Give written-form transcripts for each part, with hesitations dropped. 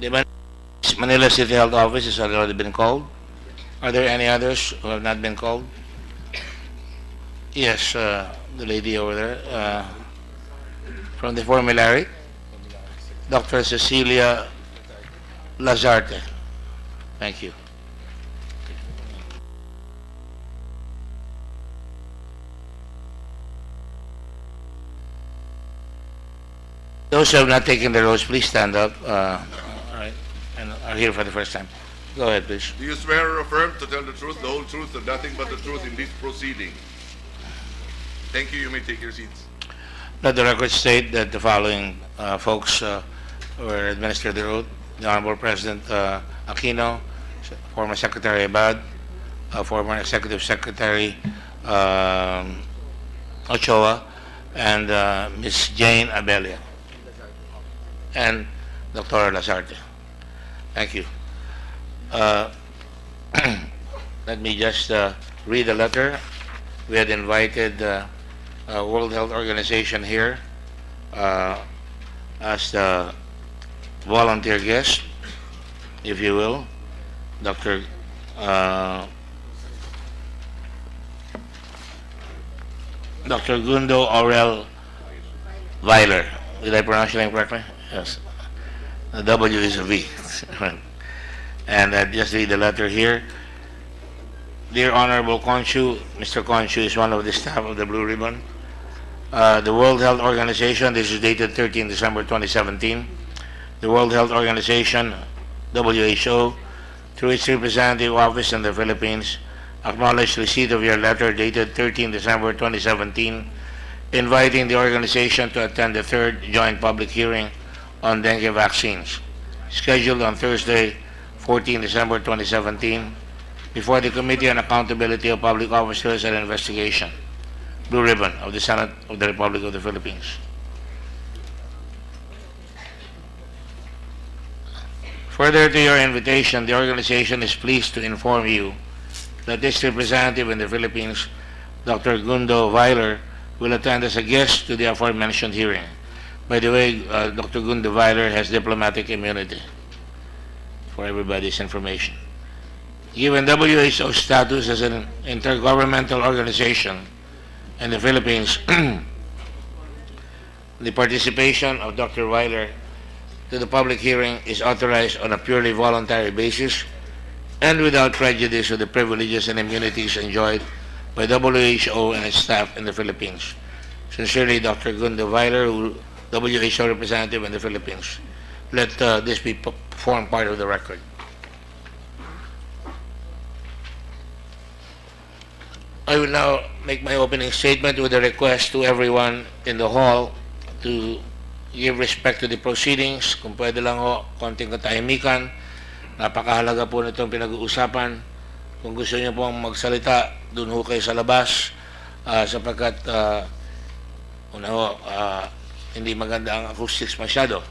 The Manila City Health Office has already been called. Are there any others who have not been called? Yes, the lady over there from the formulary, Dr. Cecilia Lazarte. Thank you. Those who have not taken the oath, please stand up. All right, and are here for the first time. Go ahead, please. Do you swear or affirm to tell the truth, the whole truth, and nothing but the truth in this proceeding? Thank you. You may take your seats. Let the record state that the following folks were administered the oath: the Honorable President Aquino, former Secretary Abad, former Executive Secretary Ochoa, and Ms. Jane Abelia, and Dr. Lazarte. Thank you. Let me just read the letter. We had invited World Health Organization here as the volunteer guest, if you will, Dr. Dr. Gundo Aurel Weiler. Did I pronounce your name correctly? Yes. The W is a V. And I just read the letter here. Dear Honorable Conchu, Mr. Conchu is one of the staff of the Blue Ribbon. The World Health Organization, this is dated 13 December 2017. The World Health Organization, WHO, through its representative office in the Philippines, acknowledged receipt of your letter dated 13 December 2017, inviting the organization to attend the third joint public hearing on dengue vaccines, scheduled on Thursday, 14 December 2017, before the Committee on Accountability of Public Officers and Investigation, Blue Ribbon of the Senate of the Republic of the Philippines. Further to your invitation, the organization is pleased to inform you that this representative in the Philippines, Dr. Gundo Weiler, will attend as a guest to the aforementioned hearing. By the way, Dr. Gundo Weiler has diplomatic immunity, for everybody's information. Given WHO status as an intergovernmental organization in the Philippines, the participation of Dr. Weiler to the public hearing is authorized on a purely voluntary basis and without prejudice to the privileges and immunities enjoyed by WHO and its staff in the Philippines. Sincerely, Dr. Gundo Weiler, WHO representative in the Philippines. Let this form part of the record. I will now make my opening statement with a request to everyone in the hall to give respect to the proceedings. Kung pwede lang ho, konting katahimikan. Napakahalaga po nitong pinag-uusapan. Kung gusto niyo pong magsalita, dun ho kayo sa labas sapagkat una ho, hindi maganda ang acoustics masyado.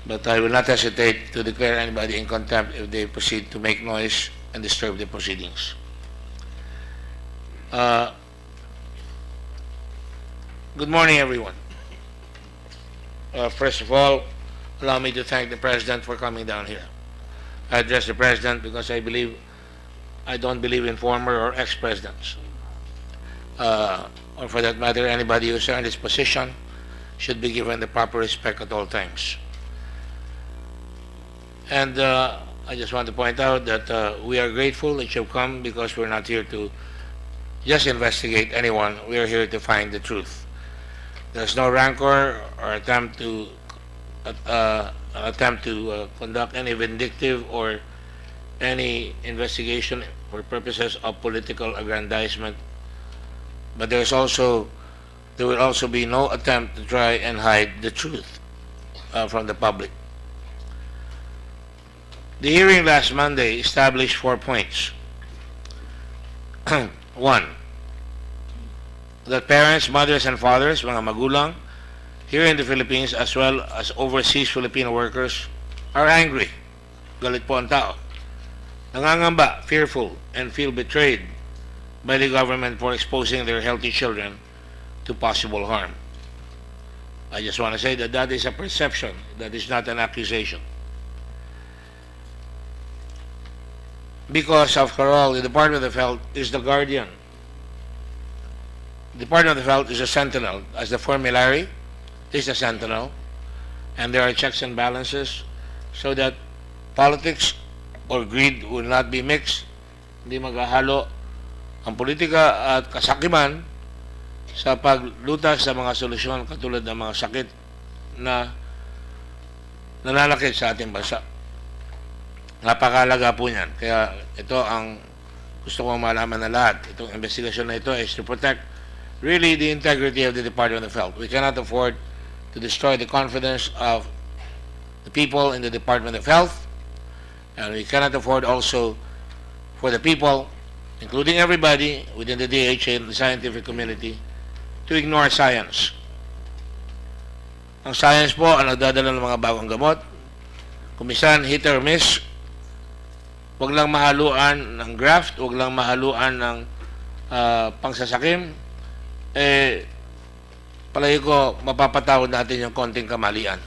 But I will not hesitate to declare anybody in contempt if they proceed to make noise and disturb the proceedings. Good morning, everyone. First of all, allow me to thank the President for coming down here. I address the President because I don't believe in former or ex-presidents. Or for that matter, anybody who's earned this position should be given the proper respect at all times. And I just want to point out that we are grateful that you've come because we're not here to just investigate anyone. We are here to find the truth. There's no rancor or attempt to conduct any vindictive or any investigation for purposes of political aggrandizement. But there will also be no attempt to try and hide the truth from the public. The hearing last Monday established 4 points. 1, that parents, mothers, and fathers, mga magulang, here in the Philippines as well as overseas Filipino workers are angry. Galit po ang tao. Nangangamba, fearful, and feel betrayed by the government for exposing their healthy children to possible harm. I just want to say that that is a perception, that is not an accusation. because after all, the Department of Health is the guardian. The Department of Health is a sentinel, as the formulary is a sentinel, and there are checks and balances so that politics or greed will not be mixed. Hindi maghahalo ang politika at kasakiman sa paglutas sa mga solusyon katulad ng mga sakit na nananakit sa ating bansa. Napakahalaga po niyan. Kaya ito ang gusto kong malaman na lahat. Itong investigasyon na ito is to protect really the integrity of the Department of Health. We cannot afford to destroy the confidence of the people in the Department of Health, and we cannot afford also for the people, including everybody within the DHA and the scientific community, to ignore science. Ang science po ang nagdadala ng mga bagong gamot. Kumisan, hit or miss. Huwag lang mahaluan ng graft, huwag lang mahaluan ng pangsasakim. Palagi ko, mapapatawad natin yung konting kamalian.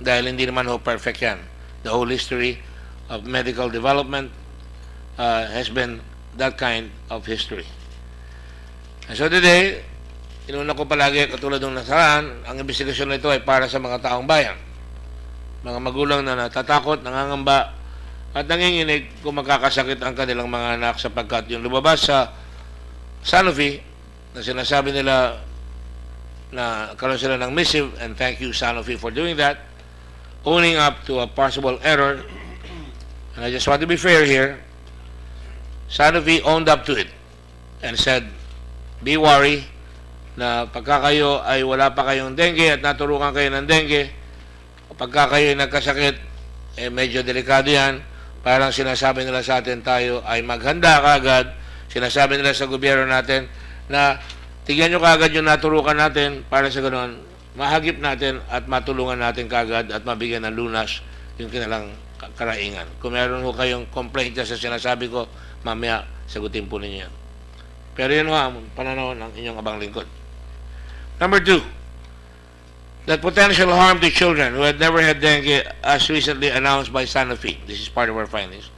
Dahil hindi naman ho perfect yan. The whole history of medical development has been that kind of history. And so today, inuna ko palagi katulad ng nasaan, ang investigasyon na ito ay para sa mga taong bayan. Mga magulang na natatakot, nangangamba, at nanginginig kung magkakasakit ang kanilang mga anak sapagkat yung lumabas sa Sanofi na sinasabi nila na karoon sila ng missive, and thank you Sanofi for doing that, owning up to a possible error. And I just want to be fair here, Sanofi owned up to it and said, be worry na pagka kayo ay wala pa kayong dengue at naturukan kayo ng dengue, pagka kayo ay nagkasakit, medyo delikado yan. Parang sinasabi nila sa atin tayo ay maghanda kagad. Sinasabi nila sa gobyerno natin na tigyan nyo kagad yung naturukan natin para sa ganoon, mahagip natin at matulungan natin kagad at mabigyan ng lunas yung kinalang karaingan. Kung meron ho kayong complaint sa sinasabi ko, mamaya sagutin po ninyo yan. Pero yun ho ang pananaw ng inyong abang lingkod. Number 2, that potential harm to children who had never had dengue, as recently announced by Sanofi, this is part of our findings,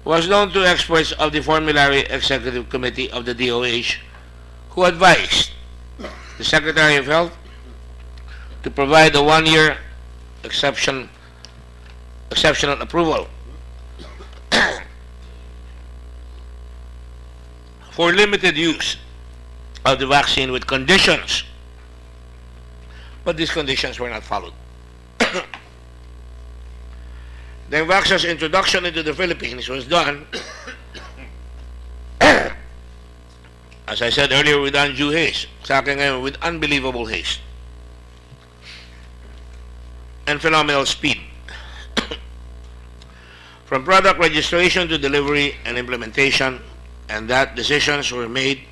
was known to experts of the Formulary Executive Committee of the DOH, who advised the Secretary of Health to provide a 1-year exceptional approval for limited use of the vaccine with conditions, but these conditions were not followed. The vaccine's introduction into the Philippines was done, as I said earlier, with undue haste. Sa akin ngayon, with unbelievable haste and phenomenal speed. From product registration to delivery and implementation, and that decisions were made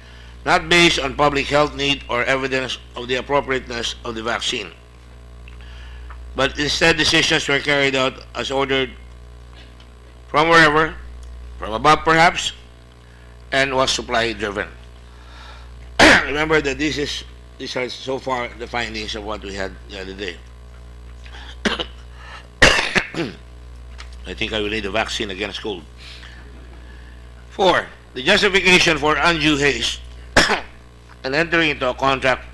not based on public health need or evidence of the appropriateness of the vaccine, but instead decisions were carried out as ordered from wherever, from above perhaps, and was supply driven. Remember that these are so far the findings of what we had the other day. I think I will need a vaccine against cold. 4, the justification for undue haste and entering into a contract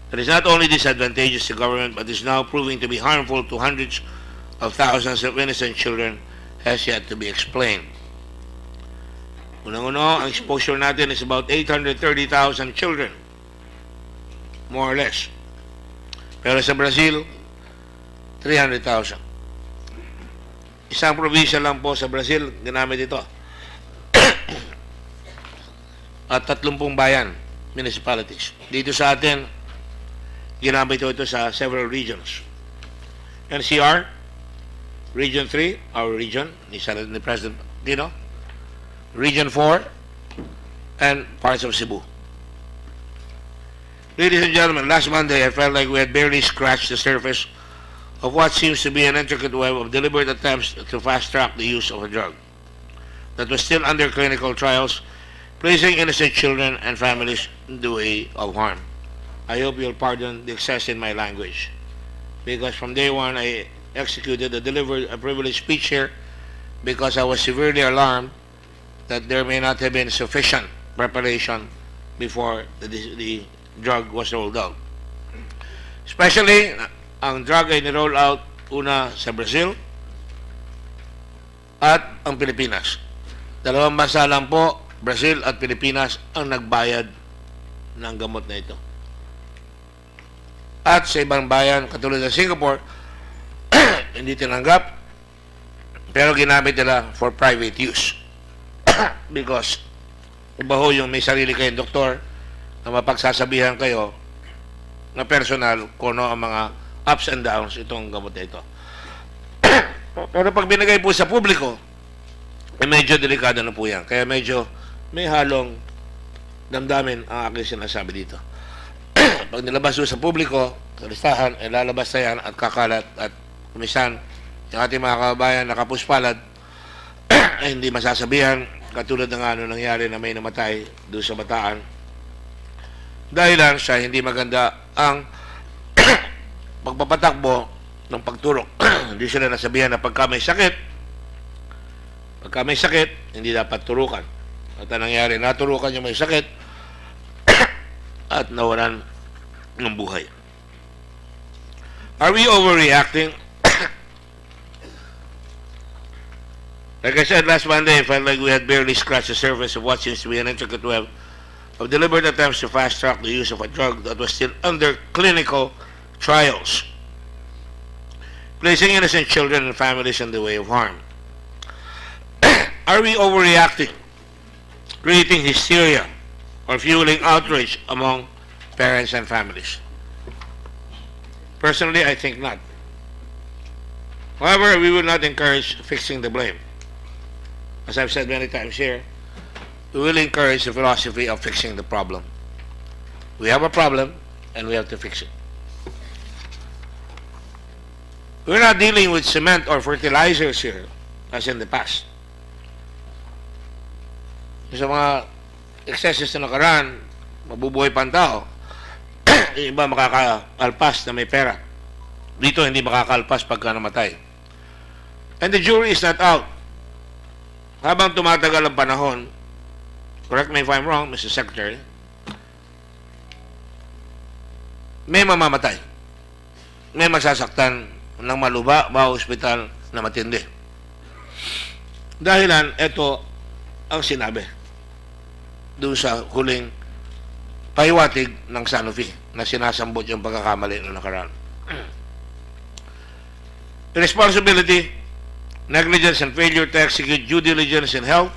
that is not only disadvantageous to government but is now proving to be harmful to hundreds of thousands of innocent children has yet to be explained. Unang-uno, ang exposure natin is about 830,000 children, more or less. Pero sa Brazil, 300,000. Isang probinsya lang po sa Brazil ginamit ito. At 30 bayan, municipalities. Dito sa atin, ginamit ito sa several regions. NCR, Region 3, our region, ni President Dino, Region 4, and parts of Cebu. Ladies and gentlemen, last Monday I felt like we had barely scratched the surface of what seems to be an intricate web of deliberate attempts to fast-track the use of a drug that was still under clinical trials, placing innocent children and families in the way of harm. I hope you'll pardon the excess in my language, because from day one I executed, delivered a privileged speech here because I was severely alarmed that there may not have been sufficient preparation before the drug was rolled out. Especially, ang drug ay niroll out una sa Brazil at ang Pilipinas. Dalawang bansa lang po, Brazil at Pilipinas, ang nagbayad ng gamot na ito. At sa ibang bayan, katulad ng Singapore, hindi tinanggap, pero ginamit nila for private use. Because iba ho yung may sarili kayong doktor na mapagsasabihan kayo na personal kung ano ang mga ups and downs itong gamot na ito. Pero pag binigay po sa publiko, medyo delikado na po yan. Kaya medyo may halong damdamin ang aking sinasabi dito. Pag nilabas sa publiko, sa listahan, ay lalabas na yan at kakalat at kumisan yung ating mga kababayan nakapuspalad ay hindi masasabihan katulad ng ano nangyari na may namatay doon sa Bataan. Dahil lang sa hindi maganda ang pagpapatakbo ng pagturok. Hindi sila nasabihan na pagka may sakit, hindi dapat turukan. At ang nangyari, naturukan yung may sakit at nawalan ng buhay. Are we overreacting? Like I said last Monday, I felt like we had barely scratched the surface of what seems to be an intricate web of deliberate attempts to fast-track the use of a drug that was still under clinical trials, placing innocent children and families in the way of harm. Are we overreacting, creating hysteria, or fueling outrage among parents and families? Personally, I think not. However, we will not encourage fixing the blame. As I've said many times here, we will encourage the philosophy of fixing the problem. We have a problem, and we have to fix it. We're not dealing with cement or fertilizers here, as in the past. Sa mga excesses na nakaraan, mabubuhay pa ang tao. Yung iba makakalpas na may pera. Dito hindi makakalpas pagka namatay. And the jury is not out. Habang tumatagal ang panahon, correct me if I'm wrong, Mr. Secretary, may mamamatay. May masasaktan ng maluba, hospital na matindi. Dahilan, ito ang sinabi doon sa huling pahiwatig ng Sanofi na sinasambot yung pagkakamali ng nakaraan. Irresponsibility, negligence, and failure to execute due diligence in health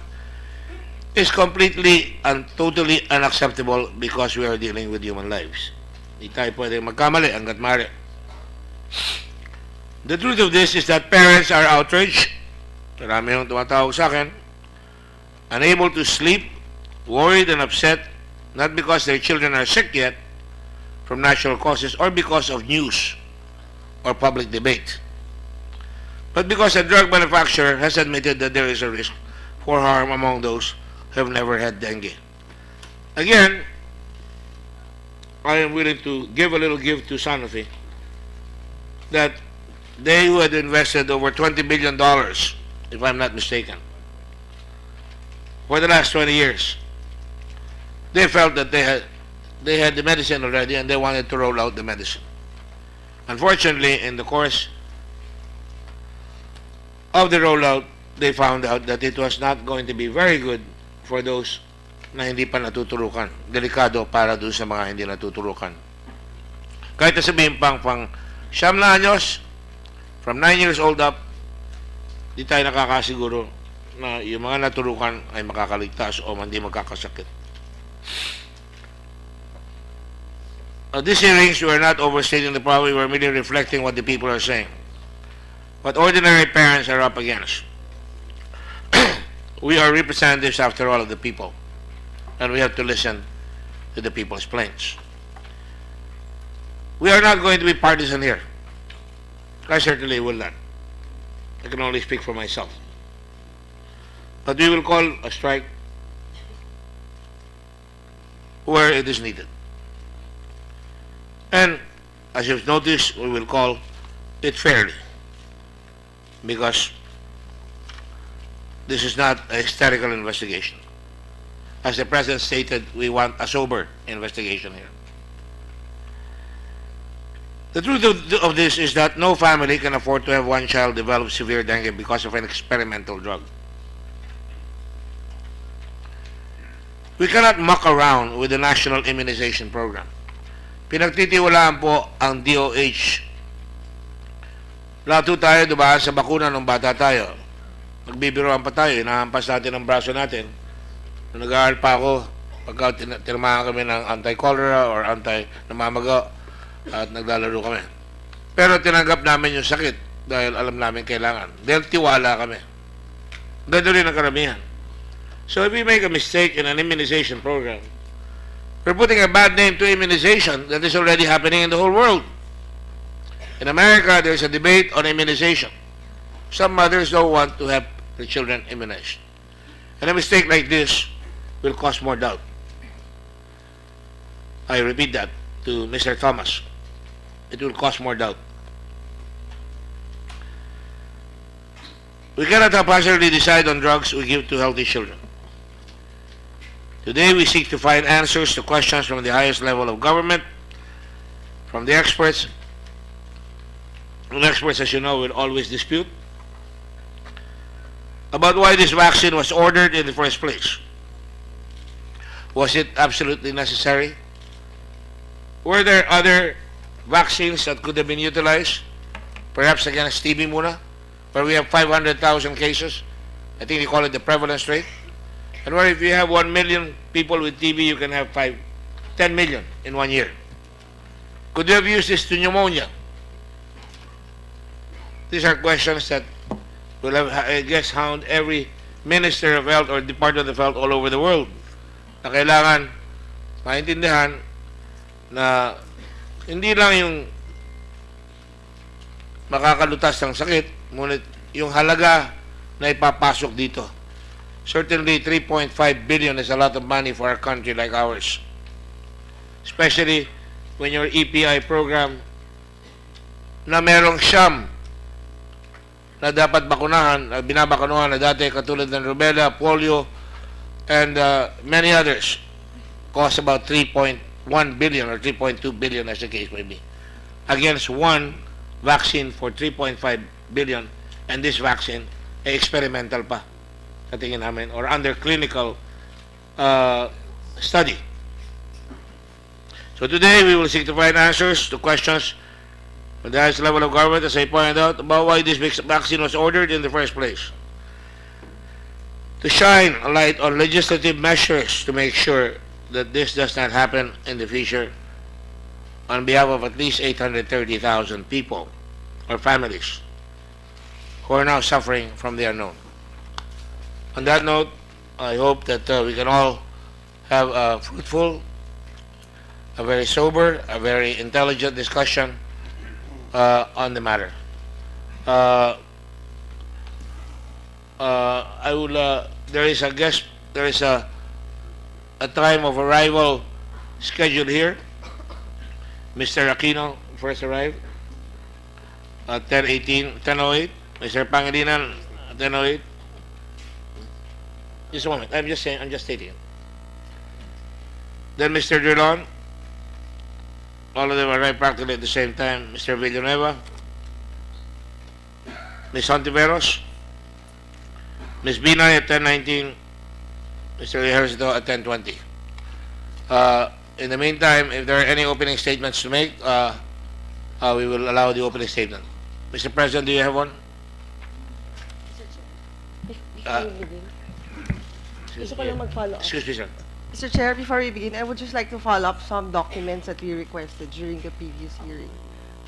is completely and totally unacceptable because we are dealing with human lives. Hindi tayo pwedeng magkamali hanggat maaari. The truth of this is that parents are outraged. Marami yung tumatawag sa akin. Unable to sleep, worried and upset, not because their children are sick yet from natural causes or because of news or public debate, but because a drug manufacturer has admitted that there is a risk for harm among those who have never had dengue. Again, I am willing to give a little gift to Sanofi that they who had invested over $20 billion, if I'm not mistaken, for the last 20 years, they felt that they had the medicine already and they wanted to roll out the medicine. Unfortunately, in the course of the rollout, they found out that it was not going to be very good for those na hindi pa natuturukan. Delikado para doon sa mga hindi natuturukan. Kahit na sabihin pang 9 anyos, from 9 years old up, di tayo nakakasiguro na yung mga naturukan ay makakaligtas o hindi magkakasakit. These hearings were not overstating the problem, we were merely reflecting what the people are saying. What ordinary parents are up against. We are representatives, after all, of the people, and we have to listen to the people's plaints. We are not going to be partisan here. I certainly will not. I can only speak for myself. But we will call a strike where it is needed. And as you've noticed, we will call it fairly. Because this is not a hysterical investigation. As the President stated, we want a sober investigation here. The truth of this is that no family can afford to have one child develop severe dengue because of an experimental drug. We cannot muck around with the national immunization program. Pinagtitiwalaan po ang DOH. Lahat tayo, diba, sa bakuna ng bata tayo. Nagbibiroan pa tayo, inahampas natin ang braso natin. Nung nag-aaral pa ako, pagka tinamahan kami ng anti-cholera or anti-namamaga, at naglalaro kami. Pero tinanggap namin yung sakit dahil alam namin kailangan. Dahil tiwala kami. Ganito rin ang karamihan. So if we make a mistake in an immunization program, we're putting a bad name to immunization that is already happening in the whole world. In America, there's a debate on immunization. Some mothers don't want to have their children immunized. And a mistake like this will cause more doubt. I repeat that to Mr. Thomas. It will cause more doubt. We cannot haphazardly decide on drugs we give to healthy children. Today, we seek to find answers to questions from the highest level of government, from the experts. And experts, as you know, will always dispute about why this vaccine was ordered in the first place. Was it absolutely necessary? Were there other vaccines that could have been utilized? Perhaps against TB muna, where we have 500,000 cases. I think they call it the prevalence rate. And where if you have 1 million people with TB, you can have 10 million in 1 year. Could you have used this to pneumonia? These are questions that will have, I guess, hound every Minister of Health or Department of Health all over the world na kailangan maintindihan na hindi lang yung makakalutas ng sakit, ngunit yung halaga na ipapasok dito. Certainly, 3.5 billion is a lot of money for a country like ours. Especially when your EPI program na merong siyam na dapat bakunahan, binabakunahan na dati katulad ng rubella, polio, and many others cost about 3.1 billion or 3.2 billion as the case may be, against one vaccine for 3.5 billion, and this vaccine ay experimental pa sa tingin namin or under clinical study. So today we will seek to find answers to questions from the highest level of government, as I pointed out, about why this vaccine was ordered in the first place. To shine a light on legislative measures to make sure that this does not happen in the future on behalf of at least 830,000 people or families who are now suffering from the unknown. On that note, I hope that we can all have a fruitful, a very sober, a very intelligent discussion on the matter. I will. There is a time of arrival scheduled here. Mr. Aquino first arrived at 10:08. Mr. Pangilinan, 10:08. Just a moment. I'm just stating. Then Mr. Drilon. All of them arrived practically at the same time. Mr. Villanueva, Ms. Santiveros, Ms. Binay at 10:19, Mr. Ejercito at 10:20. In the meantime, if there are any opening statements to make, we will allow the opening statement. Mr. President, do you have one? Gusto ko lang mag-follow up. Excuse me, sir. Mr. Chair, before we begin, I would just like to follow up some documents that we requested during the previous hearing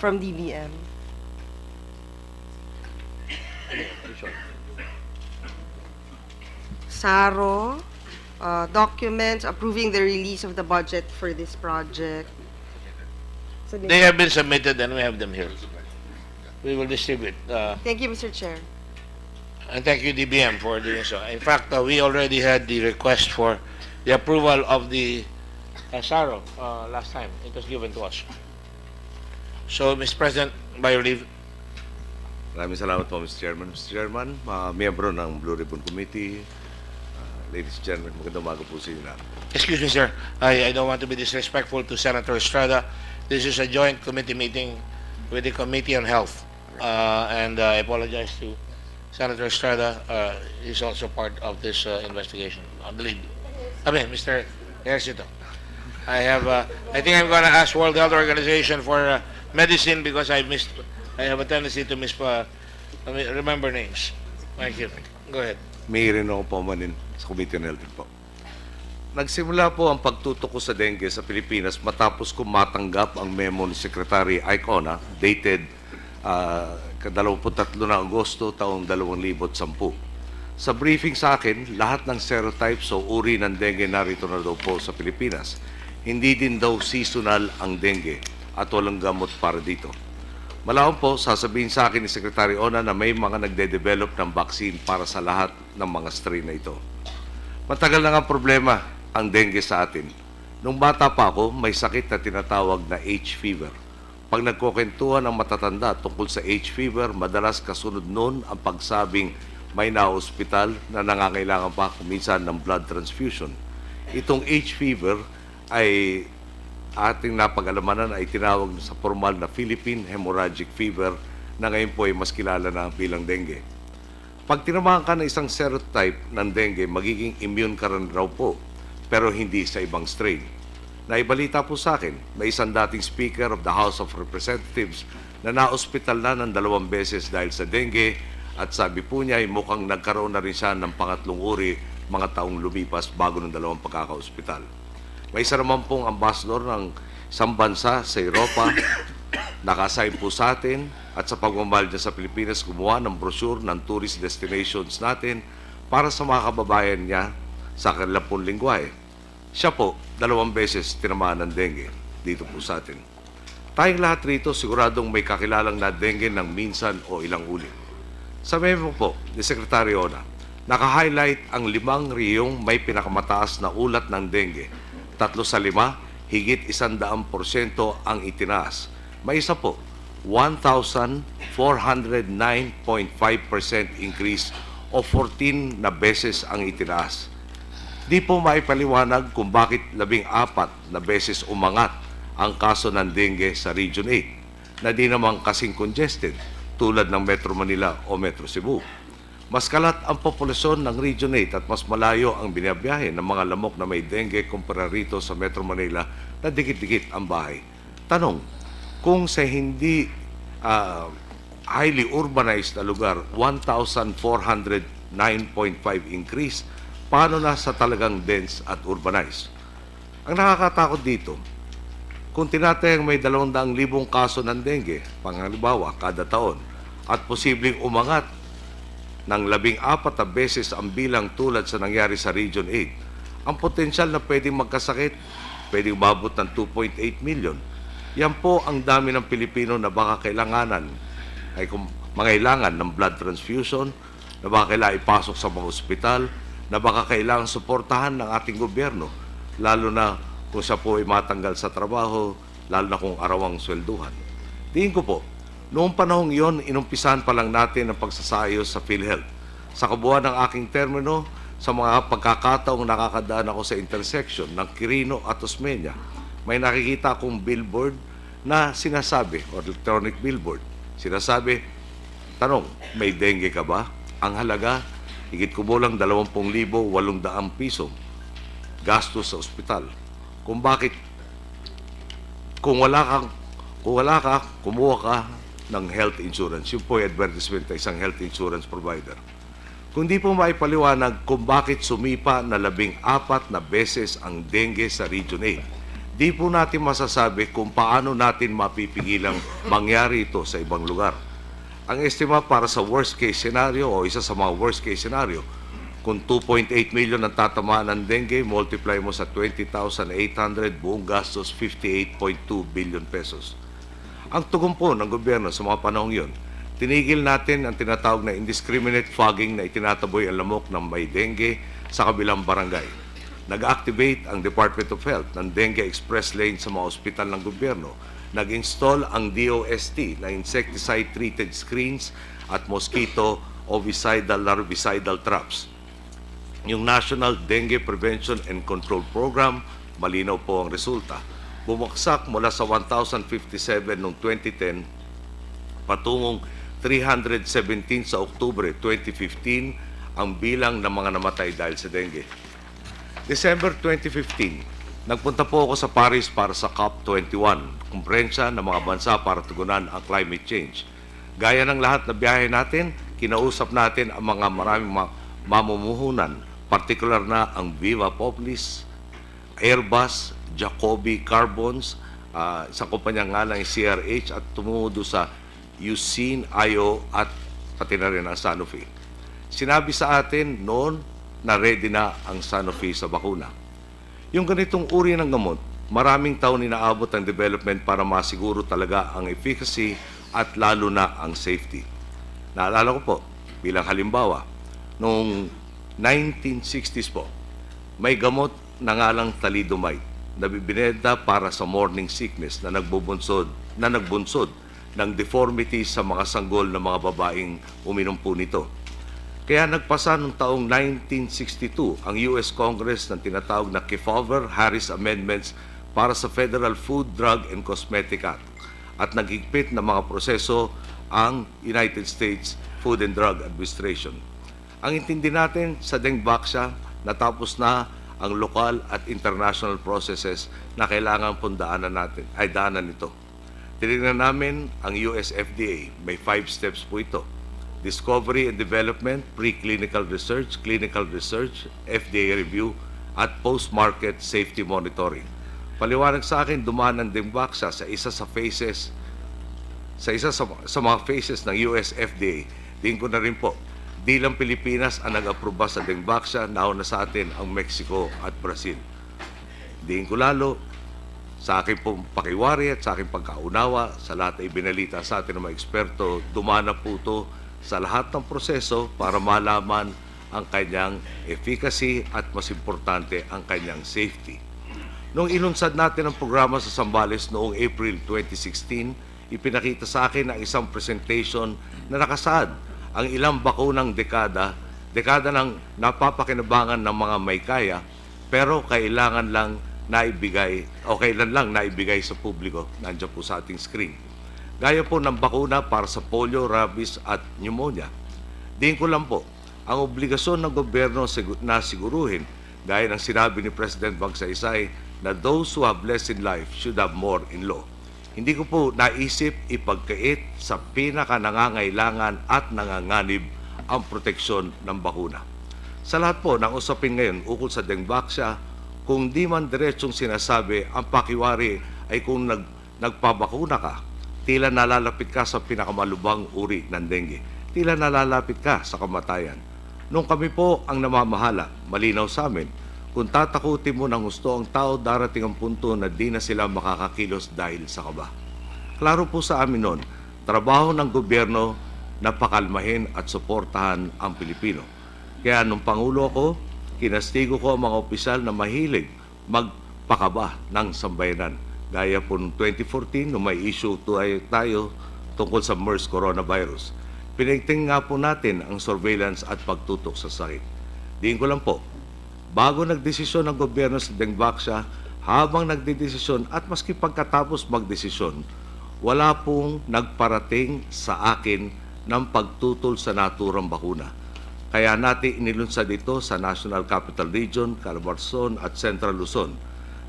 from DBM. SARO, documents approving the release of the budget for this project. They have been submitted and we have them here. We will distribute. Thank you, Mr. Chair. And thank you, DBM, for doing so. In fact, we already had the request for the approval of the SARO last time. It was given to us. So, Mr. President, by your leave. Maraming salamat po, Mr. Chairman. Mr. Chairman, mga miyembro ng Blue Ribbon Committee, ladies and gentlemen, magandang umaga po sa inyo lahat. Excuse me, sir. I don't want to be disrespectful to Senator Estrada. This is a joint committee meeting with the Committee on Health. And I apologize to Senator Estrada. He's also part of this investigation on the lead. Mr. Ejercito. I think I'm going to ask World Health Organization for medicine because I have a tendency to remember names. Thank you. Go ahead. May rin ako paumanin sa Committee on Health po. Nagsimula po ang pagtutok ko sa dengue sa Pilipinas matapos ko matanggap ang memo ni Secretary Icona dated 23 na Agosto taong 2010. Sa briefing sa akin, lahat ng serotypes o uri ng dengue narito na daw po sa Pilipinas. Hindi din daw seasonal ang dengue at walang gamot para dito. Malawang po, sasabihin sa akin ni Secretary Ona na may mga nagde-develop ng vaccine para sa lahat ng mga strain na ito. Matagal na nga problema ang dengue sa atin. Nung bata pa ako, may sakit na tinatawag na H fever. Pag nagkukwentuhan ang matatanda tungkol sa H fever, madalas kasunod noon ang pagsabing may na-hospital na nangangailangan pa kuminsan ng blood transfusion. Itong H fever ay ating napag-alamanan ay tinawag sa formal na Philippine Hemorrhagic Fever na ngayon po ay mas kilala na bilang dengue. Pag tinamahan ka ng isang serotype ng dengue, magiging immune ka rin raw po, pero hindi sa ibang strain. Naibalita po sa akin, may isang dating Speaker of the House of Representatives na na-hospital na ng 2 beses dahil sa dengue at sabi po niya ay mukhang nagkaroon na rin siya ng pangatlong uri mga taong lumipas bago ng 2 pagkaka-hospital. May isa naman pong ambassador ng isang bansa sa Europa, nakasign po sa atin at sa pagmamahal niya sa Pilipinas, gumawa ng brochure ng tourist destinations natin para sa mga kababayan niya sa kanilang pong lingwahe. Siya po, 2 beses tinamaan ng dengue dito po sa atin. Tayong lahat rito siguradong may kakilalang na dengue ng minsan o ilang ulit. Sa memo po ni Secretary Ona, naka-highlight ang 5 reyong may pinakamataas na ulat ng dengue. 3 sa 5, higit 100% ang itinaas. May isa po, 1,409.5% increase o 14 na beses ang itinaas. Di po maipaliwanag kung bakit 14 na beses umangat ang kaso ng dengue sa Region 8 na di naman kasing congested tulad ng Metro Manila o Metro Cebu. Mas kalat ang populasyon ng Region 8 at mas malayo ang binabiyahe ng mga lamok na may dengue kumpara rito sa Metro Manila na dikit-dikit ang bahay. Tanong, kung sa hindi highly urbanized na lugar, 1,409.5 increase, paano na sa talagang dense at urbanized? Ang nakakatakot dito, kung tinatayang may 200,000 kaso ng dengue, panghalimbawa, kada taon, at posibleng umangat ng 14 na beses ang bilang tulad sa nangyari sa Region 8, ang potensyal na pwedeng magkasakit, pwedeng umabot ng 2.8 million. Yan po ang dami ng Pilipino na baka kailangan ng blood transfusion, na baka kailangan ipasok sa mga ospital, na baka kailangan suportahan ng ating gobyerno, lalo na kung siya po ay matanggal sa trabaho, lalo na kung arawang swelduhan. Tingin ko po, noong panahong iyon, inumpisahan pa lang natin ang pagsasayos sa PhilHealth. Sa kabuuan ng aking termino, sa mga pagkakataong nakakadaan ako sa intersection ng Quirino at Osmeña, may nakikita akong billboard na sinasabi, o electronic billboard, sinasabi, tanong, may dengue ka ba? Ang halaga, higit kumulang 20,800 piso gastos sa ospital. Kung wala ka, kumuha ka ng health insurance. Yun po yung advertisement ng isang health insurance provider. Kung di po maipaliwanag kung bakit sumipa na 14 na beses ang dengue sa Region 8, di po natin masasabi kung paano natin mapipigilang mangyari ito sa ibang lugar. Ang estima para sa worst case scenario o isa sa mga worst case scenario, kung 2.8 million ang tatamaan ng dengue, multiply mo sa 20,800, buong gastos 58.2 billion pesos. Ang tugon po ng gobyerno sa mga panahong yon, tinigil natin ang tinatawag na indiscriminate fogging na itinataboy ang lamok ng may dengue sa kabilang barangay. Nag-activate ang Department of Health ng Dengue Express Lane sa mga ospital ng gobyerno. Nag-install ang DOST na insecticide-treated screens at mosquito ovicidal larvicidal traps. Yung National Dengue Prevention and Control Program, malinaw po ang resulta. Bumagsak mula sa 1,057 noong 2010 patungong 317 sa Oktubre 2015 ang bilang ng mga namatay dahil sa dengue. December 2015, nagpunta po ako sa Paris para sa COP21, kumprensya ng mga bansa para tugunan ang climate change. Gaya ng lahat na biyahe natin, kinausap natin ang mga maraming mamumuhunan, partikular na ang Viva Populis, Airbus, Jacobi Carbons, sa kumpanya nga lang CRH at tumudo sa Usin, IO at pati na rin ang Sanofi. Sinabi sa atin noon na ready na ang Sanofi sa bakuna. Yung ganitong uri ng gamot, maraming taon inaabot ang development para masiguro talaga ang efficacy at lalo na ang safety. Naalala ko po, bilang halimbawa, noong 1960s po, may gamot na ngalang thalidomide na bibinenta para sa morning sickness na nagbunsod ng deformity sa mga sanggol ng mga babaeng uminom po nito. Kaya nagpasa noong taong 1962 ang US Congress ng tinatawag na Kefauver-Harris Amendments para sa Federal Food, Drug and Cosmetic Act at naghigpit ng mga proseso ang United States Food and Drug Administration. Ang intindi natin sa dengue-vaxia, natapos na ang lokal at international processes na kailangan daanan nito. Tinignan namin ang US FDA, may 5 steps po ito. Discovery and development, preclinical research, clinical research, FDA review, at post-market safety monitoring. Paliwanag sa akin, dumaan ang dengue-vaxia sa mga phases ng US FDA. Din ko na rin po, di lang Pilipinas ang nag-aproba sa dengue-vaxia, nauna sa atin ang Mexico at Brazil. Din ko lalo, sa aking pong pakiwari at sa aking pagkaunawa, sa lahat ay binalita sa atin ng mga eksperto, dumana po ito sa lahat ng proseso para malaman ang kanyang efficacy at mas importante ang kanyang safety. Noong ilunsad natin ang programa sa Zambales noong April 2016, ipinakita sa akin ang isang presentation na nakasaad ang ilang bakunang dekada ng napapakinabangan ng mga may kaya, pero kailan lang naibigay sa publiko. Nandiyan po sa ating screen. Gaya po ng bakuna para sa polio, rabies at pneumonia. Din ko lang po, ang obligasyon ng gobyerno na siguruhin, gaya ng sinabi ni President Magsaysay, na those who have less in life should have more in law. Hindi ko po naisip ipagkait sa pinaka-nangangailangan at nanganganib ang proteksyon ng bakuna. Sa lahat po ng usapin ngayon ukol sa dengue-vaxia, kung di man diretsong sinasabi, ang pakiwari ay kung nagpabakuna ka, tila nalalapit ka sa pinakamalubang uri ng dengue. Tila nalalapit ka sa kamatayan. Nung kami po ang namamahala, malinaw sa amin, kung tatakutin mo ng gusto ang tao, darating ang punto na di na sila makakakilos dahil sa kaba. Klaro po sa amin noon, trabaho ng gobyerno na pakalmahin at suportahan ang Pilipino. Kaya nung Pangulo ako, kinastigo ko ang mga opisyal na mahilig magpakaba ng sambayanan. Gaya po noong 2014, nung may issue tayo tungkol sa MERS coronavirus. Pinigting nga po natin ang surveillance at pagtutok sa sakit. Diin ko lang po, bago nagdesisyon ng gobyerno sa dengue-vaxia, habang nagdedesisyon at maski pagkatapos magdesisyon, wala pong nagparating sa akin ng pagtutol sa naturang bakuna. Kaya natin inilunsad ito sa National Capital Region, Calabarzon at Central Luzon.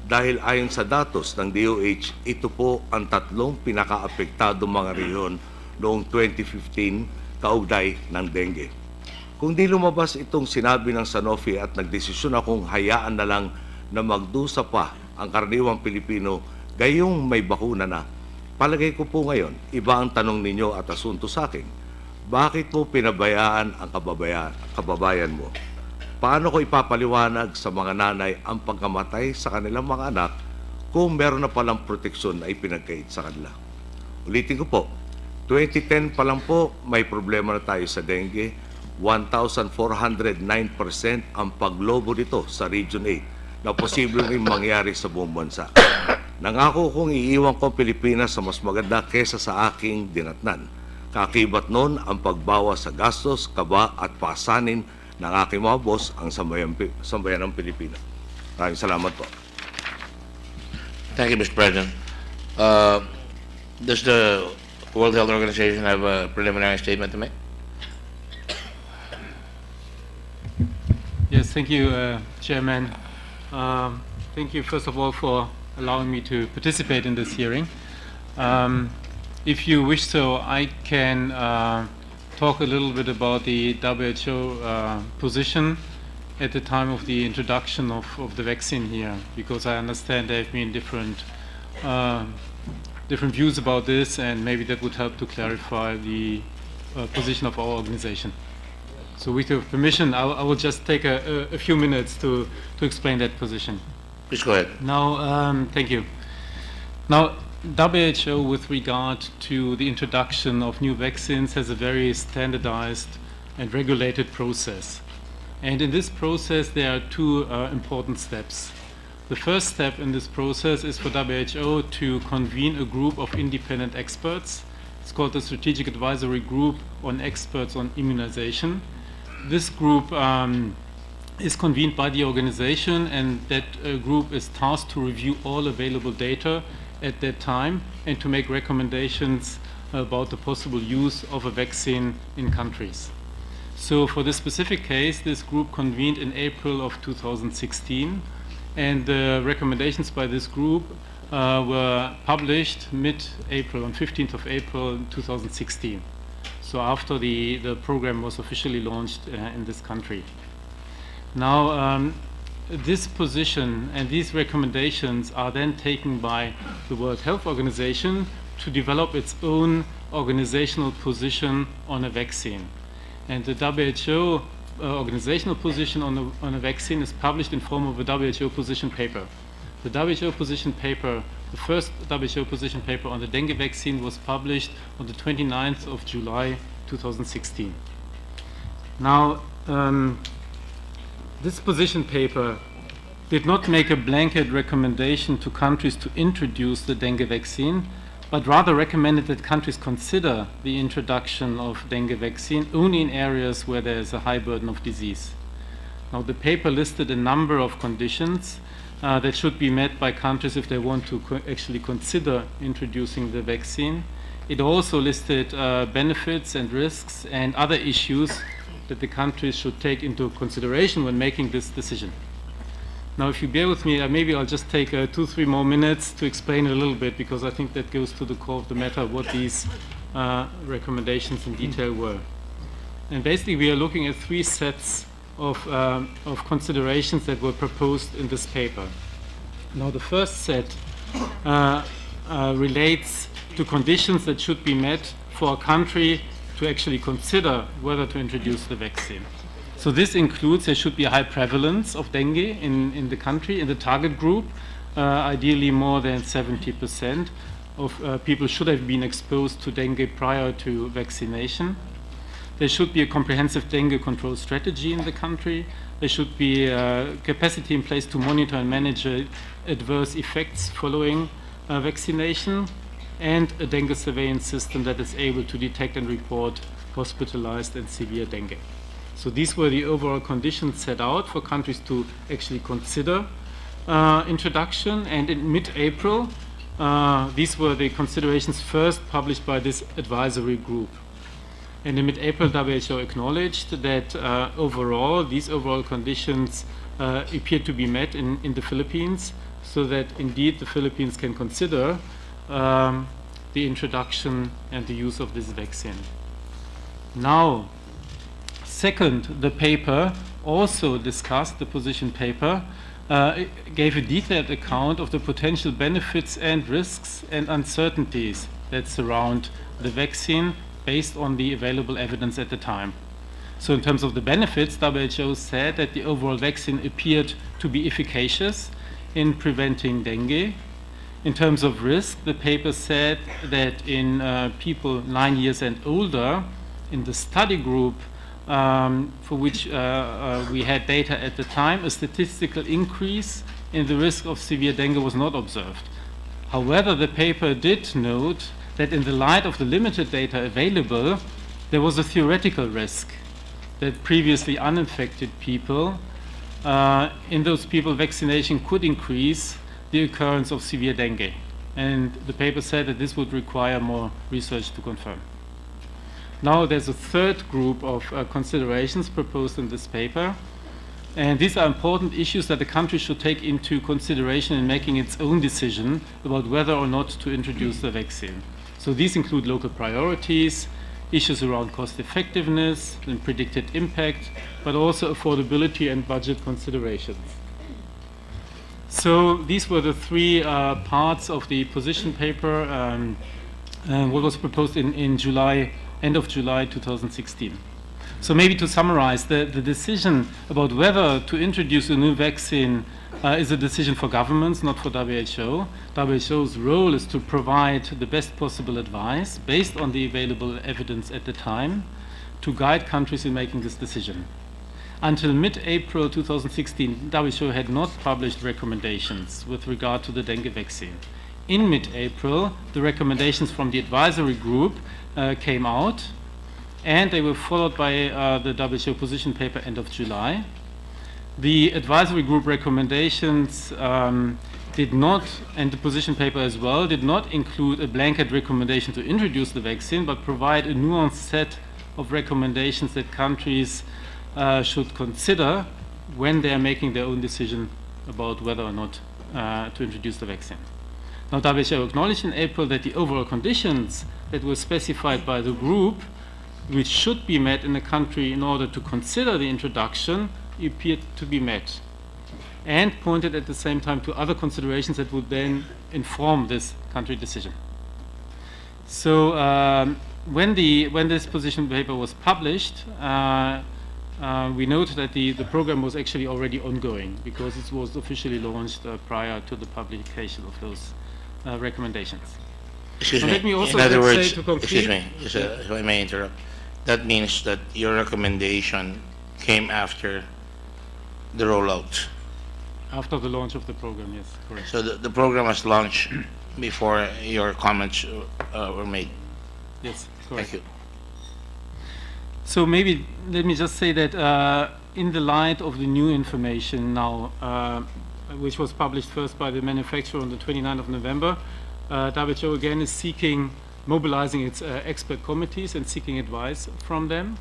Dahil ayon sa datos ng DOH, ito po ang tatlong pinaka-apektadong mga rehiyon noong 2015 kaugnay ng dengue. Kung di lumabas itong sinabi ng Sanofi at nagdesisyon akong hayaan na lang na magdusa pa ang karaniwang Pilipino gayong may bakuna na, palagay ko po ngayon, iba ang tanong ninyo at asunto sa akin. Bakit mo pinabayaan ang kababayan mo? Paano ko ipapaliwanag sa mga nanay ang pagkamatay sa kanilang mga anak kung meron na palang proteksyon na ipinagkait sa kanila? Ulitin ko po, 2010 pa lang po may problema na tayo sa dengue. 1,409% ang paglobo nito sa Region 8 na posibleng rin mangyari sa buong bansa. Nangako kong iiwan ko ang Pilipinas sa mas maganda kesa sa aking dinatnan. Kakibat nun ang pagbawas sa gastos, kaba at pasanin ng aking mga boss ang sambayan ng Pilipinas. Maraming salamat po. Thank you, Mr. President. Does the World Health Organization have a preliminary statement to make? Yes, thank you, Chairman. Thank you, first of all, for allowing me to participate in this hearing. If you wish so, I can talk a little bit about the WHO position at the time of the introduction of the vaccine here, because I understand there have been different views about this, and maybe that would help to clarify the position of our organization. So with your permission, I will just take a few minutes to explain that position. Please go ahead. Now, thank you. Now, WHO, with regard to the introduction of new vaccines, has a very standardized and regulated process. And in this process, there are two important steps. The first step in this process is for WHO to convene a group of independent experts. It's called the Strategic Advisory Group on Experts on Immunization. This group is convened by the organization, and that group is tasked to review all available data at that time and to make recommendations about the possible use of a vaccine in countries. So for this specific case, this group convened in April of 2016, and the recommendations by this group were published mid-April, on 15th of April 2016. So after the program was officially launched in this country. Now, this position and these recommendations are then taken by the World Health Organization to develop its own organizational position on a vaccine. And the WHO organizational position on a vaccine is published in form of a WHO position paper. The WHO position paper, the first WHO position paper on the dengue vaccine, was published on the 29th of July 2016. Now, this position paper did not make a blanket recommendation to countries to introduce the dengue vaccine, but rather recommended that countries consider the introduction of dengue vaccine only in areas where there is a high burden of disease. Now, the paper listed a number of conditions that should be met by countries if they want to actually consider introducing the vaccine. It also listed benefits and risks and other issues that the countries should take into consideration when making this decision. Now, if you bear with me, maybe I'll just take 2-3 more minutes to explain a little bit, because I think that goes to the core of the matter, what these recommendations in detail were. And basically, we are looking at 3 sets of considerations that were proposed in this paper. Now, the first set relates to conditions that should be met for a country to actually consider whether to introduce the vaccine. So this includes there should be a high prevalence of dengue in the country, in the target group. Ideally more than 70% of people should have been exposed to dengue prior to vaccination. There should be a comprehensive dengue control strategy in the country. There should be capacity in place to monitor and manage adverse effects following vaccination, and a dengue surveillance system that is able to detect and report hospitalized and severe dengue. So these were the overall conditions set out for countries to actually consider introduction, and in mid-April, these were the considerations first published by this advisory group. And in mid-April, WHO acknowledged that overall, these overall conditions appear to be met in the Philippines, so that indeed the Philippines can consider the introduction and the use of this vaccine. Now, second, the paper also discussed, the position paper, gave a detailed account of the potential benefits and risks and uncertainties that surround the vaccine based on the available evidence at the time. So in terms of the benefits, WHO said that the overall vaccine appeared to be efficacious in preventing dengue. In terms of risk, the paper said that in people 9 years and older, in the study group for which we had data at the time, a statistical increase in the risk of severe dengue was not observed. However, the paper did note that in the light of the limited data available, there was a theoretical risk that previously uninfected people, in those people, vaccination could increase the occurrence of severe dengue. And the paper said that this would require more research to confirm. Now there's a third group of considerations proposed in this paper. And these are important issues that the country should take into consideration in making its own decision about whether or not to introduce the vaccine. So these include local priorities, issues around cost effectiveness and predicted impact, but also affordability and budget considerations. So these were the three parts of the position paper, what was proposed in July, end of July 2016. So maybe to summarize, the decision about whether to introduce a new vaccine is a decision for governments, not for WHO. WHO's role is to provide the best possible advice based on the available evidence at the time to guide countries in making this decision. Until mid-April 2016, WHO had not published recommendations with regard to the dengue vaccine. In mid-April, the recommendations from the advisory group came out, and they were followed by the WHO position paper end of July. The advisory group recommendations did not, and the position paper as well, did not include a blanket recommendation to introduce the vaccine, but provide a nuanced set of recommendations that countries should consider when they are making their own decision about whether or not to introduce the vaccine. Now, WHO acknowledged in April that the overall conditions that were specified by the group, which should be met in a country in order to consider the introduction, appeared to be met, and pointed at the same time to other considerations that would then inform this country decision. So when this position paper was published, we note that the program was actually already ongoing because it was officially launched prior to the publication of those recommendations. Excuse Now, me. let me also In other say words, to complete- excuse me, if I may interrupt. That means that your recommendation came after the rollout. After the launch of the program, yes, correct. So the program was launched before your comments were made. Yes, correct. Thank you. So maybe let me just say that in the light of the new information now, which was published first by the manufacturer on the 29th of November, WHO again is mobilizing its expert committees and seeking advice from them.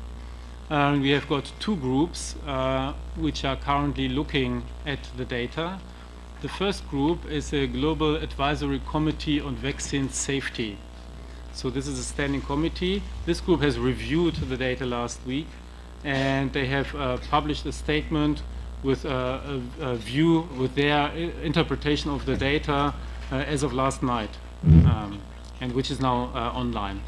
We have got two groups which are currently looking at the data. The first group is a Global Advisory Committee on Vaccine Safety. So this is a standing committee. This group has reviewed the data last week, and they have published a statement with a view, with their interpretation of the data as of last night, and which is now online.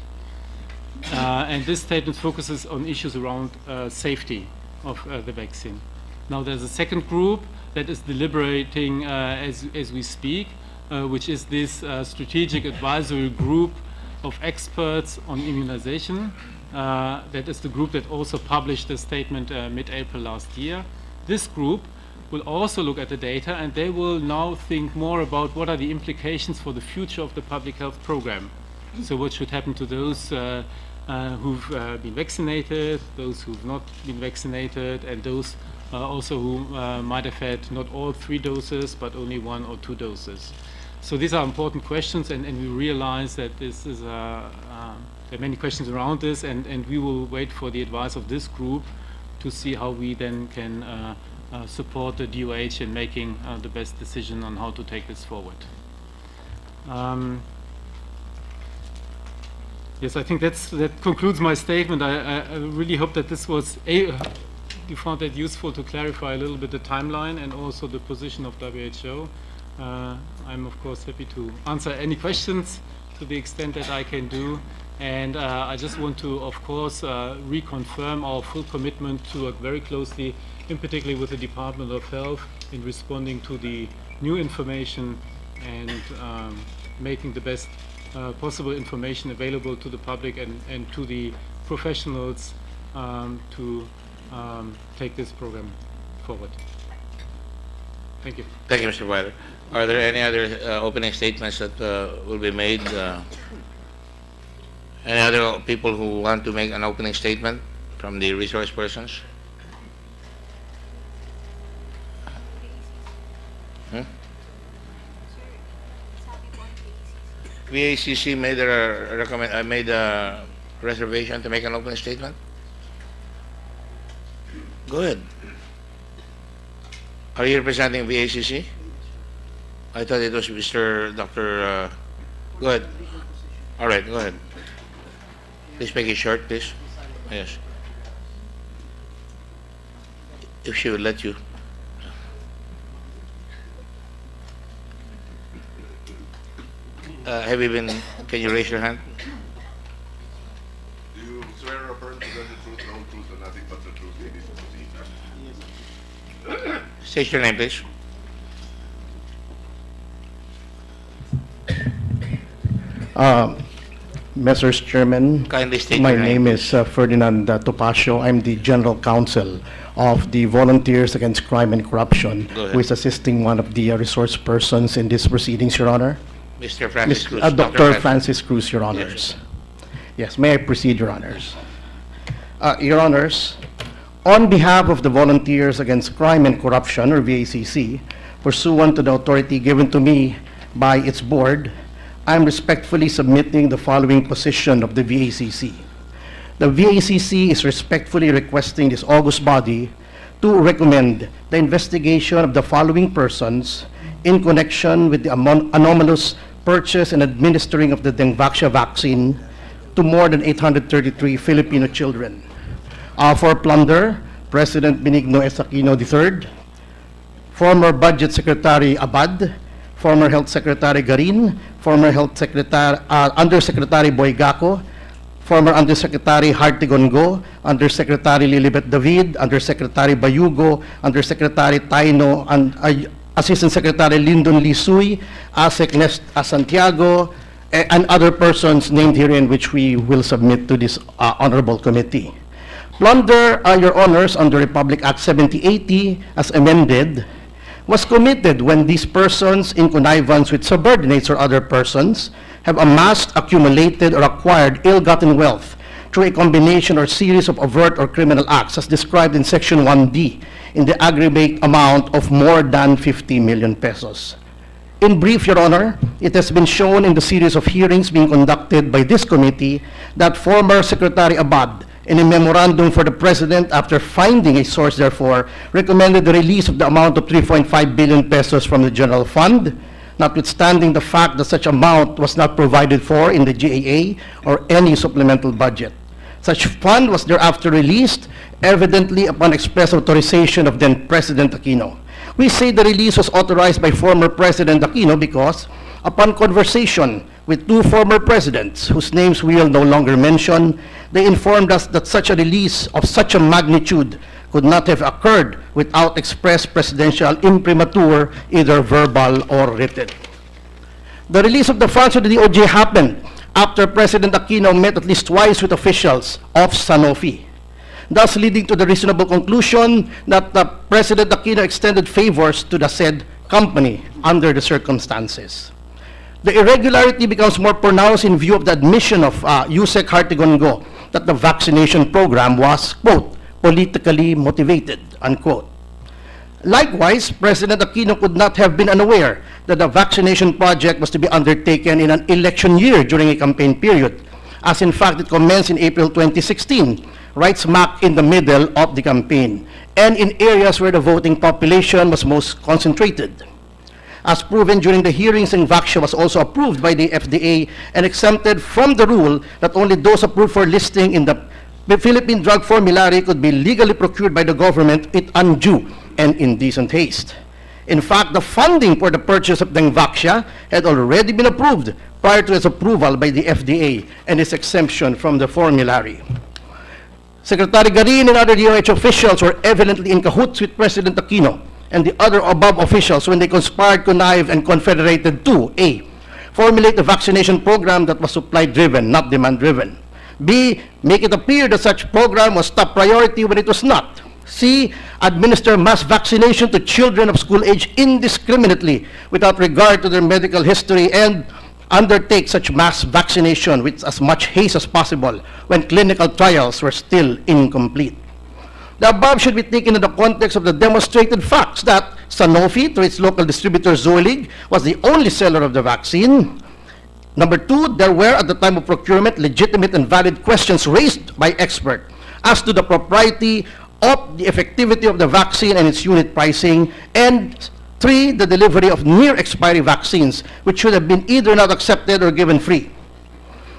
And this statement focuses on issues around safety of the vaccine. Now there's a second group that is deliberating as we speak, which is this strategic advisory group of experts on immunization. That is the group that also published a statement mid-April last year. This group will also look at the data, and they will now think more about what are the implications for the future of the public health program. So what should happen to those who've been vaccinated, those who've not been vaccinated, and those also who might have had not all 3 doses, but only 1 or 2 doses. So these are important questions, and we realize that this is, there are many questions around this, and we will wait for the advice of this group to see how we then can support the DOH in making the best decision on how to take this forward. Yes, I think that concludes my statement. I really hope that this was you found that useful to clarify a little bit the timeline and also the position of WHO. I'm of course happy to answer any questions to the extent that I can do. And I just want to, of course, reconfirm our full commitment to work very closely, in particular with the Department of Health, in responding to the new information and making the best possible information available to the public and to the professionals to take this program forward. Thank you. Thank you, Mr. Weiler. Are there any other opening statements that will be made? Any other people who want to make an opening statement from the resource persons? VACC made a reservation to make an opening statement. Go ahead. Are you representing VACC? I thought it was Mr. Dr. Go ahead. All right, go ahead. Please make it short, please. Yes. If she would let you. Have you been, can you raise your hand? Do you swear or affirm to tell the truth, the whole truth, and nothing but the truth in this proceeding? State your name, please. Mr. Chairman, Kindly state my your name. name is Ferdinand Topacio. I'm the General Counsel of the Volunteers Against Crime and Corruption, Go ahead. who is assisting one of the resource persons in this proceedings, Your Honor. Mr. Francis Cruz. Dr. Francis Cruz, Your Honors. Yes, may I proceed, Your Honors? Your Honors, on behalf of the Volunteers Against Crime and Corruption, or VACC, pursuant to the authority given to me by its board, I am respectfully submitting the following position of the VACC. The VACC is respectfully requesting this august body to recommend the investigation of the following persons in connection with the anomalous purchase and administering of the Dengvaxia vaccine to more than 833 Filipino children. For plunder, President Benigno S. Aquino III, former Budget Secretary Abad, former Health Secretary Garin, former Health Secretary, Undersecretary Boygaco, former Undersecretary Hartigongo, Undersecretary Lilibet David, Undersecretary Bayugo, Undersecretary Taino, and Assistant Secretary Lyndon Lisuy, ASEC Nest Santiago, and other persons named herein, which we will submit to this honorable committee. Plunder, Your Honors, under Republic Act 7080, as amended, was committed when these persons, in connivance with subordinates or other persons, have amassed, accumulated, or acquired ill-gotten wealth through a combination or series of overt or criminal acts, as described in Section 1D, in the aggregate amount of more than 50 million pesos. In brief, Your Honor, it has been shown in the series of hearings being conducted by this committee that former Secretary Abad, in a memorandum for the President, after finding a source, therefore, recommended the release of the amount of 3.5 billion pesos from the general fund, notwithstanding the fact that such amount was not provided for in the GAA or any supplemental budget. Such fund was thereafter released, evidently upon express authorization of then President Aquino. We say the release was authorized by former President Aquino because, upon conversation with two former presidents, whose names we will no longer mention, they informed us that such a release of such a magnitude could not have occurred without express presidential imprimatur, either verbal or written. The release of the funds to the DOJ happened after President Aquino met at least twice with officials of Sanofi, thus leading to the reasonable conclusion that President Aquino extended favors to the said company under the circumstances. The irregularity becomes more pronounced in view of the admission of Yusek Hartigongo that the vaccination program was, quote, politically motivated, unquote. Likewise, President Aquino could not have been unaware that the vaccination project was to be undertaken in an election year during a campaign period, as in fact it commenced in April 2016, right smack in the middle of the campaign, and in areas where the voting population was most concentrated. As proven during the hearings, Vaxia was also approved by the FDA and exempted from the rule that only those approved for listing in the Philippine Drug Formulary could be legally procured by the government with undue and indecent haste. In fact, the funding for the purchase of Vaxia had already been approved prior to its approval by the FDA and its exemption from the formulary. Secretary Garin and other DOH officials were evidently in cahoots with President Aquino and the other above officials when they conspired, connived, and confederated to A, formulate a vaccination program that was supply-driven, not demand-driven. B, make it appear that such program was top priority when it was not. C, administer mass vaccination to children of school age indiscriminately without regard to their medical history. And undertake such mass vaccination with as much haste as possible when clinical trials were still incomplete. The above should be taken in the context of the demonstrated facts that Sanofi, through its local distributor Zoelig, was the only seller of the vaccine. Number two, there were at the time of procurement legitimate and valid questions raised by experts as to the propriety of the effectivity of the vaccine and its unit pricing. And three, the delivery of near-expiry vaccines, which should have been either not accepted or given free.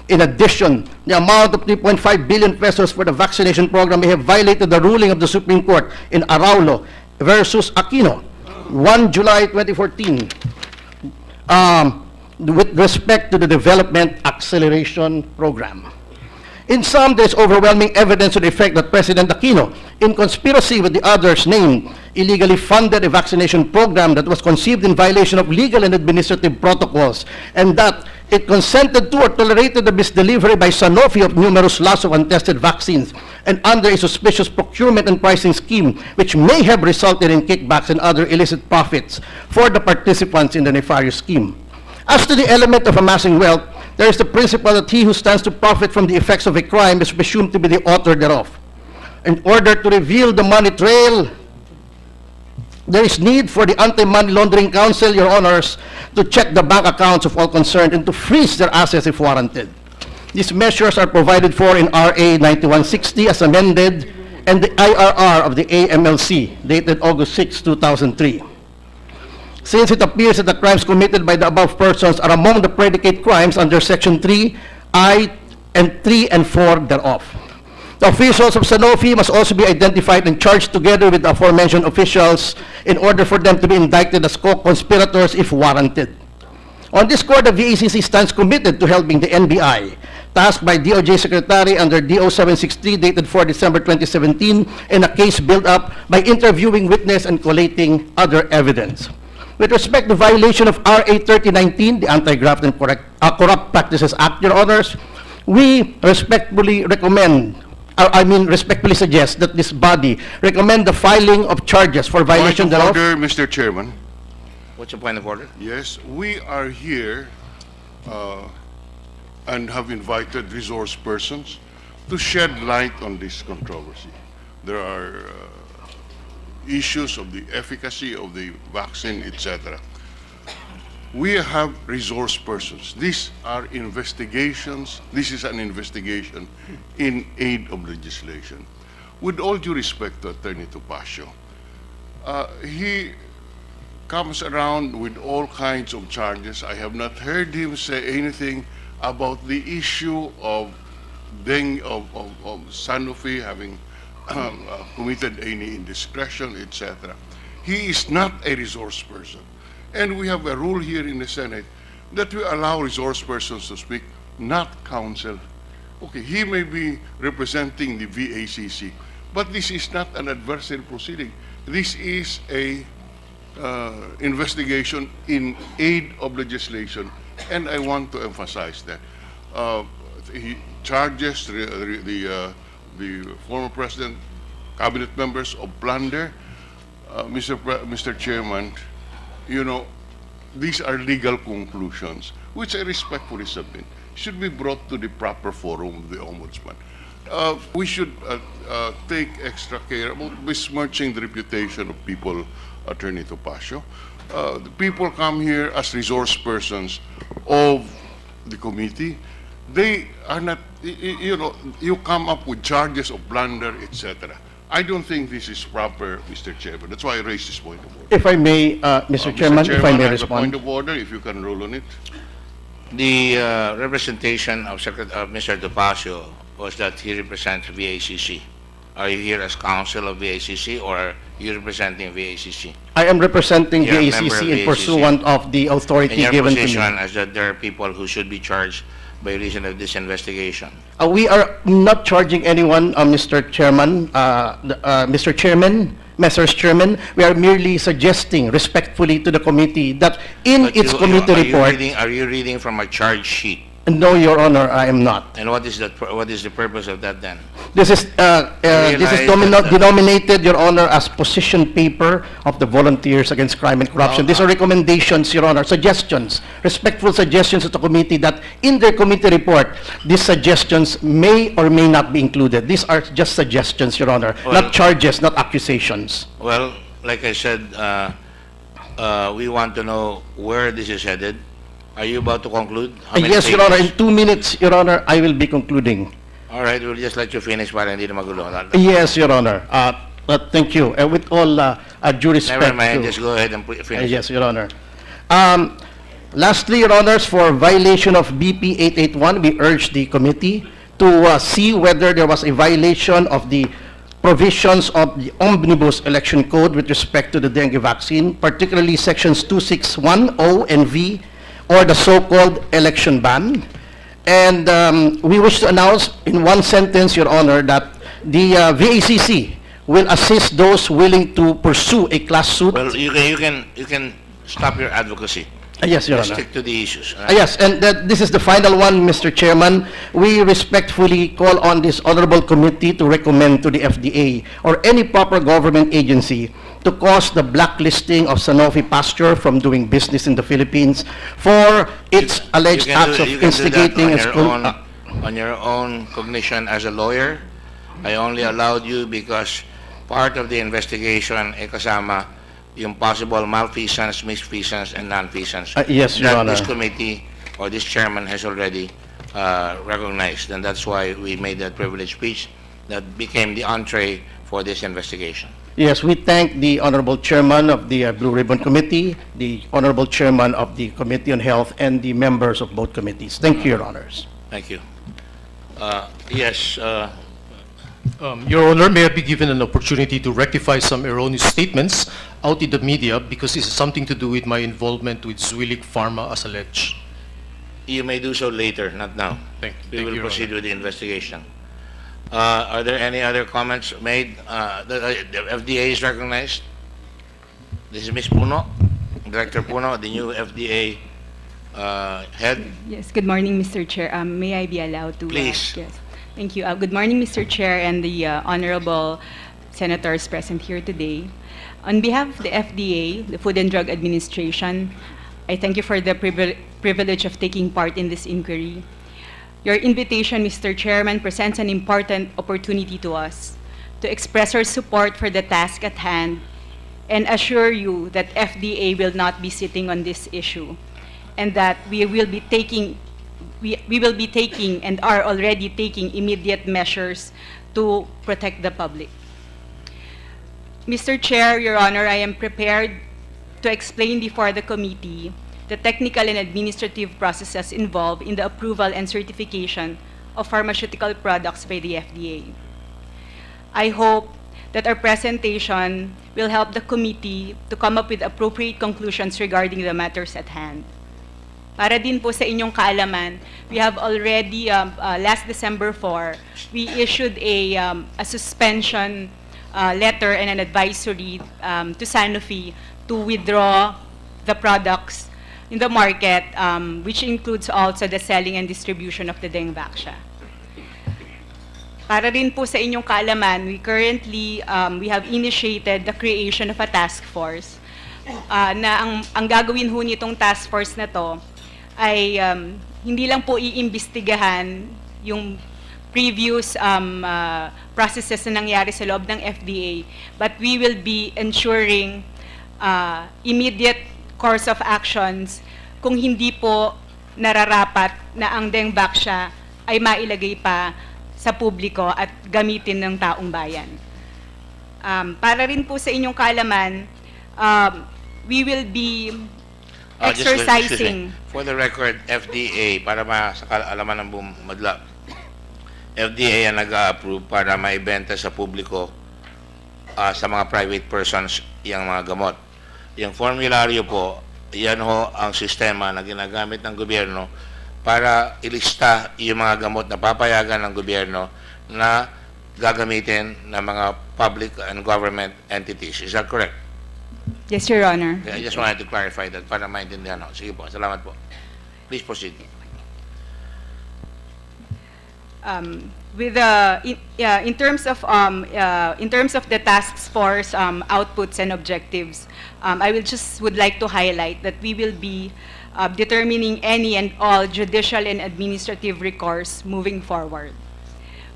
In addition, the amount of 3.5 billion pesos for the vaccination program may have violated the ruling of the Supreme Court in Araulo versus Aquino, 1 July 2014, with respect to the Development Acceleration Program. In sum, there is overwhelming evidence to the effect that President Aquino, in conspiracy with the others named, illegally funded a vaccination program that was conceived in violation of legal and administrative protocols, and that it consented to or tolerated the misdelivery by Sanofi of numerous lots of untested vaccines, and under a suspicious procurement and pricing scheme, which may have resulted in kickbacks and other illicit profits for the participants in the nefarious scheme. As to the element of amassing wealth, there is the principle that he who stands to profit from the effects of a crime is presumed to be the author thereof. In order to reveal the money trail, there is need for the Anti-Money Laundering Council, Your Honors, to check the bank accounts of all concerned and to freeze their assets if warranted. These measures are provided for in RA 9160 as amended and the IRR of the AMLC dated August 6, 2003. Since it appears that the crimes committed by the above persons are among the predicate crimes under Section 3I and 3 and 4 thereof. The officials of Sanofi must also be identified and charged together with the aforementioned officials in order for them to be indicted as co-conspirators if warranted. On this score, the VACC stands committed to helping the NBI, tasked by DOJ Secretary under DO 763 dated 4 December 2017, in a case built up by interviewing witness and collating other evidence. With respect to violation of RA 3019, the Anti-Graft and Corrupt Practices Act, Your Honors, we respectfully respectfully suggest that this body recommend the filing of charges for violation Point of thereof. order, Mr. Chairman. What's your point of order? Yes, we are here and have invited resource persons to shed light on this controversy. There are issues of the efficacy of the vaccine, etc. We have resource persons. These are investigations. This is an investigation in aid of legislation. With all due respect to Attorney Topacio, he comes around with all kinds of charges. I have not heard him say anything about the issue of Sanofi having committed any indiscretion, etc. He is not a resource person. And we have a rule here in the Senate that we allow resource persons to speak, not counsel. Okay, he may be representing the VACC, but this is not an adversary proceeding. This is a investigation in aid of legislation, and I want to emphasize that. He charges the former president, cabinet members of plunder. Mr. Chairman, you know, these are legal conclusions, which I respectfully submit, should be brought to the proper forum of the Ombudsman. We should take extra care about besmirching the reputation of people, Attorney Topacio. The people come here as resource persons of the committee. They are not, you know, you come up with charges of plunder, etc. I don't think this is proper, Mr. Chairman. That's why I raised this point of order. If I may, Mr. Chairman, if I may I have a point respond. of order, if you can rule on it. The representation of Mr. Topacio was that he represents VACC. Are you here as counsel of VACC or are you representing VACC? I am representing You're a member VACC of in VACC. pursuant of the authority And your given to me. position is that there are people who should be charged by reason of this investigation. We are not charging anyone, Mr. Chairman, Mr. Chairman, Messrs. Chairman. We are merely suggesting respectfully to the committee that in But its you- committee are you report, reading- Are you reading from a charge sheet? No, Your Honor, I am not. And what is that? What is the purpose of that then? This is Realize denominated, Your Honor, as position paper of the Volunteers Against Crime and Corruption. These are recommendations, Your Honor, suggestions, respectful suggestions to the committee that in their committee report, these suggestions may or may not be included. These are just suggestions, Your Honor, Well- not charges, not accusations. Well, like I said, we want to know where this is headed. Are you about to conclude? How many Yes, Your Honor, in pages? 2 minutes, Your Honor, I will be concluding. All right, we'll just let you finish para hindi na magulo. Yes, Your Honor. Thank you. With all due respect Never mind, to- just go ahead and finish. Yes, Your Honor. Lastly, Your Honors, for violation of BP 881, we urge the committee to see whether there was a violation of the provisions of the Omnibus Election Code with respect to the dengue vaccine, particularly sections 2610 and V, or the so-called election ban. And we wish to announce in one sentence, Your Honor, that the VACC will assist those willing to pursue a class suit. Well, you can stop your advocacy. Yes, Your Just Honor. stick to the issues. Yes, and this is the final one, Mr. Chairman. We respectfully call on this honorable committee to recommend to the FDA or any proper government agency to cause the blacklisting of Sanofi Pasteur from doing business in the Philippines for its alleged acts of You can do that instigating on and your own, on your own cognition as a lawyer. I only allowed you because part of the investigation ay kasama yung possible malfeasance, misfeasance, and nonfeasance. Yes, Your that Honor. this committee or this chairman has already recognized, and that's why we made that privileged speech that became the entree for this investigation. Yes, we thank the honorable chairman of the Blue Ribbon Committee, the honorable chairman of the Committee on Health, and the members of both committees. Thank you, Your Honors. Thank you. Yes, Your Honor, may I be given an opportunity to rectify some erroneous statements out in the media because this has something to do with my involvement with Zuilik Pharma as alleged. you may do so later, not now. Thank We you, will Your proceed Honor. with the investigation. Are there any other comments made? The FDA is recognized. This is Ms. Puno, Director Puno, the new FDA head. Yes, good morning, Mr. Chair. May I be allowed to? Please. Yes, thank you. Good morning, Mr. Chair and the honorable senators present here today. On behalf of the FDA, the Food and Drug Administration, I thank you for the privilege of taking part in this inquiry. Your invitation, Mr. Chairman, presents an important opportunity to us to express our support for the task at hand and assure you that FDA will not be sitting on this issue and that we will be taking and are already taking immediate measures to protect the public. Mr. Chair, Your Honor, I am prepared to explain before the committee the technical and administrative processes involved in the approval and certification of pharmaceutical products by the FDA. I hope that our presentation will help the committee to come up with appropriate conclusions regarding the matters at hand. Para din po sa inyong kaalaman, we have already, last December 4, we issued a suspension letter and an advisory to Sanofi to withdraw the products in the market, which includes also the selling and distribution of the Dengvaxia. Para rin po sa inyong kaalaman, we currently, we have initiated the creation of a task force na ang gagawin ho nitong task force na to ay hindi lang po iimbestigahan yung previous processes na nangyari sa loob ng FDA, but we will be ensuring immediate course of actions kung hindi po nararapat na ang Dengvaxia ay mailagay pa sa publiko at gamitin ng taong bayan. Para rin po sa inyong kaalaman, we will be Just excuse exercising. me. For the record, FDA, para sa kaalaman ng buong madla, FDA ang nag-approve para maibenta sa publiko sa mga private persons yung mga gamot. Yung formularyo po, yan ho ang sistema na ginagamit ng gobyerno para ilista yung mga gamot na papayagan ng gobyerno na gagamitin ng mga public and government entities. Is that correct? Yes, Your Honor. I just wanted to clarify that para maintindihan ho. Sige po, salamat po. Please proceed. In terms of the task force outputs and objectives, I would like to highlight that we will be determining any and all judicial and administrative recourse moving forward.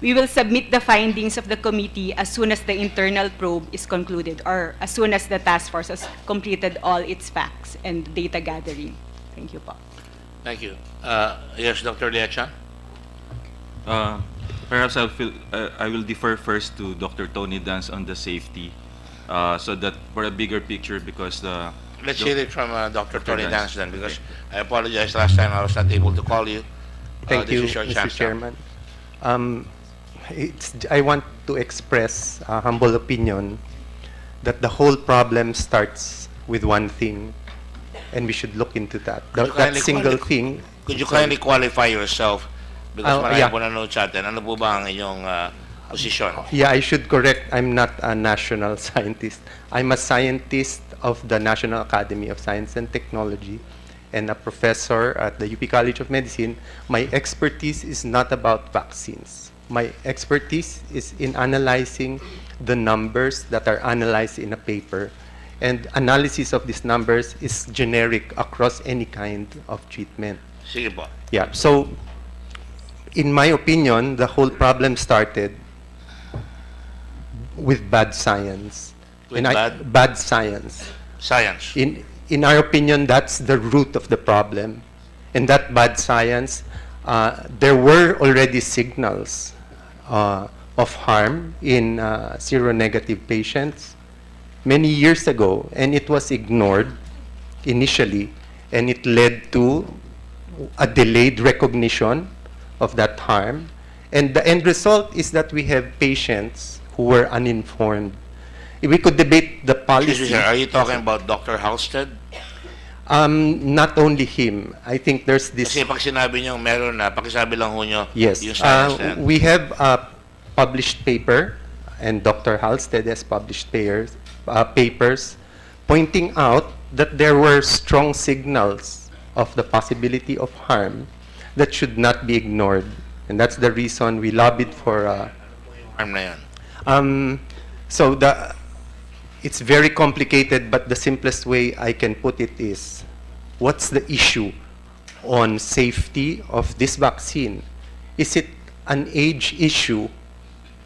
We will submit the findings of the committee as soon as the internal probe is concluded, or as soon as the task force has completed all its facts and data gathering. Thank you po. Thank you. Yes, Dr. Leachan? Perhaps I will defer first to Dr. Tony Dance on the safety, so that for a bigger picture, because Let's hear it from Dr. Tony Dance. Dance then, because I apologize last time I was not able to call you. Thank This you, is your Mr. chance now. Chairman. I want to express a humble opinion that the whole problem starts with one thing, and we should look into that. Could you That kindly single qualify- thing. Could you kindly qualify yourself? Because marami yeah. po nanonood sa atin. Ano po ba ang inyong posisyon? Yeah, I should correct. I'm not a national scientist. I'm a scientist of the National Academy of Science and Technology and a professor at the UP College of Medicine. My expertise is not about vaccines. My expertise is in analyzing the numbers that are analyzed in a paper. And analysis of these numbers is generic across any kind of treatment. Sige po. Yeah, so in my opinion, the whole problem started with bad science. With bad science. Science. In our opinion, that's the root of the problem. And that bad science, there were already signals of harm in seronegative patients many years ago, and it was ignored initially, and it led to a delayed recognition of that harm. And the end result is that we have patients who were uninformed. We could debate the policy. Excuse me, sir. Are you talking about Dr. Halstead? Not only him. I think there's this. Kasi pag sinabi niyo meron na, pakisabi lang ho niyo Yes. yung science na yan. We have a published paper, and Dr. Halstead has published papers pointing out that there were strong signals of the possibility of harm that should not be ignored. And that's the reason we lobbied for... Harm na yan. So it's very complicated, but the simplest way I can put it is, what's the issue on safety of this vaccine? Is it an age issue,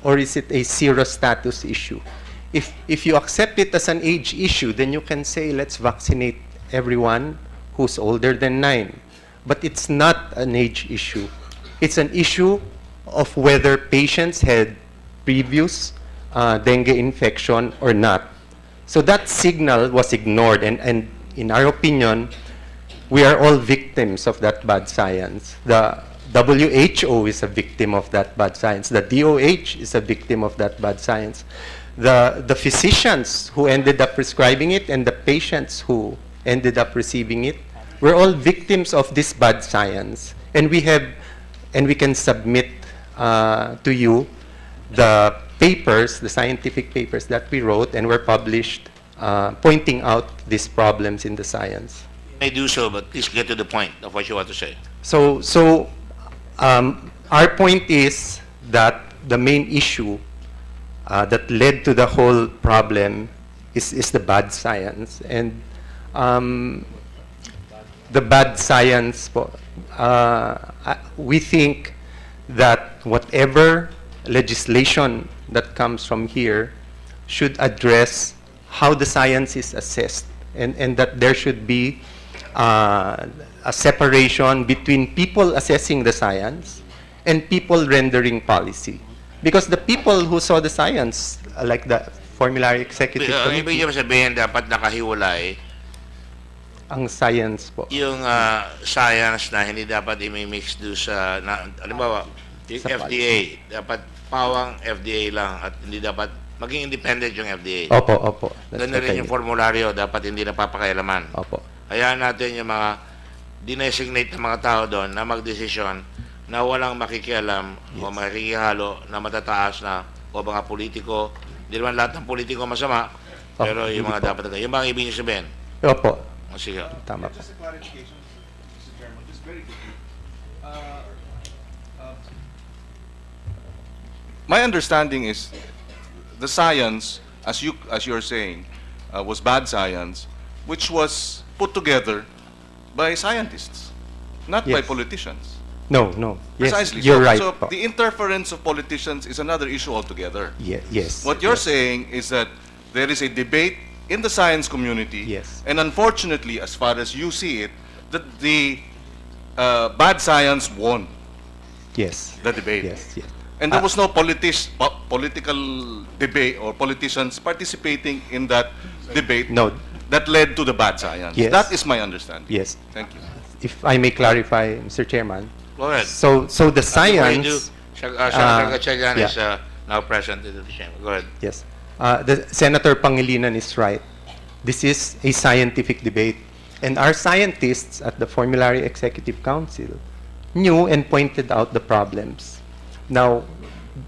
or is it a serostatus issue? If you accept it as an age issue, then you can say, let's vaccinate everyone who's older than 9. But it's not an age issue. It's an issue of whether patients had previous dengue infection or not. So that signal was ignored, and in our opinion, we are all victims of that bad science. The WHO is a victim of that bad science. The DOH is a victim of that bad science. The physicians who ended up prescribing it and the patients who ended up receiving it, we're all victims of this bad science. And we can submit to you the papers, the scientific papers that we wrote and were published, pointing out these problems in the science. You may do so, but please get to the point of what you want to say. So our point is that the main issue that led to the whole problem is the bad science. And the bad science, we think that whatever legislation that comes from here should address how the science is assessed, and that there should be a separation between people assessing the science and people rendering policy. Because the people who saw the science, like the Formulary Executive Ang ibig Committee, niyo sabihin, dapat nakahiwalay ang science po. yung science na hindi dapat i-mix do sa, halimbawa, yung Sa FDA, dapat pawang FDA lang at hindi dapat maging independent yung FDA. Opo. That's Ganun what I rin yung mean. formularyo, dapat hindi napapakailaman. Opo. Hayaan natin yung mga dinesignate na mga tao doon na magdesisyon na walang makikialam o makikihalo na matataas na o mga politiko. Hindi naman lahat ng politiko masama, pero yung mga dapat na yung mga ibig niyo sabihin. Opo. O, sige. Tama po. Just a clarification, Mr. Chairman, just very quickly. my understanding is the science, as you're saying, was bad science, which was put together by scientists, not by Yes. politicians. No, no. Yes, Precisely. you're so, right. so po. the interference of politicians is another issue altogether. Yes. What you're yes. saying is that there is a debate in the science community, Yes. and unfortunately, as far as you see it, that the bad science won Yes. the debate. Yes. Yes. And there was no political debate or politicians participating in that debate No. that led to the bad science. Yes. That is my understanding. Yes. Thank you. If I may clarify, Mr. Chairman. Go ahead. So the Before you do, science. Senator Gatchalian yeah. is now present in the chamber. Go ahead. Yes. The Senator Pangilinan is right. This is a scientific debate. And our scientists at the Formulary Executive Council knew and pointed out the problems. Now,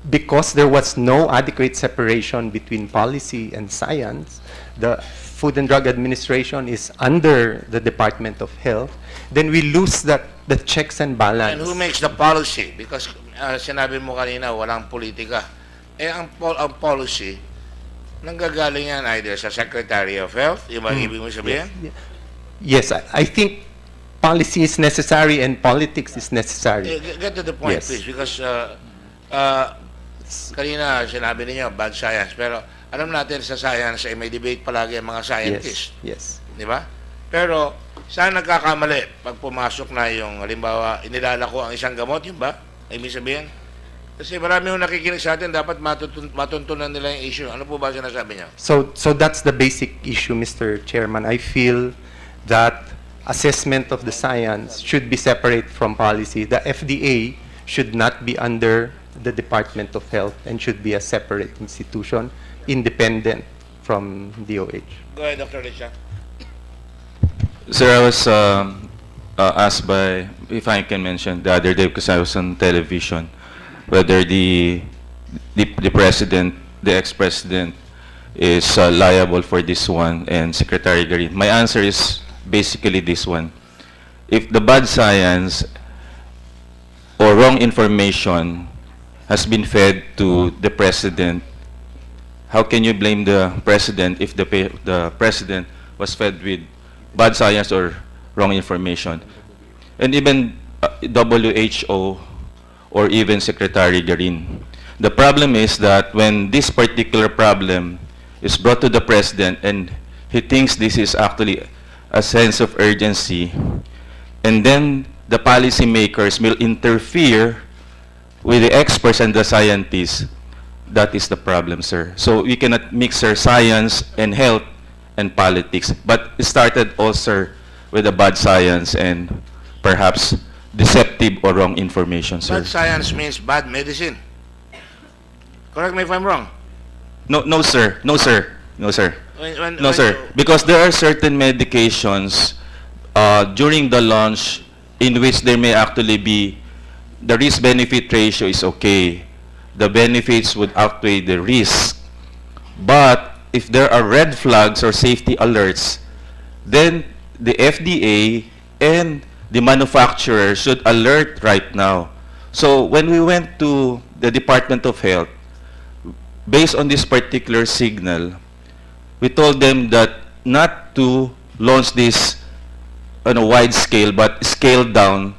because there was no adequate separation between policy and science, the Food and Drug Administration is under the Department of Health, then we lose the checks and balance. And who makes the policy? Because sinabi mo kanina, walang politika. Ang policy, nanggagaling yan either sa Secretary of Health, yung mga ibig mo sabihin? Yes, I think policy is necessary and politics is necessary. Get to the point, Yes. please. Because kanina sinabi niyo bad science. Pero alam natin sa science ay may debate palagi ang mga scientists. Yes. Di ba? Pero saan nagkakamali pag pumasok na yung, halimbawa, inilalako ang isang gamot, yun ba? Ibig sabihin? Kasi marami yung nakikinig sa atin, dapat matuntunan nila yung issue. Ano po ba sinasabi niya? So that's the basic issue, Mr. Chairman. I feel that assessment of the science should be separate from policy. The FDA should not be under the Department of Health and should be a separate institution, independent from DOH. Go ahead, Dr. Richard. Sir, I was asked by, if I can mention, the other day because I was on television, whether the president, the ex-president, is liable for this one, and Secretary Garin. My answer is basically this one. If the bad science or wrong information has been fed to the president, how can you blame the president if the president was fed with bad science or wrong information? And even WHO or even Secretary Garin. The problem is that when this particular problem is brought to the president and he thinks this is actually a sense of urgency, and then the policymakers will interfere with the experts and the scientists, that is the problem, sir. So we cannot mix our science and health and politics. But it started also with the bad science and perhaps deceptive or wrong information, sir. Bad science means bad medicine. Correct me if I'm wrong. No, sir. No, sir. No, sir. When No, sir. Because there are certain medications during the launch in which there may actually be the risk-benefit ratio is okay. The benefits would outweigh the risk. But if there are red flags or safety alerts, then the FDA and the manufacturer should alert right now. So when we went to the Department of Health, based on this particular signal, we told them that not to launch this on a wide scale, but scale down,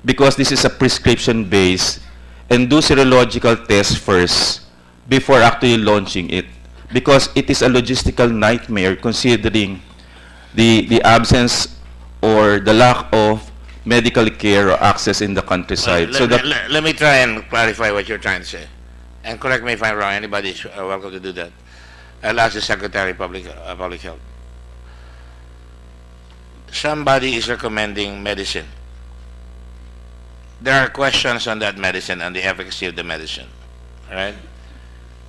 because this is a prescription base, and do serological tests first before actually launching it, because it is a logistical nightmare considering the absence or the lack of medical care or access in the countryside. Let me try and clarify what you're trying to say. And correct me if I'm wrong. Anybody is welcome to do that. I'll ask the Secretary of Public Health. Somebody is recommending medicine. There are questions on that medicine and the efficacy of the medicine. Alright?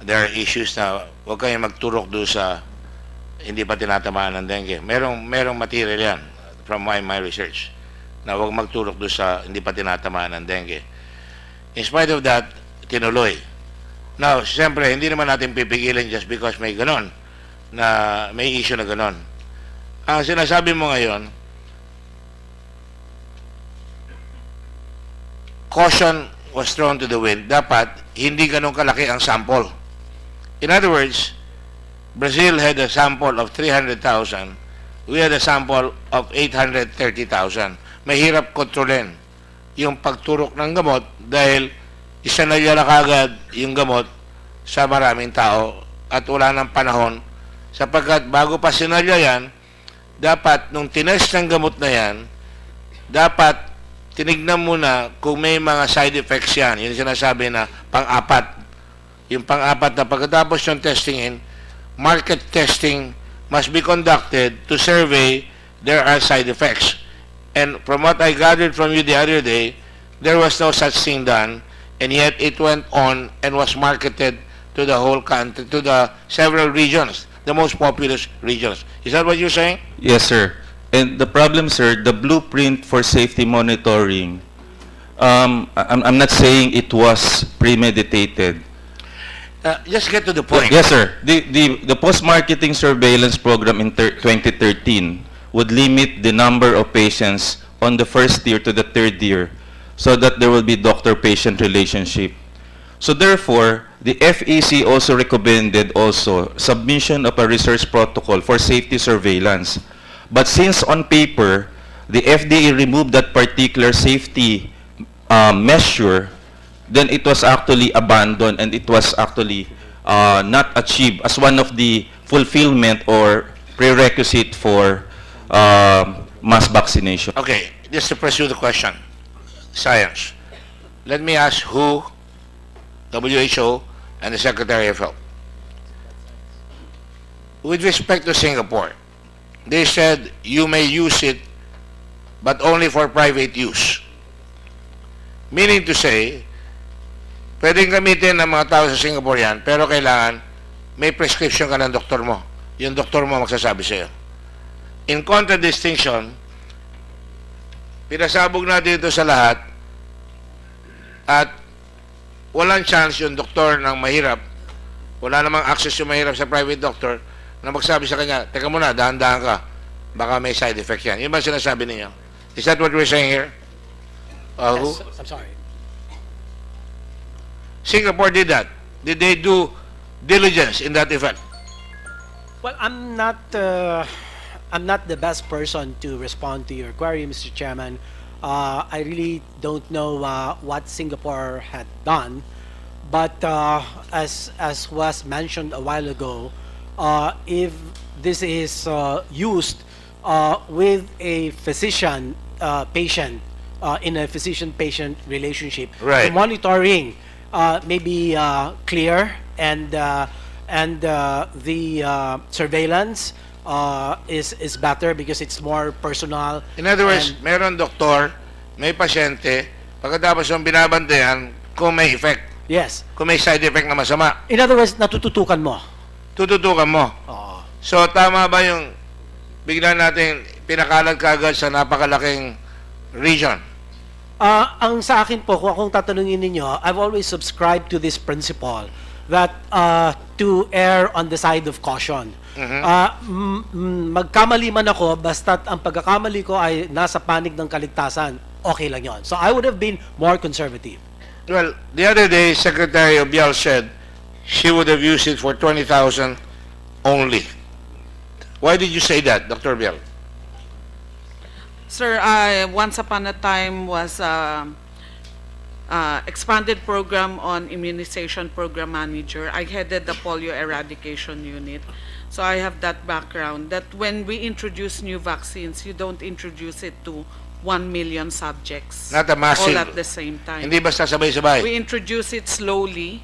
There are issues na huwag kayong magturok doon sa hindi pa tinatamaan ng dengue. Merong material yan from my research na huwag magturok doon sa hindi pa tinatamaan ng dengue. In spite of that, tinuloy. Now, siyempre, hindi naman natin pipigilan just because may ganon, na may issue na ganon. Ang sinasabi mo ngayon, caution was thrown to the wind. Dapat, hindi ganun kalaki ang sample. In other words, Brazil had a sample of 300,000. We had a sample of 830,000. Mahirap kontrolin yung pagturok ng gamot dahil isanalya na kagad yung gamot sa maraming tao at wala ng panahon sapagkat bago pa sinalya yan, dapat nung tinest ng gamot na yan, dapat tinignan muna kung may mga side effects yan. Yung sinasabi na pang-apat. Yung pang-apat na pagkatapos yung testingin, market testing must be conducted to survey there are side effects. And from what I gathered from you the other day, there was no such thing done, and yet it went on and was marketed to the whole country, to the several regions, the most populous regions. Is that what you're saying? Yes, sir. And the problem, sir, the blueprint for safety monitoring, I'm not saying it was premeditated. Just get to the point. Yes, sir. The post-marketing surveillance program in 2013 would limit the number of patients on the first year to the third year so that there will be doctor-patient relationship. So therefore, the FEC also recommended also submission of a research protocol for safety surveillance. But since on paper, the FDA removed that particular safety measure, then it was actually abandoned and it was actually not achieved as one of the fulfillment or prerequisite for mass vaccination. Okay, just to pursue the question. Science. Let me ask who, WHO, and the Secretary of Health. With respect to Singapore, they said you may use it, but only for private use. Meaning to say, pwedeng gamitin ng mga tao sa Singapore yan, pero kailangan may prescription ka ng doktor mo. Yung doktor mo magsasabi sa'yo. In contradistinction, pinasabog natin ito sa lahat at walang chance yung doktor ng mahirap, wala namang access yung mahirap sa private doctor na magsabi sa kanya, teka muna, dahan-dahan ka, baka may side effect yan. Yun ba sinasabi ninyo? Is that what we're saying here? Who? Yes, I'm sorry. Singapore did that. Did they do diligence in that effect? Well, I'm not the best person to respond to your query, Mr. Chairman. I really don't know what Singapore had done, but as was mentioned a while ago, if this is used with a physician patient in a physician-patient relationship, Right. the monitoring may be clear and the surveillance is better because it's more personal. In other words, meron doktor, may pasyente, pagkatapos yung binabantayan kung may effect, Yes. kung may side effect na masama, In other words, natututukan mo. tututukan mo. Oo. So, tama ba yung bigla natin pinakalat kagad sa napakalaking region? Ang sa akin po, kung akong tatanungin ninyo, I've always subscribed to this principle that to err on the side of caution. Magkamali man ako, basta't ang pagkakamali ko ay nasa panig ng kaligtasan, okay lang yon. So I would have been more conservative. Well, the other day, Secretary Obial said she would have used it for 20,000 only. Why did you say that, Dr. Obial? Sir, once upon a time was expanded program on immunization program manager. I headed the polio eradication unit. So I have that background that when we introduce new vaccines, you don't introduce it to 1 million subjects. Not a massive. All at the same time. Hindi basta sabay-sabay. We introduce it slowly.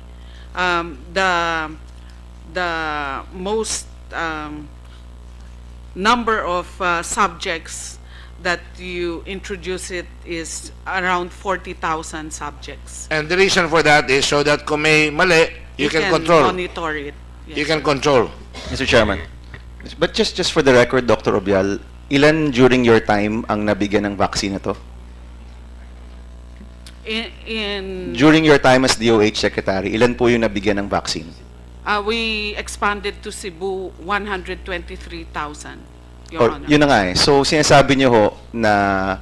The most number of subjects that you introduce it is around 40,000 subjects. And the reason for that is so that kung may mali, you can control. Monitor it. Yes, You can sir. control. Mr. Chairman, but just for the record, Dr. Obial, ilan during your time ang nabigyan ng vaccine na to? During your time as DOH Secretary, ilan po yung nabigyan ng vaccine? We expanded to Cebu 123,000. Your Or, Honor. yun na nga eh. So, sinasabi niyo ho na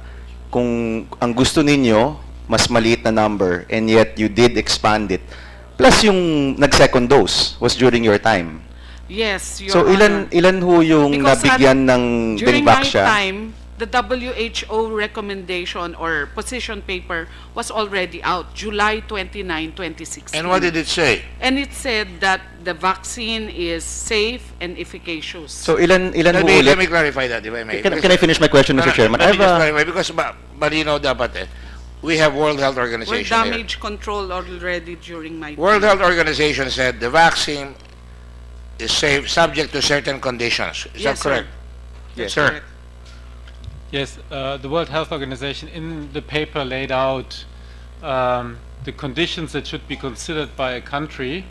kung ang gusto ninyo, mas maliit na number, and yet you did expand it. Plus yung nag-second dose was during your time. Yes, Your So Honor. ilan ho yung Because nabigyan ng during my Dengvaxia? time, the WHO recommendation or position paper was already out, July 29, 2016. And what did it say? And it said that the vaccine is safe and efficacious. So ilan Let ho me, ulit? let me clarify that, if I may. Can I finish my question, Mr. Chairman? Let I me just have a, clarify, because malinaw dapat we have World Health We're Organization here. damage control already during my World time. Health Organization said the vaccine is safe subject to certain conditions. Is that Yes, sir. correct? That's Sir. correct. Yes, the World Health Organization in the paper laid out the conditions that should be considered by a country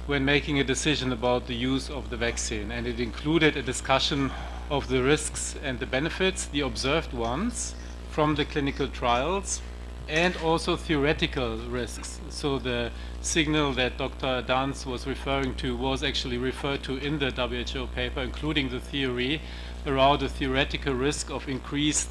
when making a decision about the use of the vaccine. And it included a discussion of the risks and the benefits, the observed ones from the clinical trials, and also theoretical risks. So the signal that Dr. Dance was referring to was actually referred to in the WHO paper, including the theory around the theoretical risk of increased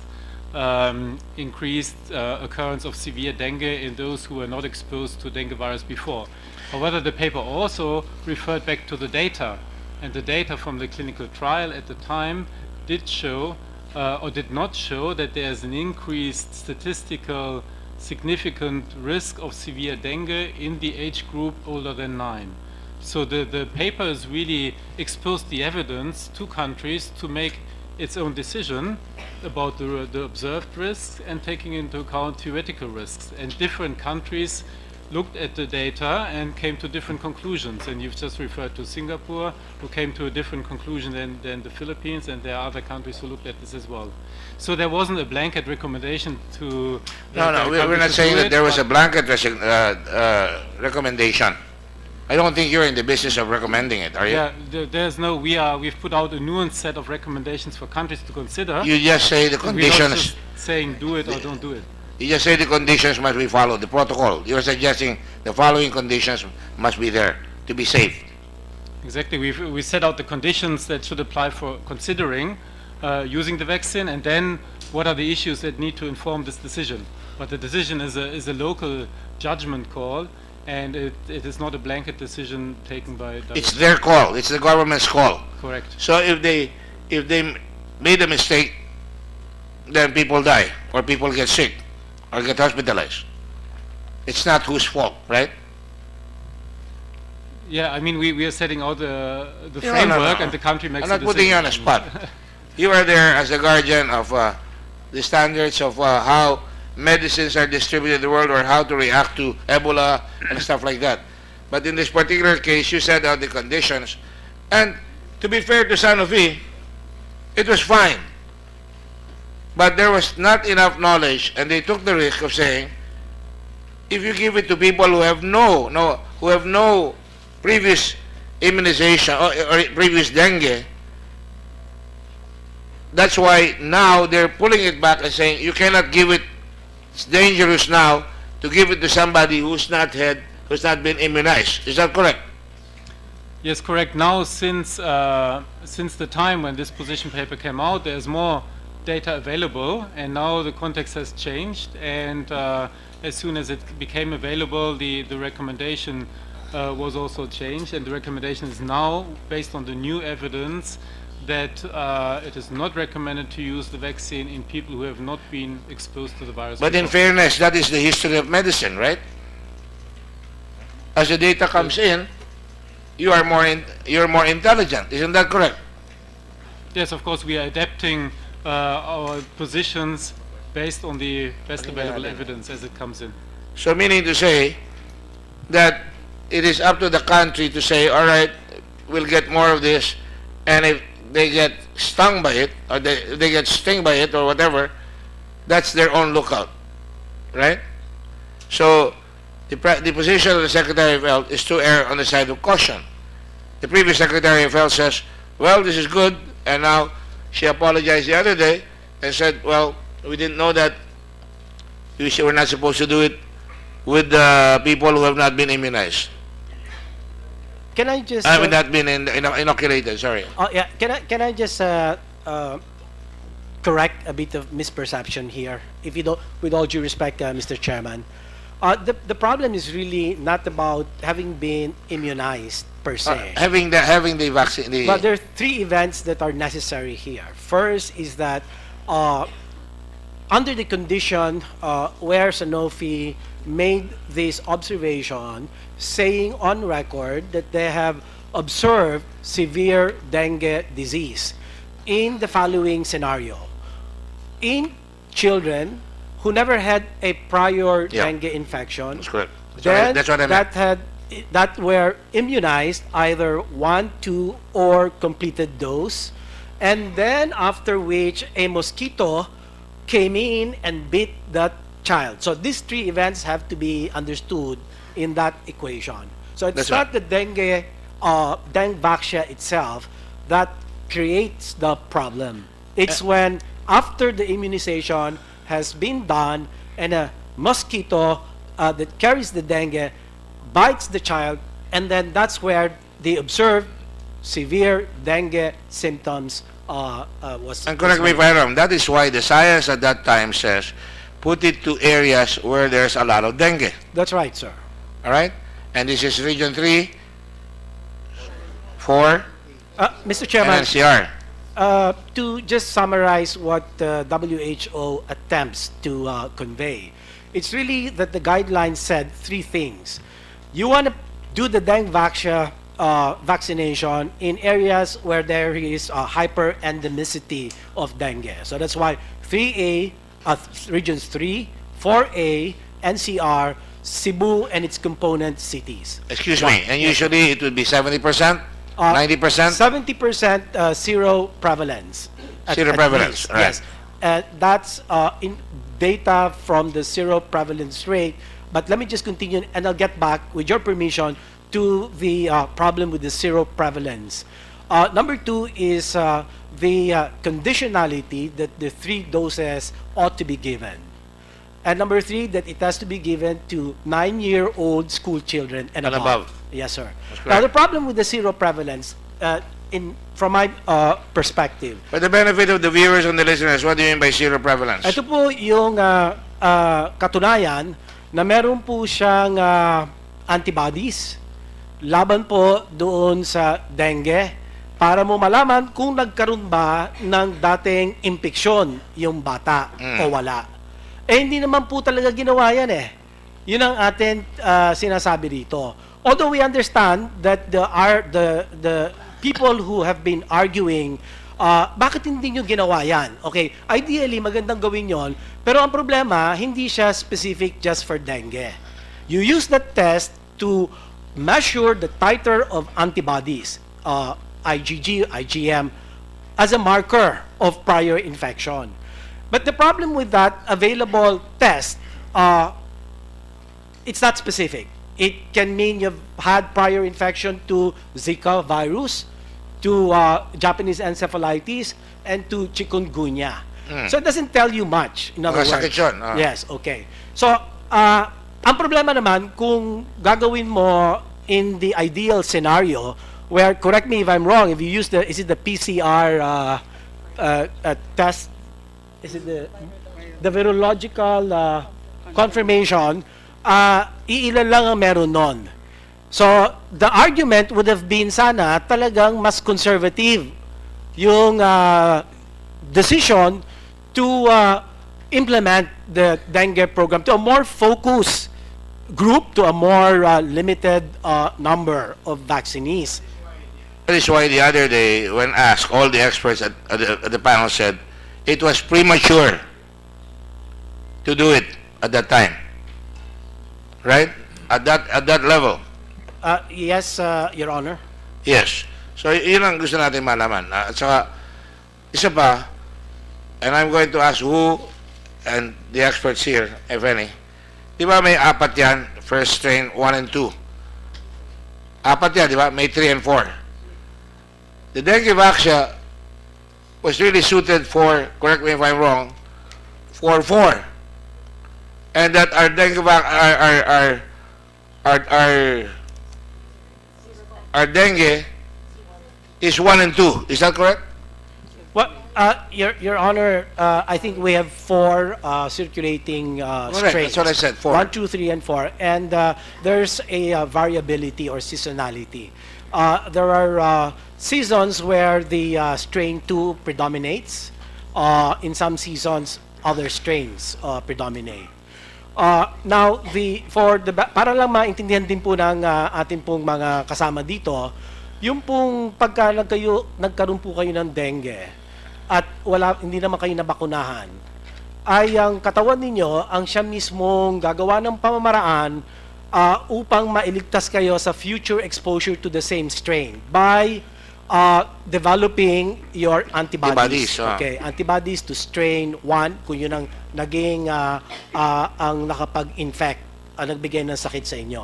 occurrence of severe dengue in those who were not exposed to dengue virus before. However, the paper also referred back to the data, and the data from the clinical trial at the time did show or did not show that there's an increased statistical significant risk of severe dengue in the age group older than 9. So the paper has really exposed the evidence to countries to make its own decision about the observed risks and taking into account theoretical risks. And different countries looked at the data and came to different conclusions. And you've just referred to Singapore, who came to a different conclusion than the Philippines, and there are other countries who looked at this as well. So there wasn't a blanket recommendation to... No, we're not saying that there was a blanket recommendation. I don't think you're in the business of recommending it, are you? Yeah, there's no, we've put out a nuanced set of recommendations for countries to consider. You just say the We're not conditions. just saying do it or don't do it. You just say the conditions must be followed, the protocol. You're suggesting the following conditions must be there to be safe. Exactly, we set out the conditions that should apply for considering using the vaccine, and then what are the issues that need to inform this decision. But the decision is a local judgment call, and it is not a blanket decision taken by... It's their call. It's the government's call. Correct. So if they made a mistake, then people die or people get sick or get hospitalized. It's not whose fault, right? Yeah, I mean, we are setting out the No, framework, no. and the country makes I'm the not putting you on the decision. spot. You are there as a guardian of the standards of how medicines are distributed in the world or how to react to Ebola and stuff like that. But in this particular case, you set out the conditions. And to be fair to Sanofi, it was fine. But there was not enough knowledge, and they took the risk of saying, if you give it to people who have no previous immunization or previous dengue, that's why now they're pulling it back and saying you cannot give it. It's dangerous now to give it to somebody who's not been immunized. Is that correct? Yes, correct. Now, since the time when this position paper came out, there's more data available, and now the context has changed. And as soon as it became available, the recommendation was also changed, and the recommendation is now based on the new evidence that it is not recommended to use the vaccine in people who have not been exposed to the virus. But in before. fairness, that is the history of medicine, right? As the data comes in, you're more intelligent. Isn't that correct? Yes, of course, we are adapting our positions based on the best available evidence as it comes in. So meaning to say that it is up to the country to say, all right, we'll get more of this, and if they get stung by it, or they get stung by it, or whatever, that's their own lookout, right? So the position of the Secretary of Health is to err on the side of caution. The previous Secretary of Health says, well, this is good, and now she apologized the other day and said, well, we didn't know that we're not supposed to do it with people who have not been immunized. Can I just... Not been inoculated, sorry. Oh yeah, can I just correct a bit of misperception here. If you don't, with all due respect, Mr. Chairman, the problem is really not about having been immunized per se. Having the vaccine. But there are three events that are necessary here. First is that under the condition where Sanofi made this observation, saying on record that they have observed severe dengue disease in the following scenario. In children who never had a prior dengue infection, That's correct. then That's what I meant. that were immunized either 1, 2, or completed dose, and then after which a mosquito came in and bit that child. So these three events have to be understood in that equation. So it's That's not the dengue vaccia itself that creates the problem. It's when after the immunization has been done and a mosquito that carries the dengue bites the child, and then that's where the observed severe dengue symptoms was. And correct me if I'm wrong, that is why the science at that time says, put it to areas where there's a lot of dengue. That's right, sir. All right? And this is region 3, 4, Mr. Chairman, and NCR. to just summarize what WHO attempts to convey, it's really that the guidelines said three things. You want to do the dengue vaccination in areas where there is hyper-endemicity of dengue. So that's why 3A, regions 3, 4A, NCR, Cebu, and its component cities. Excuse me, and usually it would be 70%, 90%? 70% zero prevalence. Zero prevalence, least, right. Yes. That's in data from the zero prevalence rate. But let me just continue, and I'll get back, with your permission, to the problem with the zero prevalence. Number 2 is the conditionality that the 3 doses ought to be given. And number 3, that it has to be given to 9-year-old school children and above. Yes, sir. Now, the problem with the zero prevalence, from my perspective. For the benefit of the viewers and the listeners, what do you mean by zero prevalence? Ito po yung katunayan na meron po siyang antibodies laban po doon sa dengue para mo malaman kung nagkaroon ba ng dating impeksyon yung bata o wala. Eh, hindi naman po talaga ginawa yan eh. Yun ang atin sinasabi dito. Although we understand that the people who have been arguing, bakit hindi nyo ginawa yan? Okay, ideally, magandang gawin yon, pero ang problema, hindi siya specific just for dengue. You use that test to measure the titer of antibodies, IgG, IgM, as a marker of prior infection. But the problem with that available test, it's not specific. It can mean you've had prior infection to Zika virus, to Japanese encephalitis, and to chikungunya. So it doesn't tell you much. In other words, yes, okay. So, ang problema naman, kung gagawin mo in the ideal scenario, where, correct me if I'm wrong, if you use is it the PCR test, is it the virological confirmation, iilan lang ang meron nun. So, the argument would have been sana talagang mas conservative yung decision to implement the dengue program to a more focused group, to a more limited number of vaccinees. That is why the other day, when asked, all the experts at the panel said it was premature to do it at that time. Right? At that level. Yes, Your Honor. Yes. So, yun ang gusto natin malaman. At saka, isa pa, and I'm going to ask who and the experts here, if any, di ba may 4 yan, first strain 1 and 2. 4 yan, di ba? May 3 and 4. The dengue vaccia was really suited for, correct me if I'm wrong, for 4. And that our dengue our dengue is 1 and 2. Is that correct? What? Your Honor, I think we have four circulating Correct, strains. that's what I said, 4. 1, 2, 3, and 4. And there's a variability or seasonality. There are seasons where the strain 2 predominates. In some seasons, other strains predominate. Now, para lang maintindihan din po ng ating pong mga kasama dito, yung pong pagka nagkaroon po kayo ng dengue at hindi naman kayo nabakunahan, ay ang katawan ninyo ang siya mismong gagawa ng pamamaraan upang mailigtas kayo sa future exposure to the same strain by developing your antibodies. Okay, antibodies to strain 1 kung yun ang naging ang nakapag-infect, nagbigay ng sakit sa inyo.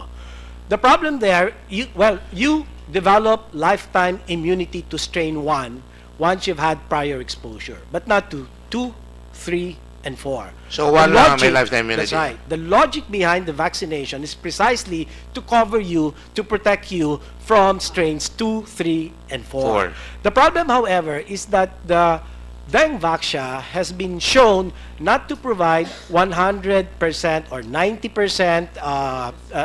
The problem there, you develop lifetime immunity to strain 1 once you've had prior exposure, but not to 2, 3, and 4. So, 1 lang ang may lifetime immunity. That's right. The logic behind the vaccination is precisely to cover you, to protect you from strains 2, 3, and 4. The problem, however, is that the dengue vaccine has been shown not to provide 100% or 90%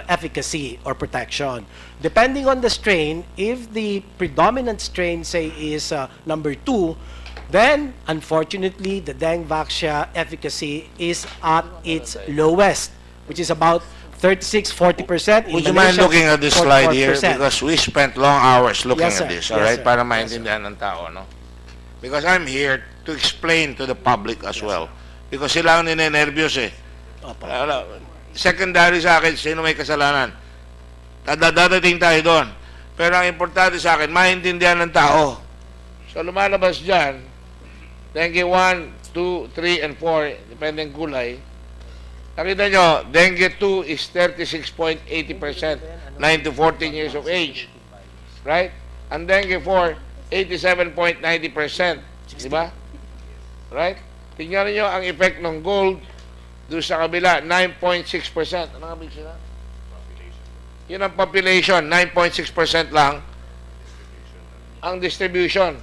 efficacy or protection. Depending on the strain, if the predominant strain, say, is number 2, then, unfortunately, the dengue vaccine efficacy is at its lowest, which is about 36-40%. Would you mind looking at this slide here? Because we spent long hours looking at this, all right? Para maintindihan ng tao, no? Because I'm here to explain to the public as well. Because sila ang ninenervyos eh. Secondary sa akin, sino may kasalanan. Dadating tayo doon. Pero ang importante sa akin, maintindihan ng tao. So lumalabas dyan, dengue 1, 2, 3, and 4, dependeng kulay. Nakita nyo, dengue 2 is 36.80%, 9 to 14 years of age. Right? And dengue 4, 87.90%. Diba? Right? Tingnan niyo ang effect ng gold doon sa kabila, 9.6%. Ano nga big sila? Yun ang population, 9.6% lang ang distribution.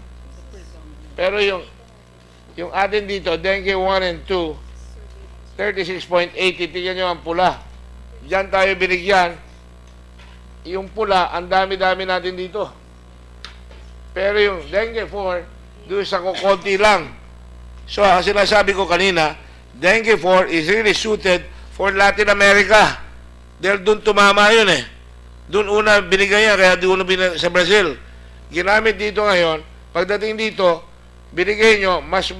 Pero yung atin dito, dengue 1 and 2, 36.80. Tingnan nyo ang pula. Diyan tayo binigyan. Yung pula, ang dami-dami natin dito. Pero yung dengue 4, doon sa kukunti lang. So, ang sinasabi ko kanina, dengue 4 is really suited for Latin America. Dahil doon tumama yun eh. Doon una binigay yan, kaya doon una sa Brazil. Ginamit dito ngayon, pagdating dito, binigay nyo, mas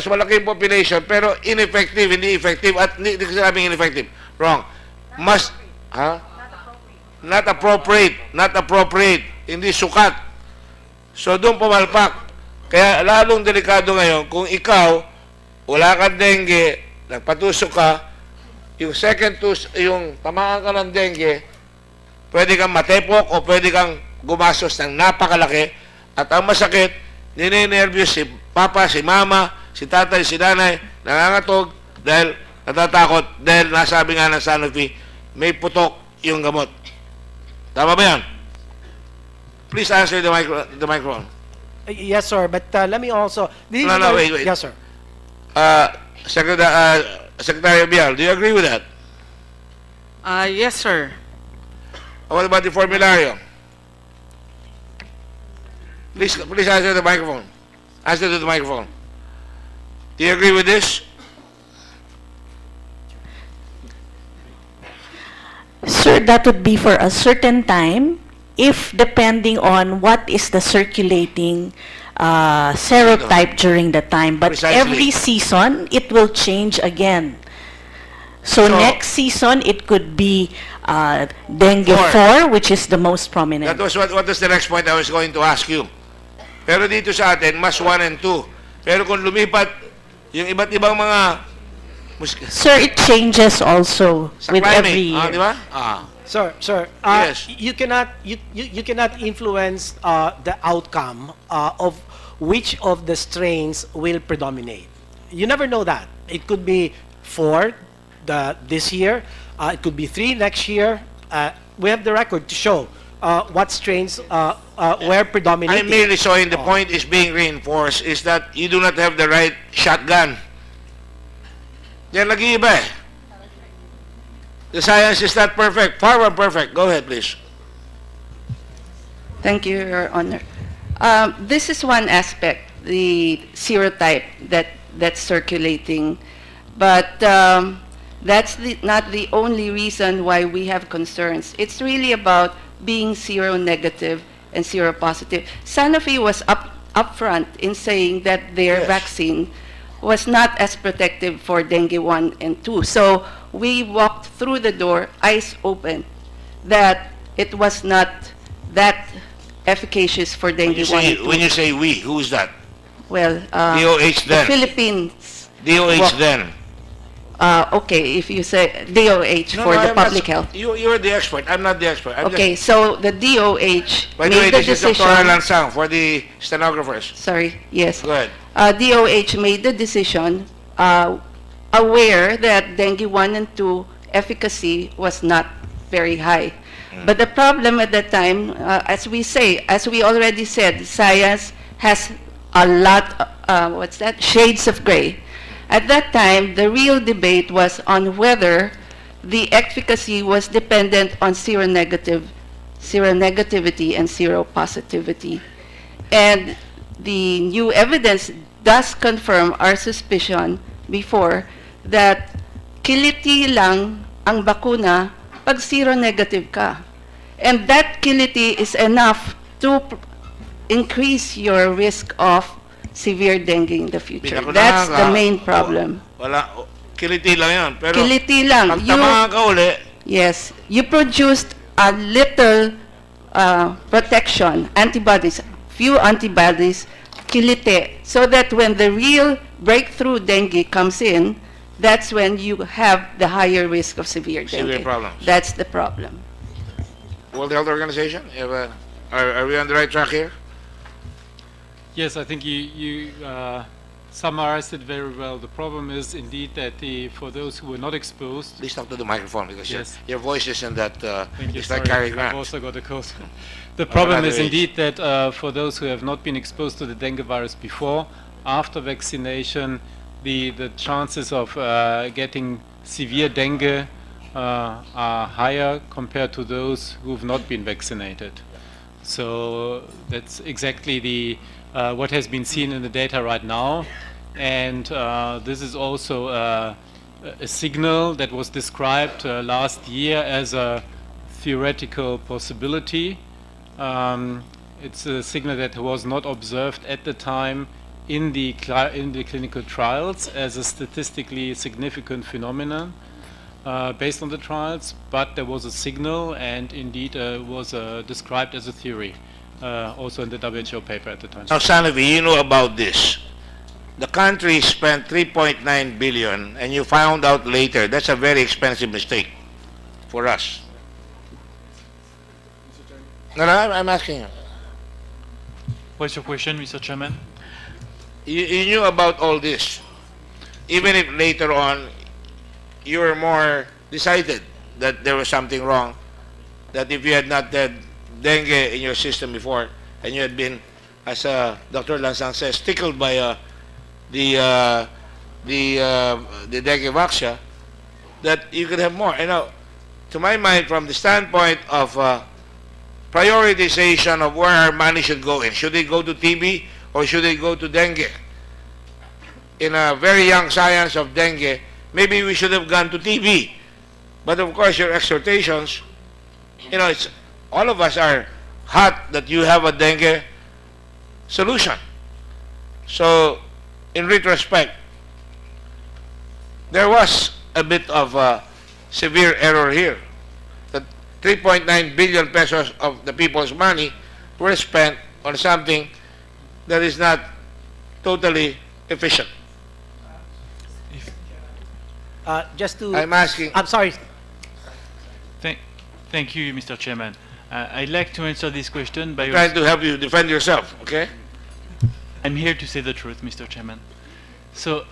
malaking population, pero ineffective, hindi effective, at hindi ko sabing ineffective. Wrong. Not appropriate, hindi sukat. So, doon pumalpak. Kaya lalong delikado ngayon, kung ikaw, wala kang dengue, nagpatusok ka, yung yung tamaan ka ng dengue, pwede kang matepok o pwede kang gumastos ng napakalaki, at ang masakit, ninenervyos si papa, si mama, si tatay, si nanay, nangangatog dahil natatakot, dahil nasabi nga ng Sanofi, may putok yung gamot. Tama ba yan? Please answer the microphone. Yes, sir, but let me also... Wait. Yes, sir. Secretary Bial, do you agree with that? Yes, sir. What about the formulario? Please answer the microphone. Answer to the microphone. Do you agree with this? Sir, that would be for a certain time, if depending on what is the circulating serotype during the time. But Precisely. every season, it will change again. So next season, it could be dengue 4, which is the most prominent. That was what was the next point I was going to ask you. Pero dito sa atin, mas 1 and 2. Pero kung lumipat, yung iba't ibang mga... Sir, it changes also sa with climate, every year. di ba? Sir, Yes. you cannot influence the outcome of which of the strains will predominate. You never know that. It could be 4 this year. It could be 3 next year. We have the record to show what strains were predominating. I'm merely showing the point is being reinforced is that you do not have the right shotgun. Yan nag-iiba eh. The science is not perfect, far from perfect. Go ahead, please. Thank you, Your Honor. This is one aspect, the serotype that's circulating, but that's not the only reason why we have concerns. It's really about being seronegative and seropositive. Sanofi was upfront in saying that their vaccine was not as protective for dengue 1 and 2. So we walked through the door, eyes open, that it was not that efficacious for dengue 1 and 2. When you say we, who is that? Well, DOH the then. Philippines. DOH then. Okay, if you say DOH No, for no, the I'm public not, health. You're the expert. I'm not the expert. I'm Okay, so the DOH By the way, made the this is decision. Dr. Lansang for the stenographers. Sorry, yes. Go ahead. DOH made the decision aware that dengue 1 and 2 efficacy was not very high. But the problem at that time, as we already said, science has a lot, shades of gray. At that time, the real debate was on whether the efficacy was dependent on seronegativity and seropositivity. And the new evidence does confirm our suspicion before that kiliti lang ang bakuna pag seronegative ka. And that kiliti is enough to increase your risk of severe dengue in the future. That's the main problem. Wala, kiliti lang yan. Pero Kiliti lang. pag tamaan ka uli, Yes, you produced a little protection, antibodies, few antibodies, kilite, so that when the real breakthrough dengue comes in, that's when you have the higher risk of severe dengue. Severe problems. That's the problem. World Health Organization, are we on the right track here? Yes, I think you summarized it very well. The problem is indeed that for those who were not exposed... Please talk to the microphone because Yes. your voice isn't that, Thank you, it's like sorry, Cary Grant. I've also got a cold. The problem is another indeed that for those who have not been exposed to the dengue virus before, after vaccination, the chances of getting severe dengue are higher compared to those who have not been vaccinated. So that's exactly what has been seen in the data right now. And this is also a signal that was described last year as a theoretical possibility. It's a signal that was not observed at the time in the clinical trials as a statistically significant phenomenon based on the trials, but there was a signal and indeed was described as a theory also in the WHO paper at the time. Now, Sanofi, you know about this. The country spent 3.9 billion and you found out later. That's a very expensive mistake for us. No, I'm asking you. What's your question, Mr. Chairman? You knew about all this, even if later on you were more decided that there was something wrong, that if you had not had dengue in your system before and you had been, as Dr. Lansang says, tickled by the dengue vaccine, that you could have more. You know, to my mind, from the standpoint of prioritization of where our money should go in, should it go to TB or should it go to dengue? In a very young science of dengue, maybe we should have gone to TB. But of course, your exhortations, you know, it's all of us are hot that you have a dengue solution. So, in retrospect, there was a bit of a severe error here. That 3.9 billion pesos of the people's money were spent on something that is not totally efficient. Just to... I'm asking... I'm sorry. Thank you, Mr. Chairman. I'd like to answer this question by... trying to help you defend yourself, okay? I'm here to say the truth, Mr. Chairman. So,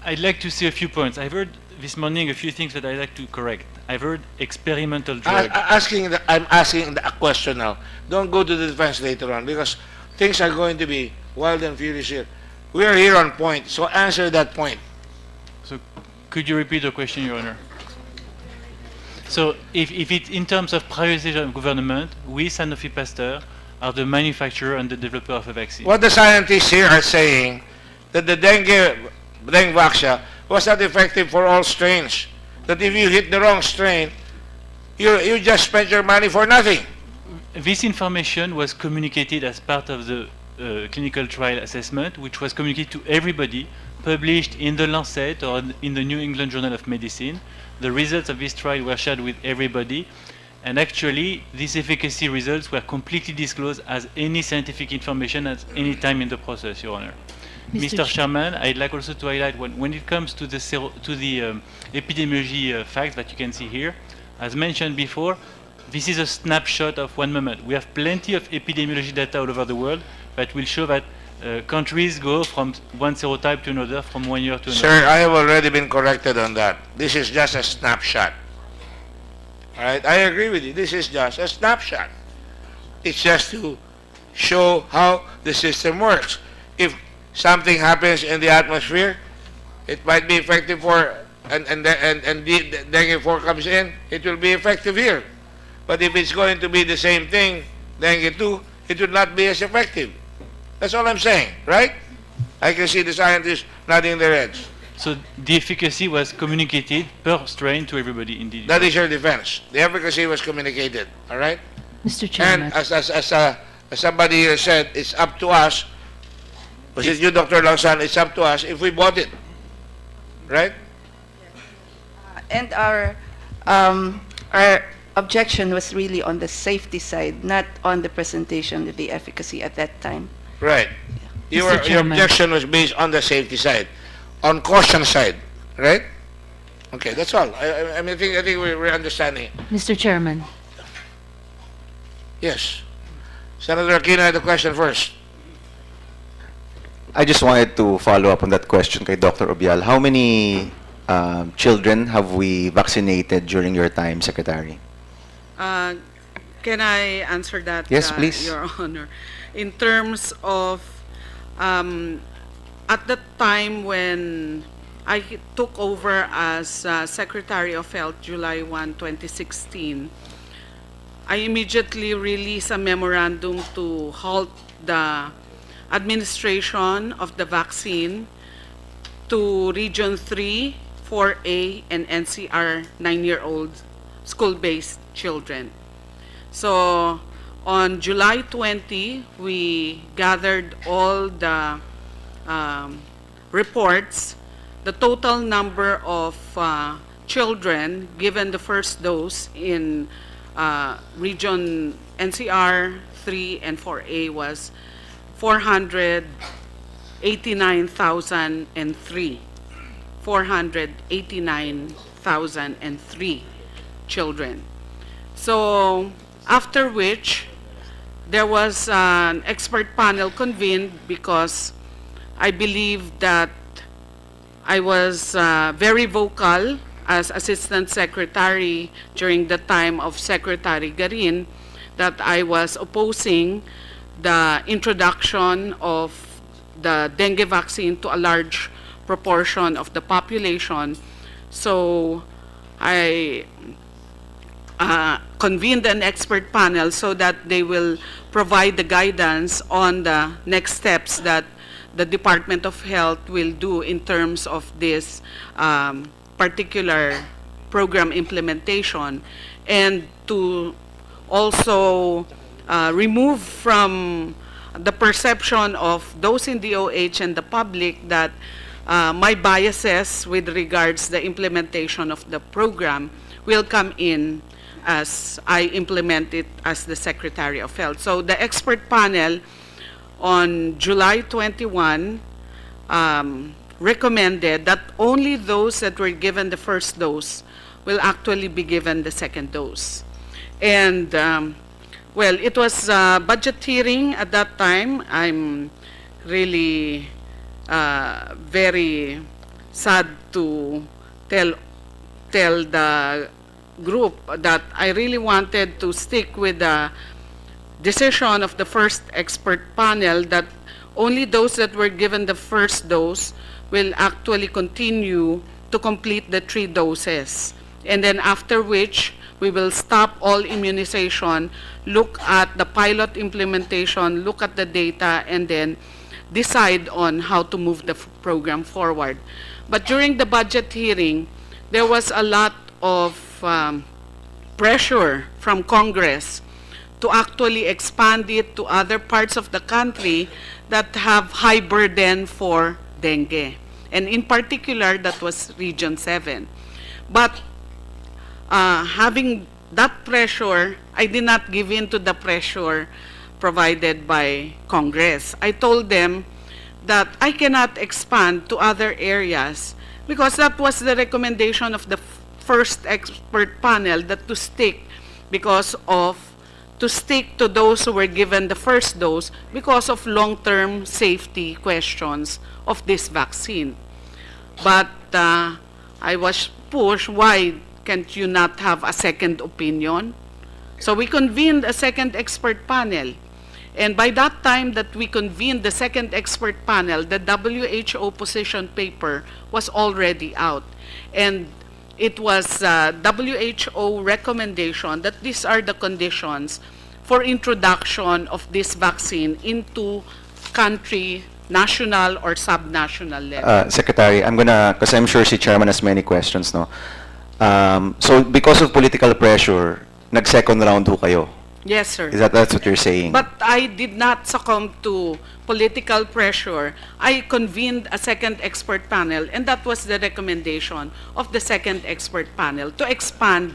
I'd like to say a few points. I've heard this morning a few things that I'd like to correct. I've heard experimental I- drug. I'm asking a question now. Don't go to the defense later on because things are going to be wild and furious here. We are here on point, so answer that point. So could you repeat the question, Your Honor? So if it's in terms of prioritization of government, we, Sanofi Pasteur, are the manufacturer and the developer of a vaccine. What the scientists here are saying that the dengue vaccine was not effective for all strains. That if you hit the wrong strain, you just spent your money for nothing. This information was communicated as part of the clinical trial assessment, which was communicated to everybody, published in the Lancet or in the New England Journal of Medicine. The results of this trial were shared with everybody, and actually these efficacy results were completely disclosed as any scientific information at any time in the process, Your Honor. Mr. Chairman, I'd like also to highlight when it comes to the epidemiology facts that you can see here, as mentioned before, this is a snapshot of one moment. We have plenty of epidemiology data all over the world that will show that countries go from one serotype to another, from 1 year to another. Sir, I have already been corrected on that. This is just a snapshot. All right, I agree with you. This is just a snapshot. It's just to show how the system works. If something happens in the atmosphere, it might be effective for, and dengue 4 comes in, it will be effective here. But if it's going to be the same thing, dengue 2, it will not be as effective. That's all I'm saying, right? I can see the scientists nodding their heads. So the efficacy was communicated per strain to everybody indeed. That is your defense. The efficacy was communicated, all right? Mr. Chairman. And as somebody here said, it's up to us. Was it you, Dr. Langsan? It's up to us if we bought it, right? And our objection was really on the safety side, not on the presentation of the efficacy at that time. Right. Your objection was based on the safety side, on caution side, right? Okay, that's all. I mean, I think we're understanding. Mr. Chairman. Yes. Senator Aquino had the question first. I just wanted to follow up on that question kay Dr. Obial. How many children have we vaccinated during your time, Secretary? Can I answer that, Yes, please. Your Honor? In terms of, at the time when I took over as Secretary of Health, July 1, 2016, I immediately released a memorandum to halt the administration of the vaccine to Region 3, 4A, and NCR 9-year-old school-based children. So on July 20, we gathered all the reports. The total number of children given the first dose in Region NCR 3 and 4A was 489,003. 489,003 children. So after which, there was an expert panel convened because I believe that I was very vocal as Assistant Secretary during the time of Secretary Garin that I was opposing the introduction of the dengue vaccine to a large proportion of the population. So I convened an expert panel so that they will provide the guidance on the next steps that the Department of Health will do in terms of this particular program implementation, and to also remove from the perception of those in DOH and the public that my biases with regards the implementation of the program will come in as I implement it as the Secretary of Health. So the expert panel on July 21 recommended that only those that were given the first dose will actually be given the second dose. And well, it was a budget hearing at that time. I'm really very sad to tell tell the group that I really wanted to stick with the decision of the first expert panel that only those that were given the first dose will actually continue to complete the 3 doses. And then after which, we will stop all immunization, look at the pilot implementation, look at the data, and then decide on how to move the program forward. But during the budget hearing, there was a lot of pressure from Congress to actually expand it to other parts of the country that have high burden for dengue. And in particular, that was Region 7. But having that pressure, I did not give in to the pressure provided by Congress. I told them that I cannot expand to other areas because that was the recommendation of the first expert panel, that to stick to those who were given the first dose because of long-term safety questions of this vaccine. But I was pushed, why can't you not have a second opinion? So we convened a second expert panel. And by that time that we convened the second expert panel, the WHO position paper was already out. And it was WHO recommendation that these are the conditions for introduction of this vaccine into country, national or subnational level. Secretary, I'm gonna, because I'm sure si Chairman has many questions, no? So because of political pressure, nag-second round ho kayo? Yes, sir. That's what you're saying? But I did not succumb to political pressure. I convened a second expert panel, and that was the recommendation of the second expert panel to expand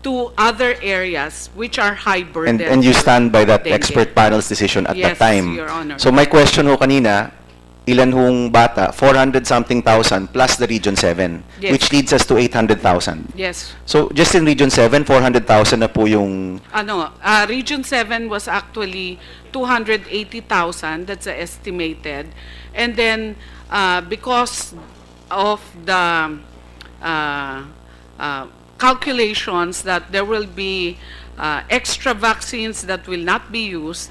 to other areas which are high burden. And you stand by that dengue. expert panel's decision at Yes, that time? Your Honor. So my question ho kanina, ilan hong bata? 400-something thousand plus the Region 7, Yes. which leads us to 800,000. Yes. So just in Region 7, 400,000 na po yung... Region 7 was actually 280,000, that's the estimated. And then because of the calculations that there will be extra vaccines that will not be used,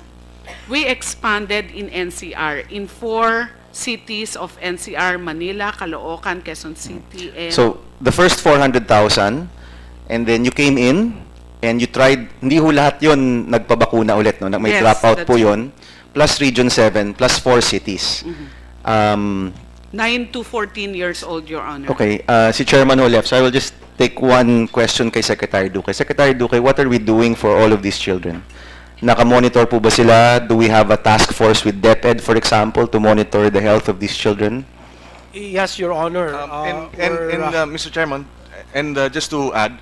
we expanded in NCR in 4 cities of NCR: Manila, Caloocan, Quezon City, and... So the first 400,000, and then you came in, and you tried, hindi ho lahat yun nagpabakuna ulit, no? May Yes, dropout po that's yun, plus Region 7, plus 4 cities. 9 to 14 years old, Your Honor. Okay, si Chairman ho left, so I will just take one question kay Secretary Duque. Secretary Duque, what are we doing for all of these children? Naka-monitor po ba sila? Do we have a task force with DepEd, for example, to monitor the health of these children? Yes, Your Honor. Mr. Chairman, and just to add,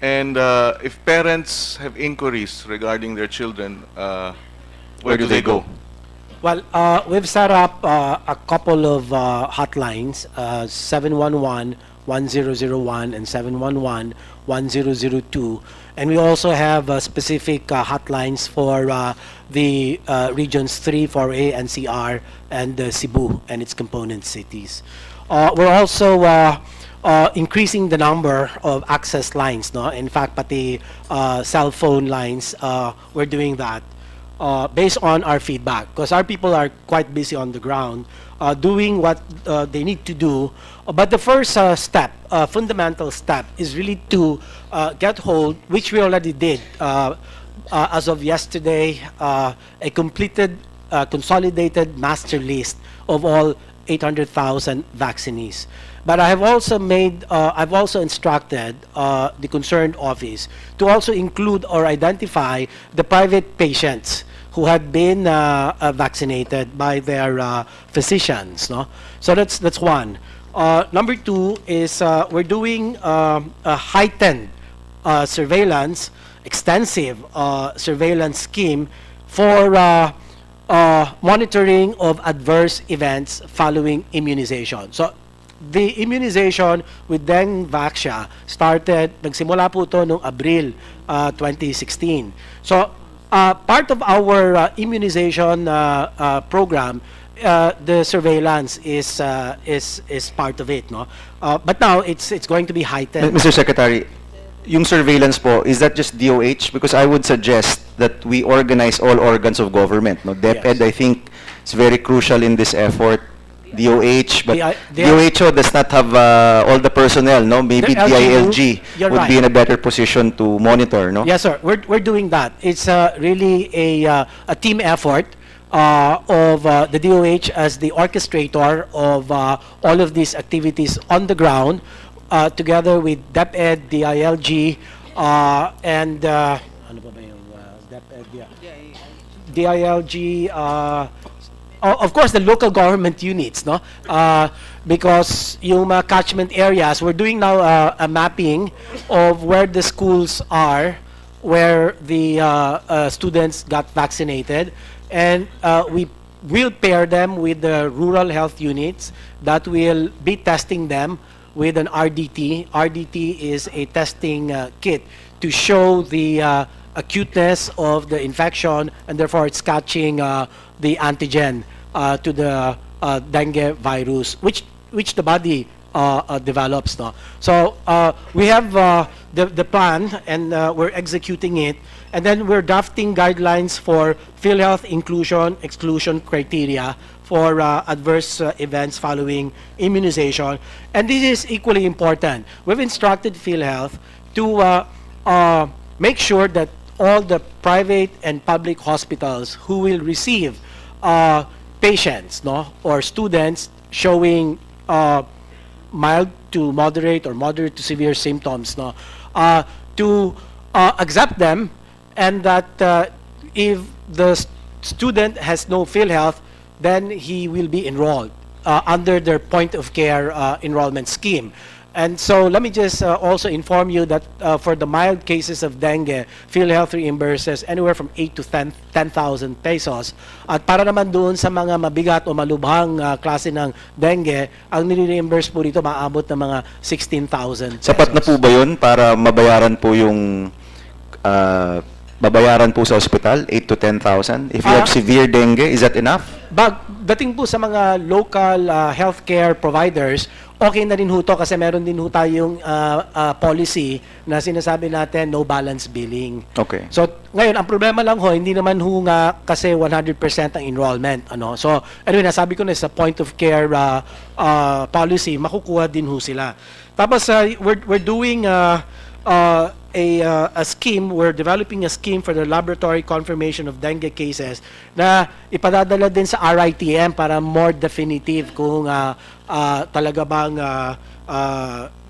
and if parents have inquiries regarding their children, where do they go? Well, we've set up a couple of hotlines, 711-1001 and 711-1002. And we also have specific hotlines for the regions 3, 4A, NCR, and Cebu and its component cities. We're also increasing the number of access lines. No? In fact, pati cell phone lines, we're doing that based on our feedback. Because our people are quite busy on the ground doing what they need to do. But the first step, fundamental step, is really to get hold, which we already did as of yesterday, a completed, consolidated master list of all 800,000 vaccinees. But I have also made, I've also instructed the concerned office to also include or identify the private patients who had been vaccinated by their physicians. No? So that's one. Number two is we're doing a heightened surveillance, extensive surveillance scheme for monitoring of adverse events following immunization. So the immunization with dengue vaccine started, nagsimula po ito noong Abril 2016. So part of our immunization program, the surveillance is part of it, no? But now it's going to be heightened. Mr. Secretary, yung surveillance po, is that just DOH? Because I would suggest that we organize all organs of government. No? DepEd, I think, is very crucial in this effort. DOH, but DOHO does not have all the personnel, no? Maybe The DILG you're would be right. in a better position to monitor, no? Yes, sir. We're doing that. It's really a team effort of the DOH as the orchestrator of all of these activities on the ground, together with DepEd, DILG, and ano pa ba yung DepEd? DILG, of course, the local government units, no? Because yung mga catchment areas, we're doing now a mapping of where the schools are, where the students got vaccinated, and we will pair them with the rural health units that will be testing them with an RDT. RDT is a testing kit to show the acuteness of the infection, and therefore it's catching the antigen to the dengue virus, which the body develops. No? So we have the plan, and we're executing it, and then we're drafting guidelines for PhilHealth inclusion, exclusion criteria for adverse events following immunization. And this is equally important. We've instructed PhilHealth to make sure that all the private and public hospitals who will receive patients, no, or students showing mild to moderate or moderate to severe symptoms, no, to accept them, and that if the student has no PhilHealth, then he will be enrolled under their point of care enrollment scheme. And so let me just also inform you that for the mild cases of dengue, PhilHealth reimburses anywhere from 8 to 10,000 pesos. At para naman doon sa mga mabigat o malubhang klase ng dengue, ang nire-reimburse po dito maabot ng mga 16,000 pesos. Sapat na po ba yun para mabayaran po yung babayaran po sa ospital, 8 to 10,000? If you have severe dengue, is that enough? Dating po sa mga local healthcare providers, okay na rin ho to kasi meron din ho tayong policy na sinasabi natin no balance billing. Okay. So ngayon, ang problema lang ho, hindi naman ho nga kasi 100% ang enrollment. Ano? So anyway, nasabi ko na sa point of care policy, makukuha din ho sila. Tapos we're doing a scheme, we're developing a scheme for the laboratory confirmation of dengue cases na ipadadala din sa RITM para more definitive kung talaga bang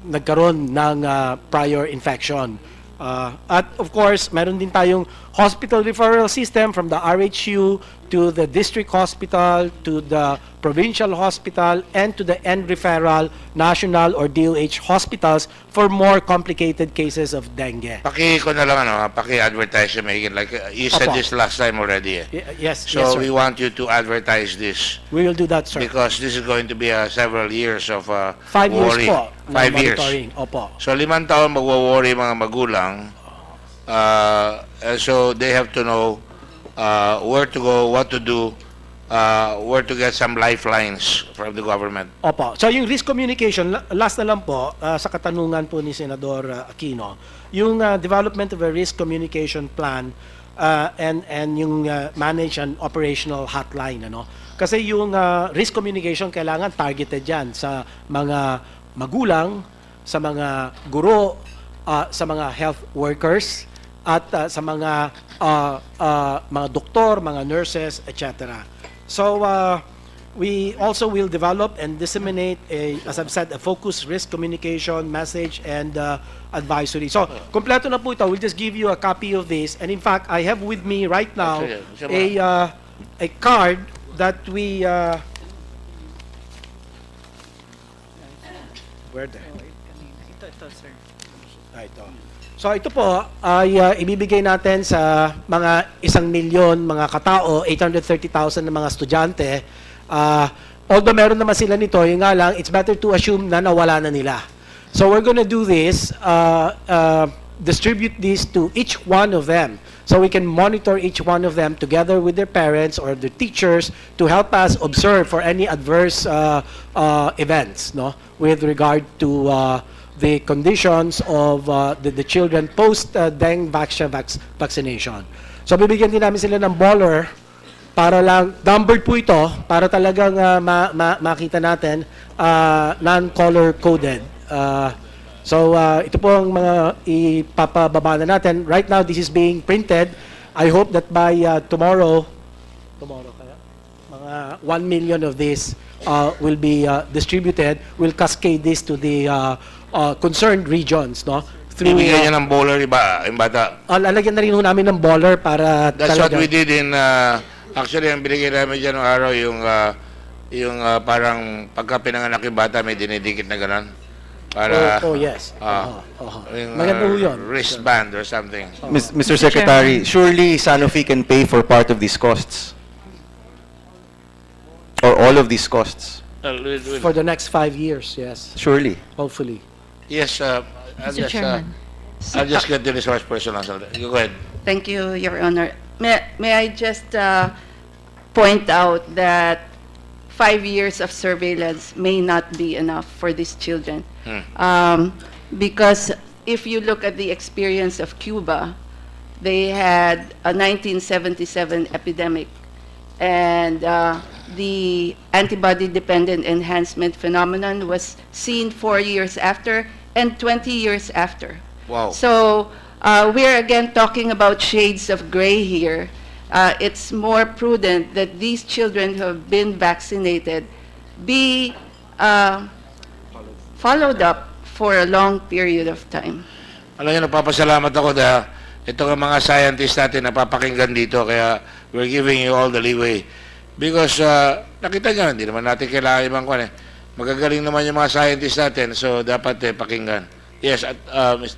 nagkaroon ng prior infection. At of course, meron din tayong hospital referral system from the RHU to the district hospital, to the provincial hospital, and to the end referral national or DOH hospitals for more complicated cases of dengue. Ko na lang paki-advertise yung like you said Opo. this last time already. Yes, So yes, sir. we want you to advertise this We will do that, sir. because this is going to be several years of 5 years worry. po. ng 5 years. monitoring. Opo. So 5 taon magwo-worry mga magulang. So they have to know where to go, what to do, where to get some lifelines from the government. Opo. So yung risk communication, last na lang po, sa katanungan po ni Senador Aquino, yung development of a risk communication plan and yung manage and operational hotline. Ano? Kasi yung risk communication kailangan targeted yan sa mga magulang, sa mga guro, sa mga health workers, at sa mga doktor, mga nurses, etc. So we also will develop and disseminate as I've said, a focused risk communication message and advisory. So kompleto na po ito. We'll just give you a copy of this. And in fact, I have with me right now a card that we where the ito, sir. Ito. So ito po ay ibibigay natin sa mga 1,000,000 mga katao, 830,000 na mga estudyante. Although meron naman sila nito, yung nga lang, it's better to assume na nawala na nila. So we're gonna do this distribute this to each one of them, so we can monitor each one of them together with their parents or their teachers to help us observe for any adverse events, no, with regard to the conditions of the children post dengue vaccination. So bibigyan din namin sila ng bowler para lang, numbered po ito, para talagang makita natin, non-color coded. So ito po ang mga ipapababa na natin. Right now, this is being printed. I hope that by tomorrow kaya, mga 1 million of this will be distributed. We'll cascade this to the concerned regions, no? Ibigay niya ng bowler yung bata. Lalagyan na rin ho namin ng bowler para That's what we did in, actually, ang binigay namin dyan ng araw, yung parang pagka pinanganak yung bata, may dinidikit na gano'n. Para, yes. Yung, Maganda ho yun. wristband or something. Mr. Secretary, surely Sanofi can pay for part of these costs? Or all of these costs? For the next 5 years, yes. Surely. Hopefully. Yes, Mr. Chairman. I'll just get the resource person answer. You go ahead. Thank you, Your Honor. May I just point out that 5 years of surveillance may not be enough for these children. Because if you look at the experience of Cuba, they had a 1977 epidemic, and the antibody-dependent enhancement phenomenon was seen 4 years after and 20 years after. Wow. So we're again talking about shades of gray here. It's more prudent that these children who have been vaccinated be followed up for a long period of time. Alam niyo, napapasalamat ako dahil itong mga scientists natin napapakinggan dito, kaya we're giving you all the leeway. Because nakita niyo, hindi naman natin kailangan ibang kwan eh. Magagaling naman yung mga scientists natin, so dapat pakinggan. Yes,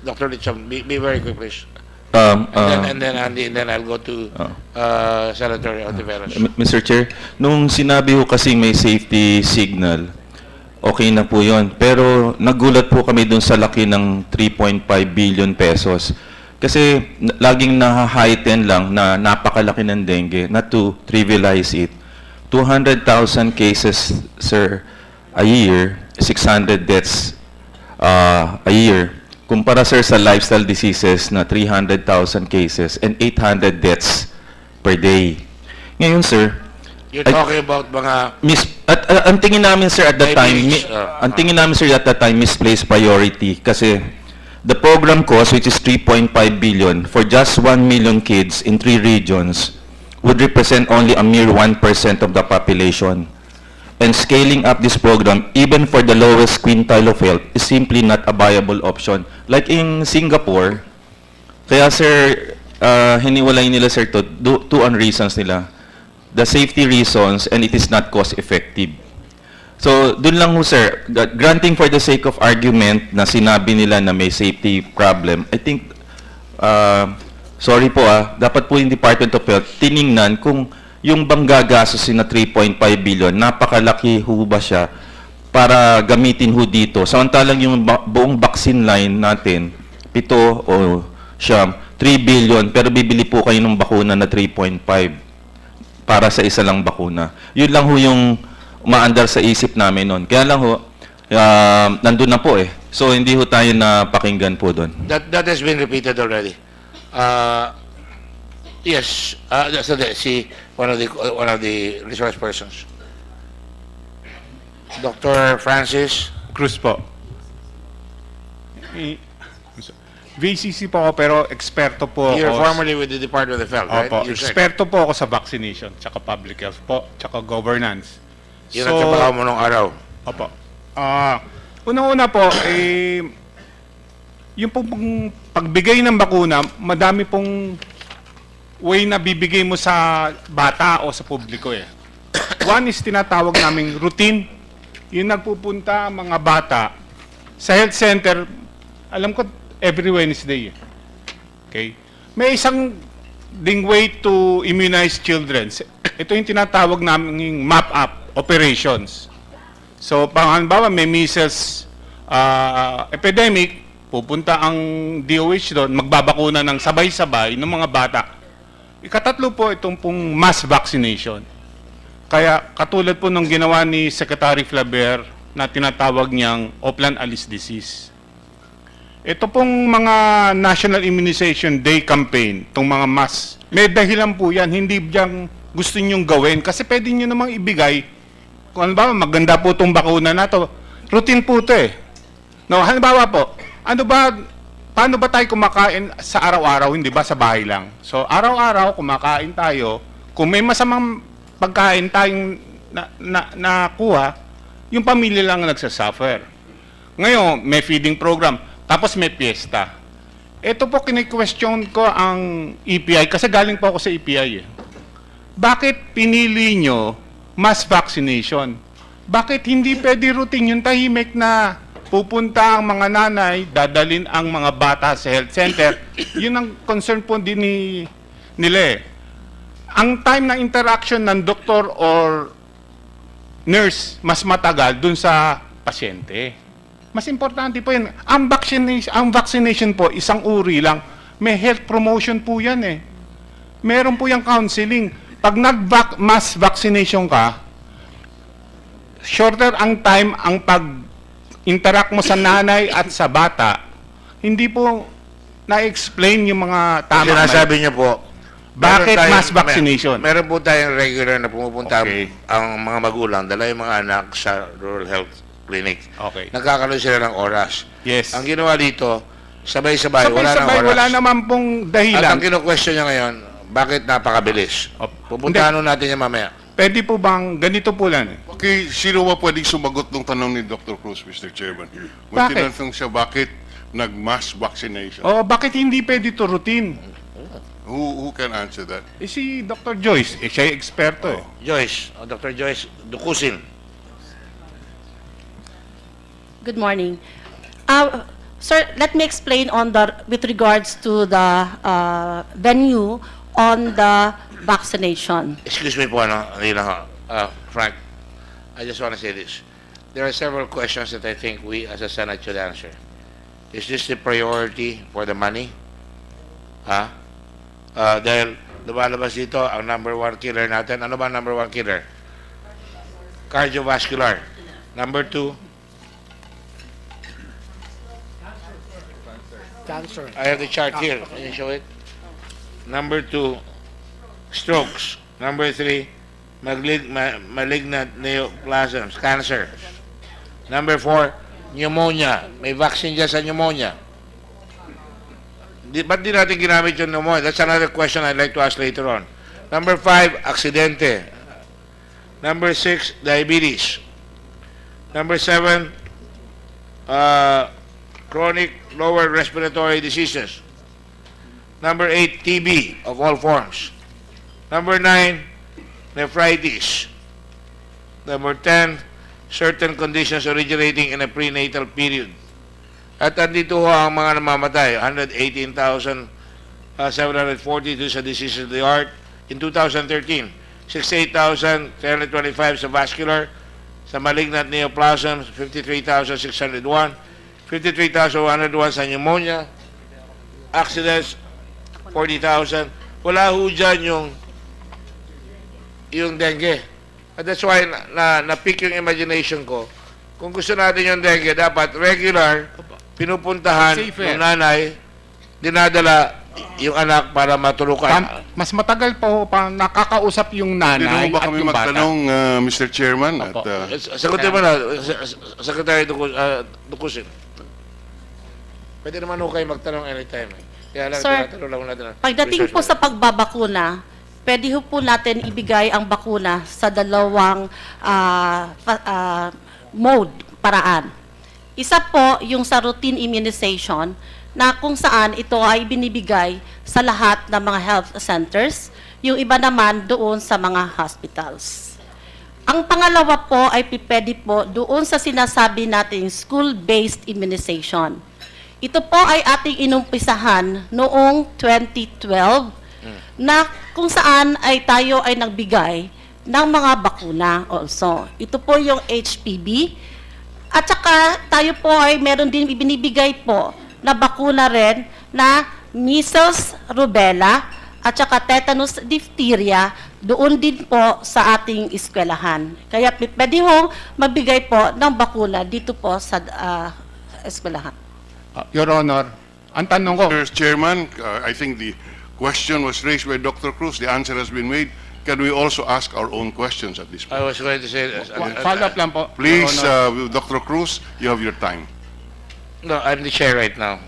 Dr. Licham, be very quick, please. And then Andy, and then I'll go to Senator Ontiveros. Mr. Chair, nung sinabi ko kasi may safety signal, okay na po yun. Pero nagulat po kami dun sa laki ng 3.5 billion pesos. Kasi laging na-heighten lang na napakalaki ng dengue, not to trivialize it. 200,000 cases, sir, a year, 600 deaths a year. Kumpara, sir, sa lifestyle diseases na 300,000 cases and 800 deaths per day. Ngayon, sir, You're talking about mga... ang tingin namin, sir, at that time, misplaced priority. Kasi the program cost, which is 3.5 billion for just 1 million kids in 3 regions, would represent only a mere 1% of the population. And scaling up this program, even for the lowest quintile of health, is simply not a viable option. Like in Singapore, kaya, sir, hiniwalay nila, sir, two reasons nila. The safety reasons, and it is not cost-effective. So, dun lang ho, sir, granting for the sake of argument na sinabi nila na may safety problem, I think, sorry po dapat po yung Department of Health tiningnan kung yung bang gagastusin na 3.5 billion, napakalaki ho ba siya para gamitin ho dito. Samantalang yung buong vaccine line natin, 7 o 3 billion, pero bibili po kayo ng bakuna na 3.5 para sa isa lang bakuna. Yun lang ho yung umaandar sa isip namin noon. Kaya lang ho, nandun na po eh. So, hindi ho tayo na pakinggan po doon. That has been repeated already. Yes, see one of the resource persons. Dr. Francis Cruz po. VCC po ako, pero eksperto po ako. You're formerly with the Department of Health, right? Opo, eksperto po ako sa vaccination, tsaka public health po, tsaka governance. Yun ang trabaho mo nung araw. Opo. Una-una po, yung pong pagbigay ng bakuna, madami pong way na bibigay mo sa bata o sa publiko eh. One is tinatawag naming routine. Yung nagpupunta mga bata sa health center, alam ko every Wednesday. Okay? May isang ding way to immunize children. Ito yung tinatawag naming map-up operations. So, halimbawa may measles epidemic, pupunta ang DOH doon, magbabakuna ng sabay-sabay ng mga bata. Ikatatlo po itong pong mass vaccination. Kaya katulad po nung ginawa ni Secretary Flaber na tinatawag niyang Oplan-Alice disease. Ito pong mga National Immunization Day campaign, itong mga mass, may dahilan po yan, hindi diyang gusto niyong gawin. Kasi pwede niyo namang ibigay, kung ano ba, maganda po itong bakuna na to, routine po ito eh. No, halimbawa po, paano ba tayo kumakain sa araw-araw, hindi ba sa bahay lang? So, araw-araw, kumakain tayo, kung may masamang pagkain tayong nakuha, yung pamilya lang ang nagsasuffer. Ngayon, may feeding program, tapos may piyesta. Ito po, kini-question ko ang EPI, kasi galing po ako sa EPI eh. Bakit pinili nyo mass vaccination? Bakit hindi pwede routine yung tahimik na pupunta ang mga nanay, dadalin ang mga bata sa health center? Yun ang concern po din nila eh. Ang time na interaction ng doktor or nurse mas matagal dun sa pasyente. Mas importante po yan. Ang vaccination po, isang uri lang. May health promotion po yan eh. Meron po yung counseling. Pag mass vaccination ka, shorter ang time ang pag-interact mo sa nanay at sa bata, hindi po na-explain yung mga tama. Sinasabi niyo po, bakit mass vaccination? Meron po tayong regular na pumupunta ang mga magulang, dala yung mga anak sa rural health clinic. Okay. Nagkakaroon sila ng oras. Yes. Ang ginawa dito, sabay-sabay, wala nang oras. Wala naman pong dahilan. At ang kino-question niya ngayon, bakit napakabilis? Pupuntahan natin yan mamaya. Pwede po bang ganito po lang? Okay, sino ba pwedeng sumagot ng tanong ni Dr. Cruz, Mr. Chairman? Bakit? Tinanong siya, bakit nag-mass vaccination? Oh, bakit hindi pwede to routine? Who can answer that? Si Dr. Joyce, siya yung eksperto eh. Joyce, Dr. Joyce, dukusin. Good morning. Sir, let me explain with regards to the venue on the vaccination. Excuse me po, Nila, Frank. I just want to say this. There are several questions that I think we as a Senate should answer. Is this the priority for the money? Dahil lumalabas dito ang number one killer natin. Ano ba ang number one killer? Cardiovascular. Number two, Cancer. I have the chart here. Can you show it? Number two, strokes. Number three, malignant neoplasms, cancer. Number four, pneumonia. May vaccine dyan sa pneumonia. Ba't di natin ginamit yung pneumonia? That's another question I'd like to ask later on. Number five, aksidente. Number six, diabetes. Number seven, chronic lower respiratory diseases. Number 8, TB of all forms. Number 9, nephritis. Number 10, certain conditions originating in a prenatal period. At andito ho ang mga namamatay, 118,742 sa diseases of the heart in 2013, 68,325 sa vascular, sa malignant neoplasms, 53,601, 53,101 sa pneumonia, accidents, 40,000. Wala ho dyan yung dengue. And that's why na-pick yung imagination ko. Kung gusto natin yung dengue, dapat regular, pinupuntahan ng nanay, dinadala yung anak para matulukan. Mas matagal pa nakakausap yung nanay Pwede mo ba at kami yung bata. magtanong, Mr. Chairman? At, Sagutin mo na, Secretary Dukusin. Pwede naman ho kayo magtanong anytime. Kaya lang, Sir, tinatanong lang natin. Pagdating po sa pagbabakuna, pwede ho po natin ibigay ang bakuna sa dalawang mode, paraan. Isa po yung sa routine immunization na kung saan ito ay binibigay sa lahat ng mga health centers, yung iba naman doon sa mga hospitals. Ang pangalawa po ay pwede po doon sa sinasabi nating school-based immunization. Ito po ay ating inumpisahan noong 2012 na kung saan ay tayo ay nagbigay ng mga bakuna also. Ito po yung HPV at saka tayo po ay meron din ibinibigay po na bakuna rin na measles, rubella, at saka tetanus, diphtheria, doon din po sa ating eskwelahan. Kaya pwede hong magbigay po ng bakuna dito po sa eskwelahan. Your Honor, ang tanong ko, Mr. Chairman, I think the question was raised by Dr. Cruz. The answer has been made. Can we also ask our own questions at this I point? was going to say, follow up lang po. Please, Your Honor. Dr. Cruz, you have your time. no, I'm the chair right now.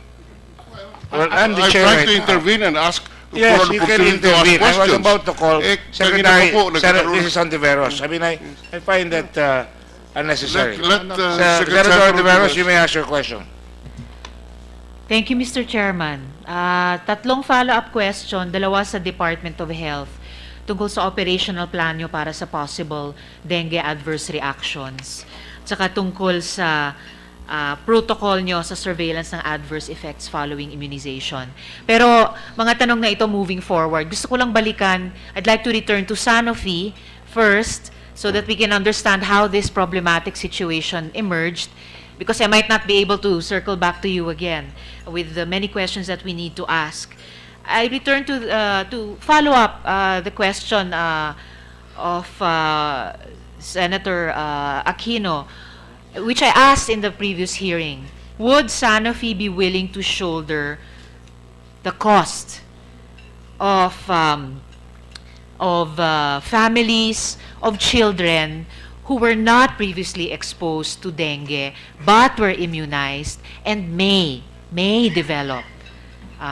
Well, I'm the I'm chair trying right to now. intervene and ask Yes, for an you can opportunity to ask intervene. I was questions. about to call Secretary, kanina pa po, nagkaroon- this is Ontiveros. I mean, I find that unnecessary. Let Senator Secretary Ontiveros, you may ask your question. Thank you, Mr. Chairman. Tatlong follow-up question, dalawa sa Department of Health tungkol sa operational plan nyo para sa possible dengue adverse reactions. Tsaka tungkol sa protocol nyo sa surveillance ng adverse effects following immunization. Pero mga tanong na ito moving forward, gusto ko lang balikan, I'd like to return to Sanofi first so that we can understand how this problematic situation emerged, because I might not be able to circle back to you again with the many questions that we need to ask. I return to follow up the question of Senator Aquino, which I asked in the previous hearing. Would Sanofi be willing to shoulder the cost of families of children who were not previously exposed to dengue but were immunized and may develop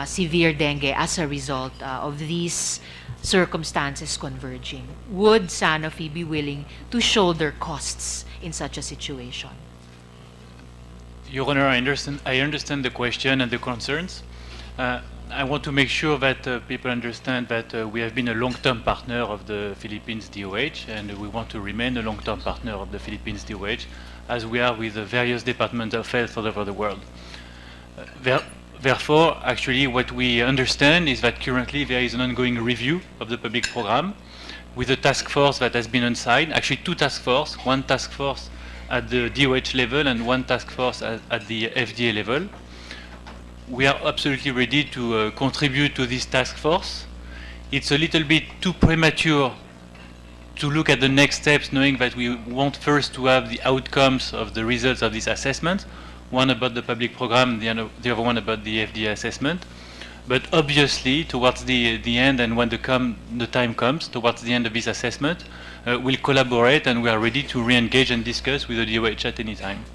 severe dengue as a result of these circumstances converging? Would Sanofi be willing to shoulder costs in such a situation? Your Honor, I understand the question and the concerns. I want to make sure that people understand that we have been a long-term partner of the Philippines DOH, and we want to remain a long-term partner of the Philippines DOH, as we are with the various departments of health all over the world. Therefore, actually, what we understand is that currently there is an ongoing review of the public program with a task force that has been assigned, actually two task force, one task force at the DOH level and one task force at the FDA level. We are absolutely ready to contribute to this task force. It's a little bit too premature to look at the next steps, knowing that we want first to have the outcomes of the results of this assessment, one about the public program, the other one about the FDA assessment. But obviously, towards the end, and when the time comes, towards the end of this assessment, we'll collaborate, and we are ready to re-engage and discuss with the DOH at any time.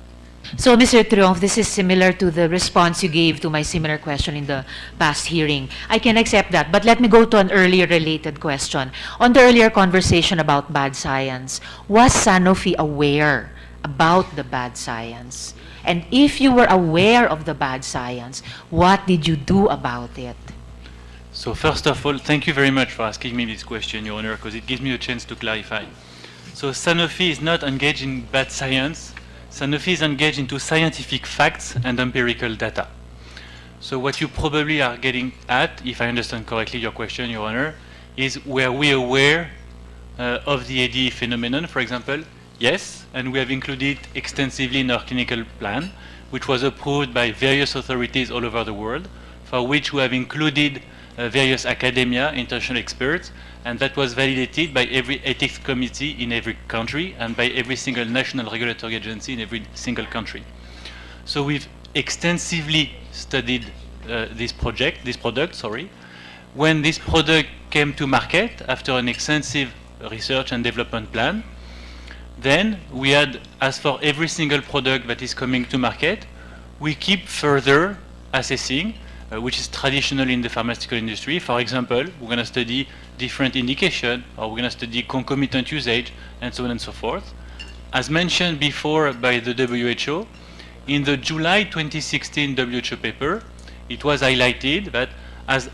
So, Mr. Triumph, this is similar to the response you gave to my similar question in the past hearing. I can accept that, but let me go to an earlier related question. On the earlier conversation about bad science, was Sanofi aware about the bad science? And if you were aware of the bad science, what did you do about it? So first of all, thank you very much for asking me this question, Your Honor, because it gives me a chance to clarify. So Sanofi is not engaged in bad science. Sanofi is engaged into scientific facts and empirical data. So what you probably are getting at, if I understand correctly your question, Your Honor, is were we aware of the AD phenomenon, for example? Yes, and we have included extensively in our clinical plan, which was approved by various authorities all over the world, for which we have included various academia, international experts, and that was validated by every ethics committee in every country and by every single national regulatory agency in every single country. So we've extensively studied this product. When this product came to market after an extensive research and development plan, then we had, as for every single product that is coming to market, we keep further assessing, which is traditional in the pharmaceutical industry. For example, we're going to study different indication, or we're going to study concomitant usage, and so on and so forth. As mentioned before by the WHO, in the July 2016 WHO paper, it was highlighted that as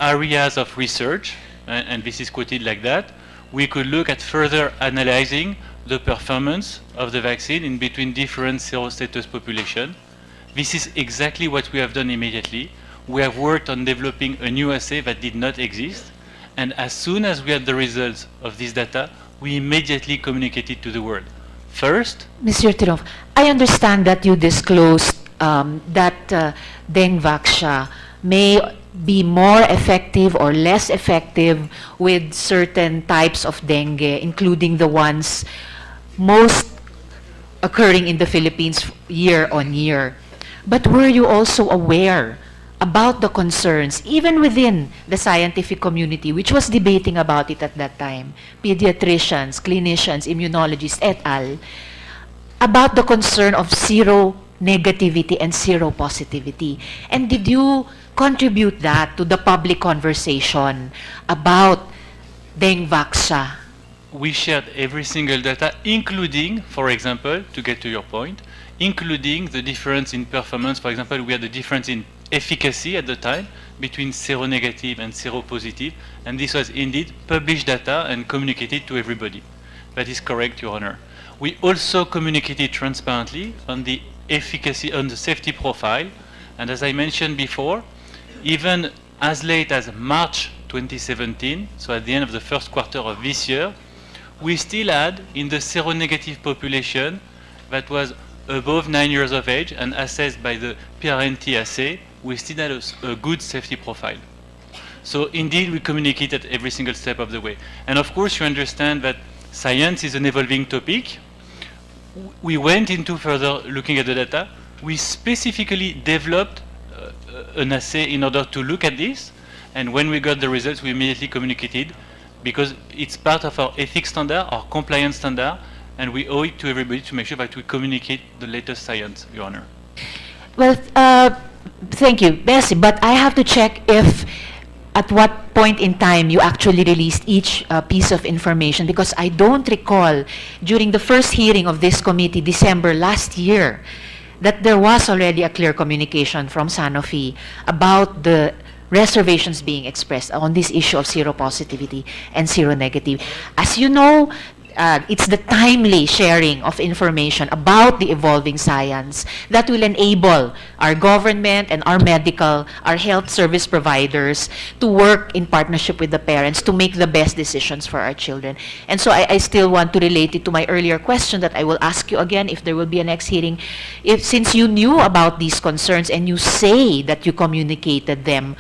areas of research, and this is quoted like that, we could look at further analyzing the performance of the vaccine in between different serostatus population. This is exactly what we have done immediately. We have worked on developing a new assay that did not exist, and as soon as we had the results of this data, we immediately communicated to the world. First, Mr. Triumph, I understand that you disclosed that Dengvaxia may be more effective or less effective with certain types of dengue, including the ones most occurring in the Philippines year on year. But were you also aware about the concerns, even within the scientific community, which was debating about it at that time, pediatricians, clinicians, immunologists, et al., about the concern of seronegativity and seropositivity? And did you contribute that to the public conversation about Dengvaxia? We shared every single data, including, for example, to get to your point, including the difference in performance. For example, we had a difference in efficacy at the time between seronegative and seropositive, and this was indeed published data and communicated to everybody. That is correct, Your Honor. We also communicated transparently on the efficacy, on the safety profile, and as I mentioned before, even as late as March 2017, so at the end of the first quarter of this year, we still had in the seronegative population that was above 9 years of age and assessed by the PRNT assay, we still had a good safety profile. So indeed, we communicate at every single step of the way. And of course, you understand that science is an evolving topic. We went into further looking at the data. We specifically developed an assay in order to look at this. And when we got the results, we immediately communicated, because it's part of our ethics standard, our compliance standard, and we owe it to everybody to make sure that we communicate the latest science, Your Honor. Well, thank you, Bessie, but I have to check if at what point in time you actually released each piece of information, because I don't recall during the first hearing of this committee, December last year, that there was already a clear communication from Sanofi about the reservations being expressed on this issue of seropositivity and seronegative. As you know, it's the timely sharing of information about the evolving science that will enable our government and our health service providers to work in partnership with the parents to make the best decisions for our children. And so I still want to relate it to my earlier question that I will ask you again if there will be a next hearing. Since you knew about these concerns and you say that you communicated them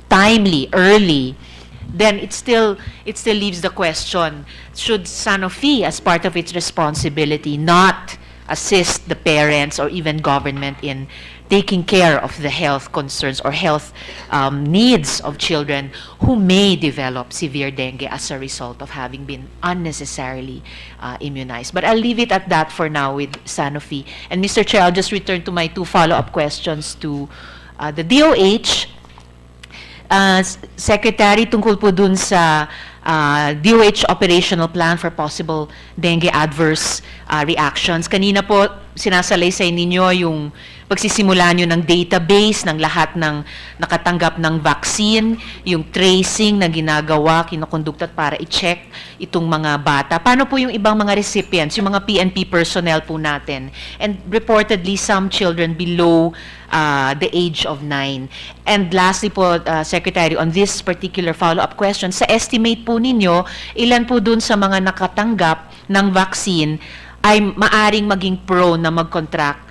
timely, early, then it still leaves the question, should Sanofi, as part of its responsibility, not assist the parents or even government in taking care of the health concerns or health needs of children who may develop severe dengue as a result of having been unnecessarily immunized? But I'll leave it at that for now with Sanofi. And Mr. Chair, I'll just return to my two follow-up questions to the DOH. Secretary, tungkol po dun sa DOH operational plan for possible dengue adverse reactions. Kanina po, sinasalaysay ninyo yung pagsisimula nyo ng database ng lahat ng nakatanggap ng vaccine, yung tracing na ginagawa, kinokondukta para i-check itong mga bata. Paano po yung ibang mga recipients, yung mga PNP personnel po natin? And reportedly, some children below the age of 9. And lastly po, Secretary, on this particular follow-up question, sa estimate po ninyo, ilan po dun sa mga nakatanggap ng vaccine ay maaring maging prone na mag-contract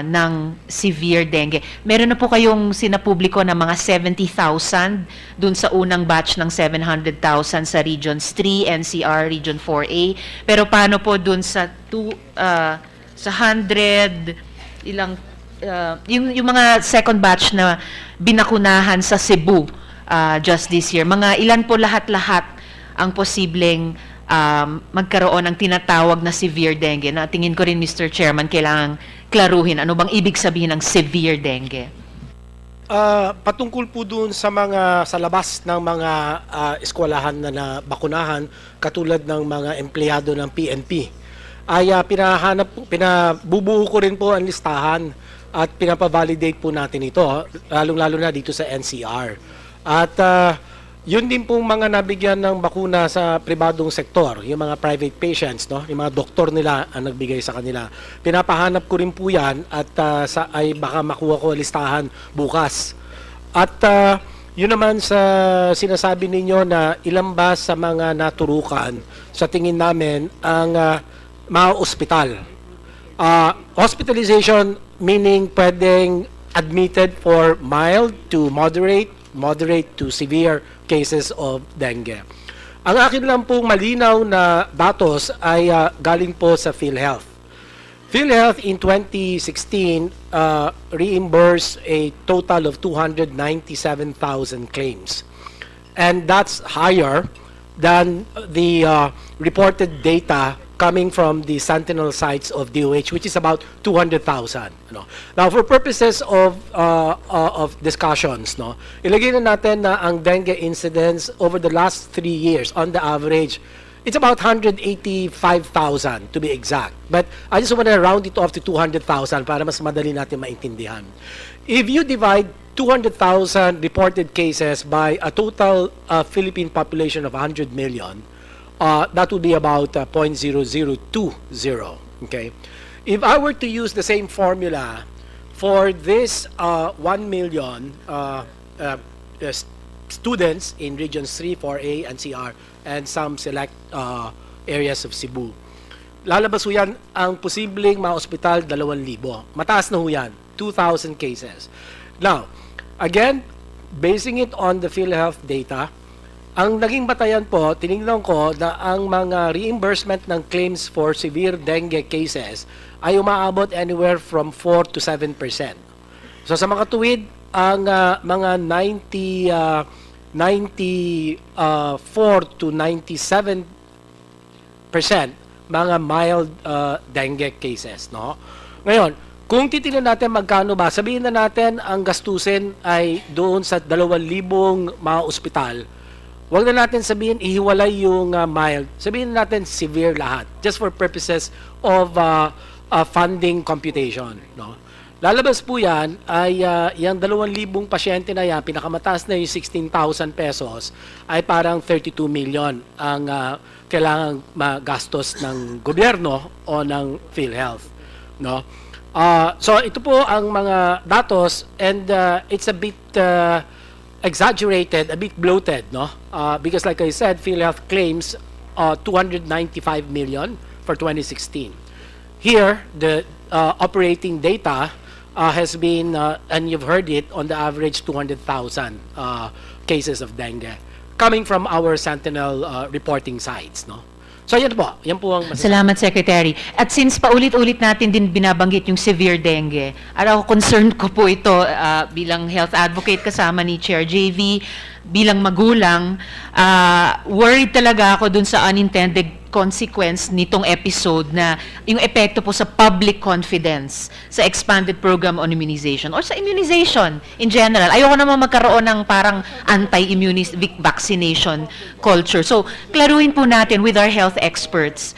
ng severe dengue? Meron na po kayong sinapubliko ng mga 70,000 dun sa unang batch ng 700,000 sa Regions 3, NCR, Region 4A. Pero paano po dun sa 100, yung mga second batch na binakunahan sa Cebu just this year? Mga ilan po lahat-lahat ang posibleng magkaroon ng tinatawag na severe dengue? Na tingin ko rin, Mr. Chairman, kailangang klaruhin. Ano bang ibig sabihin ng severe dengue? Patungkol po dun sa sa labas ng mga eskwelahan na nabakunahan, katulad ng mga empleyado ng PNP, ay pinabubuo ko rin po ang listahan at pinapavalidate po natin ito, lalong-lalo na dito sa NCR. At yun din pong mga nabigyan ng bakuna sa pribadong sektor, yung mga private patients, no? Yung mga doktor nila ang nagbigay sa kanila. Pinapahanap ko rin po yan at ay baka makuha ko listahan bukas. At yun naman sa sinasabi ninyo na ilan ba sa mga naturukan, sa tingin namin ang mga ospital. Hospitalization, meaning pwedeng admitted for mild to moderate, moderate to severe cases of dengue. Ang akin lang pong malinaw na datos ay galing po sa PhilHealth. PhilHealth in 2016 reimbursed a total of 297,000 claims. And that's higher than the reported data coming from the sentinel sites of DOH, which is about 200,000. Now, for purposes of discussions, ilagay na natin na ang dengue incidence over the last 3 years, on the average, it's about 185,000 to be exact. But I just want to round it off to 200,000 para mas madali natin maintindihan. If you divide 200,000 reported cases by a total Philippine population of 100 million, that would be about 0.0020. Okay, if I were to use the same formula for this 1 million students in regions 3, 4A, and CR, and some select areas of Cebu, lalabas ho yan ang posibleng ma-hospital 2,000. Mataas na ho yan, 2,000 cases. Now, again, basing it on the PhilHealth data, ang naging batayan po, tinignan ko na ang mga reimbursement ng claims for severe dengue cases ay umaabot anywhere from 4 to 7%. So sa mga tuwid, ang mga 94 to 97% mga mild dengue cases. No? Ngayon, kung titingnan natin magkano ba, sabihin na natin ang gastusin ay doon sa 2,000 mga ospital. Huwag na natin sabihin ihiwalay yung mild. Sabihin natin severe lahat. Just for purposes of funding computation. No? Lalabas po yan ay yung 2,000 pasyente na yan, pinakamataas na yung 16,000 pesos, ay parang 32 million ang kailangang magastos ng gobyerno o ng PhilHealth. No? So ito po ang mga datos, and it's a bit exaggerated, a bit bloated, no? Because like I said, PhilHealth claims 295 million for 2016. Here, the operating data has been, and you've heard it, on the average 200,000 cases of dengue coming from our sentinel reporting sites, no? So yan po ang masasabi. Salamat, Secretary. At since paulit-ulit natin din binabanggit yung severe dengue, ako concerned ko po ito bilang health advocate kasama ni Chair JV, bilang magulang, worried talaga ako dun sa unintended consequence nitong episode na yung epekto po sa public confidence sa expanded program on immunization or sa immunization in general. Ayoko naman magkaroon ng parang anti-vaccination culture. So, klaruhin po natin with our health experts,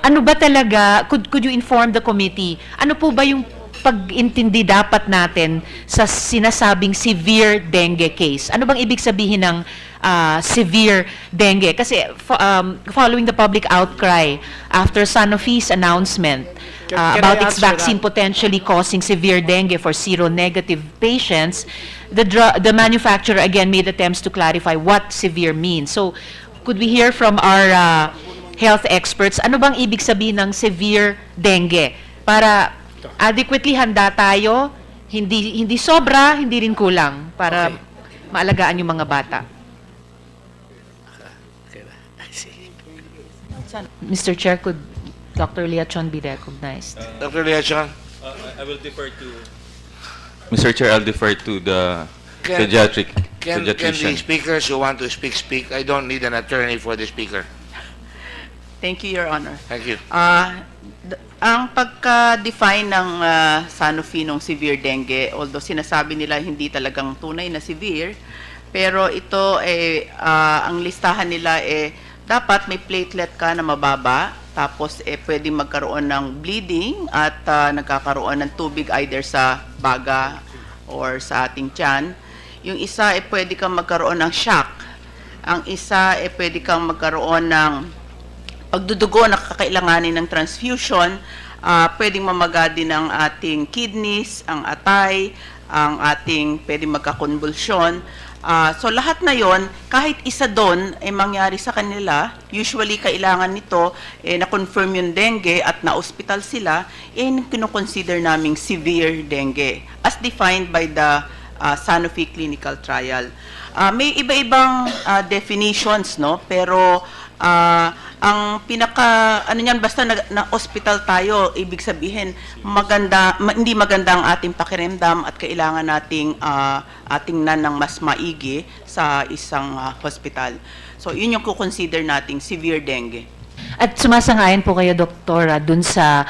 ano ba talaga, could you inform the committee, ano po ba yung pag-intindi dapat natin sa sinasabing severe dengue case? Ano bang ibig sabihin ng severe dengue? Kasi following the public outcry after Sanofi's announcement about its vaccine potentially causing severe dengue for seronegative patients, the manufacturer again made attempts to clarify what severe means. So, could we hear from our health experts, ano bang ibig sabihin ng severe dengue? Para adequately handa tayo, hindi sobra, hindi rin kulang, para maalagaan yung mga bata. Mr. Chair, could Dr. Liachon be recognized? Dr. Liachon? I will defer to... Mr. Chair, I'll defer to the pediatrician. Can the speakers who want to speak? I don't need an attorney for the speaker. Thank you, Your Honor. Thank you. Ang pagka-define ng Sanofi ng severe dengue, although sinasabi nila hindi talagang tunay na severe, pero ito ang listahan nila dapat may platelet ka na mababa, tapos pwedeng magkaroon ng bleeding at nagkakaroon ng tubig either sa baga or sa ating tiyan. Yung isa pwede kang magkaroon ng shock. Ang isa pwede kang magkaroon ng pagdudugo na kakailanganin ng transfusion, pwedeng mamaga din ang ating kidneys, ang atay, ang ating pwedeng magkakonvulsyon, So lahat na yon, kahit isa doon ay mangyari sa kanila, usually kailangan nito na-confirm yung dengue at na-hospital sila, kinoconsider naming severe dengue as defined by the Sanofi clinical trial. May iba-ibang definitions, no? Pero ang pinaka ano niyan, basta na hospital tayo, ibig sabihin hindi maganda ang ating pakiramdam at kailangan nating tingnan ng mas maigi sa isang hospital. So yun yung kukonsider nating severe dengue. At sumasangayon po kayo, Doktora, dun sa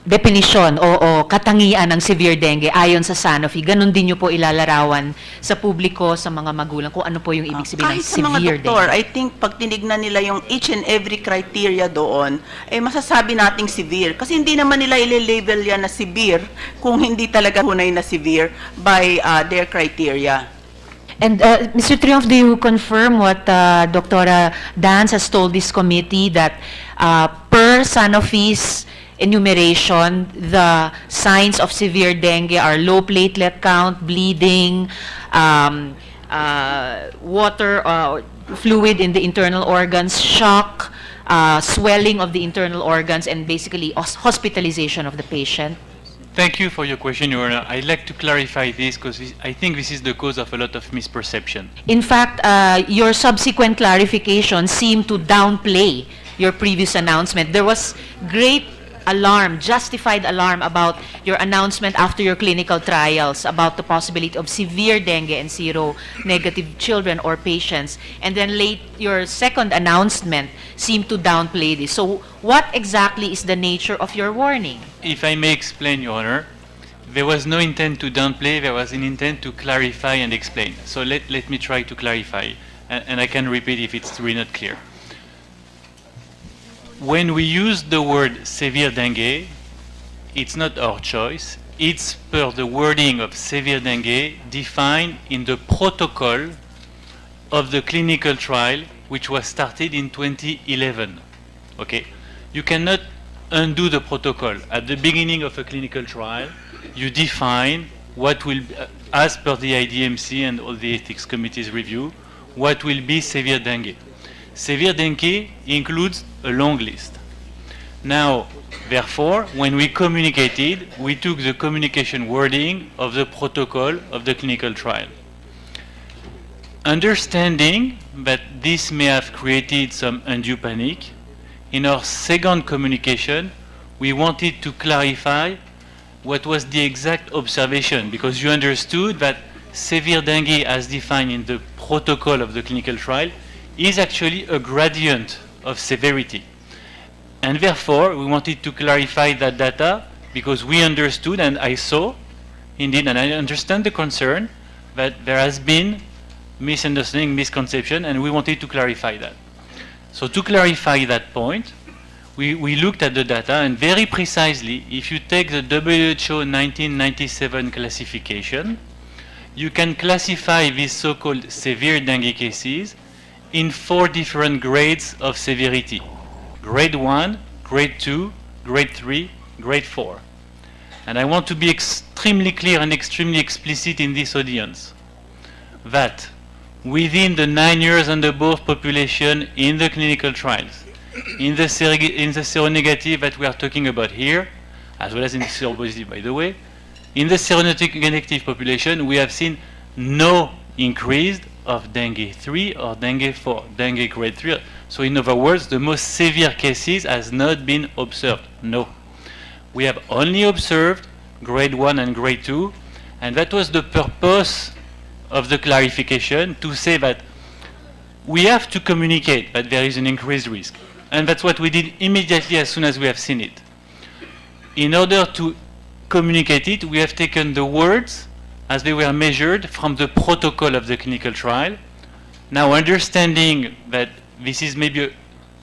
definition o katangian ng severe dengue ayon sa Sanofi. Ganon din nyo po ilalarawan sa publiko, sa mga magulang, kung ano po yung ibig sabihin ng Kahit sa mga severe doktor, dengue. I think pag tinignan nila yung each and every criteria doon, masasabi nating severe. Kasi hindi naman nila ile-label yan na severe kung hindi talaga hunay na severe by their criteria. And Mr. Triumph, do you confirm what Dr. Dance has told this committee, that per Sanofi's enumeration, the signs of severe dengue are low platelet count, bleeding, water, fluid in the internal organs, shock, swelling of the internal organs, and basically hospitalization of the patient? Thank you for your question, Your Honor. I'd like to clarify this because I think this is the cause of a lot of misperception. In fact, your subsequent clarification seemed to downplay your previous announcement. There was great alarm, justified alarm about your announcement after your clinical trials about the possibility of severe dengue in seronegative children or patients. And then your second announcement seemed to downplay this. So what exactly is the nature of your warning? If I may explain, Your Honor, there was no intent to downplay, there was an intent to clarify and explain. So let me try to clarify, and I can repeat if it's really not clear. When we use the word severe dengue, it's not our choice. It's per the wording of severe dengue defined in the protocol of the clinical trial, which was started in 2011. Okay? You cannot undo the protocol. At the beginning of a clinical trial, you define what will, as per the IDMC and all the ethics committee's review, what will be severe dengue. Severe dengue includes a long list. Now, therefore, when we communicated, we took the communication wording of the protocol of the clinical trial. Understanding that this may have created some undue panic, in our second communication, we wanted to clarify what was the exact observation, because you understood that severe dengue, as defined in the protocol of the clinical trial, is actually a gradient of severity. And therefore, we wanted to clarify that data because we understood, and I saw, indeed, and I understand the concern, that there has been misunderstanding, misconception, and we wanted to clarify that. So to clarify that point, we looked at the data, and very precisely, if you take the WHO 1997 classification, you can classify these so-called severe dengue cases in 4 different grades of severity. Grade 1, Grade 2, Grade 3, Grade 4. And I want to be extremely clear and extremely explicit in this audience that within the 9 years and above population in the clinical trials, in the seronegative that we are talking about here, as well as in the seropositive, by the way, in the seronegative population, we have seen no increase of dengue 3 or dengue 4, dengue grade 3. So in other words, the most severe cases has not been observed. No. We have only observed grade 1 and grade 2, and that was the purpose of the clarification, to say that we have to communicate that there is an increased risk. And that's what we did immediately as soon as we have seen it. In order to communicate it, we have taken the words as they were measured from the protocol of the clinical trial. Now, understanding that this is maybe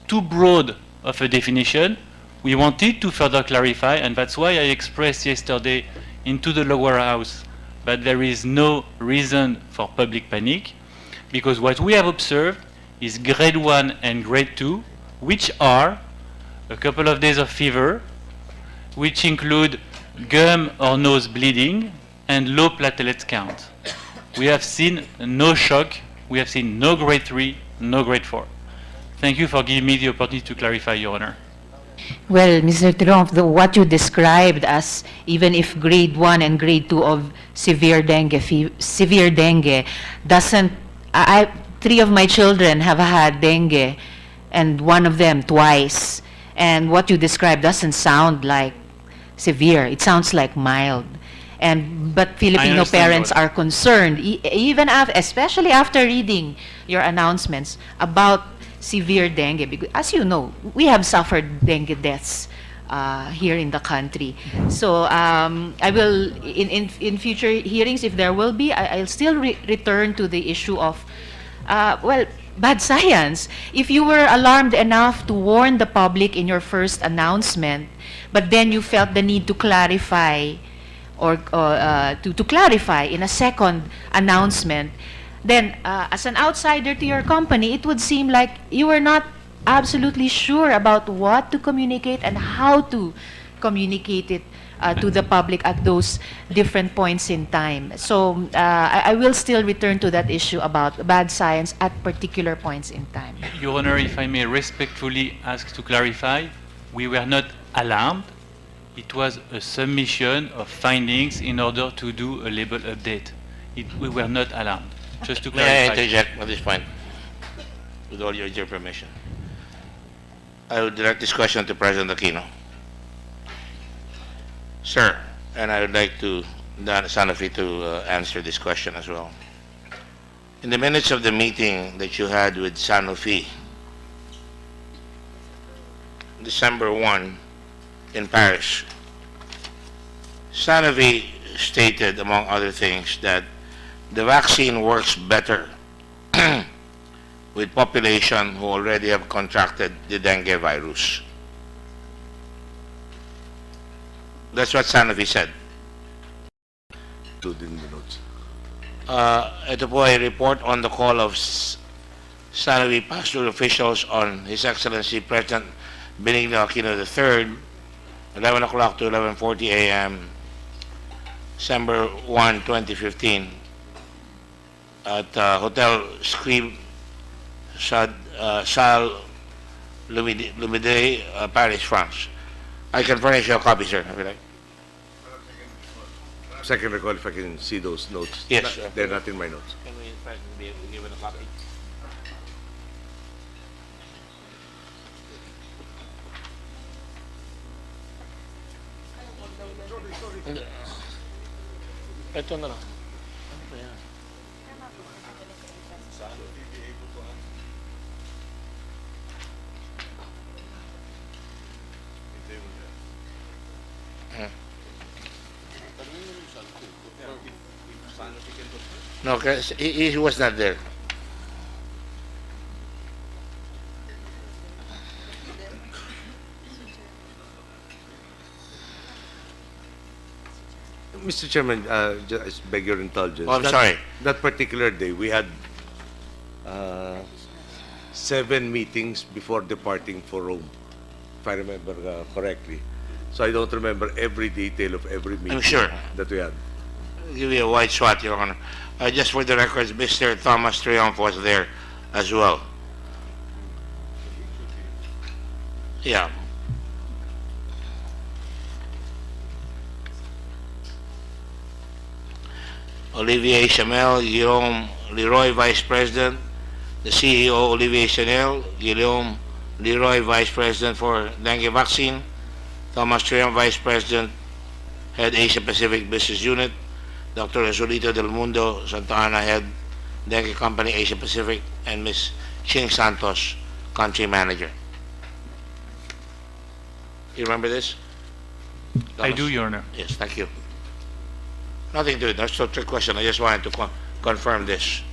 too broad of a definition, we wanted to further clarify, and that's why I expressed yesterday into the lower house that there is no reason for public panic, because what we have observed is grade 1 and grade 2, which are a couple of days of fever, which include gum or nose bleeding, and low platelet count. We have seen no shock. We have seen no grade 3, no grade 4. Thank you for giving me the opportunity to clarify, Your Honor. Well, Mr. Triumph, what you described as even if grade 1 and grade 2 of severe dengue doesn't, 3 of my children have had dengue, and one of them twice. And what you described doesn't sound like severe. It sounds like mild. But Filipino understand, parents Lord. are concerned, especially after reading your announcements about severe dengue. Because, as you know, we have suffered dengue deaths here in the country. So I will, in future hearings, if there will be, I'll still return to the issue of, bad science. If you were alarmed enough to warn the public in your first announcement, but then you felt the need to clarify or to clarify in a second announcement, then as an outsider to your company, it would seem like you were not absolutely sure about what to communicate and how to communicate it to the public at those different points in time. So I will still return to that issue about bad science at particular points in time. Your Honor, if I may respectfully ask to clarify, we were not alarmed. It was a submission of findings in order to do a label update. We were not alarmed. Just to May I clarify. interject at this point? With all your permission. I will direct this question to President Aquino. Sir, and I would like to Sanofi to answer this question as well. In the minutes of the meeting that you had with Sanofi, December 1 in Paris, Sanofi stated, among other things, that the vaccine works better with population who already have contracted the dengue virus. That's what Sanofi said. Including the notes. Ito po ay report on the call of Sanofi pastoral officials on His Excellency President Benigno Aquino III, 11 o'clock to 11:40 a.m., December 1, 2015, at Hotel Scribe Salle Lumide, Paris, France. I can furnish you a copy, sir, if you like. Second recall, if I can see those notes. Yes, sir. They're not in my notes. Can we, in fact, be given a copy? Ito na lang. No, because he was not there. Mr. Chairman, just beg your indulgence. Oh, I'm sorry. That particular day, we had 7 meetings before departing for Rome, if I remember correctly. So I don't remember every detail of every meeting sure. that we had. I'll give you a wide swath, Your Honor. Just for the records, Mr. Thomas Triumph was there as well. Yeah. Olivier Chamel, Guillaume Leroy, Vice President. The CEO, Olivier Chanel, Guillaume Leroy, Vice President for dengue vaccine. Thomas Triumph, Vice President, Head Asia Pacific Business Unit. Dr. Joselito Del Mundo Santa Ana, Head Dengue Company Asia Pacific, and Ms. Ching Santos, Country Manager. You remember this? I do, Your Honor. Yes, thank you. Nothing to it. That's not a trick question. I just wanted to confirm this.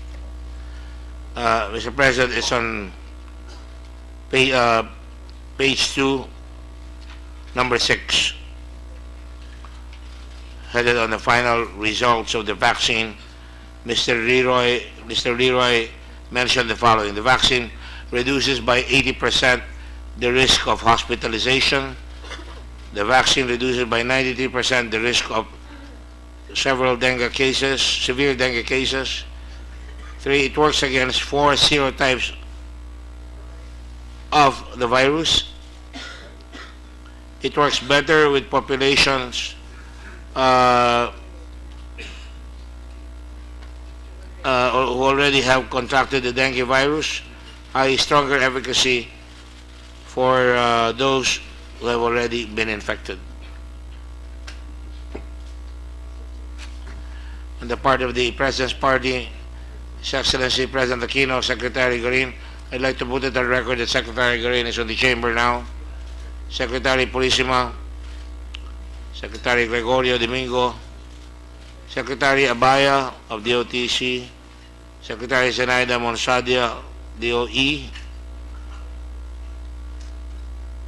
Mr. President, it's on page 2, number 6. Headed on the final results of the vaccine, Mr. Leroy mentioned the following. The vaccine reduces by 80% the risk of hospitalization. The vaccine reduces by 93% the risk of several dengue cases, severe dengue cases. 3, it works against 4 serotypes of the virus. It works better with populations who already have contracted the dengue virus. High stronger efficacy for those who have already been infected. On the part of the President's Party, His Excellency President Aquino, Secretary Garin, I'd like to put it on record that Secretary Garin is on the chamber now. Secretary Purisima, Secretary Gregorio Domingo, Secretary Abaya of DOTC, Secretary Zenaida Monsadia, DOE,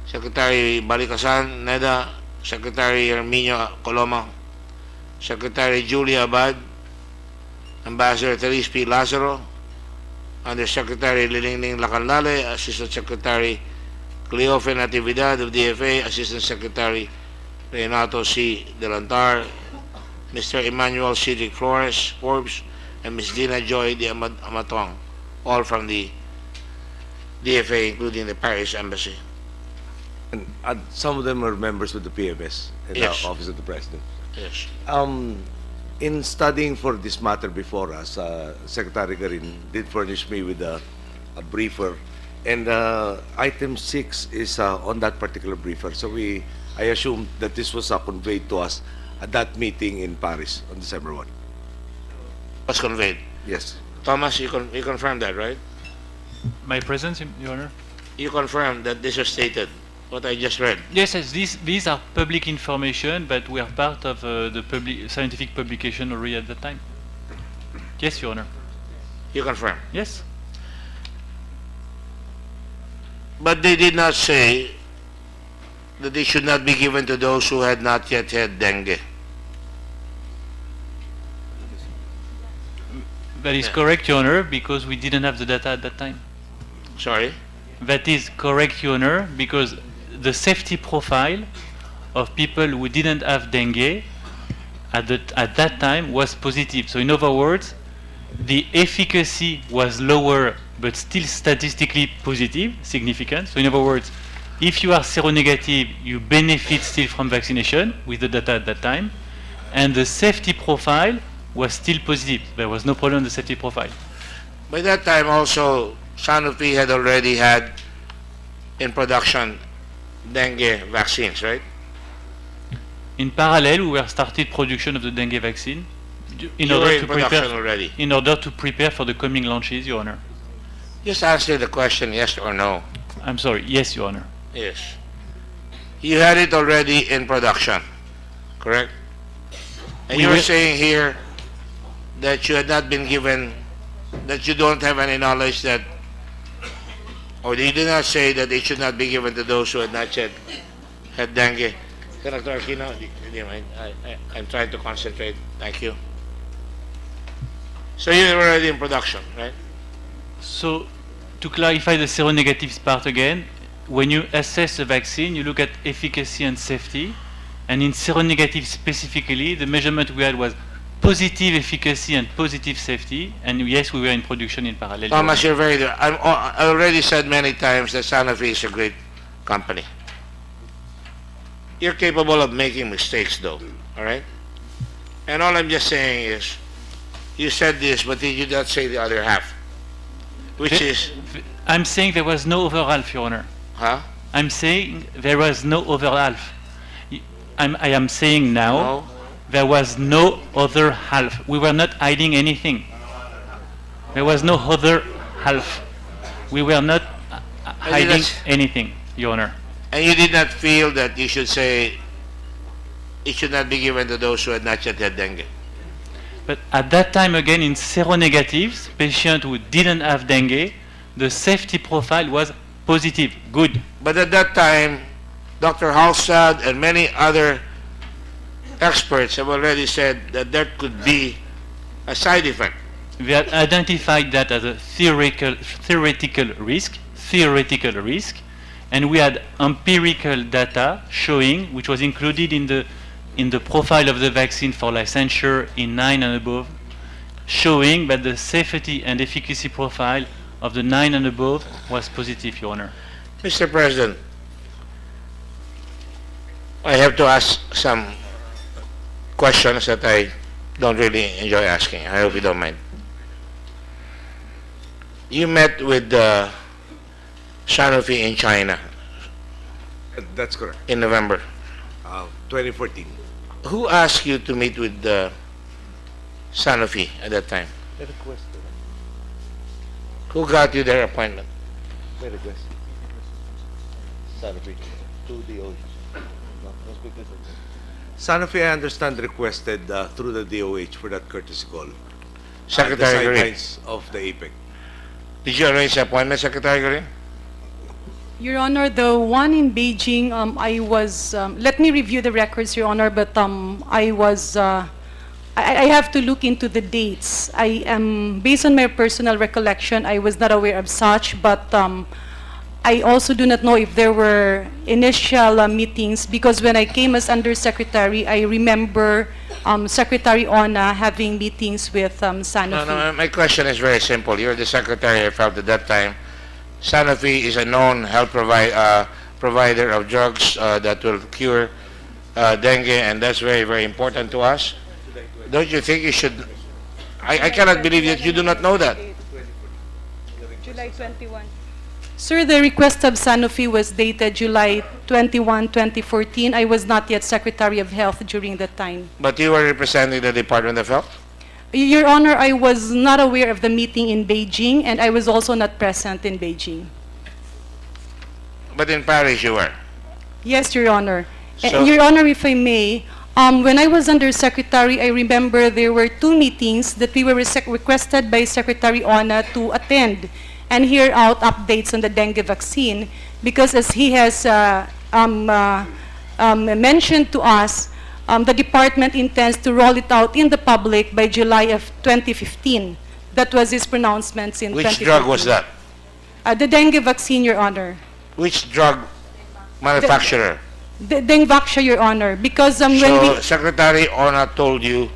Secretary Balikasan, NEDA, Secretary Herminio Coloma, Secretary Julia Abad, Ambassador Therese P. Lazaro, Undersecretary Lilingning Lacanlale, Assistant Secretary Cleofe Natividad of DFA, Assistant Secretary Renato C. Delantar, Mr. Emmanuel C. Flores, Forbes, and Ms. Dina Joy de Amatong, all from the DFA, including the Paris Embassy. And some of them are members of the PMS and Yes. the Office of the President. Yes. In studying for this matter before us, Secretary Garin did furnish me with a briefer, and item 6 is on that particular briefer. So I assume that this was conveyed to us at that meeting in Paris on December 1. Was conveyed. Yes. Thomas, you confirm that, right? My presence, Your Honor? You confirm that this was stated, what I just read. Yes, yes, these are public information, but we are part of the scientific publication already at that time. Yes, Your Honor. You confirm? Yes. But they did not say that they should not be given to those who had not yet had dengue. That is correct, Your Honor, because we didn't have the data at that time. Sorry? That is correct, Your Honor, because the safety profile of people who didn't have dengue at that time was positive. So in other words, the efficacy was lower but still statistically positive, significant. So in other words, if you are seronegative, you benefit still from vaccination with the data at that time, and the safety profile was still positive. There was no problem with the safety profile. By that time also, Sanofi had already had in production dengue vaccines, right? In parallel, we were started production of the dengue vaccine in You were order in to production prepare already. in order to prepare for the coming launches, Your Honor. Just answer the question, yes or no. I'm sorry. Yes, Your Honor. Yes. You had it already in production, correct? And We you were will- saying here that you had not been given, that you don't have any knowledge that, or you did not say that it should not be given to those who had not yet had dengue. Senator Aquino, do you mind? I'm trying to concentrate. Thank you. So you were already in production, right? So, to clarify the seronegative part again, when you assess a vaccine, you look at efficacy and safety. And in seronegative specifically, the measurement we had was positive efficacy and positive safety. And yes, we were in production in parallel. Thomas, you're very good. I already said many times that Sanofi is a great company. You're capable of making mistakes, though, all right? And all I'm just saying is, you said this, but did you not say the other half? Which is, I'm saying there was no other half, Your Honor. huh? I'm saying there was no other half. I am saying now, No. there was no other half. We were not hiding anything. There was no other half. We were not hiding that's- anything, Your Honor. And you did not feel that you should say it should not be given to those who had not yet had dengue. But at that time, again, in seronegatives, patients who didn't have dengue, the safety profile was positive, good. But at that time, Dr. Halstad and many other experts have already said that there could be a side effect. We had identified that as a theoretical risk, and we had empirical data showing, which was included in the profile of the vaccine for licensure in 9 and above, showing that the safety and efficacy profile of the 9 and above was positive, Your Honor. Mr. President, I have to ask some questions that I don't really enjoy asking. I hope you don't mind. You met with Sanofi in China That's correct. in November. 2014. Who asked you to meet with Sanofi at that time? May request. Who got you their appointment? May request. Sanofi. To the OH. Sanofi, I understand, requested through the DOH for that courtesy call. Secretary the Green. sidelines of the APEC. Did you arrange the appointment, Secretary Green? Your Honor, the one in Beijing, I was, let me review the records, Your Honor, but I was, I have to look into the dates. I am, based on my personal recollection, I was not aware of such, but I also do not know if there were initial meetings, because when I came as Undersecretary, I remember Secretary Ona having meetings with Sanofi. No, my question is very simple. You're the Secretary. I felt at that time Sanofi is a known health provider of drugs that will cure dengue, and that's very, very important to us. Don't you think you should? I cannot believe that you do not know that. July 21. Sir, the request of Sanofi was dated July 21, 2014. I was not yet Secretary of Health during that time. But you were representing the Department of Health? Your Honor, I was not aware of the meeting in Beijing, and I was also not present in Beijing. But in Paris you were. Yes, Your Honor. So- Your Honor, if I may, when I was Undersecretary, I remember there were two meetings that we were requested by Secretary Ona to attend and hear out updates on the dengue vaccine, because as he has mentioned to us, the department intends to roll it out in the public by July of 2015. That was his pronouncements in Which 2015. drug was that? The dengue vaccine, Your Honor. Which drug manufacturer? The dengue vaccine, Your Honor, because when So we... Secretary Ona told you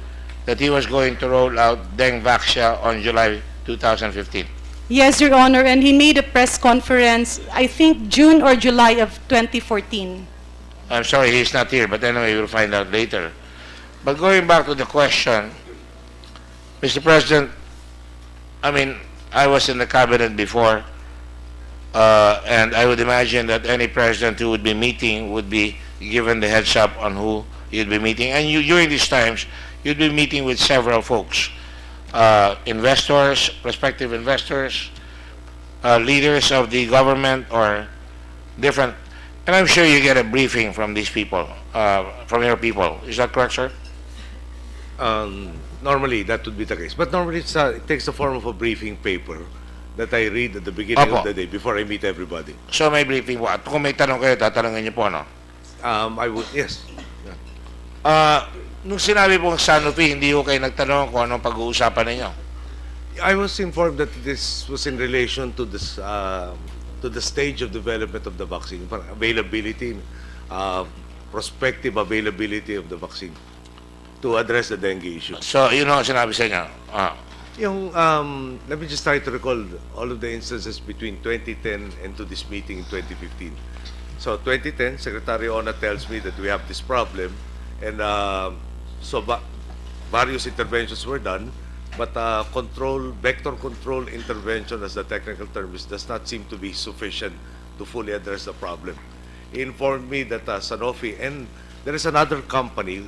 that he was going to roll out dengue vaccine on July 2015. Yes, Your Honor, and he made a press conference, I think June or July of 2014. I'm sorry he's not here, but anyway, we'll find out later. But going back to the question, Mr. President, I mean, I was in the cabinet before, and I would imagine that any president who would be meeting would be given the heads up on who you'd be meeting. And you, during these times, you'd be meeting with several folks, investors, prospective investors, leaders of the government, or different. And I'm sure you get a briefing from these people, from your people. Is that correct, sir? Normally, that would be the case. But normally, it takes the form of a briefing paper that I read at the beginning Opo. of the day before I meet everybody. So may briefing po. At kung may tanong kayo, tatanungin niyo po, no? I would, yes. Nung sinabi pong Sanofi, hindi ko kayo nagtanong kung anong pag-uusapan ninyo. I was informed that this was in relation to this, to the stage of development of the vaccine, parang availability, prospective availability of the vaccine to address the dengue issue. So, yun ang sinabi sa inyo. Yung, let me just try to recall all of the instances between 2010 and to this meeting in 2015. So, 2010, Secretary Ona tells me that we have this problem, and various interventions were done, but vector control intervention, as the technical term is, does not seem to be sufficient to fully address the problem. He informed me that Sanofi, and there is another company,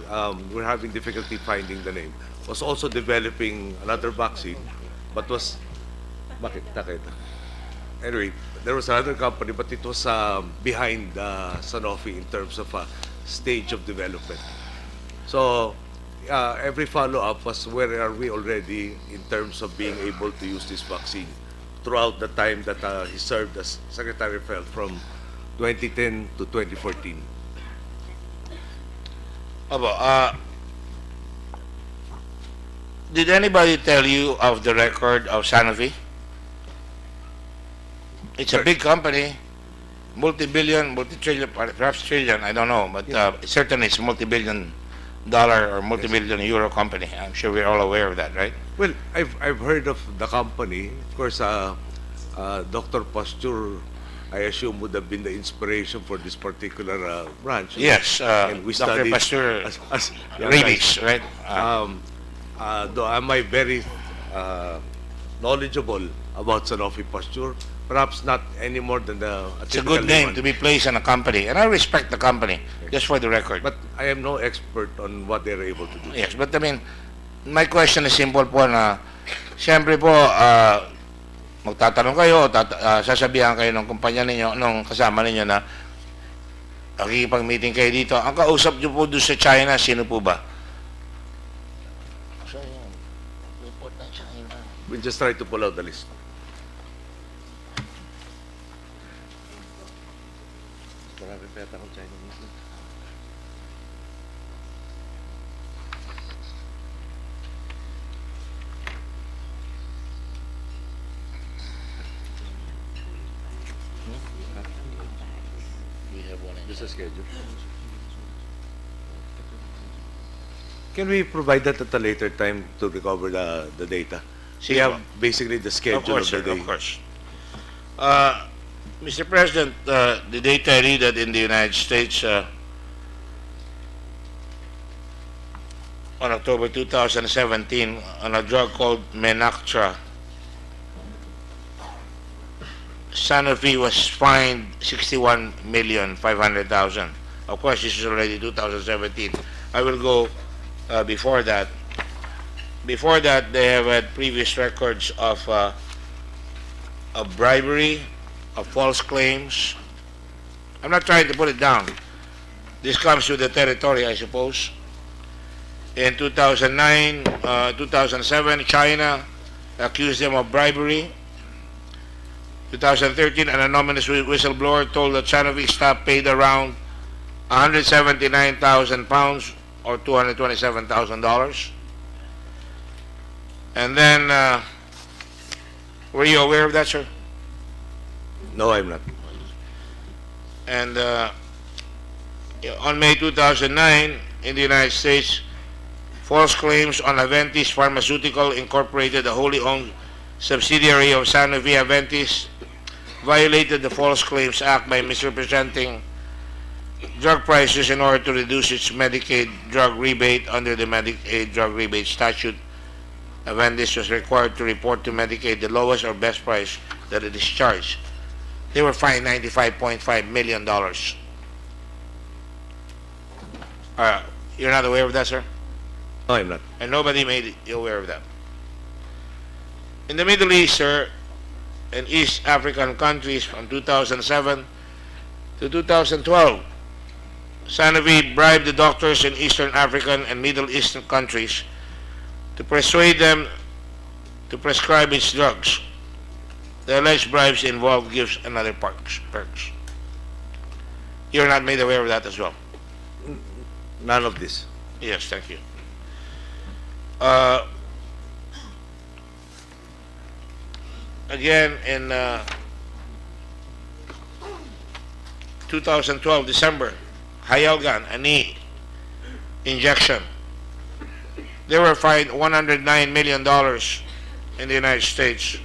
we're having difficulty finding the name, was also developing another vaccine, but was, bakit? Anyway, there was another company, but it was behind Sanofi in terms of stage of development. So, every follow-up was where are we already in terms of being able to use this vaccine throughout the time that he served as Secretary of Health from 2010 to 2014. Did anybody tell you of the record of Sanofi? It's a big company, multi-billion, multi-trillion, perhaps trillion, I don't know, but certainly it's multi-billion dollar or multi-million euro company. I'm sure we're all aware of that, right? Well, I've heard of the company. Of course, Dr. Pasteur, I assume, would have been the inspiration for this particular branch. Yes, And we Dr. studied Pasteur, young rabies, guys. right? Though am I very knowledgeable about Sanofi Pasteur? Perhaps not any more than the It's a good name to be placed on a company, and I respect the company, just for the record. But I am no expert on what they're able to do. Yes, but I mean, my question is simple po na, siyempre po, magtatanong kayo, sasabihan kayo ng kumpanya ninyo, nung kasama ninyo na nakikipag-meeting kayo dito. Ang kausap nyo po doon sa China, sino po ba? We just try to pull out the list. Just a schedule. Can we provide that at a later time to recover the data? We have basically the schedule Of course, of the sir, day. of course. Mr. President, the data I read that in the United States on October 2017 on a drug called Menactra, Sanofi was fined 61,500,000. Of course, this is already 2017. I will go before that. Before that, they have had previous records of bribery, of false claims. I'm not trying to put it down. This comes with the territory, I suppose. In 2009, 2007, China accused them of bribery. 2013, an anonymous whistleblower told that Sanofi staff paid around 179,000 pounds or $227,000. And then, were you aware of that, sir? No, I'm not. And on May 2009, in the United States, false claims on Aventis Pharmaceutical Incorporated, a wholly owned subsidiary of Sanofi Aventis, violated the False Claims Act by misrepresenting drug prices in order to reduce its Medicaid drug rebate under the Medicaid drug rebate statute. Aventis was required to report to Medicaid the lowest or best price that it is charged. They were fined $95.5 million. You're not aware of that, sir? No, I'm not. And nobody made you aware of that. In the Middle East, sir, and East African countries from 2007 to 2012, Sanofi bribed the doctors in Eastern African and Middle Eastern countries to persuade them to prescribe its drugs. The alleged bribes involved gifts and other perks. You're not made aware of that as well? None of this. Yes, thank you. Again, in 2012, December, Hyalgan, a knee injection. They were fined $109 million in the United States.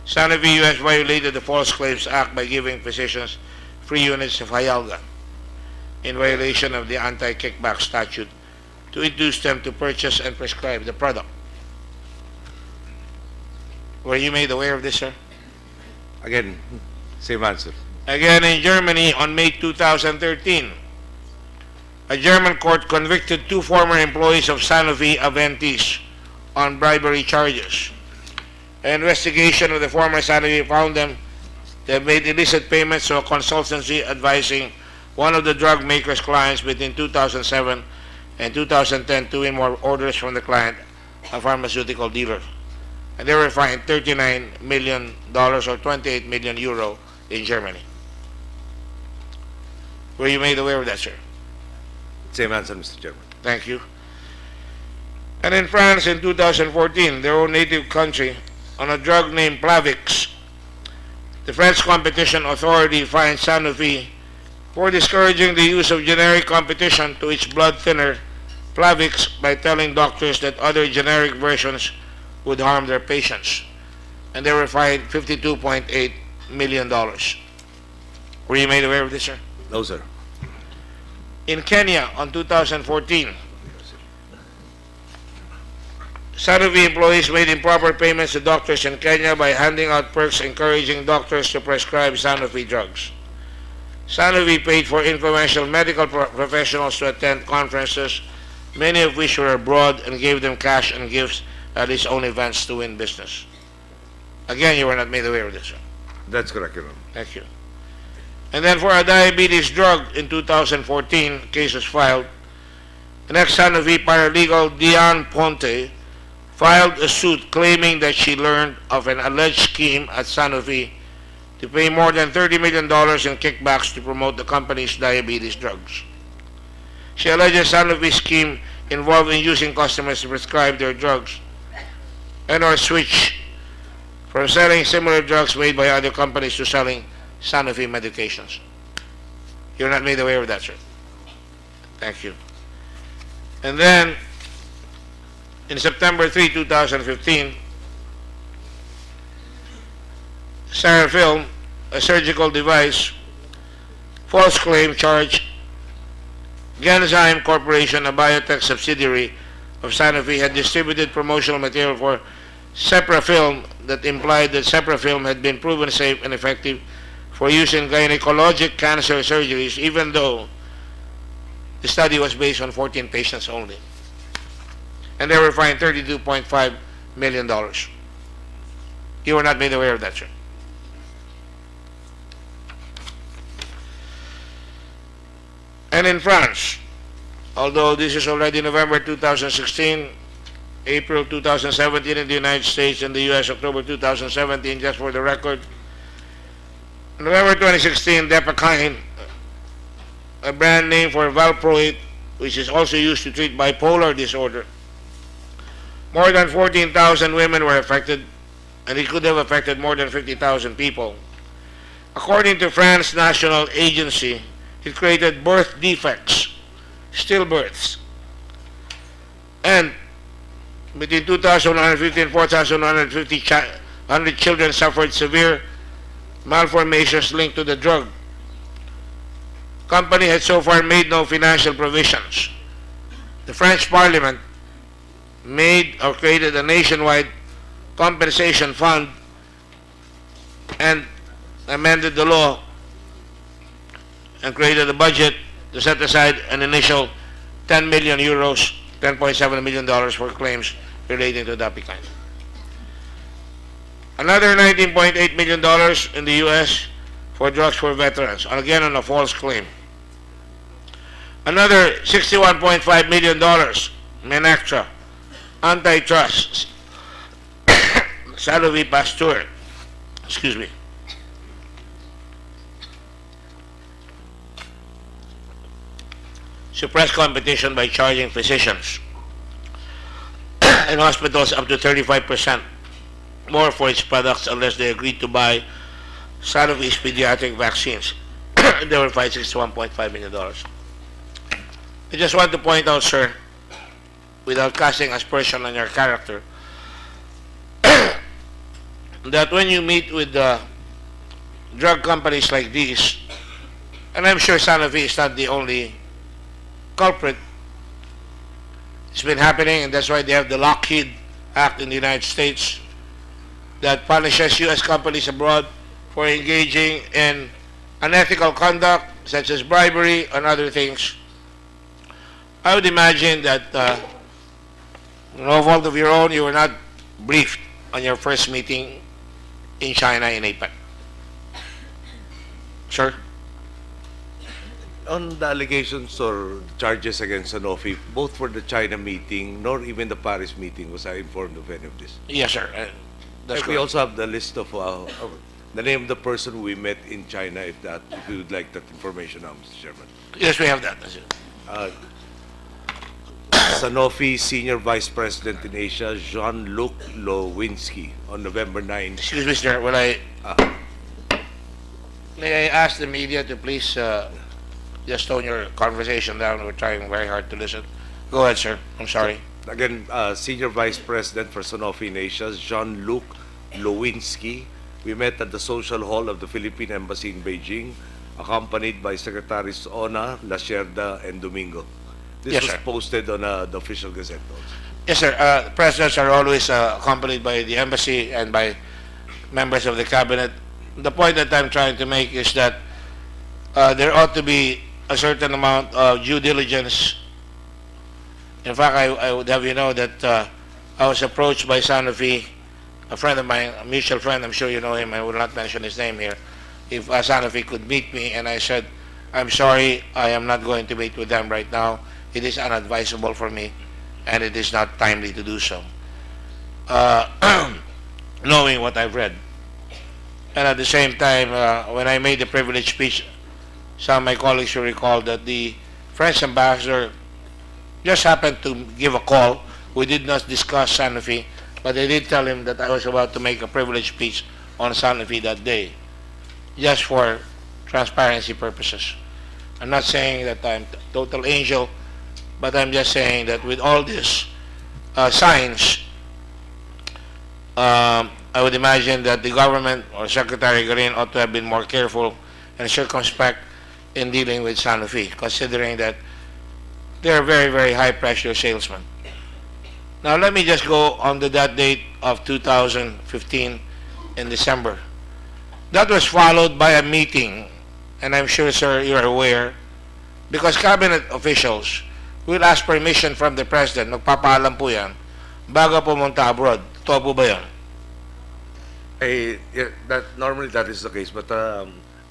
Sanofi US violated the False Claims Act by giving physicians free units of Hyalgan in violation of the anti-kickback statute to induce them to purchase and prescribe the product. Were you made aware of this, sir? Again, same answer. Again, in Germany, on May 2013, a German court convicted two former employees of Sanofi Aventis on bribery charges. An investigation of the former Sanofi found them to have made illicit payments to a consultancy advising one of the drug maker's clients between 2007 and 2010 to win more orders from the client, a pharmaceutical dealer. And they were fined $39 million or 28 million euro in Germany. Were you made aware of that, sir? Same answer, Mr. Chairman. Thank you. And in France in 2014, their own native country, on a drug named Plavix, the French Competition Authority fined Sanofi for discouraging the use of generic competition to its blood thinner Plavix by telling doctors that other generic versions would harm their patients. And they were fined $52.8 million. Were you made aware of this, sir? No, sir. In Kenya, on 2014, Sanofi employees made improper payments to doctors in Kenya by handing out perks encouraging doctors to prescribe Sanofi drugs. Sanofi paid for influential medical professionals to attend conferences, many of which were abroad, and gave them cash and gifts at its own events to win business. Again, you were not made aware of this, sir. That's correct, Your Honor. Thank you. And then for a diabetes drug in 2014, cases filed, an ex-Sanofi paralegal, Diane Ponte, filed a suit claiming that she learned of an alleged scheme at Sanofi to pay more than $30 million in kickbacks to promote the company's diabetes drugs. She alleges Sanofi's scheme involved inducing customers to prescribe their drugs and or switch from selling similar drugs made by other companies to selling Sanofi medications. You're not made aware of that, sir. Thank you. And then, in September 3, 2015, Sarafilm, a surgical device, false claim charge, Genzyme Corporation, a biotech subsidiary of Sanofi, had distributed promotional material for Ceprafilm that implied that Ceprafilm had been proven safe and effective for use in gynecologic cancer surgeries, even though the study was based on 14 patients only. And they were fined $32.5 million. You were not made aware of that, sir. And in France, although this is already November 2016, April 2017 in the United States and the US, October 2017, just for the record, November 2016, Depakine, a brand name for valproate, which is also used to treat bipolar disorder. More than 14,000 women were affected, and it could have affected more than 50,000 people. According to France's national agency, it created birth defects, stillbirths. And between 2,150 and 4,150 children suffered severe malformations linked to the drug. Company had so far made no financial provisions. The French Parliament made or created a nationwide compensation fund and amended the law and created a budget to set aside an initial 10 million euros, $10.7 million for claims relating to Dapikine. Another $19.8 million in the U.S. for drugs for veterans, again on a false claim. Another $61.5 million, Menactra, antitrust, Sanofi Pasteur, excuse me. Suppress competition by charging physicians and hospitals up to 35% more for its products unless they agreed to buy Sanofi's pediatric vaccines. They were fined $61.5 million. I just want to point out, sir, without casting aspersion on your character, that when you meet with drug companies like these, and I'm sure Sanofi is not the only culprit, it's been happening, and that's why they have the Lockheed Act in the United States that punishes U.S. companies abroad for engaging in unethical conduct, such as bribery and other things. I would imagine that, no fault of your own, you were not briefed on your first meeting in China in APEC. Sir? On the allegations or charges against Sanofi, both for the China meeting nor even the Paris meeting was I informed of any of this. Yes, sir. That's And we correct. also have the list of the name of the person we met in China, if you would like that information now, Mr. Chairman. Yes, we have that. That's it. Sanofi Senior Vice President in Asia, Jean-Luc Lewinsky, on November 9. Excuse me, sir. May I ask the media to please just tone your conversation down? We're trying very hard to listen. Go ahead, sir. I'm sorry. Again, Senior Vice President for Sanofi in Asia, Jean-Luc Lewinsky. We met at the social hall of the Philippine Embassy in Beijing, accompanied by Secretaries Ona, Lacerda, and Domingo. This Yes, was sir. posted on the official gazette also. Yes, sir. Presidents are always accompanied by the embassy and by members of the cabinet. The point that I'm trying to make is that there ought to be a certain amount of due diligence. In fact, I would have you know that I was approached by Sanofi, a friend of mine, a mutual friend, I'm sure you know him, I will not mention his name here, if Sanofi could meet me, and I said, I'm sorry, I am not going to meet with them right now. It is unadvisable for me, and it is not timely to do so. Knowing what I've read. And at the same time, when I made the privilege speech, some of my colleagues will recall that the French ambassador just happened to give a call. We did not discuss Sanofi, but I did tell him that I was about to make a privilege speech on Sanofi that day, just for transparency purposes. I'm not saying that I'm total angel, but I'm just saying that with all these signs, I would imagine that the government or Secretary Garin ought to have been more careful and circumspect in dealing with Sanofi, considering that they're very, very high-pressure salesmen. Now, let me just go on to that date of 2015 in December. That was followed by a meeting, and I'm sure, sir, you're aware, because cabinet officials will ask permission from the President, magpapaalam po yan, bago pumunta abroad. Totoo po ba yan? Normally that is the case, but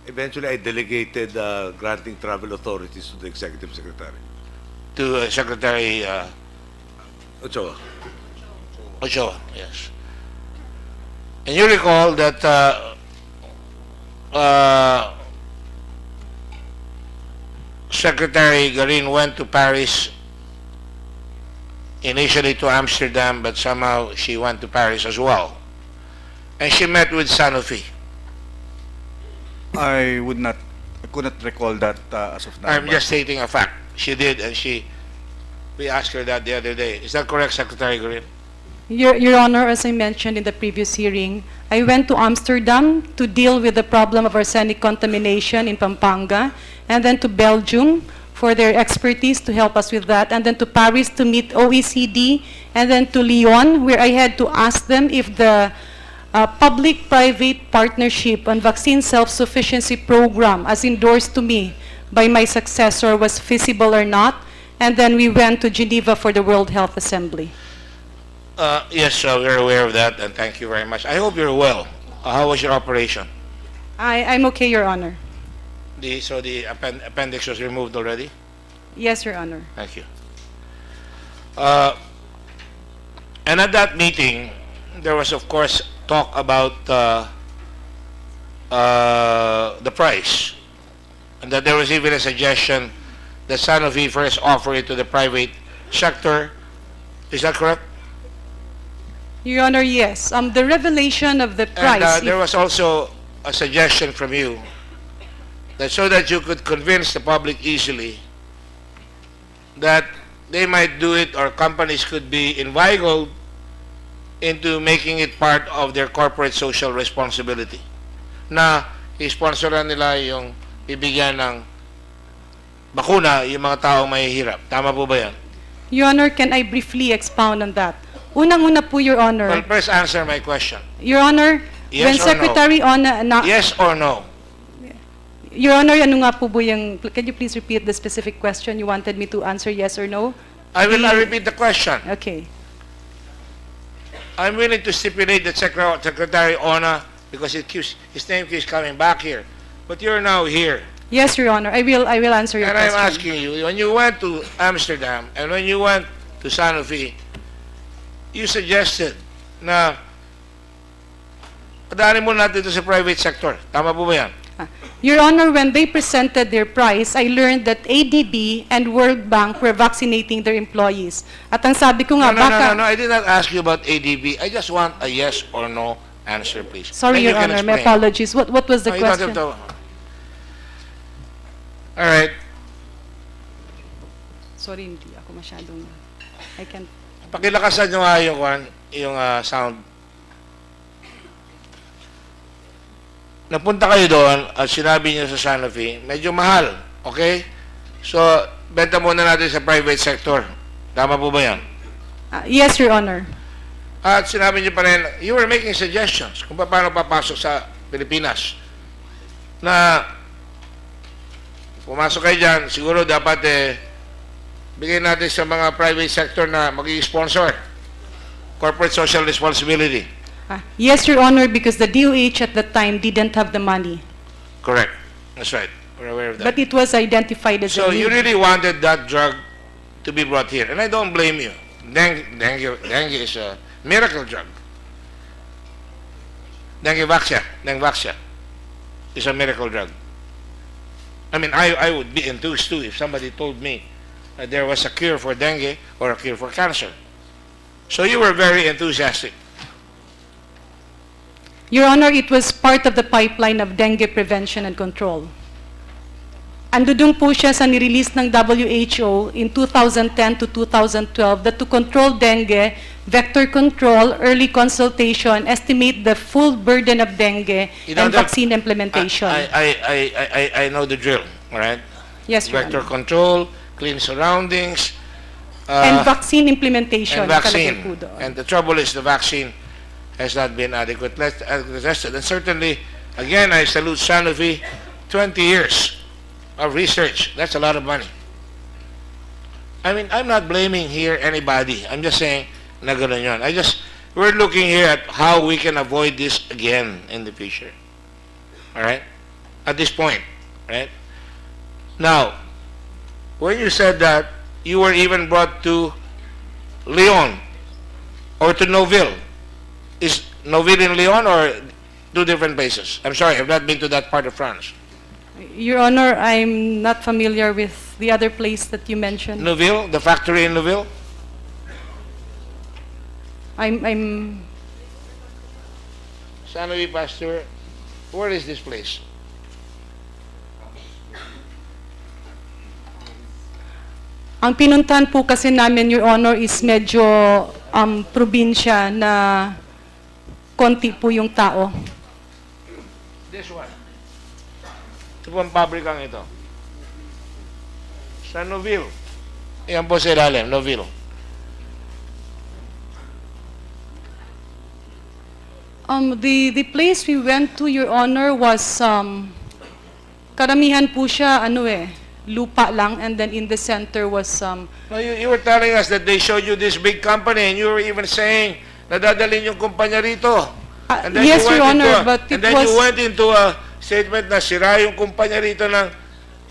eventually I delegated granting travel authorities to the Executive Secretary. To Secretary Ochoa. Ochoa, yes. And you recall that Secretary Garin went to Paris, initially to Amsterdam, but somehow she went to Paris as well. And she met with Sanofi. I could not recall that as of now. I'm but- just stating a fact. She did, and we asked her that the other day. Is that correct, Secretary Garin? Your Honor, as I mentioned in the previous hearing, I went to Amsterdam to deal with the problem of arsenic contamination in Pampanga, and then to Belgium for their expertise to help us with that, and then to Paris to meet OECD, and then to Lyon, where I had to ask them if the public-private partnership on vaccine self-sufficiency program, as endorsed to me by my successor, was feasible or not. And then we went to Geneva for the World Health Assembly. Yes, we're aware of that, and thank you very much. I hope you're well. How was your operation? I'm okay, Your Honor. So the appendix was removed already? Yes, Your Honor. Thank you. And at that meeting, there was, of course, talk about the price, and that there was even a suggestion that Sanofi first offer it to the private sector. Is that correct? Your Honor, yes. The revelation of the price. And there was also a suggestion from you that so that you could convince the public easily that they might do it, or companies could be inveigled into making it part of their corporate social responsibility. Na i-sponsoran nila yung bibigyan ng bakuna yung mga taong mahihirap. Tama po ba yan? Your Honor, can I briefly expound on that? Unang-una po, Your Honor. Well, first answer my question. Your Honor, Yes when or Secretary no? Yes or no? Your Honor, ano nga po ba yung, can you please repeat the specific question you wanted me to answer, yes or no? I will not repeat the question. Okay. I'm willing to stipulate that Secretary Ona, because his name keeps coming back here, but you're now here. Yes, Your Honor. I will answer your And question. I'm asking you, when you went to Amsterdam and when you went to Sanofi, you suggested na padaanin mo natin ito sa private sector. Tama po ba yan? Your Honor, when they presented their price, I learned that ADB and World Bank were vaccinating their employees. At ang sabi ko nga, No, I did not ask you about ADB. I just want a yes or no answer, please. Sorry, Then you Your can Honor, my explain. apologies. What was the No, you don't question? have to. All right. Sorry, hindi ako masyadong, I can't. Pakilakasan nyo nga yung sound. Napunta kayo doon at sinabi niyo sa Sanofi, medyo mahal, okay? So, benta muna natin sa private sector. Tama po ba yan? Yes, Your Honor. At sinabi niyo pa rin, you were making suggestions kung paano papasok sa Pilipinas. Na pumasok kayo dyan, siguro dapat bigyan natin sa mga private sector na mag-i-sponsor. Corporate social responsibility. Yes, Your Honor, because the DOH at that time didn't have the money. Correct. That's right. We're aware of that. But it was identified as So a you need. really wanted that drug to be brought here. And I don't blame you. Dengue is a miracle drug. Dengue vaxia is a miracle drug. I mean, I would be enthused too if somebody told me that there was a cure for dengue or a cure for cancer. So you were very enthusiastic. Your Honor, it was part of the pipeline of dengue prevention and control. Andudong po siya sa nirelease ng WHO in 2010 to 2012 that to control dengue, vector control, early consultation, estimate the full burden of dengue, and vaccine implementation. I know the drill, all right? Yes, Your Vector Honor. control, clean surroundings, And vaccine implementation. and vaccine. nakalagay po doon. And the trouble is the vaccine has not been adequately tested. And certainly, again, I salute Sanofi, 20 years of research. That's a lot of money. I mean, I'm not blaming here anybody. I'm just saying, na ganun yun. We're looking here at how we can avoid this again in the future. All right? At this point, right? Now, when you said that, you were even brought to Lyon or to Noville. Is Noville in Lyon or two different places? I'm sorry, I've not been to that part of France. Your Honor, I'm not familiar with the other place that you mentioned. Noville, the factory in Noville? I'm Sanofi Pasteur, where is this place? Ang pinuntahan po kasi namin, Your Honor, is medyo probinsya na konti po yung tao. This one. Ito po ang pabrikang ito. Sa Noville. Yan po sa ilalim, Noville. The place we went to, Your Honor, was karamihan po siya lupa lang, and then in the center was No, you were telling us that they showed you this big company and you were even saying na dadalhin yung kumpanya rito. And then yes, you Your went Honor, but and it then was you went into a statement na sira yung kumpanya rito ng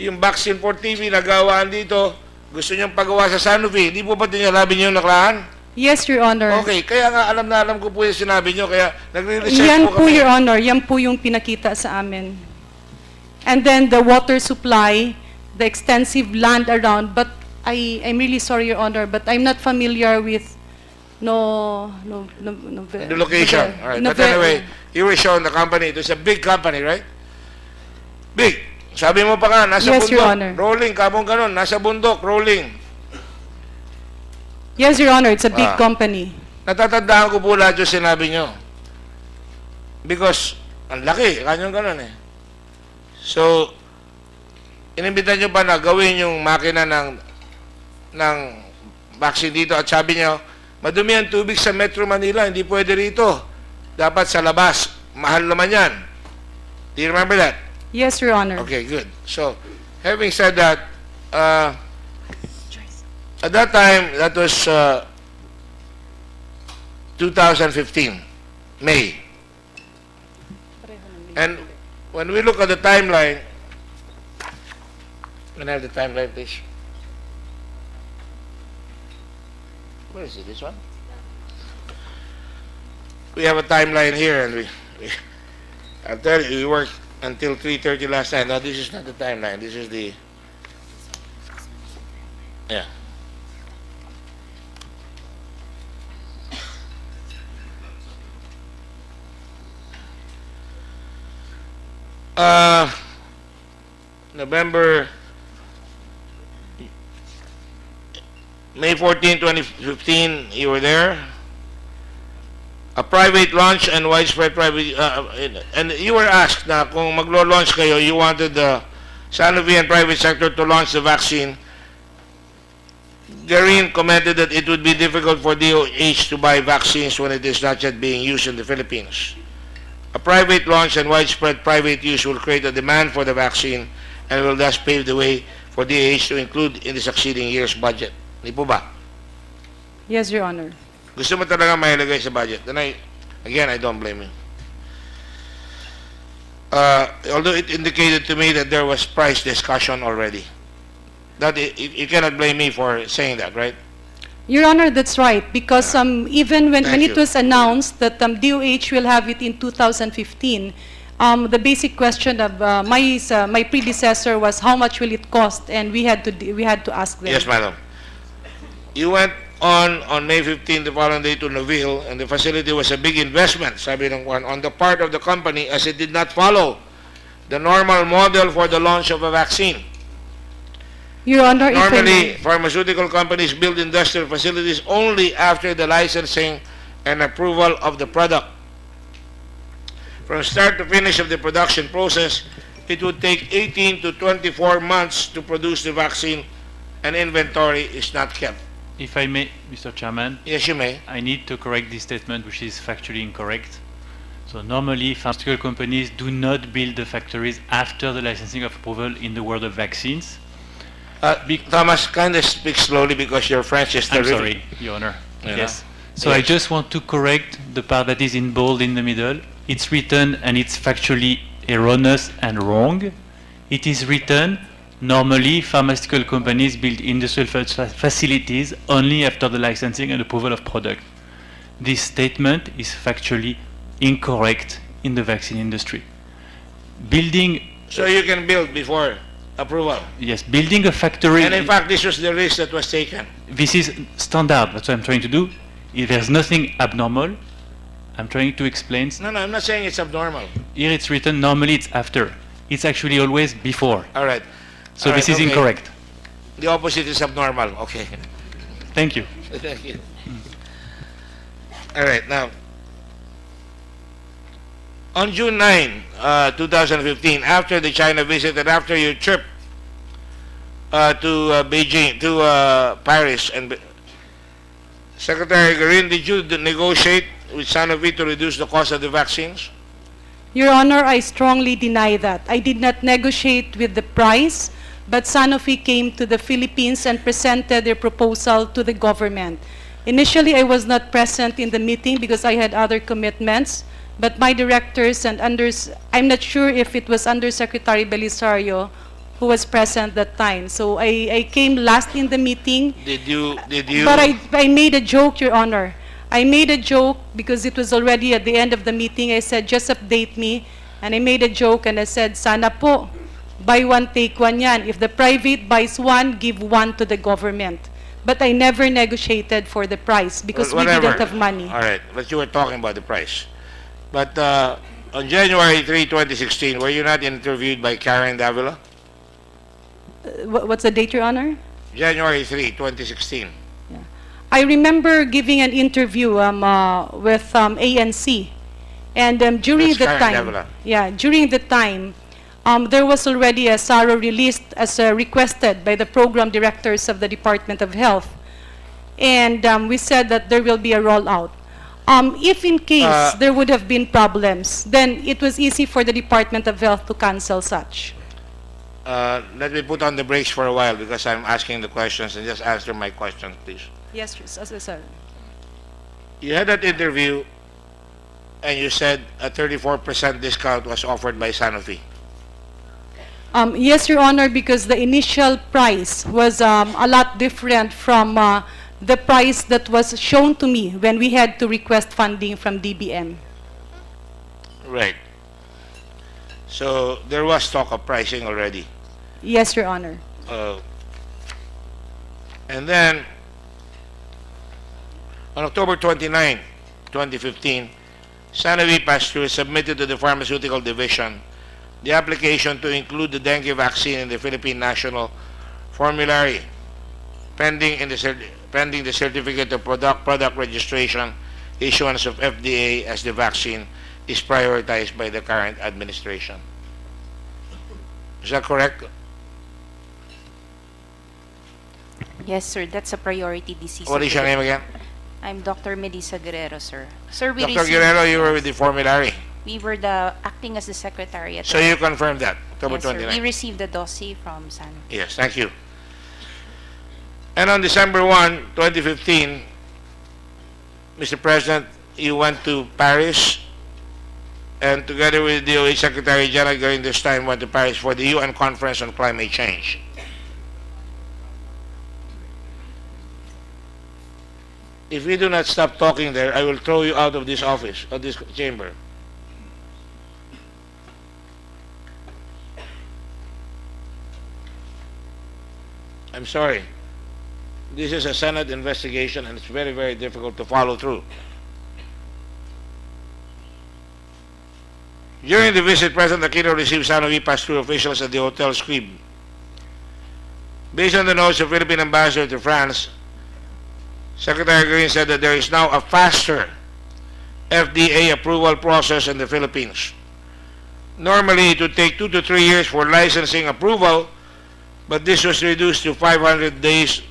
yung vaccine for TV na gawaan dito. Gusto niyong pagawa sa Sanofi. Hindi po ba tinalabi niyo yung nakaraan? Yes, Your Honor. Okay, kaya nga alam na alam ko po yung sinabi niyo, kaya nagre-research Yan po po, kami. Your Honor, yan po yung pinakita sa amin. And then the water supply, the extensive land around, but I'm really sorry, Your Honor, but I'm not familiar with The location. All right. But anyway, you were shown the company. It was a big company, right? Big. Sabi mo pa nga, nasa Yes, Your Honor. bundok. Rolling, kamong ganon. Nasa bundok, rolling. Yes, Your Honor, it's a big Ah. company. Natatandaan ko po lahat yung sinabi nyo. Because, ang laki, kanyang ganon eh. So, inimbitan nyo pa na gawin yung makina ng vaccine dito at sabi nyo, madumi ang tubig sa Metro Manila, hindi pwede rito. Dapat sa labas. Mahal naman yan. Do you remember that? Yes, Your Honor. Okay, good. So, having said that, at that time, that was 2015, May. And when we look at the timeline, can I have the timeline, please? Where is it? This one? We have a timeline here, and I'll tell you, we worked until 3:30 last night. Now, this is not the timeline. This is the, yeah. November May 14, 2015, you were there. A private launch and widespread private, and you were asked na kung maglo-launch kayo, you wanted the Sanofi and private sector to launch the vaccine. Garin commented that it would be difficult for DOH to buy vaccines when it is not yet being used in the Philippines. A private launch and widespread private use will create a demand for the vaccine and will thus pave the way for DOH to include in the succeeding year's budget. Hindi po ba? Yes, Your Honor. Gusto mo talaga mailagay sa budget. Then I don't blame you. Although it indicated to me that there was price discussion already. That you cannot blame me for saying that, right? Your Honor, that's right, because even when Thank it you. was announced that DOH will have it in 2015, the basic question of my predecessor was how much will it cost, and we had to ask them. Yes, madam. You went on May 15, the following day, to Noville, and the facility was a big investment, sabi ng one, on the part of the company, as it did not follow the normal model for the launch of a vaccine. Your Honor, if I Normally, may- pharmaceutical companies build industrial facilities only after the licensing and approval of the product. From start to finish of the production process, it would take 18 to 24 months to produce the vaccine, and inventory is not kept. If I may, Mr. Chairman. Yes, you may. I need to correct this statement, which is factually incorrect. So normally, pharmaceutical companies do not build the factories after the licensing of approval in the world of vaccines. Thomas, kind of speak slowly because your French is I'm terrific. sorry, Your Honor. You Yes. know? So I Yes. just want to correct the part that is in bold in the middle. It's written and it's factually erroneous and wrong. It is written, normally pharmaceutical companies build industrial facilities only after the licensing and approval of product. This statement is factually incorrect in the vaccine industry. Building, So you can build before approval. yes, building a factory. And in fact, this was the risk that was taken. This is standard. That's what I'm trying to do. If there's nothing abnormal, I'm trying to explain. No, I'm not saying it's abnormal. Here it's written normally it's after. It's actually always before. All right. So All this right, is okay. incorrect. The opposite is abnormal. Okay. Thank you. Thank you. All right, now, on June 9, 2015, after the China visit and after your trip to Beijing, to Paris, and Secretary Garin, did you negotiate with Sanofi to reduce the cost of the vaccines? Your Honor, I strongly deny that. I did not negotiate with the price, but Sanofi came to the Philippines and presented their proposal to the government. Initially, I was not present in the meeting because I had other commitments, but my directors and I'm not sure if it was Undersecretary Belisario who was present that time. So I came last in the meeting. Did you? But I made a joke, Your Honor. I made a joke because it was already at the end of the meeting. I said, just update me. And I made a joke and I said, sana po, buy one, take one yan. If the private buys one, give one to the government. But I never negotiated for the price because we Whatever. didn't have money. All right, but you were talking about the price. But on January 3, 2016, were you not interviewed by Karen Davila? What's the date, Your Honor? January 3, 2016. I remember giving an interview with ANC, and during That's the Karen time, Davila. during the time, there was already a SARO released as requested by the program directors of the Department of Health, and we said that there will be a rollout. If in case there would have been problems, then it was easy for the Department of Health to cancel such. Let me put on the brakes for a while because I'm asking the questions, and just answer my question, please. Yes, sir. You had that interview and you said a 34% discount was offered by Sanofi. Yes, Your Honor, because the initial price was a lot different from the price that was shown to me when we had to request funding from DBM. Right. So there was talk of pricing already. Yes, Your Honor. And then on October 29, 2015, Sanofi passed through submitted to the Pharmaceutical Division the application to include the dengue vaccine in the Philippine National Formulary, pending in the pending the certificate of product registration, issuance of FDA as the vaccine is prioritized by the current administration. Is that correct? Yes, sir. That's a priority disease. What is your name again? I'm Dr. Melissa Guerrero, sir. Sir, we Dr. received- Guerrero, you were with the formulary. We were acting as the secretary at So you confirmed that, October Yes, sir. 29. We received the dossier from San. Yes, thank you. And on December 1, 2015, Mr. President, you went to Paris, and together with DOH Secretary General during this time went to Paris for the UN Conference on Climate Change. If you do not stop talking there, I will throw you out of this office, of this chamber. I'm sorry. This is a Senate investigation and it's very, very difficult to follow through. During the visit, President Aquino received Sanofi pass-through officials at the Hotel Scribe. Based on the notes of Philippine ambassador to France, Secretary Green said that there is now a faster FDA approval process in the Philippines. Normally, it would take 2 to 3 years for licensing approval, but this was reduced to 500 days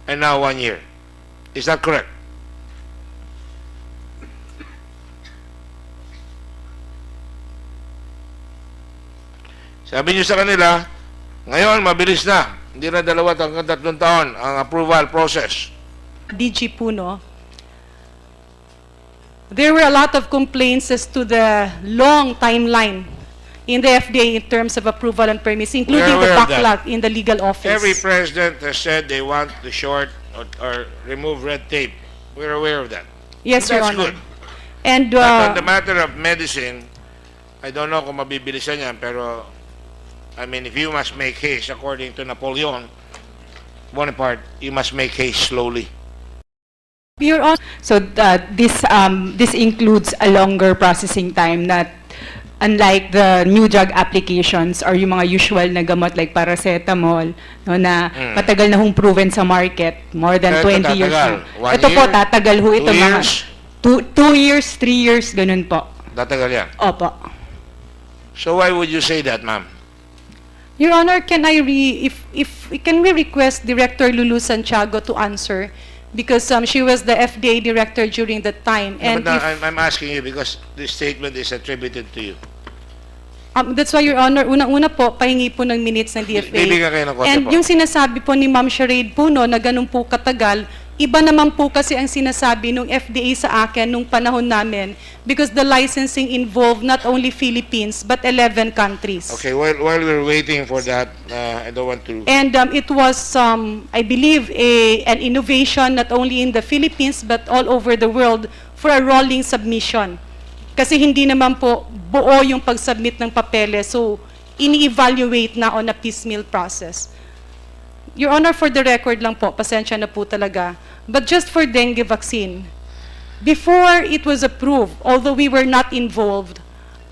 and now 1 year. Is that correct? Sabi niyo sa kanila, ngayon mabilis na. Hindi na 2 hanggang 3 taon ang approval process. DG Puno, there were a lot of complaints as to the long timeline in the FDA in terms of approval and permits, including the aware of that. backlog in the legal office. Every president has said they want to short or remove red tape. We're aware of that. Yes, Your That's Honor. good. And But on the matter of medicine, I don't know kung mabibilisan yan, pero I mean, if you must make haste, according to Napoleon Bonaparte, you must make haste slowly. Your Honor, so this includes a longer processing time, not unlike the new drug applications or yung mga usual na gamot like paracetamol, no, na matagal na hong proven sa market, more than Ito 20 years tatagal. na. 1 Ito po, year? tatagal ho ito 2 mga years? 2 years, 3 years, ganun po. Tatagal yan. Opo. So why would you say that, ma'am? Your Honor, can we request Director Lulu Santiago to answer? Because she was the FDA director during that time. No, And but if, I'm asking you because this statement is attributed to you. that's why, Your Honor, unang-una po, pahingi po ng minutes ng DFA. Bibigyan kayo ng kotse And po. yung sinasabi po ni Ma'am Sharade Puno na ganun po katagal, iba naman po kasi ang sinasabi ng FDA sa akin nung panahon namin because the licensing involved not only Philippines but 11 countries. Okay, while we're waiting for that, I don't want to... And it was, I believe, an innovation not only in the Philippines but all over the world for a rolling submission. Kasi hindi naman po buo yung pag-submit ng papeles, so ini-evaluate na on a piecemeal process. Your Honor, for the record lang po, pasensya na po talaga, but just for dengue vaccine, before it was approved, although we were not involved,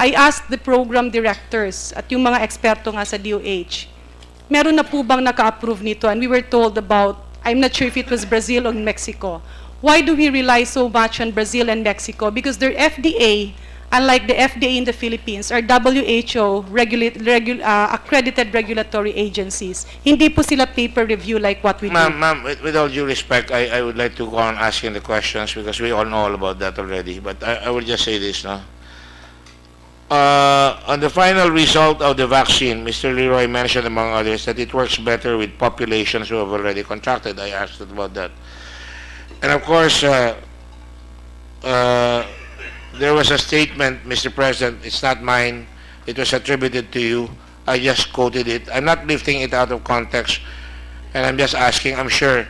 I asked the program directors at yung mga eksperto nga sa DOH, meron na po bang naka-approve nito? And we were told about, I'm not sure if it was Brazil or Mexico. Why do we rely so much on Brazil and Mexico? Because their FDA, unlike the FDA in the Philippines, are WHO accredited regulatory agencies. Hindi po sila paper review like what we do. Ma'am, with all due respect, I would like to go on asking the questions because we all know all about that already. But I will just say this, no? On the final result of the vaccine, Mr. Leroy mentioned, among others, that it works better with populations who have already contracted. I asked about that. And of course, there was a statement, Mr. President, it's not mine, it was attributed to you. I just quoted it. I'm not lifting it out of context. And I'm just asking, I'm sure,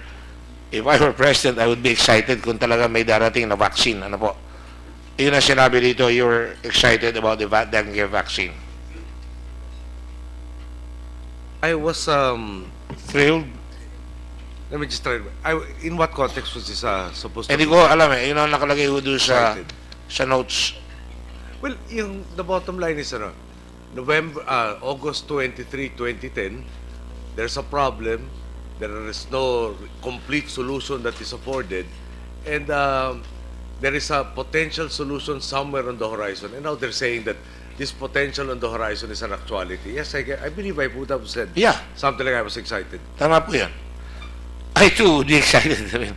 if I were President, I would be excited kung talaga may darating na vaccine. Ano po? Yun ang sinabi dito, you were excited about the dengue vaccine. I was thrilled. Let me just try. In what context was this supposed to Hindi be? ko alam eh. Yun ang nakalagay ko doon sa notes. Well, the bottom line is August 23, 2010, there's a problem. there is no complete solution that is afforded, and there is a potential solution somewhere on the horizon. And now they're saying that this potential on the horizon is an actuality. Yes, I believe I would have said something like I was excited. Tama po yan. I too would be excited. I mean,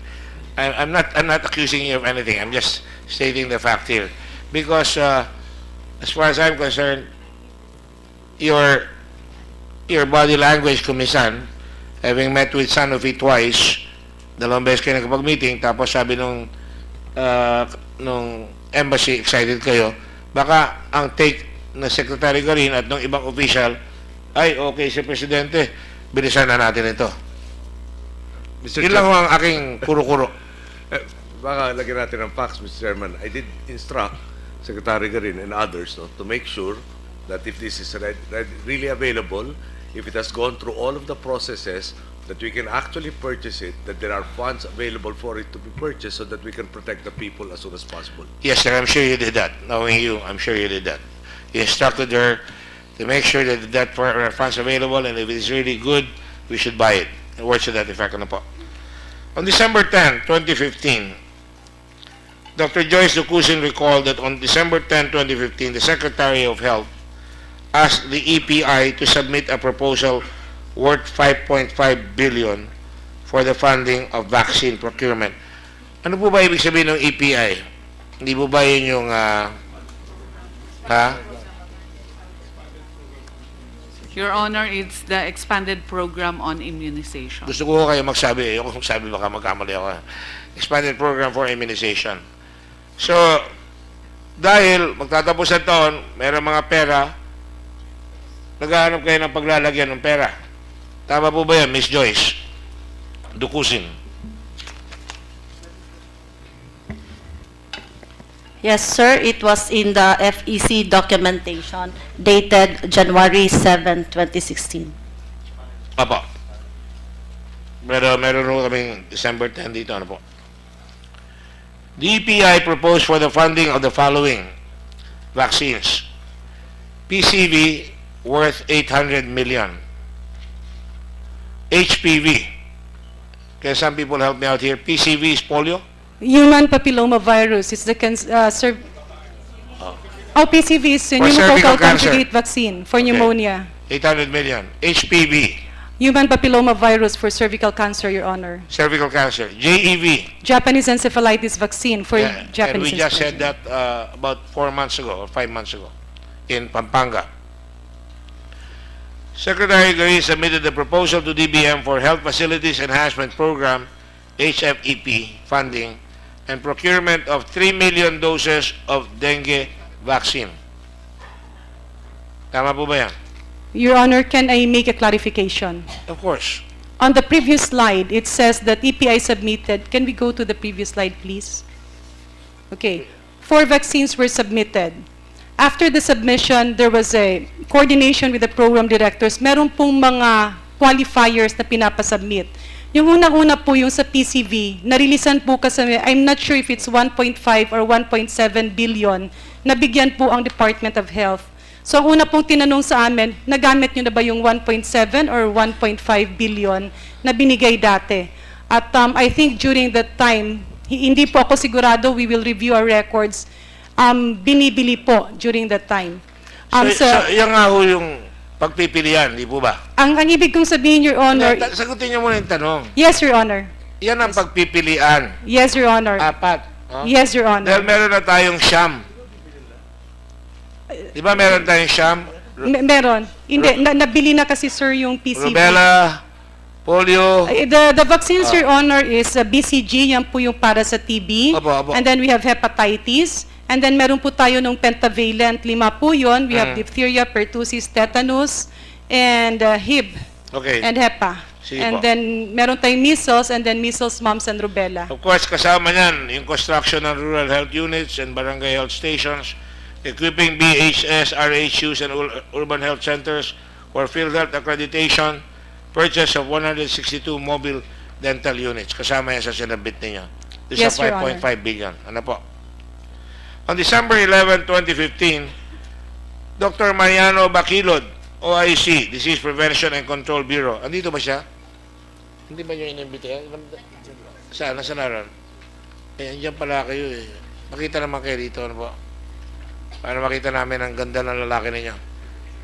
I'm not accusing you of anything. I'm just stating the fact here. Because as far as I'm concerned, your body language kumisan, having met with Sanofi twice, dalawang beses kayo nagpag-meeting, tapos sabi nung embassy, excited kayo, baka ang take na Secretary Garin at ng ibang official, ay okay si Presidente, bilisan na natin ito. Yun lang ang aking kuro-kuro. Baka lagyan natin ng facts, Mr. Chairman. I did instruct Secretary Garin and others to make sure that if this is really available, if it has gone through all of the processes, that we can actually purchase it, that there are funds available for it to be purchased so that we can protect the people as soon as possible. Yes, sir, I'm sure you did that. Knowing you, I'm sure you did that. You instructed her to make sure that funds available, and if it is really good, we should buy it. And words to that effect. Ano po? On December 10, 2015, Dr. Joyce Ducusin recalled that on December 10, 2015, the Secretary of Health asked the EPI to submit a proposal worth 5.5 billion for the funding of vaccine procurement. Ano po ba ibig sabihin ng EPI? Hindi po ba yun yung Your Honor, it's the expanded program on immunization. Gusto ko kayo magsabi. Ayoko magsabi, baka magkamali ako. Expanded program for immunization. So, dahil magtatapos ang taon, mayroong mga pera, naghahanap kayo ng paglalagyan ng pera. Tama po ba yan, Miss Joyce Ducusin? Yes, sir. It was in the FEC documentation dated January 7, 2016. Apo. Pero meron po kaming December 10 dito. Ano po? The EPI proposed for the funding of the following vaccines. PCV worth 800 million. HPV. Can some people help me out here? PCV is polio? Human papilloma virus is the PCV is pneumococcal conjugate vaccine for pneumonia. 800 million. HPV. Human papilloma virus for cervical cancer, Your Honor. Cervical cancer. JEV. Japanese encephalitis vaccine for And Japanese we just said encephalitis. that about 4 months ago or 5 months ago in Pampanga. Secretary Garin submitted the proposal to DBM for Health Facilities Enhancement Program, HFEP, funding and procurement of 3 million doses of dengue vaccine. Tama po ba yan? Your Honor, can I make a clarification? Of course. On the previous slide, it says that EPI submitted. Can we go to the previous slide, please? Okay. 4 vaccines were submitted. After the submission, there was a coordination with the program directors. Meron pong mga qualifiers na pinapasubmit. Yung unang-una po yung sa PCV, narilisan po kasi, I'm not sure if it's 1.5 or 1.7 billion, nabigyan po ang Department of Health. So ang una pong tinanong sa amin, nagamit nyo na ba yung 1.7 or 1.5 billion na binigay dati? At I think during that time, hindi po ako sigurado, we will review our records, binibili po during that time. So yan nga ho yung pagpipilian, di po ba? Ang ibig kong sabihin, Your Honor... Sagutin niyo muna yung tanong. Yes, Your Honor. Yan ang pagpipilian. Yes, Your Honor. 4. Yes, Your Honor. Dahil meron na tayong siyam. Di ba meron tayong siyam? Meron. Hindi, nabili na kasi, sir, yung PCV. Rubella, polio. The vaccines, Your Honor, is BCG. Yan po yung para sa TB. Opo. And then we have hepatitis. And then meron po tayo nung pentavalent. 5 po yun. We have diphtheria, pertussis, tetanus, and Hib. Okay. And hepa. Sige And po. then meron tayong measles, and then measles, mumps, and rubella. Of course, kasama niyan yung construction ng rural health units and barangay health stations, equipping BHS, RHUs, and urban health centers for field health accreditation, purchase of 162 mobile dental units. Kasama yan sa sinabit ninyo. This Yes, is Your 5.5 billion. Ano po? On December 11, 2015, Dr. Mariano Baquilod, OIC, Disease Prevention and Control Bureau. Andito ba siya? Hindi ba nyo inimbita? Saan? Nasaan naroon? Eh, andyan pala kayo eh. Makita naman kayo dito, ano po? Para makita namin ang ganda ng lalaki ninyo.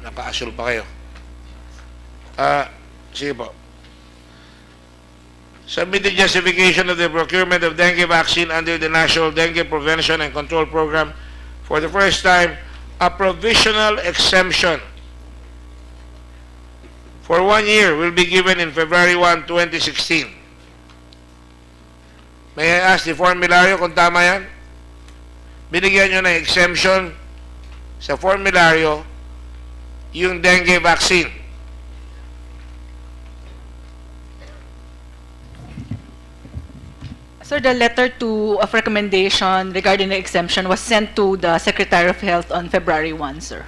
Naka-asul pa kayo. Sige po. Submitted justification of the procurement of dengue vaccine under the National Dengue Prevention and Control Program for the first time, a provisional exemption for 1 year will be given in February 1, 2016. May I ask the formularyo kung tama yan? Binigyan nyo ng exemption sa formularyo yung dengue vaccine. Sir, the letter of recommendation regarding the exemption was sent to the Secretary of Health on February 1, sir.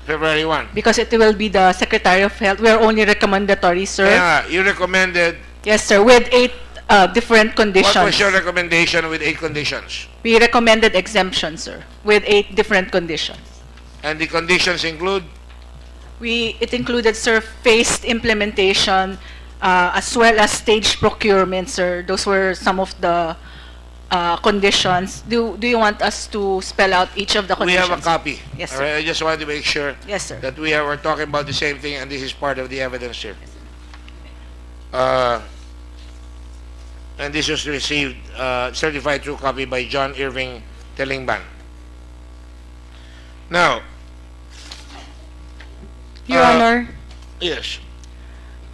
February 1. Because it will be the Secretary of Health. We are only recommendatory, sir. Kaya you recommended. Yes, sir, with 8 different conditions. What was your recommendation with 8 conditions? We recommended exemption, sir, with 8 different conditions. And the conditions include? It included, sir, phased implementation, as well as staged procurement, sir. Those were some of the conditions. Do you want us to spell out each of the We conditions? have a copy. Yes, All sir. right, I just want to make sure Yes, sir. that we're talking about the same thing, and this is part of the evidence here. And this was received, certified true copy by John Irving Telingban. Now, Your Honor, yes.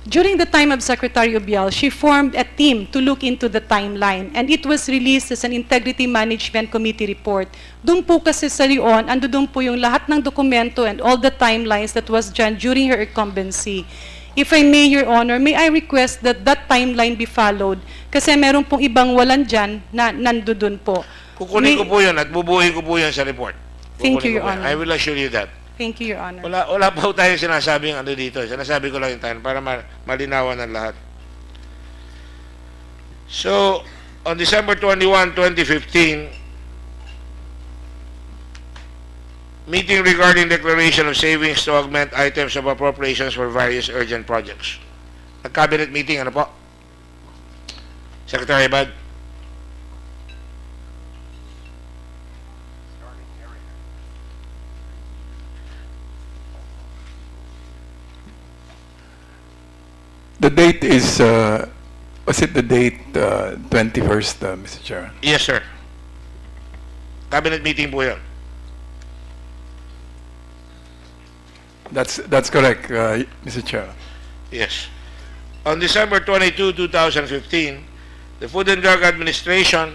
during the time of Secretary Obial, she formed a team to look into the timeline, and it was released as an Integrity Management Committee report. Doon po kasi sa Leon, ando doon po yung lahat ng dokumento and all the timelines that was done during her incumbency. If I may, Your Honor, may I request that that timeline be followed? Kasi meron pong ibang walan dyan na nando doon po. Kukunin ko po yun at bubuhin ko po yun sa report. Thank you, Kukunin ko Your po yan. Honor. I will assure you that. Thank you, Your Honor. Wala pa po tayo sinasabing ano dito. Sinasabi ko lang yung time para malinawan ng lahat. So, on December 21, 2015, meeting regarding declaration of savings to augment items of appropriations for various urgent projects. Nag-cabinet meeting, ano po? Secretary Bad? The date is, was it the date 21st, Mr. Chairman? Yes, sir. Cabinet meeting po yun. That's correct, Mr. Chairman. Yes. On December 22, 2015, the Food and Drug Administration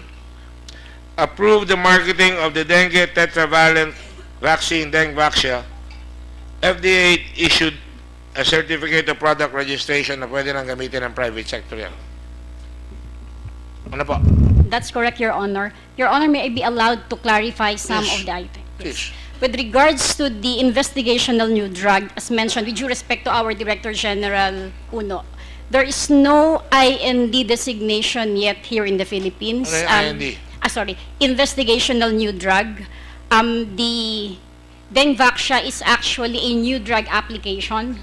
approved the marketing of the dengue tetravalent vaccine, Dengvaxia. FDA issued a certificate of product registration na pwede nang gamitin ng private sector yan. Ano po? That's correct, Your Honor. Your Honor, may I be allowed to clarify some Yes. of the items? Please. With regards to the investigational new drug, as mentioned, with due respect to our Director General Uno, there is no IND designation yet here in the Philippines. Ano yung IND? Investigational new drug. The Dengvaxia is actually a new drug application.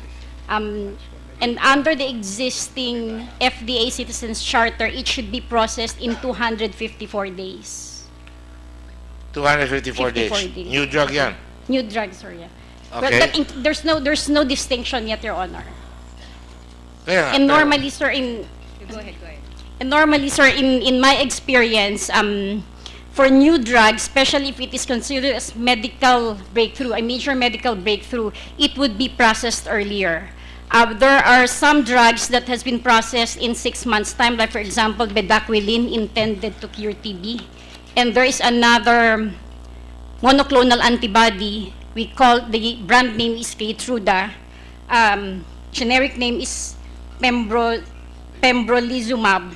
And under the existing FDA Citizens Charter, it should be processed in 254 days. 254 days. 54 days. New drug yan. New drug, sir, yeah. Okay. But there's no distinction yet, Your Honor. Kaya nga, And pero- normally, sir, And normally, sir, in my experience, for new drugs, especially if it is considered as medical breakthrough, a major medical breakthrough, it would be processed earlier. There are some drugs that has been processed in 6 months' time, like for example, bedaquiline intended to cure TB. And there is another monoclonal antibody. We call the brand name is Keytruda. Generic name is pembrolizumab,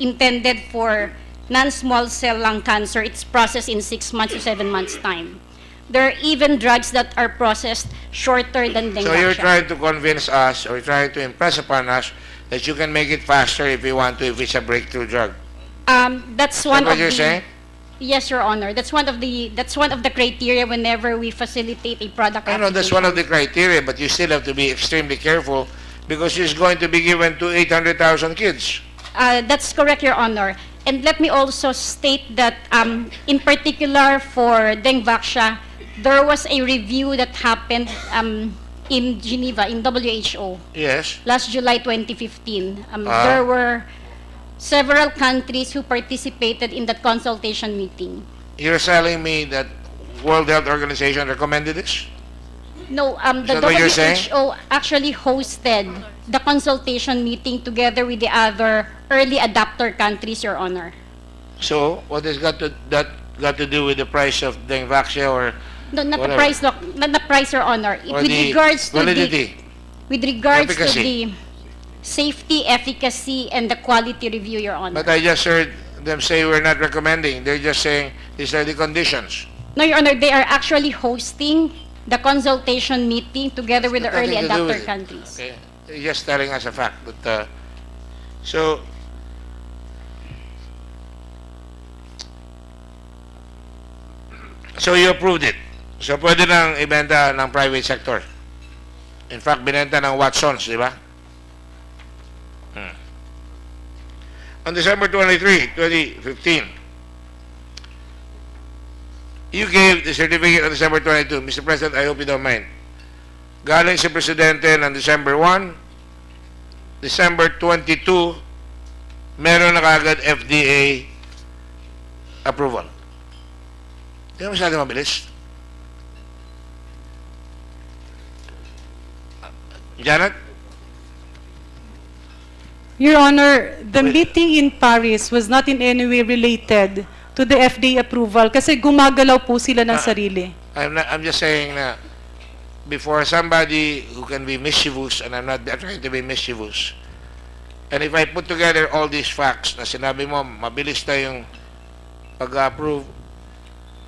intended for non-small cell lung cancer. It's processed in 6 months to 7 months' time. There are even drugs that are processed shorter than So you're Dengvaxia. trying to convince us or trying to impress upon us that you can make it faster if you want to, if it's a breakthrough drug. That's Is one that what of you're the. saying? Yes, Your Honor. That's one of the criteria whenever we facilitate a product I know that's one of the criteria, but you still have to be extremely careful because it's going to be given to 800,000 kids. That's correct, Your Honor. And let me also state that, in particular for Dengvaxia, there was a review that happened in Geneva, in WHO, Yes. last July 2015. There were several countries who participated in that consultation meeting. You're telling me that World Health Organization recommended this? No, Is the that what you're saying? WHO actually hosted the consultation meeting together with the other early adopter countries, Your Honor. So, what has that got to do with the price of Dengvaxia or No, not whatever? the price, not the price, Your Honor. Or With the regards to validity? with regards to Efficacy. the safety, efficacy, and the quality review, Your Honor. But I just heard them say we're not recommending. They're just saying these are the conditions. No, Your Honor, they are actually hosting the consultation meeting together with the Nothing early to do with adopter it. countries. Okay. They're just telling us a fact. But, so, you approved it. So, pwede nang ibenta ng private sector. In fact, binenta ng Watsons, di ba? On December 23, 2015, you gave the certificate on December 22. Mr. President, I hope you don't mind. Galing si Presidente ng December 1, December 22, meron na kagad FDA approval. Di ba masyado mabilis? Janet? Your Honor, the meeting in Paris was not in any way related to the FDA approval kasi gumagalaw po sila ng sarili. I'm just saying na before somebody who can be mischievous, and I'm not trying to be mischievous, and if I put together all these facts na sinabi mo, mabilis na yung pag-approve,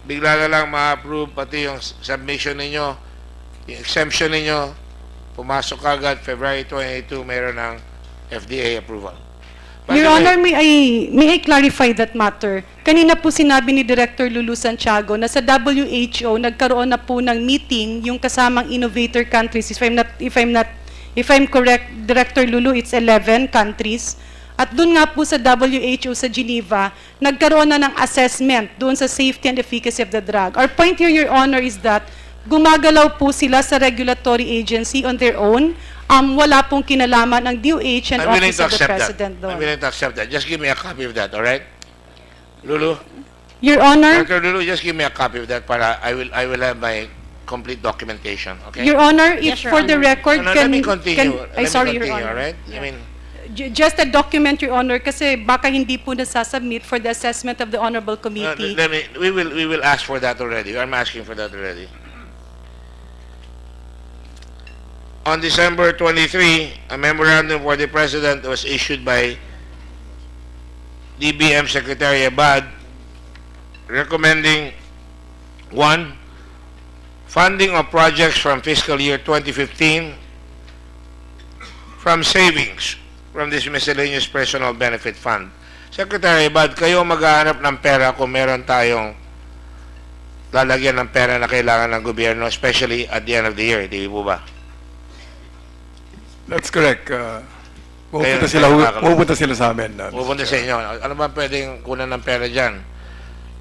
bigla na lang ma-approve pati yung submission ninyo, yung exemption ninyo, pumasok agad, February 22, mayroon ng FDA approval. By Your the way, Honor, may I clarify that matter? Kanina po sinabi ni Director Lulu Santiago na sa WHO nagkaroon na po ng meeting yung kasamang innovator countries. If I'm correct, Director Lulu, it's 11 countries. At doon nga po sa WHO sa Geneva, nagkaroon na ng assessment doon sa safety and efficacy of the drug. Our point here, Your Honor, is that gumagalaw po sila sa regulatory agency on their own. Wala pong kinalaman ng DOH and I'm willing Office to of the accept that. President I'm doon. willing to accept that. Just give me a copy of that, all right? Lulu? Your Honor, Dr. Lulu, just give me a copy of that para I will have my complete documentation, okay? Your Honor, if Yes, Your for the Honor. record, No, let me continue. sorry, Your All Honor. right? I mean, Just a document, Your Honor, kasi baka hindi po nasasubmit for the assessment of the Honorable Committee. we will ask for that already. I'm asking for that already. On December 23, a memorandum for the President was issued by DBM Secretary Abad recommending 1. Funding of projects from fiscal year 2015 from savings from this miscellaneous personal benefit fund. Secretary Abad, kayo maghahanap ng pera kung meron tayong lalagyan ng pera na kailangan ng gobyerno, especially at the end of the year, di po ba? That's correct. Pupunta sila sa amin. Pupunta sa inyo. Ano ba pwedeng kunan ng pera dyan?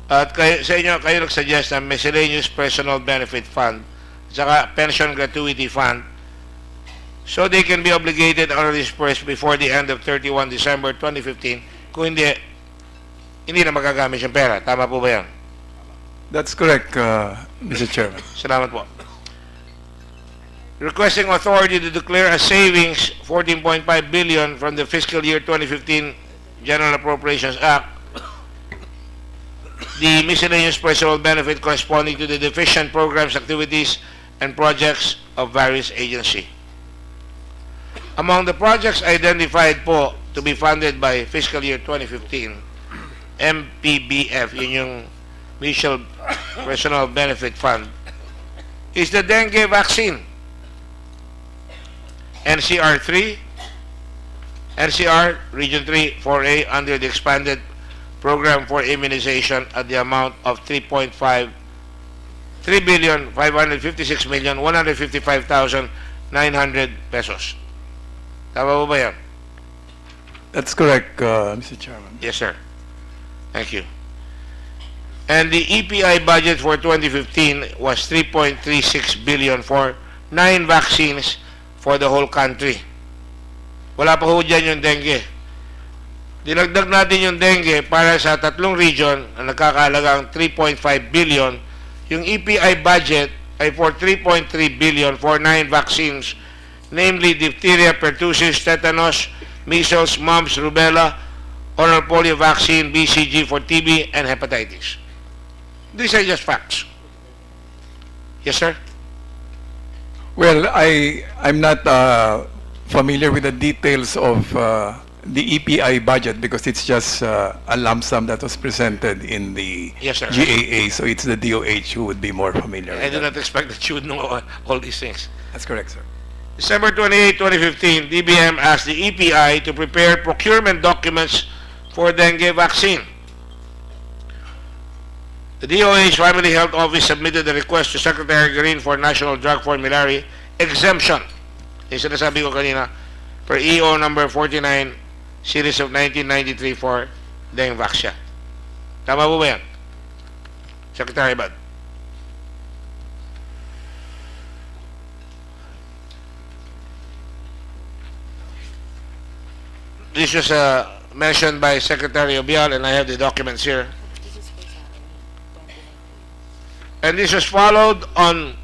At sa inyo, kayo nag-suggest na miscellaneous personal benefit fund saka pension gratuity fund so they can be obligated or dispersed before the end of 31 December 2015. Kung hindi na magagamit yung pera. Tama po ba yan? That's correct, Mr. Chairman. Salamat po. Requesting authority to declare a savings 14.5 billion from the fiscal year 2015 General Appropriations Act, the miscellaneous personal benefit corresponding to the deficient programs, activities, and projects of various agencies. Among the projects identified po to be funded by fiscal year 2015, MPBF, yun yung Mutual Personal Benefit Fund, is the dengue vaccine. NCR 3, NCR Region 3 4A under the expanded program for immunization at the amount of 3,556,155,900 pesos. Tama po ba yan? That's correct, Mr. Chairman. Yes, sir. Thank you. And the EPI budget for 2015 was 3.36 billion for 9 vaccines for the whole country. Wala pa ho dyan yung dengue. Dinagdag natin yung dengue para sa 3 region na nagkakahalagang 3.5 billion. Yung EPI budget ay for 3.3 billion for 9 vaccines, namely diphtheria, pertussis, tetanus, measles, mumps, rubella, oral polio vaccine, BCG for TB, and hepatitis. These are just facts. Yes, sir? Well, I'm not familiar with the details of the EPI budget because it's just a lump sum that was presented in the Yes, sir. GAA, so it's the DOH who would be more familiar I with do that. not expect that you would know all these things. That's correct, sir. December 28, 2015, DBM asked the EPI to prepare procurement documents for dengue vaccine. The DOH Family Health Office submitted a request to Secretary Green for National Drug Formulary Exemption. Yung sinasabi ko kanina, per EO number 49, series of 1993 for dengue vaccine. Tama po ba yan? Secretary Bad? This was mentioned by Secretary Obial, and I have the documents here. And this was followed on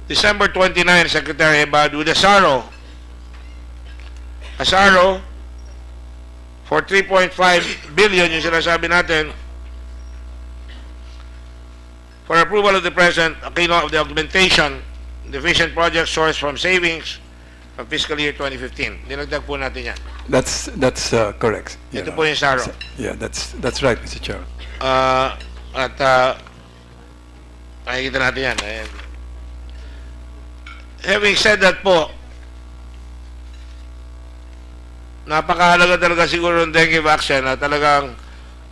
December 29, Secretary Abad, with Asaro. Asaro, for 3.5 billion, yung sinasabi natin, for approval of the President, of the augmentation, deficient project source from savings from fiscal year 2015. Dinagdag po natin yan. That's correct. Ito po yung Asaro. Yeah, that's right, Mr. Chairman. Makikita natin yan. Ayan. Having said that po, napakahalaga talaga siguro ng dengue vaccine na talagang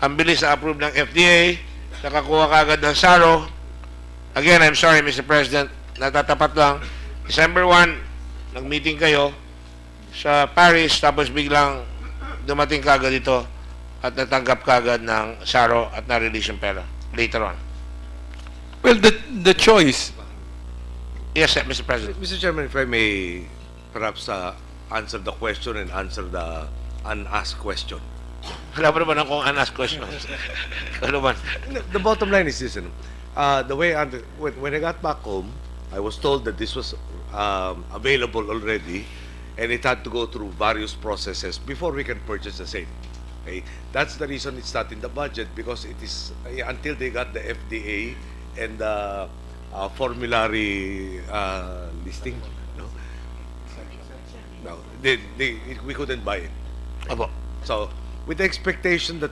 ang bilis na approve ng FDA, nakakuha ka agad ng SARO. Again, I'm sorry, Mr. President, natatapat lang. December 1, nag-meeting kayo sa Paris, tapos biglang dumating ka agad dito at natanggap ka agad ng SARO at na-release yung pera later on. Well, the choice. Yes, sir, Mr. President. Mr. Chairman, if I may perhaps answer the question and answer the unasked question. Wala pa naman akong unasked question. Ano man? The bottom line is this. The way when I got back home, I was told that this was available already, and it had to go through various processes before we can purchase the same. Okay, that's the reason it's not in the budget, because it is until they got the FDA and the formulary listing. No, we couldn't buy it. Abo. So, with the expectation that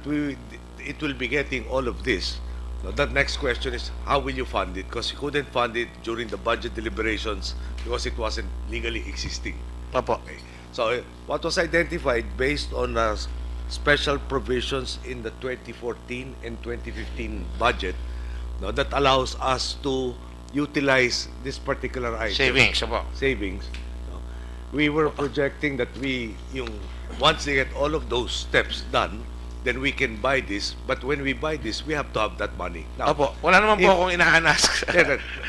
it will be getting all of this, the next question is, how will you fund it? Because you couldn't fund it during the budget deliberations because it wasn't legally existing. Apo. Okay. So, what was identified based on special provisions in the 2014 and 2015 budget that allows us to utilize this particular item. Savings, apo. Savings. We were projecting that once they get all of those steps done, then we can buy this. But when we buy this, we have to have that money. Now, Opo, wala naman po akong inaanas.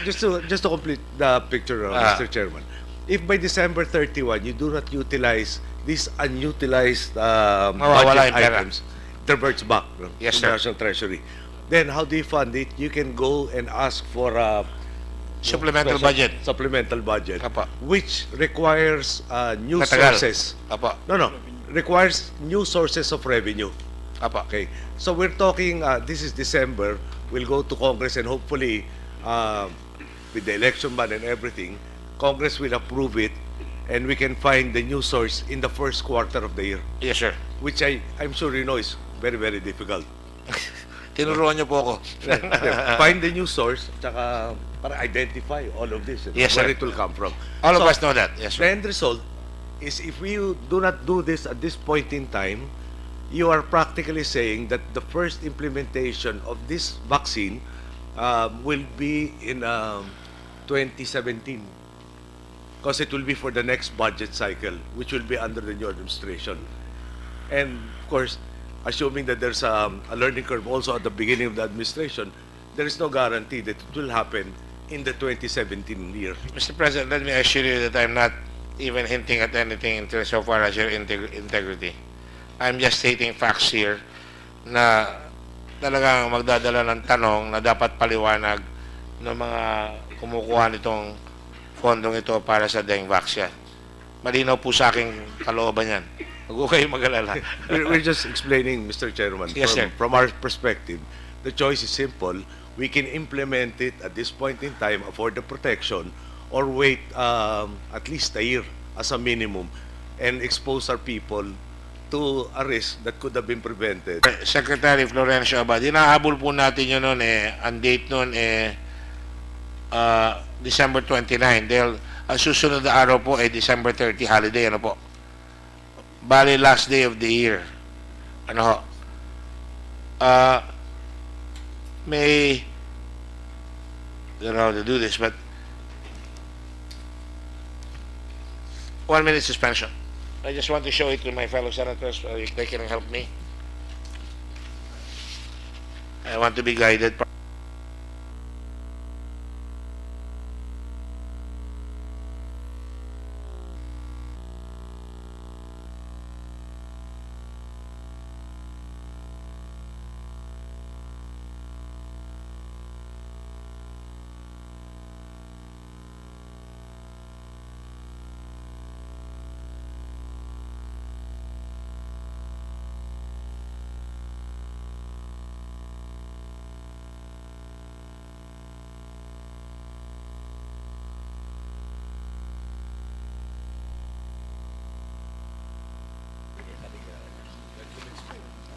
just to complete the picture, Mr. Chairman. If by December 31 you do not utilize these unutilized Mawawala budget yung pera. items, it reverts back Yes, to sir. the National Treasury. Then how do you fund it? You can go and ask for Supplemental special- budget. Supplemental budget, Apa. which requires new Matagal. sources. Apa. No, requires new sources of revenue. Apa. Okay, so we're talking. This is December. We'll go to Congress, and hopefully, with the election ban and everything, Congress will approve it, and we can find the new source in the first quarter of the year. Yes, sir. Which I'm sure you know is very, very difficult. Tinuruan niyo po ako. Find the new source, tsaka para identify all of this, Yes, where sir. it will come from. All of us know that. Yes, The sir. end result is, if we do not do this at this point in time, you are practically saying that the first implementation of this vaccine will be in 2017, because it will be for the next budget cycle, which will be under the new administration. And of course, assuming that there's a learning curve also at the beginning of the administration, there is no guarantee that it will happen in the 2017 year. Mr. President, let me assure you that I'm not even hinting at anything in terms so far as your integrity. I'm just stating facts here na talagang magdadala ng tanong na dapat paliwanag ng mga kumukuha nitong fondong ito para sa dengue vaccine. Malinaw po sa aking kalooban yan. Huwag ko kayo mag-alala. We're just explaining, Mr. Chairman, Yes, sir. from our perspective, the choice is simple. We can implement it at this point in time for the protection or wait at least a year as a minimum and expose our people to a risk that could have been prevented. Secretary Florencio Abad, dinahabol po natin yun noon ang date noon December 29 dahil ang susunod na araw po December 30 holiday, ano po? Bali last day of the year. Ano ho? May I don't know how to do this, but 1 minute suspension. I just want to show it to my fellow senators so they can help me. I want to be guided.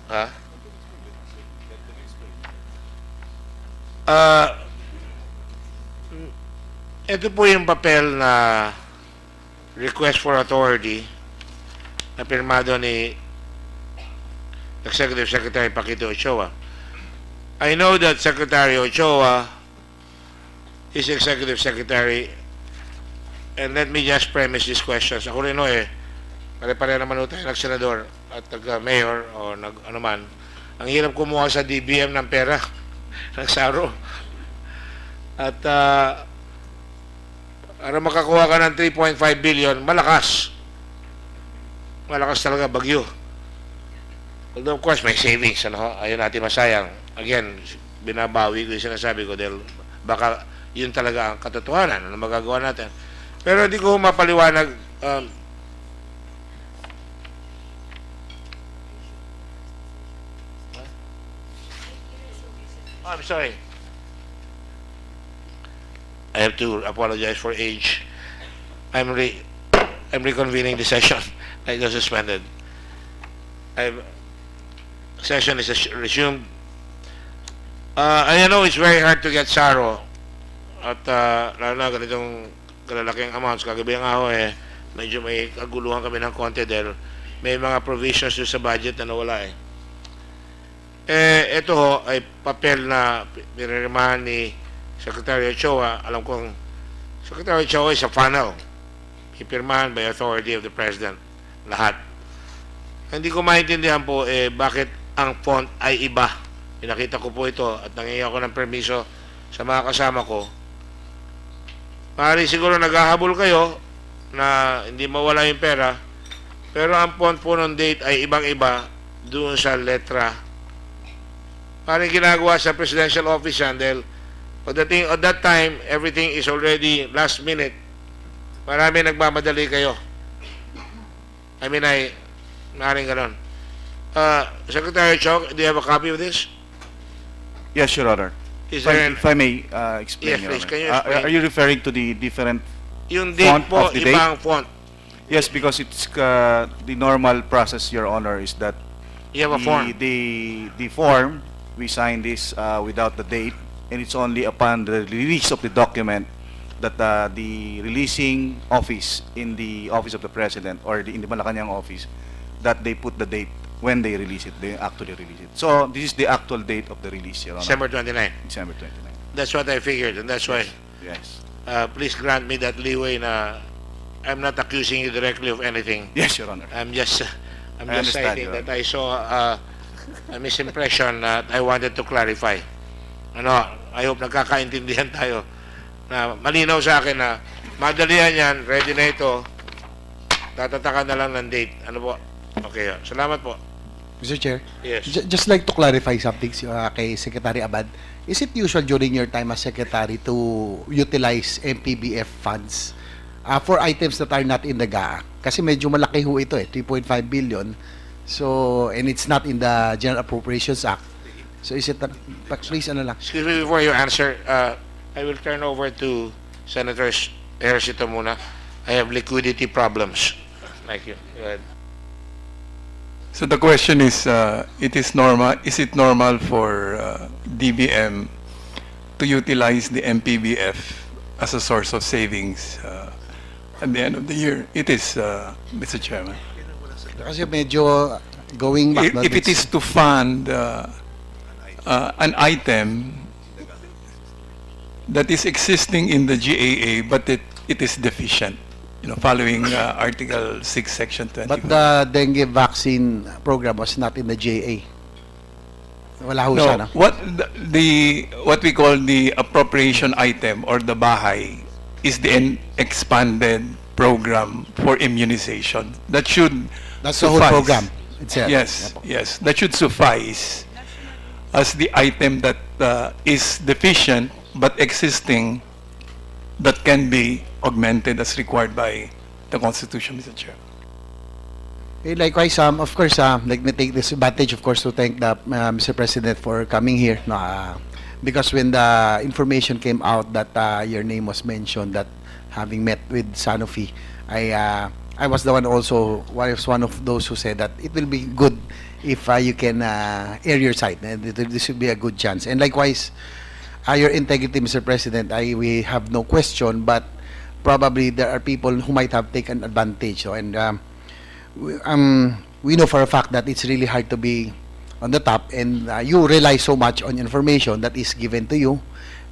Ha? Ito po yung papel na request for authority na pirmado ni Executive Secretary Paquito Ochoa. I know that Secretary Ochoa is Executive Secretary, and let me just premise these questions. Ako rin pare-pare naman tayo nag-senador at nag-mayor o ano man. Ang hirap kumuha sa DBM ng pera ng saro. At para makakuha ka ng 3.5 billion, malakas. Malakas talaga, bagyo. Although of course may savings, ayaw natin masayang. Again, binabawi ko yung sinasabi ko dahil baka yun talaga ang katotohanan na magagawa natin. Pero hindi ko mapaliwanag I'm sorry. I have to apologize for age. I'm reconvening the session. I got suspended. Session is resumed. I know it's very hard to get SARO at lalo na ganitong kalalaking amounts. Kagabi nga ako medyo may kaguluhan kami ng konti dahil may mga provisions doon sa budget na nawala ito ho ay papel na pinirmahan ni Secretary Ochoa. Alam kong Secretary Ochoa is a funnel. Ipirmahan by authority of the President. Lahat. Hindi ko maintindihan po bakit ang font ay iba. Pinakita ko po ito at nangingi ako ng permiso sa mga kasama ko. Maaari siguro naghahabol kayo na hindi mawala yung pera, pero ang font po ng date ay ibang-iba doon sa letra. Parang ginagawa sa presidential office yan dahil pagdating at that time, everything is already last minute. Marami nagmamadali kayo. Maaaring ganon. Secretary Chok, do you have a copy of this? Yes, Your Honor. Is there If I may explain, Yes, Your please, Honor. can you explain? Are you referring to the different Yung date font po, of the date? ibang font. Yes, because it's the normal process, Your Honor, is that You have a form. the form, we sign this without the date, and it's only upon the release of the document that the releasing office in the office of the President or in the Malacanang office, that they put the date when they release it, they actually release it. So this is the actual date of the release, Your Honor. December 29. December 29. That's what I figured, and that's why Yes. please grant me that leeway na I'm not accusing you directly of anything. Yes, Your Honor. I'm just I'm I just understand, citing Your that I saw a misimpression that I wanted to clarify. I hope nagkakaintindihan tayo na malinaw sa akin na madalian yan, ready na ito, tatatakan na lang ng date. Ano po? Okay, salamat po. Mr. Chair, Yes. just like to clarify something kay Secretary Abad. Is it usual during your time as Secretary to utilize MPBF funds for items that are not in the GAA? Kasi medyo malaki ho ito 3.5 billion. So, and it's not in the General Appropriations Act. So, is it, please, ano lang. Excuse me, before you answer, I will turn over to Senator Ejercito muna. I have liquidity problems. Thank you. Go ahead. So the question is it normal for DBM to utilize the MPBF as a source of savings at the end of the year? It is, Mr. Chairman. Kasi medyo going back. If it is to fund an item that is existing in the GAA but it is deficient, following Article 6, Section 20. But the dengue vaccine program was not in the GAA. Wala ho siya, no? What we call the appropriation item or the bahay is the expanded program for immunization. That's the whole program itself. Yes. That should suffice as the item that is deficient but existing that can be augmented as required by the Constitution, Mr. Chair. Likewise, of course, let me take this advantage, of course, to thank the Mr. President for coming here. Because when the information came out that your name was mentioned, that having met with Sanofi, I was the one also, was one of those who said that it will be good if you can air your side. This would be a good chance. And likewise, your integrity, Mr. President, we have no question, but probably there are people who might have taken advantage. And we know for a fact that it's really hard to be on the top, and you rely so much on information that is given to you.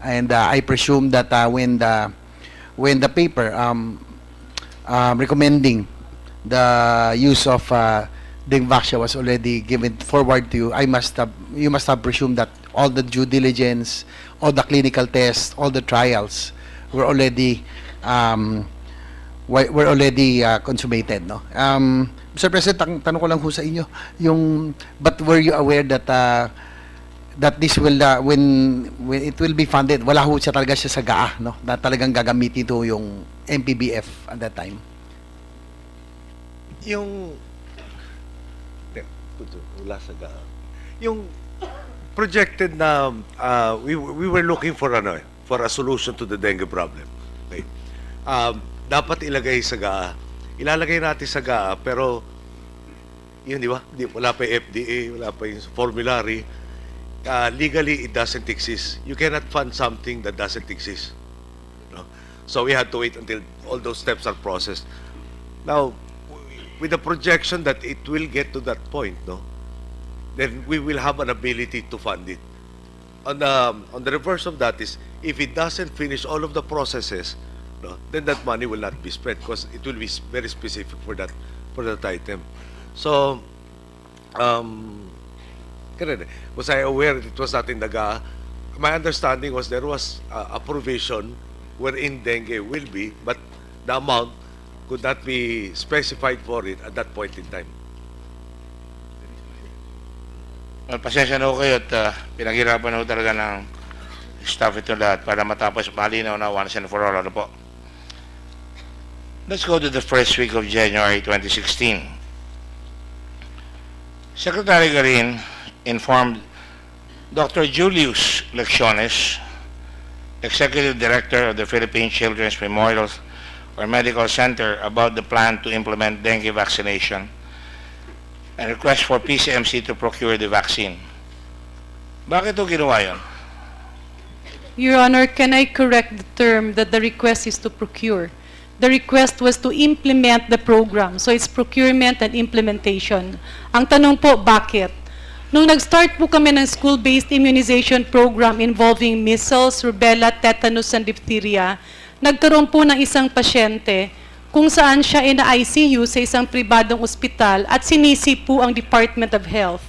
And I presume that when the paper recommending the use of Dengvaxia was already given forward to you, you must have presumed that all the due diligence, all the clinical tests, all the trials were already consummated, no? Mr. President, tanong ko lang ho sa inyo, but were you aware that that this will when it will be funded, wala ho siya talaga siya sa GAA, no? Na talagang gagamitin ito yung MPBF at that time. Wala sa GAA. Yung projected na we were looking for a solution to the dengue problem. Okay. Dapat ilagay sa GAA. Ilalagay natin sa GAA, pero yun, di ba? Wala pa yung FDA, wala pa yung formulary. Legally, it doesn't exist. You cannot fund something that doesn't exist. No? So we had to wait until all those steps are processed. Now, with the projection that it will get to that point, no, then we will have an ability to fund it. On the reverse of that is, if it doesn't finish all of the processes, no, then that money will not be spent because it will be very specific for that item. So, was I aware that it was not in the GAA? My understanding was there was a provision wherein dengue will be, but the amount could not be specified for it at that point in time. Well, pasensya na ho kayo at pinaghirapan ho talaga ng staff ito lahat para matapos malinaw na once and for all. Ano po? Let's go to the first week of January 2016. Secretary Garin informed Dr. Julius Lecciones, Executive Director of the Philippine Children's Memorial or Medical Center, about the plan to implement dengue vaccination and request for PCMC to procure the vaccine. Bakit ito ginawa yun? Your Honor, can I correct the term that the request is to procure? The request was to implement the program. So it's procurement and implementation. Ang tanong po, bakit? Nung nag-start po kami ng school-based immunization program involving measles, rubella, tetanus, and diphtheria, nagkaroon po ng isang pasyente kung saan siya ina-ICU sa isang pribadong ospital at sinisi po ang Department of Health.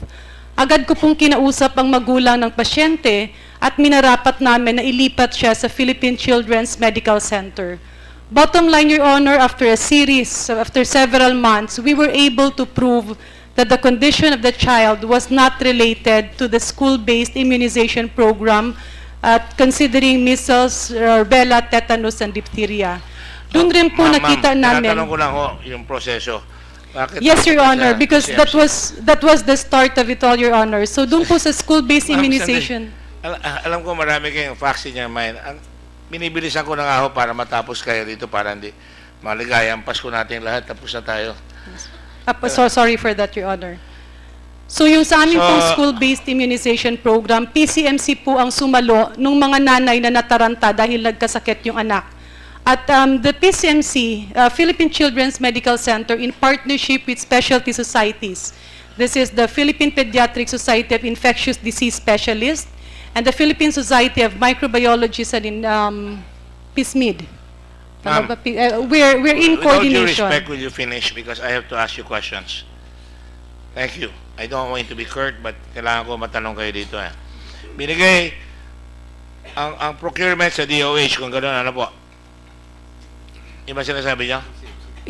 Agad ko pong kinausap ang magulang ng pasyente at minarapat namin na ilipat siya sa Philippine Children's Medical Center. Bottom line, Your Honor, after several months, we were able to prove that the condition of the child was not related to the school-based immunization program considering measles, rubella, tetanus, and diphtheria. Doon rin po nakita namin. Tinatanong ko lang ho yung proseso. Bakit Yes, Your Honor, sa because PCMC? that was the start of it all, Your Honor. So doon po sa school-based Ma'am, immunization. Alam ko marami kayong facts in your mind. Binibilisan ko na nga ho para matapos kayo dito para hindi maligaya ang Pasko natin lahat. Tapos na tayo. Sorry for that, Your Honor. So yung sa aming pong school-based immunization program, PCMC po ang sumalo nung mga nanay na nataranta dahil nagkasakit yung anak. At the PCMC, Philippine Children's Medical Center, in partnership with specialty societies, this is the Philippine Pediatric Society of Infectious Disease Specialists and the Philippine Society of Microbiologists and PISMID. Ma'am, We're in With all due coordination. respect, will you finish? Because I have to ask you questions. Thank you. I don't want to be curt, but kailangan ko matanong kayo dito. Binigay ang procurement sa DOH, kung gano'n, ano po? Yung ba sinasabi niyo?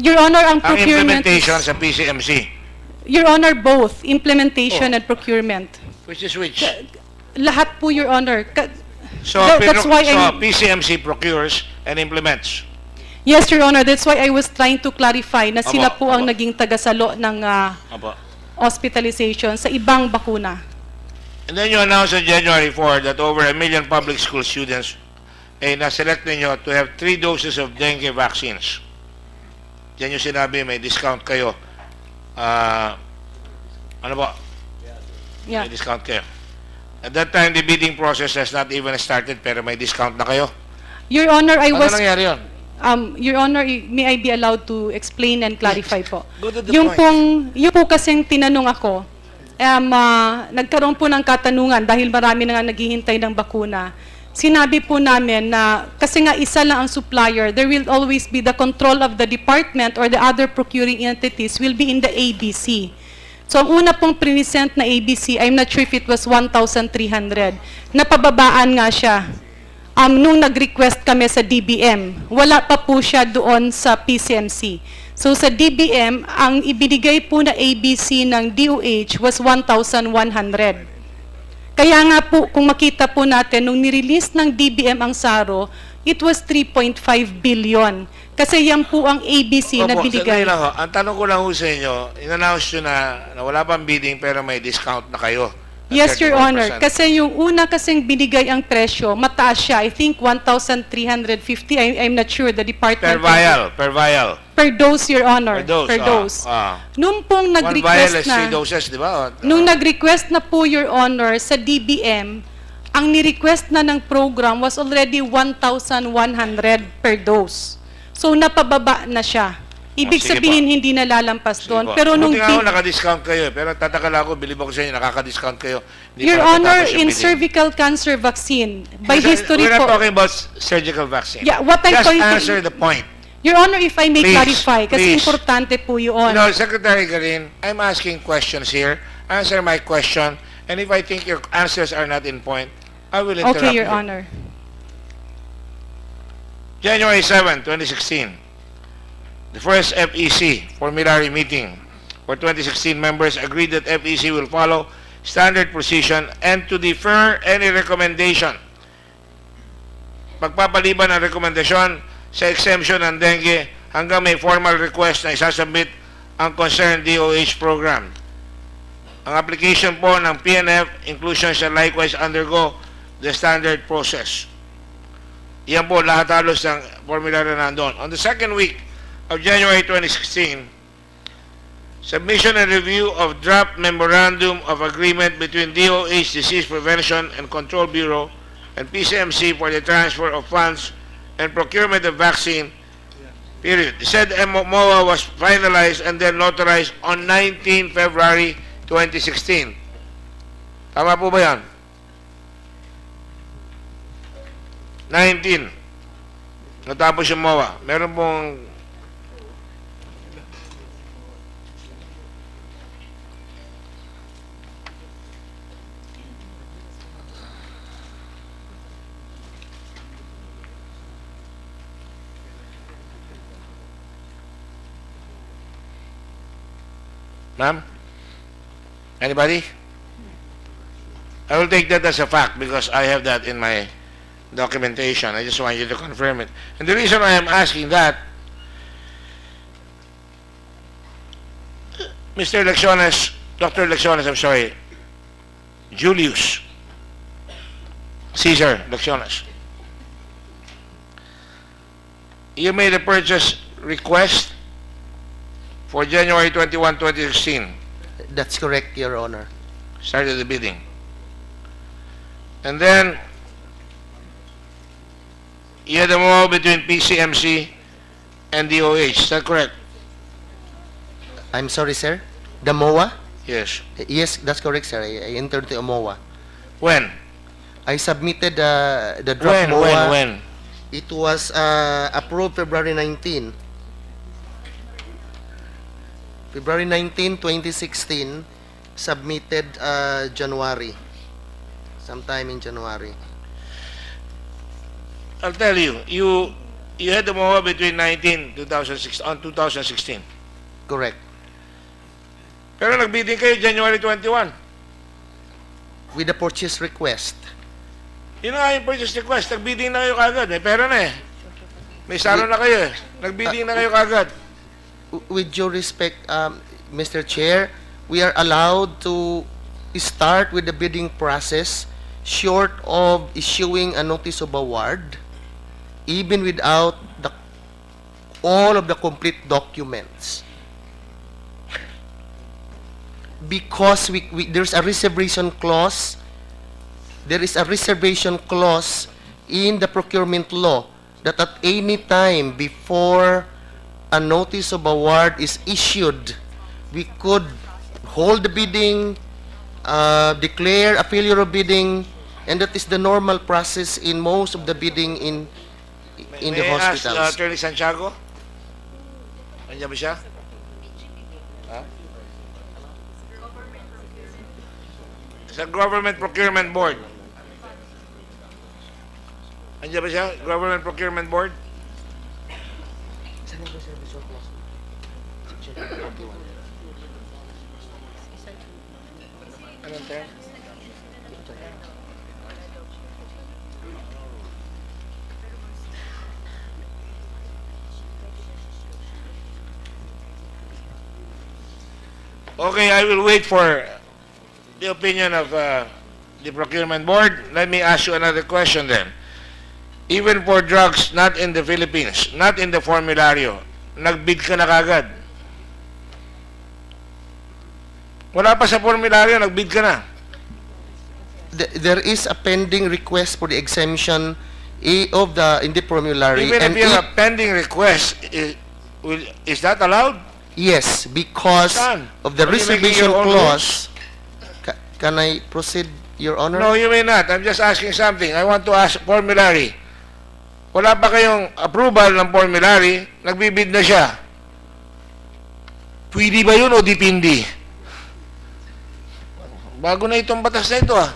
Your Honor, ang Ang procurement implementation is, sa PCMC. Your Honor, both implementation and procurement. Which is which? Lahat po, Your Honor. So, That's why PCMC procures and implements. Yes, Your Honor, that's why I was trying to clarify na sila Opo, po ang opo. naging tagasalo ng Apo. hospitalization sa ibang bakuna. And then you announced on January 4 that over 1 million public school students na-select ninyo to have 3 doses of dengue vaccines. Diyan yung sinabi, may discount kayo. Ano ba? Yeah. May discount kayo. At that time, the bidding process has not even started, pero may discount na kayo. Your Honor, I Ano was... nangyari yun? Your Honor, may I be allowed to explain and clarify po? Go to the Yung point. po kasing tinanong ako, nagkaroon po ng katanungan dahil marami na nga naghihintay ng bakuna. Sinabi po namin na kasi nga isa lang ang supplier, there will always be the control of the department or the other procuring entities will be in the ABC. So ang una pong present na ABC, I'm not sure if it was 1,300. Napababaan nga siya. Nung nag-request kami sa DBM, wala pa po siya doon sa PCMC. So sa DBM, ang ibinigay po na ABC ng DOH was 1,100. Kaya nga po, kung makita po natin, nung nirelease ng DBM ang SARO, it was 3.5 billion. Kasi yan po ang ABC na Opo, binigay. sandali lang ho. Ang tanong ko lang ho sa inyo, in-announce nyo na wala pang bidding pero may discount na kayo. Yes, Your 31%. Honor. Kasi yung una kasing binigay ang presyo, mataas siya. I think 1,350. I'm not sure. The department... Per vial, per vial. Per dose, Your Honor. Per dose. Per dose. Ah. Nung pong One vial nag-request is 3 na... doses, di ba? Nung nag-request na po, Your Honor, sa DBM, ang ni-request na ng program was already 1,100 per dose. So, napababa na siya. Ibig sige sabihin, hindi na lalampas doon. Po. Pero nung... Buti nga ho, naka-discount kayo. Pero tatakal ako, bilib ako sa inyo, nakaka-discount kayo. Hindi Your pa Honor, natatapos yung in bidding. cervical cancer vaccine, by history We're not po... talking about surgical vaccine. Yeah, what I'm Just going to- answer the point. Your Honor, if I may Please, clarify, kasi please. importante po yun. You know, Secretary Garin, I'm asking questions here. Answer my question. And if I think your answers are not in point, I will interrupt Okay, Your you. Honor. January 7, 2016. The first FEC formulary meeting for 2016 members agreed that FEC will follow standard procedure and to defer any recommendation. Pagpapaliban ng rekomendasyon sa exemption ng dengue hanggang may formal request na isasubmit ang concerned DOH program. Ang application po ng PNF inclusion shall likewise undergo the standard process. Yan po lahat halos ng formulary na nandun. On the second week of January 2016, submission and review of draft memorandum of agreement between DOH Disease Prevention and Control Bureau and PCMC for the transfer of funds and procurement of vaccine, period. The said MOA was finalized and then notarized on 19 February 2016. Tama po ba yan? 19. Natapos yung MOA. Meron pong Ma'am? Anybody? I will take that as a fact because I have that in my documentation. I just want you to confirm it. And the reason I am asking that, Mr. Lecciones, Dr. Lecciones, I'm sorry, Julius Caesar Lecciones, you made a purchase request for January 21, 2016. That's correct, Your Honor. Started the bidding. And then, you had a MOA between PCMC and DOH. Is that correct? I'm sorry, sir. The MOA? Yes. Yes, that's correct, sir. I entered the MOA. When? I submitted the draft MOA. When? It was approved February 19. February 19, 2016. Submitted January. Sometime in January. I'll tell you, you had the MOA between 2016. Correct. Pero nagbidding kayo January 21. With the purchase request. Yun nga yung purchase request. Nagbidding na kayo kagad. May pera na eh. May saro na kayo eh. Nagbidding na kayo kagad. With due respect, Mr. Chair, we are allowed to start with the bidding process short of issuing a notice of award, even without all of the complete documents. Because there's a reservation clause. There is a reservation clause in the procurement law that at any time before a notice of award is issued, we could hold the bidding, declare a failure of bidding, and that is the normal process in most of the bidding in the May I ask hospitals. Attorney Santiago? Andiyan ba siya? Ha? Sa Government Procurement Board. Andiyan ba siya? Government Procurement Board? Anong term? Okay, I will wait for the opinion of the Procurement Board. Let me ask you another question then. Even for drugs not in the Philippines, not in the formularyo, nagbid ka na kagad. Wala pa sa formularyo, nagbid ka na. There is a pending request for the exemption of in the formulary. Even if you have a pending request, is that allowed? Yes, because Saan? of the Are you making reservation your own clause. Can I proceed, Your Honor? No, you may not. I'm just asking something. I want to ask formulary. Wala pa kayong approval ng formulary, nagbibid na siya. Pwede ba yun o dipindi? Bago na itong batas na ito ah.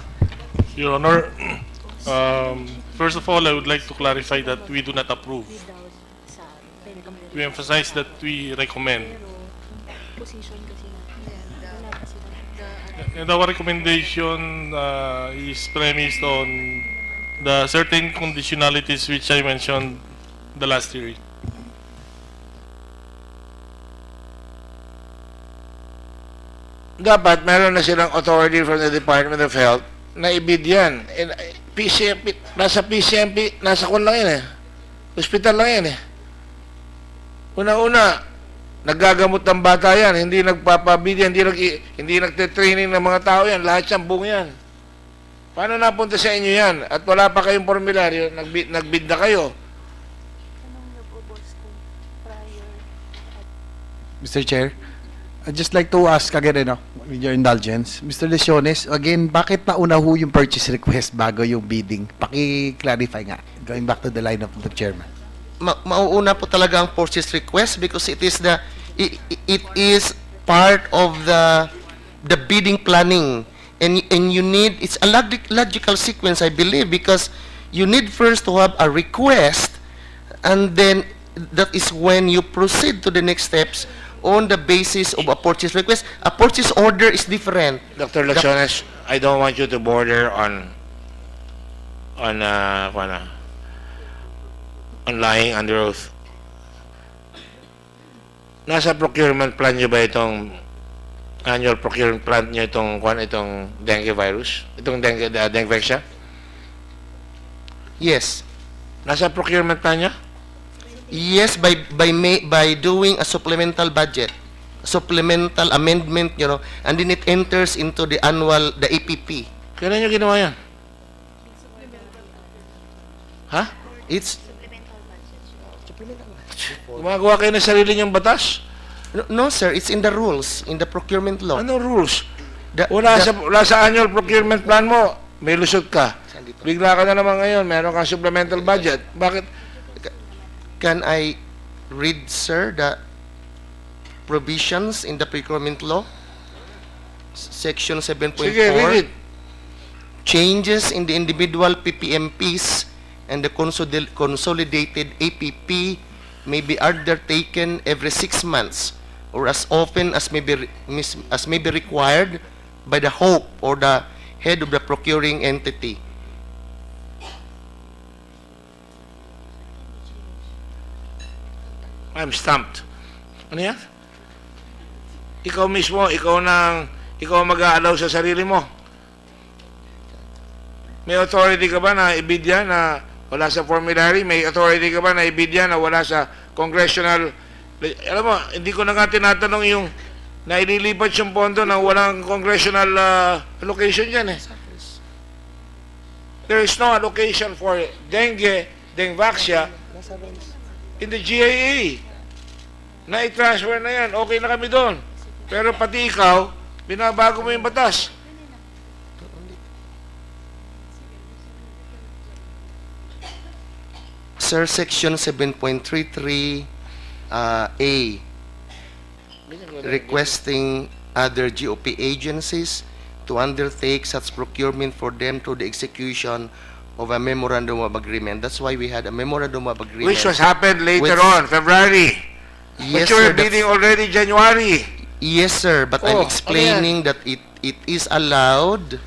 Your Honor, first of all, I would like to clarify that we do not approve. We emphasize that we recommend. And our recommendation is premised on the certain conditionalities which I mentioned the last hearing. Dapat meron na silang authority from the Department of Health na ibid yan. And, PCMP, nasa PCMP, nasa kun lang yan eh. Hospital lang yan eh. Una-una, naggagamot ng bata yan, hindi nagpapabid yan, hindi nagte-training ng mga tao yan, lahat yan, buong yan. Paano napunta sa inyo yan? At wala pa kayong formularyo, nagbid na kayo. Mr. Chair, I'd just like to ask again, with your indulgence, Mr. Lesiones, again, bakit nauna ho yung purchase request bago yung bidding? Paki-clarify nga, going back to the line of the chairman. Mauuna po talaga ang purchase request because it is part of the bidding planning, and you need, it's a logical sequence, I believe, because you need first to have a request, and then that is when you proceed to the next steps on the basis of a purchase request. A purchase order is different. Dr. Lachones, I don't want you to border on lying under oath. Nasa procurement plan nyo ba itong annual procurement plan nyo itong dengue virus? Itong dengue vexia? Yes. Nasa procurement plan nyo? Yes, by doing a supplemental budget, supplemental amendment, you know, and then it enters into the annual, the APP. Kailan nyo ginawa yan? Ha? It's Gumagawa kayo ng sarili nyong batas? no, sir. It's in the rules, in the procurement law. Ano rules? Wala sa annual procurement plan mo, may lusot ka. Bigla ka na naman ngayon, meron kang supplemental budget. Bakit? Can I read, sir, the provisions in the procurement law? Section 7.4. Sige, read it. Changes in the individual PPMPs and the consolidated APP may be undertaken every 6 months or as often as may be required by the hope or the head of the procuring entity. I'm stumped. Ano yan? Ikaw mismo, ikaw mag-aalaw sa sarili mo. May authority ka ba na ibid yan na wala sa formulary? May authority ka ba na ibid yan na wala sa congressional? Alam mo, hindi ko na nga tinatanong yung na ililipat yung pondo na walang congressional allocation dyan eh. There is no allocation for dengue vexia in the GAA. Na-transfer na yan. Okay na kami doon. Pero pati ikaw, binabago mo yung batas. Sir, Section 7.33 A, requesting other GOP agencies to undertake such procurement for them to the execution of a memorandum of agreement. That's why we had a memorandum of agreement. Which was happened later on, February. Yes, but you were sir, bidding already January. Yes, sir, but I'm explaining that it is allowed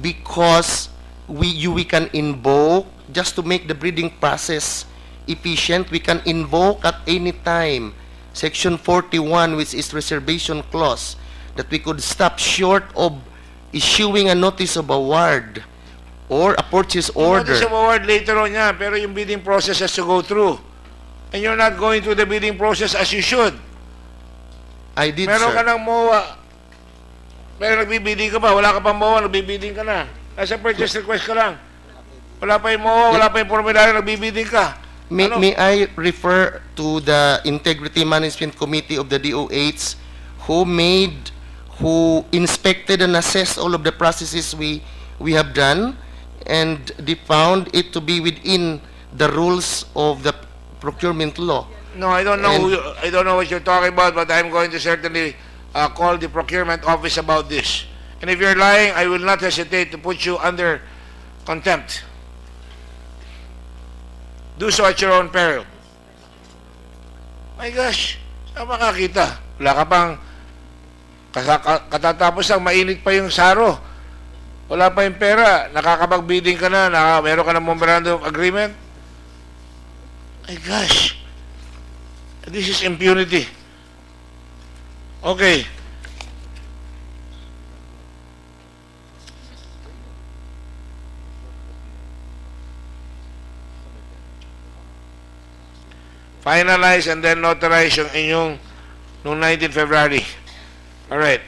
because we can invoke just to make the breeding process efficient. We can invoke at any time Section 41, which is reservation clause, that we could stop short of issuing a notice of award or a purchase order. Notice of award later on yan, pero yung bidding process has to go through. And you're not going through the bidding process as you should. I did, Meron sir. ka ng MOA. Pero nagbibidding ka pa, wala ka pang MOA, nagbibidding ka na. Nasa purchase request ka lang. Wala pa yung MOA, wala pa yung formulary, nagbibidding ka. May I refer to the Integrity Management Committee of the DOH who inspected and assessed all of the processes we have done, and they found it to be within the rules of the procurement law. No, I don't know. I don't know what you're talking about, but I'm going to certainly call the procurement office about this. And if you're lying, I will not hesitate to put you under contempt. Do so at your own peril. My gosh, saan makakita? Wala ka pang katatapos lang, mainit pa yung saro. Wala pa yung pera, nakakapag-bidding ka na, meron ka ng memorandum of agreement. My gosh, this is impunity. Okay. Finalize and then notarize yung inyong noong 19 February. Alright.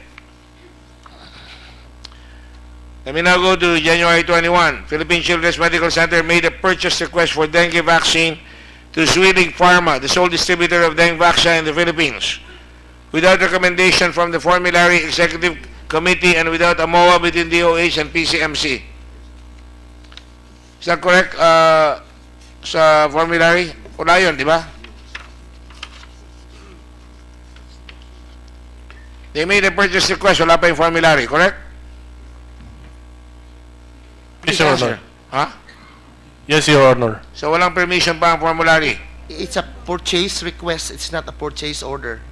Let me now go to January 21. Philippine Children's Medical Center made a purchase request for dengue vaccine to Swilling Pharma, the sole distributor of dengue vaccine in the Philippines, without recommendation from the Formulary Executive Committee and without a MOA between DOH and PCMC. Is that correct, sa formulary? Wala yun, di ba? They made a purchase request, wala pa yung formulary, correct? Yes, Your Honor. Ha? Yes, Your Honor. So walang permission pa ang formulary? It's a purchase request. It's not a purchase order.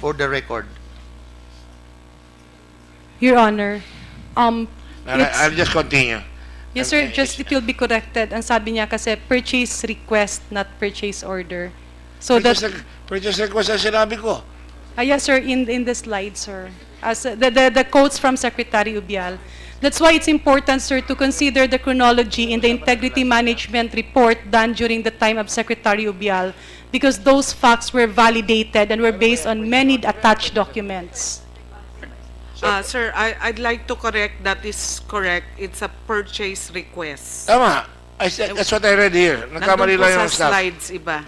for the record. Your Honor, I'll just continue. yes sir, just it will be corrected. Ang sabi niya kasi purchase request, not purchase order. So that, Purchase request ang sinabi ko. yes sir, in the slide sir, as the quotes from Secretary Ubial. That's why it's important sir to consider the chronology in the integrity management report done during the time of Secretary Ubial, because those facts were validated and were based on many attached documents. Sir, I'd like to correct that is correct. It's a purchase request. Tama. That's what I read here. Nagkamali Nandun po lang yung sa staff. slides iba.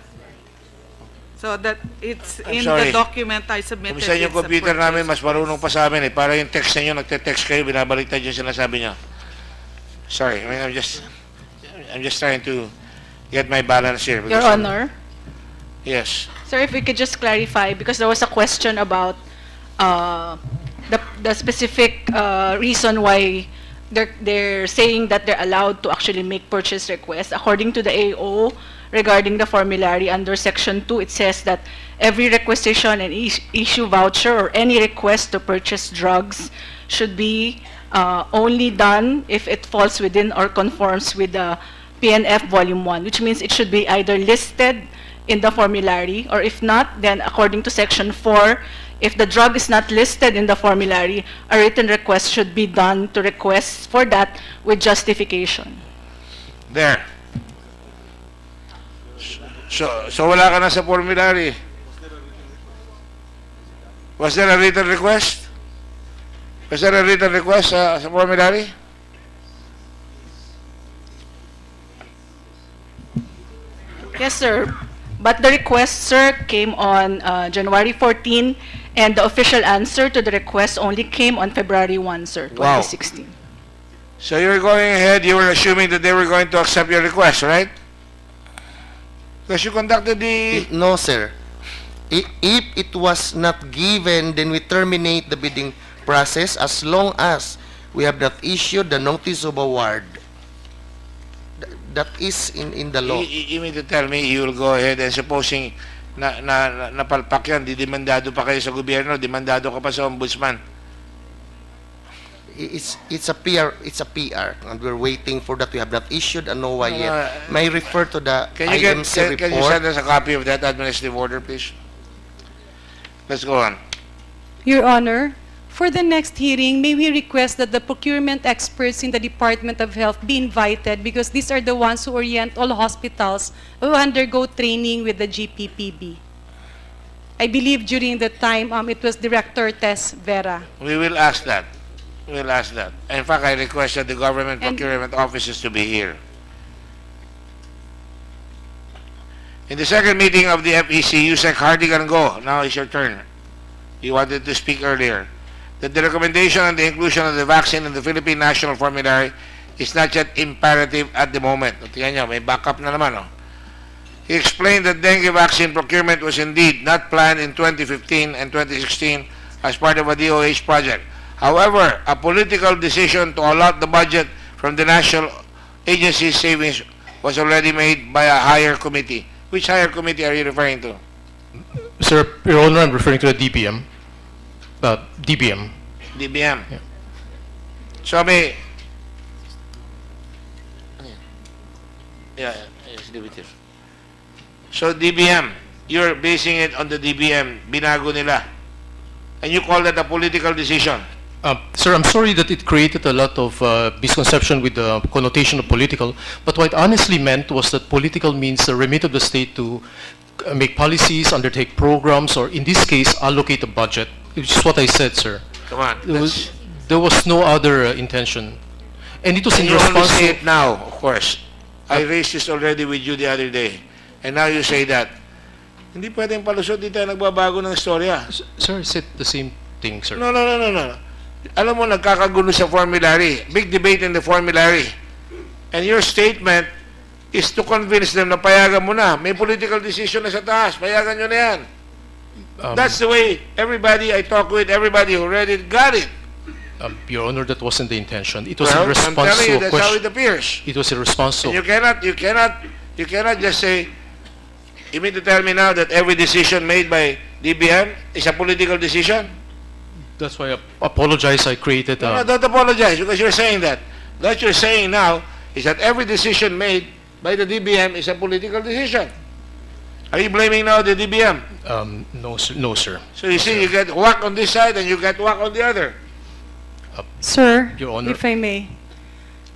So that it's I'm in sorry. the document I submitted. Kumisa yung it's a computer namin, purchase mas marunong pa sa amin eh. Para yung text ninyo, nagte-text kayo, binabaliktad yung sinasabi nyo. Sorry, I mean, I'm just trying to get my balance here. Your because I'm- Honor. Yes. Sir, if we could just clarify, because there was a question about the specific reason why they're saying that they're allowed to actually make purchase requests. According to the AO, regarding the formulary under Section 2, it says that every requisition and issue voucher or any request to purchase drugs should be only done if it falls within or conforms with the PNF Volume 1, which means it should be either listed in the formulary, or if not, then according to Section 4, if the drug is not listed in the formulary, a written request should be done to request for that with justification. There. So wala ka na sa formulary. Was there a written request? Was there a written request sa formulary? Yes, sir. But the request, sir, came on January 14, and the official answer to the request only came on February 1, sir, Wow. 2016. So you were going ahead, you were assuming that they were going to accept your request, right? Because you conducted the... No, sir. If it was not given, then we terminate the bidding process as long as we have not issued the notice of award. That is in the law. You mean to tell me you will go ahead and supposing napalpak yan, didemandado pa kayo sa gobyerno, demandado ka pa sa ombudsman. It's a PR, and we're waiting for that. We have not issued a NOA yet. May I refer to the IMC report? Can you send us a copy of that administrative order, please? Let's go on. Your Honor, for the next hearing, may we request that the procurement experts in the Department of Health be invited, because these are the ones who orient all hospitals who undergo training with the GPPB. I believe during the time it was Director Tess Vera. We will ask that. We'll ask that. In fact, I requested the government procurement offices to be here. In the second meeting of the FEC, Yusek Hardigan Go, now is your turn. You wanted to speak earlier. That the recommendation on the inclusion of the vaccine in the Philippine National Formulary is not yet imperative at the moment. Tingnan nyo, may backup na naman. Oh. He explained that dengue vaccine procurement was indeed not planned in 2015 and 2016 as part of a DOH project. However, a political decision to allot the budget from the national agency's savings was already made by a higher committee. Which higher committee are you referring to? Sir, Your Honor, I'm referring to the DBM. DBM. DBM. Yeah. So may... Yes, DBM. So DBM, you're basing it on the DBM, binago nila. And you call that a political decision. Sir, I'm sorry that it created a lot of misconception with the connotation of political, but what it honestly meant was that political means a remit of the state to make policies, undertake programs, or in this case, allocate a budget, which is what I said, sir. Come on. There was no other intention. And it was in you only response say to... it now, of course. I raised this already with you the other day. And now you say that. Hindi pwedeng palusot, di tayo nagbabago ng istorya. Sir, I said the same thing, sir. No. Alam mo, nagkakagulo sa formulary. Big debate in the formulary. And your statement is to convince them na payagan mo na. May political decision na sa taas. Payagan nyo na yan. That's the way everybody I talk with, everybody who read it, got it. Your Honor, that wasn't the intention. It was Well, in response I'm telling to you, a that's question. how it appears. It was in response to... And you cannot just say, you mean to tell me now that every decision made by DBM is a political decision? That's why I apologize. I created No, don't apologize because you're saying that. What you're saying now is that every decision made by the DBM is a political decision. Are you blaming now the DBM? no, sir, no, sir. So you see, you get whack on this side and you get whack on the other. Sir, Your Honor. if I may.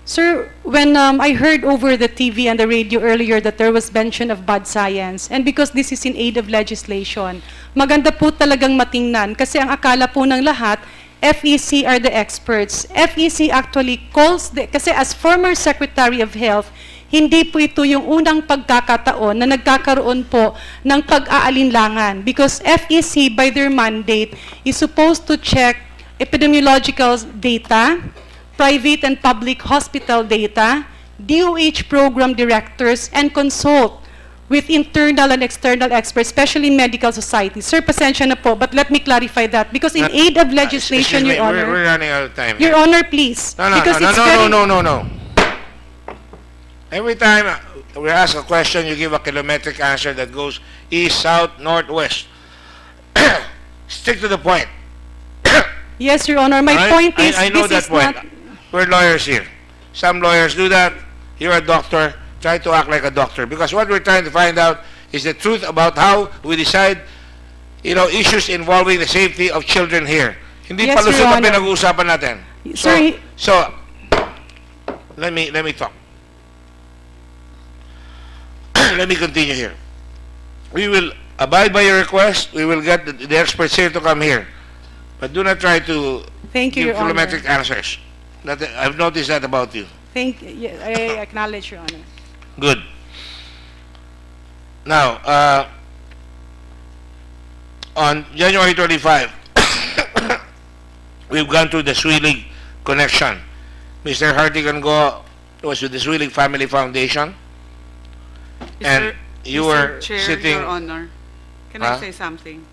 Sir, when I heard over the TV and the radio earlier that there was mention of bad science, and because this is in aid of legislation, maganda po talagang matingnan kasi ang akala po ng lahat, FEC are the experts. FEC actually calls, kasi as former Secretary of Health, hindi po ito yung unang pagkakataon na nagkakaroon po ng pag-aalinlangan because FEC by their mandate is supposed to check epidemiological data, private and public hospital data, DOH program directors, and consult with internal and external experts, especially medical societies. Sir, pasensya na po, but let me clarify that because in aid of legislation, Excuse me, Your Honor. we're running out of time. Your Honor, please. No, no, because no, it's no, very- no. Every time we ask a question, you give a kilometric answer that goes east, south, north, west. Stick to the point. Yes, Your Honor. My Alright? point is, I know this that is point. not... We're lawyers here. Some lawyers do that. You're a doctor. Try to act like a doctor. Because what we're trying to find out is the truth about how we decide, issues involving the safety of children here. Hindi Yes, palusot Your ang Honor. pinag-uusapan natin. Sir, So, let me talk. Let me continue here. We will abide by your request. We will get the experts here to come here. But do not try to Thank you, give Your Honor. kilometric answers. I've noticed that about you. I acknowledge, Your Honor. Good. Now, on January 25, we've gone through the Swilig connection. Mr. Hartigan-Go was with the Swilig Family Foundation. And you were Chair, sitting... Your Honor, can Huh? I say something?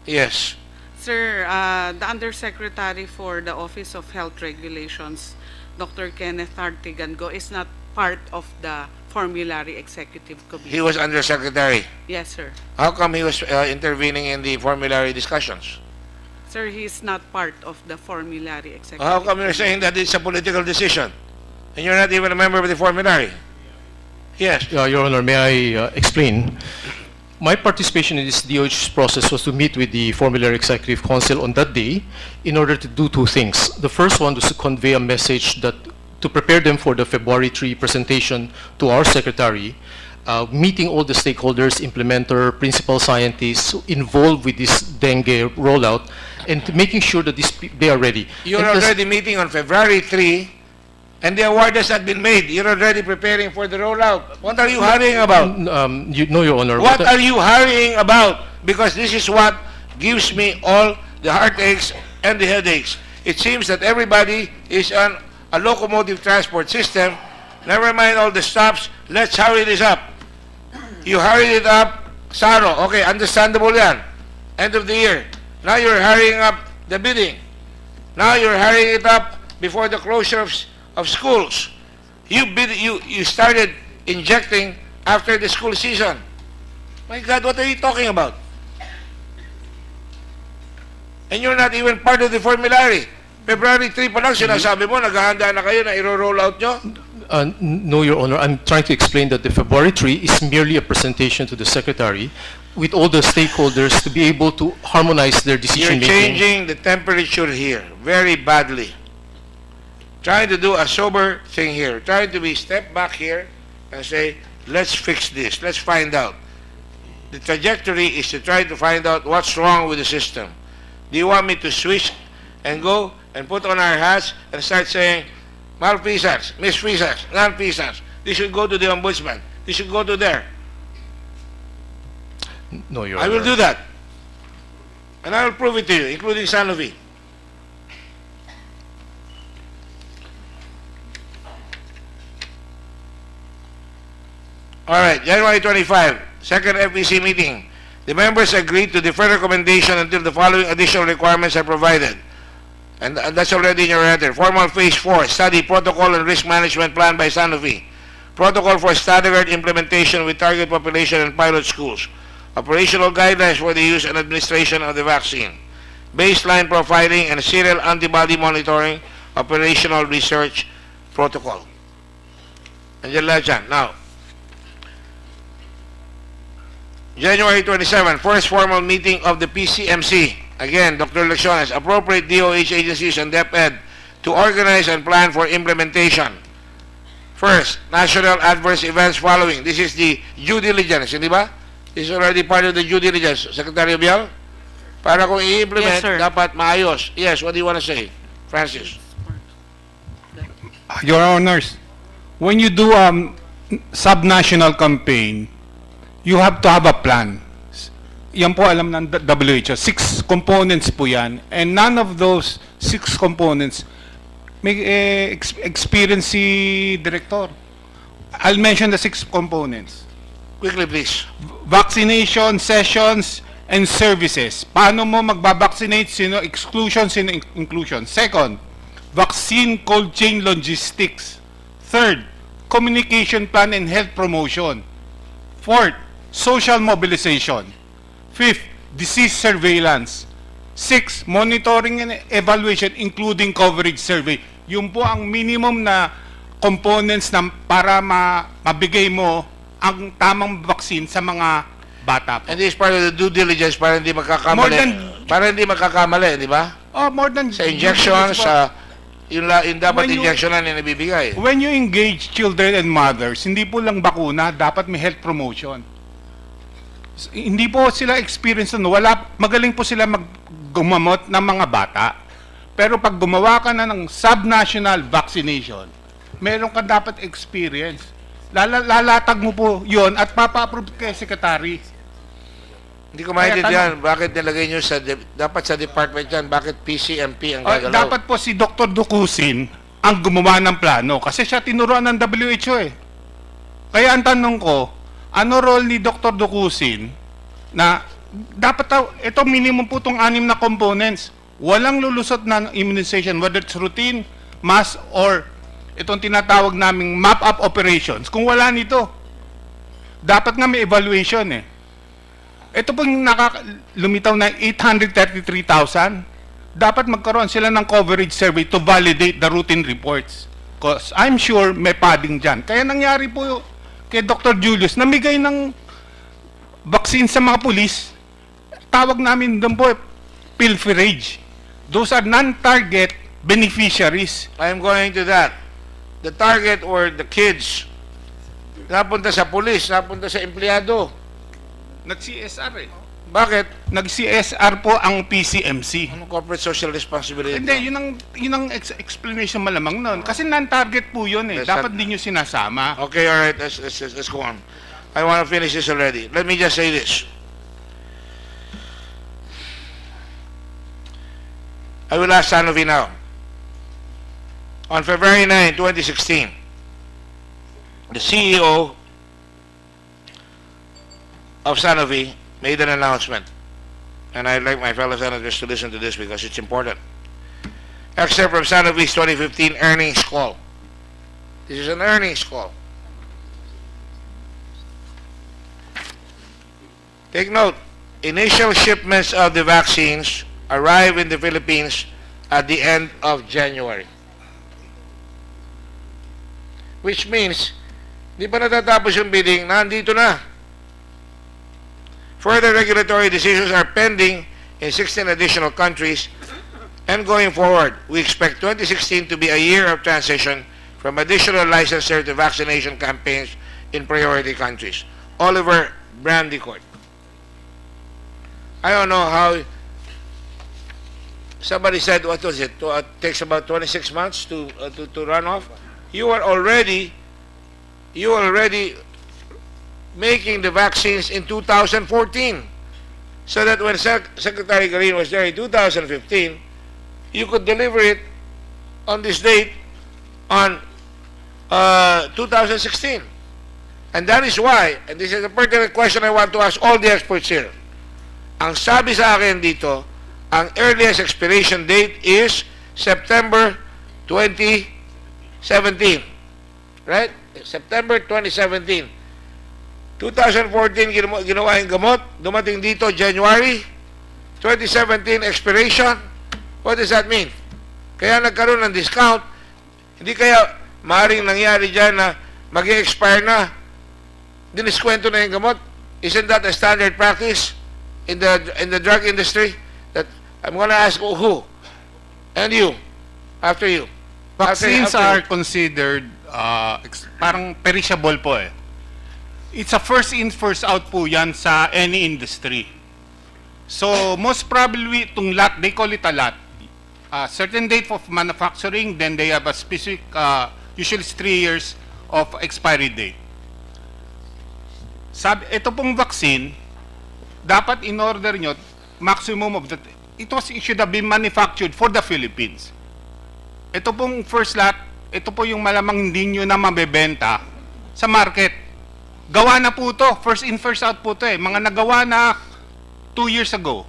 Yes. Sir, the Undersecretary for the Office of Health Regulations, Dr. Kenneth Hartigan-Go, is not part of the Formulary Executive Committee. He was Undersecretary. Yes, sir. How come he was intervening in the formulary discussions? Sir, he is not part of the Formulary Executive How come you're Committee. saying that it's a political decision? And you're not even a member of the formulary? Yes. Your Honor, may I explain? My participation in this DOH process was to meet with the Formulary Executive Council on that day in order to do two things. The first one was to convey a message that to prepare them for the February 3 presentation to our secretary, meeting all the stakeholders, implementer, principal scientists involved with this dengue rollout, and making sure that they are ready. You're And plus- already meeting on February 3, and the award has not been made. You're already preparing for the rollout. What are you hurrying about? Your Honor. What are you hurrying about? Because this is what gives me all the heartaches and the headaches. It seems that everybody is on a locomotive transport system. Never mind all the stops. Let's hurry this up. You hurried it up, Saro. Okay, understandable yan. End of the year. Now you're hurrying up the bidding. Now you're hurrying it up before the closure of schools. You started injecting after the school season. My God, what are you talking about? And you're not even part of the formulary. February 3 pa lang sinasabi mo, naghahanda na kayo na i-roll out nyo? No, Your Honor. I'm trying to explain that the February 3 is merely a presentation to the Secretary with all the stakeholders to be able to harmonize their You're decision-making. changing the temperature here very badly. Trying to do a sober thing here. Trying to be step back here and say, let's fix this. Let's find out. The trajectory is to try to find out what's wrong with the system. Do you want me to switch and go and put on our hats and start saying, malfeasance, misfeasance, non-feasance. This should go to the ombudsman. This should go to there. No, Your I will Honor. do that. And I will prove it to you, including Sanofi. All right, January 25, second FEC meeting. The members agreed to defer recommendation until the following additional requirements are provided. And that's already in your letter. Formal Phase 4, Study Protocol and Risk Management Plan by Sanofi. Protocol for staggered implementation with target population and pilot schools. operational guidelines for the use and administration of the vaccine, baseline profiling and serial antibody monitoring, operational research protocol. Andiyan lahat yan. Now, January 27, first formal meeting of the PCMC. Again, Dr. Lecciones, appropriate DOH agencies and DepEd to organize and plan for implementation. First, national adverse events following. This is the due diligence, hindi ba? This is already part of the due diligence. Secretary Bial? Para kung i-implement, Yes, sir. dapat maayos. Yes, what do you want to say? Francis? Your Honors, when you do sub-national campaign, you have to have a plan. Yan po alam ng WHO. 6 components po yan. And none of those 6 components may experience si Director. I'll mention the 6 components. Quickly, please. Vaccination, sessions, and services. Paano mo magbabaccinate? Sino exclusion, sino inclusion? Second, vaccine cold chain logistics. Third, communication plan and health promotion. Fourth, social mobilization. Fifth, disease surveillance. Six, monitoring and evaluation including coverage survey. Yun po ang minimum na components na para mabigay mo ang tamang vaccine sa mga bata po. And this is part of the due diligence para hindi magkakamali. Para hindi magkakamali, di ba? Oh, more than sa injections, sa yung dapat injectionan na nabibigay. When you engage children and mothers, hindi po lang bakuna, dapat may health promotion. Hindi po sila experience magaling po sila gumamot ng mga bata. Pero pag gumawa ka na ng subnational vaccination, meron ka dapat experience. Lalatag mo po yon at papa-approve kay secretary. Hindi ko maintindihan bakit nilagay nyo dapat sa department yan, bakit PCMP ang gagalaw? Dapat po si Dr. Dukusin ang gumawa ng plano kasi siya tinuruan ng WHO eh. Kaya ang tanong ko, ano role ni Dr. Dukusin na dapat ito minimum po itong 6 na components. Walang lulusot na immunization, whether it's routine, mass, or itong tinatawag naming map-up operations. Kung wala nito, dapat nga may evaluation eh. Ito pong lumitaw na 833,000, dapat magkaroon sila ng coverage survey to validate the routine reports. Because I'm sure may padding dyan. Kaya nangyari po kay Dr. Julius, namigay ng vaccine sa mga pulis, tawag namin doon po, pilferage. Those are non-target beneficiaries. I'm going to that. The target were the kids. Napunta sa pulis, napunta sa empleyado. Nag-CSR eh. Bakit? Nag-CSR po ang PCMC. Anong corporate social responsibility? Hindi, yun ang explanation malamang nun. Kasi non-target po yun eh. Dapat din nyo sinasama. Okay, all right. Let's go on. I want to finish this already. Let me just say this. I will ask Sanofi now. On February 9, 2016, the CEO of Sanofi made an announcement. And I'd like my fellow senators to listen to this because it's important. Excerpt from Sanofi's 2015 earnings call. This is an earnings call. Take note, initial shipments of the vaccines arrive in the Philippines at the end of January. Which means, di pa natatapos yung bidding, nandito na. Further regulatory decisions are pending in 16 additional countries, and going forward, we expect 2016 to be a year of transition from additional licensure to vaccination campaigns in priority countries. Oliver Brandicourt. I don't know how somebody said, what was it? It takes about 26 months to run off. You are already making the vaccines in 2014, so that when Secretary Garin was there in 2015, you could deliver it on this date on 2016. And that is why, and this is a pertinent question I want to ask all the experts here. Ang sabi sa akin dito, ang earliest expiration date is September 2017. Right? September 2017. 2014 ginawa yung gamot, dumating dito January 2017 expiration. What does that mean? Kaya nagkaroon ng discount. Hindi kaya maaaring nangyari dyan na mag-expire na, diniskwento na yung gamot? Isn't that a standard practice in the drug industry? That I'm gonna ask who? And you. After you. Vaccines After are you. considered parang perishable po eh. It's a first in, first out po yan sa any industry. So, most probably, itong lot, they call it a lot. Certain date of manufacturing, then they have a specific, usually it's 3 years of expiry date. Ito pong vaccine, dapat in order nyo, maximum of that, it should have been manufactured for the Philippines. Ito pong first lot, ito po yung malamang hindi nyo na mabebenta sa market. Gawa na po to, first in, first out po to eh. Mga nagawa na 2 years ago.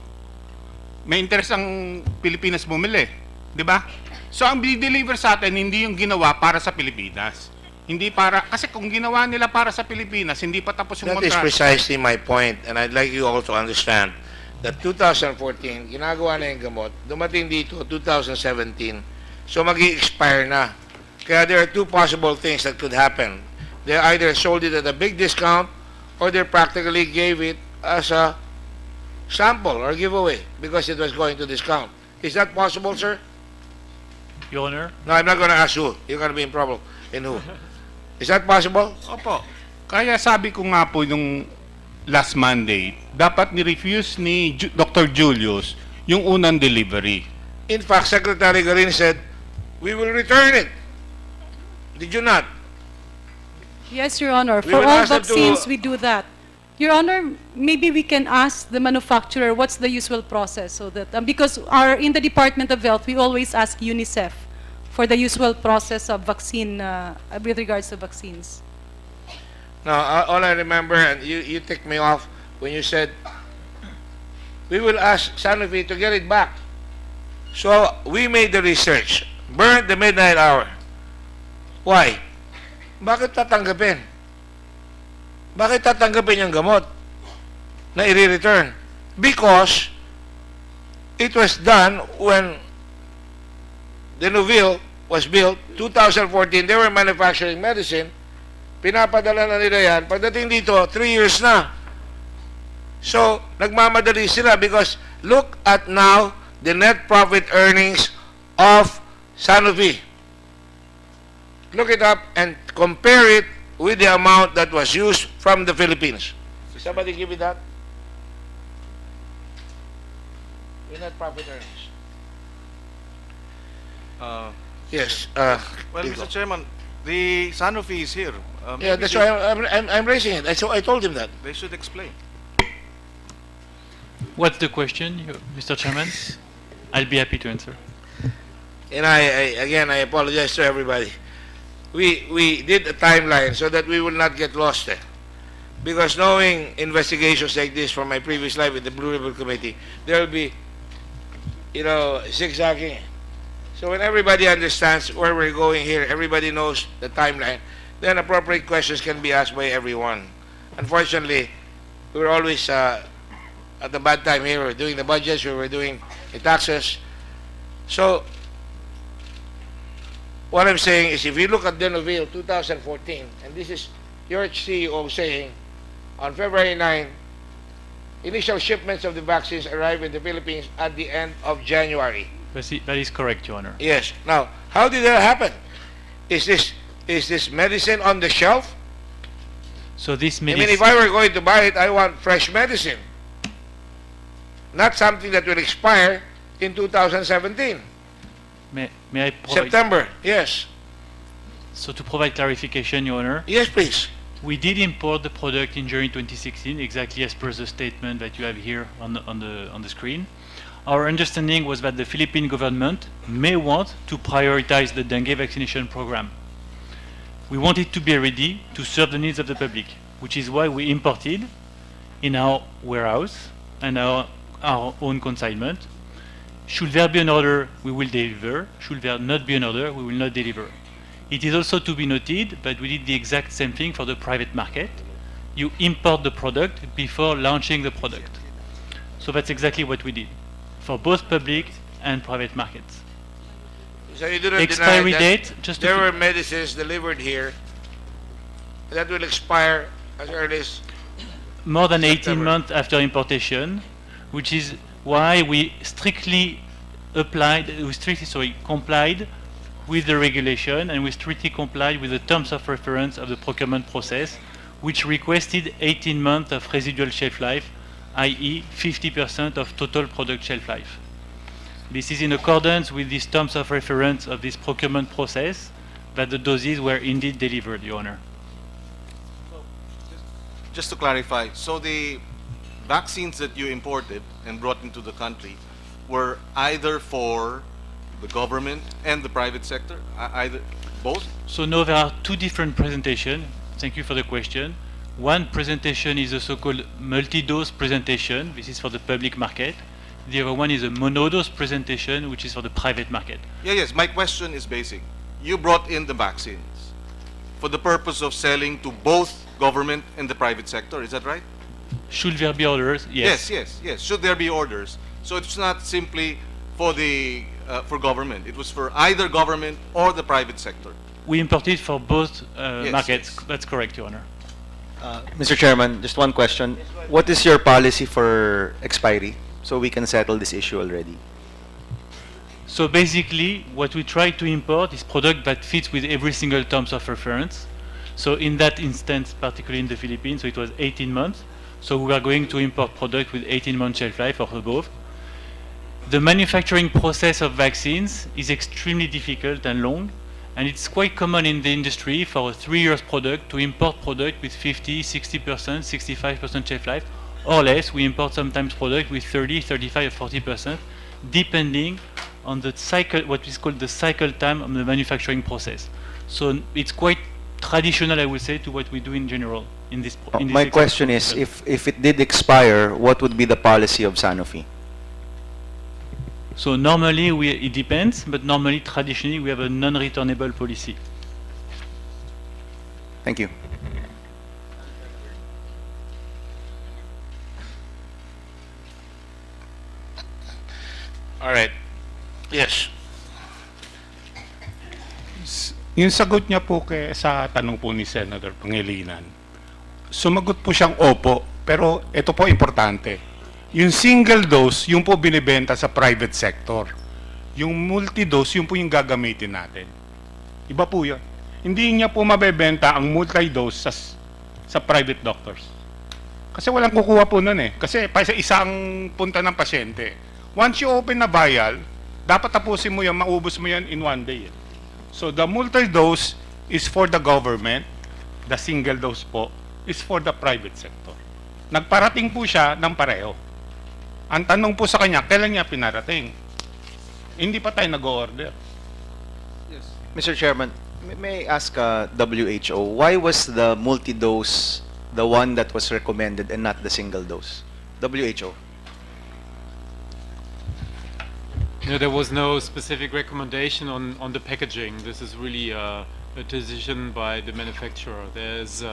May interest ang Pilipinas bumili. Di ba? So ang bi-deliver sa atin, hindi yung ginawa para sa Pilipinas. Hindi para, kasi kung ginawa nila para sa Pilipinas, hindi pa tapos yung That is precisely my point, and I'd like you all to understand that 2014, ginagawa na yung gamot, dumating dito 2017, so mag-i-expire na. Kaya there are two possible things that could happen. They either sold it at a big discount, or they practically gave it as a sample or giveaway because it was going to discount. Is that possible, sir? Your Honor? No, I'm not going to ask who. You're going to be in trouble. In who? Is that possible? Opo. Kaya sabi ko nga po nung last Monday, dapat ni-refuse ni Dr. Julius yung unang delivery. In fact, Secretary Garin said, we will return it. Did you not? Yes, Your Honor. We For will all ask them to- vaccines, we do that. Your Honor, maybe we can ask the manufacturer what's the usual process so that, because in the Department of Health, we always ask UNICEF for the usual process of vaccine, with regards to vaccines. Now, all I remember, and you ticked me off when you said, we will ask Sanofi to get it back. So, we made the research. Burned the midnight hour. Why? Bakit tatanggapin? Bakit tatanggapin yung gamot na i-return? Because it was done when the Nouvelle was built, 2014, they were manufacturing medicine, pinapadala na nila yan, pagdating dito, 3 years na. So, nagmamadali sila because look at now the net profit earnings of Sanofi. Look it up and compare it with the amount that was used from the Philippines. Somebody give me that? The net profit earnings. Yes. Well, Digo. Mr. Chairman, the Sanofi is here. Yeah, Maybe that's why I'm raising it. I told him that. they should explain. What's the question, Mr. Chairman? I'll be happy to answer. And I apologize to everybody. We did a timeline so that we will not get lost there. Because knowing investigations like this from my previous life with the Blue Ribbon Committee, there will be, zigzagging. So when everybody understands where we're going here, everybody knows the timeline, then appropriate questions can be asked by everyone. Unfortunately, we were always at the bad time here. We were doing the budgets, we were doing the taxes. So, what I'm saying is, if you look at the Nouvelle 2014, and this is your CEO saying, on February 9, initial shipments of the vaccines arrived in the Philippines at the end of January. That is correct, Your Honor. Yes. Now, how did that happen? Is this medicine on the shelf? So this I mean, medicine... if I were going to buy it, I want fresh medicine, not something that will expire in 2017. May I provide... September, yes. So to provide clarification, Your Honor, Yes, please. we did import the product in January 2016, exactly as per the statement that you have here on the screen. Our understanding was that the Philippine government may want to prioritize the dengue vaccination program. We wanted to be ready to serve the needs of the public, which is why we imported in our warehouse and our own consignment. Should there be an order, we will deliver. Should there not be an order, we will not deliver. It is also to be noted that we did the exact same thing for the private market. you import the product before launching the product. So that's exactly what we did for both public and private markets. So you do not Expiry deny date, that just there to- were medicines delivered here that will expire as early as More than 18 September. months after importation, which is why we strictly complied with the regulation, and we strictly complied with the terms of reference of the procurement process, which requested 18 months of residual shelf life, i.e. 50% of total product shelf life. This is in accordance with these terms of reference of this procurement process that the doses were indeed delivered, Your Honor. Just to clarify, so the vaccines that you imported and brought into the country were either for the government and the private sector, either both? So no, there are two different presentations. Thank you for the question. One presentation is a so-called multi-dose presentation. This is for the public market. The other one is a monodose presentation, which is for the private market. Yes, my question is basic. You brought in the vaccines for the purpose of selling to both government and the private sector, is that right? Should there be orders? Yes. Yes. Should there be orders? So it's not simply for the for government. It was for either government or the private sector. We imported for both Yes, markets. yes. That's correct, Your Honor. Mr. Chairman, just one question. What is your policy for expiry so we can settle this issue already? So basically, what we try to import is product that fits with every single terms of reference. So in that instance, particularly in the Philippines, so it was 18 months. So we are going to import product with 18 months shelf life or above. The manufacturing process of vaccines is extremely difficult and long, and it's quite common in the industry for a 3 years product to import product with 50, 60%, 65% shelf life, or less. We import sometimes product with 30, 35, or 40%, depending on the cycle, what is called the cycle time of the manufacturing process. So it's quite traditional, I would say, to what we do in general in this. In this My example. question is, if it did expire, what would be the policy of Sanofi? So normally, it depends, but normally, traditionally, we have a non-returnable policy. Thank you. All right. Yes. Yung sagot niya po sa tanong po ni Senator Pangilinan, sumagot po siyang opo, pero ito po importante. Yung single dose, yung po binibenta sa private sector. Yung multi-dose, yung po yung gagamitin natin. Iba po yun. Hindi niya po mabebenta ang multi-dose sa private doctors. Kasi walang kukuha po nun eh. Kasi pa sa isang punta ng pasyente. Once you open na vial, dapat tapusin mo yan, maubos mo yan in 1 day. So the multi-dose is for the government, the single dose po is for the private sector. Nagparating po siya ng pareho. Ang tanong po sa kanya, kailan niya pinarating? Hindi pa tayo nag-order. Mr. Chairman, may I ask WHO, why was the multi-dose the one that was recommended and not the single dose? WHO. No, there was no specific recommendation on the packaging. This is really a decision by the manufacturer. There's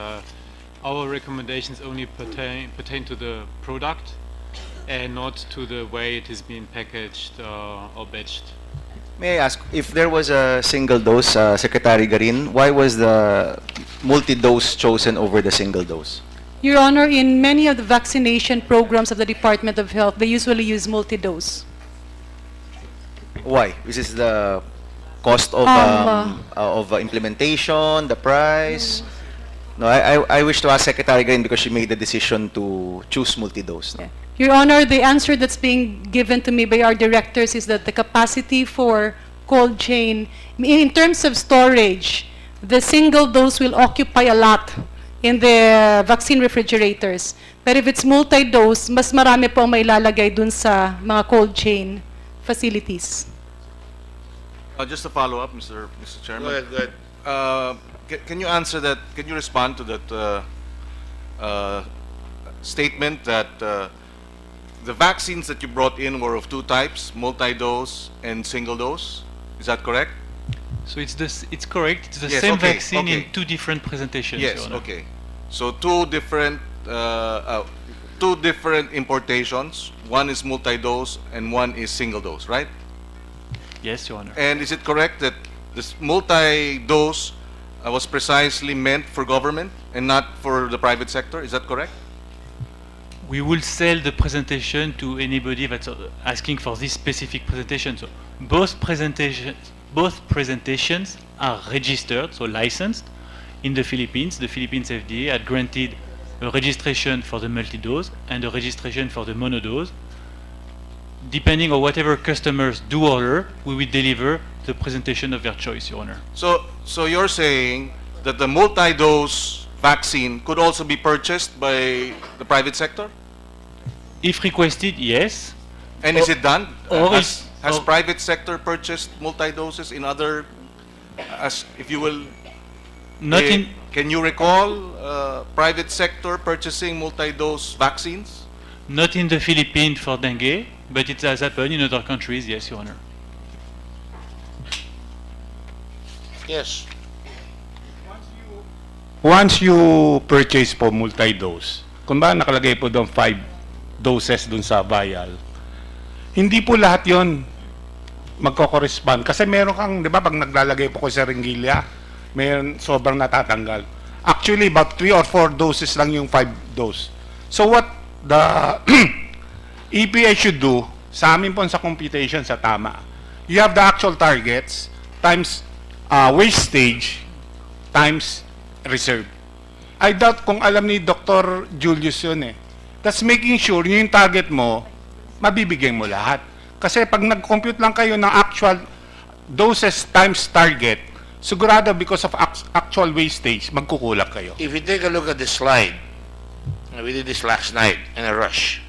our recommendations only pertain to the product and not to the way it is being packaged or batched. May I ask, if there was a single dose, Secretary Garin, why was the multi-dose chosen over the single dose? Your Honor, in many of the vaccination programs of the Department of Health, they usually use multi-dose. Why? Is this the cost of implementation, the price? No, I wish to ask Secretary Garin because she made the decision to choose multi-dose. No? Your Honor, the answer that's being given to me by our directors is that the capacity for cold chain, in terms of storage, the single dose will occupy a lot in the vaccine refrigerators. But if it's multi-dose, mas marami po ang mailalagay dun sa mga cold chain facilities. Just to follow up, Mr. Chairman. Go ahead. Can you answer that? Can you respond to that statement that the vaccines that you brought in were of two types, multi-dose and single dose? Is that correct? So it's correct. It's the Yes, same okay, vaccine okay. in two different presentations. Yes, Your Honor. okay. So two different importations. One is multi-dose and one is single dose, right? Yes, Your Honor. And is it correct that this multi-dose was precisely meant for government and not for the private sector? Is that correct? We will sell the presentation to anybody that's asking for this specific presentation. So both presentations are registered, so licensed in the Philippines. The Philippines FDA had granted a registration for the multi-dose and a registration for the monodose. Depending on whatever customers do order, we will deliver the presentation of their choice, Your Honor. So you're saying that the multi-dose vaccine could also be purchased by the private sector? If requested, yes. And is it done? Or Has private sector purchased multi-doses in other, as if you will, Not in can you recall private sector purchasing multi-dose vaccines? not in the Philippines for dengue, but it has happened in other countries, yes, Your Honor. Yes. Once you purchase po multi-dose, kung ba nakalagay po doon 5 doses doon sa vial, hindi po lahat yon magko-correspond. Kasi meron kang, di ba, pag naglalagay po ko sa ringgilya, meron sobrang natatanggal. Actually, about 3 or 4 doses lang yung 5 dose. So what the EPA should do, sa amin po sa computation sa tama, you have the actual targets times wastage times reserve. I doubt kung alam ni Dr. Julius yun eh. That's making sure yung target mo, mabibigyan mo lahat. Kasi pag nag-compute lang kayo ng actual doses times target, sigurado because of actual wastage, magkukulang kayo. If you take a look at the slide, we did this last night in a rush.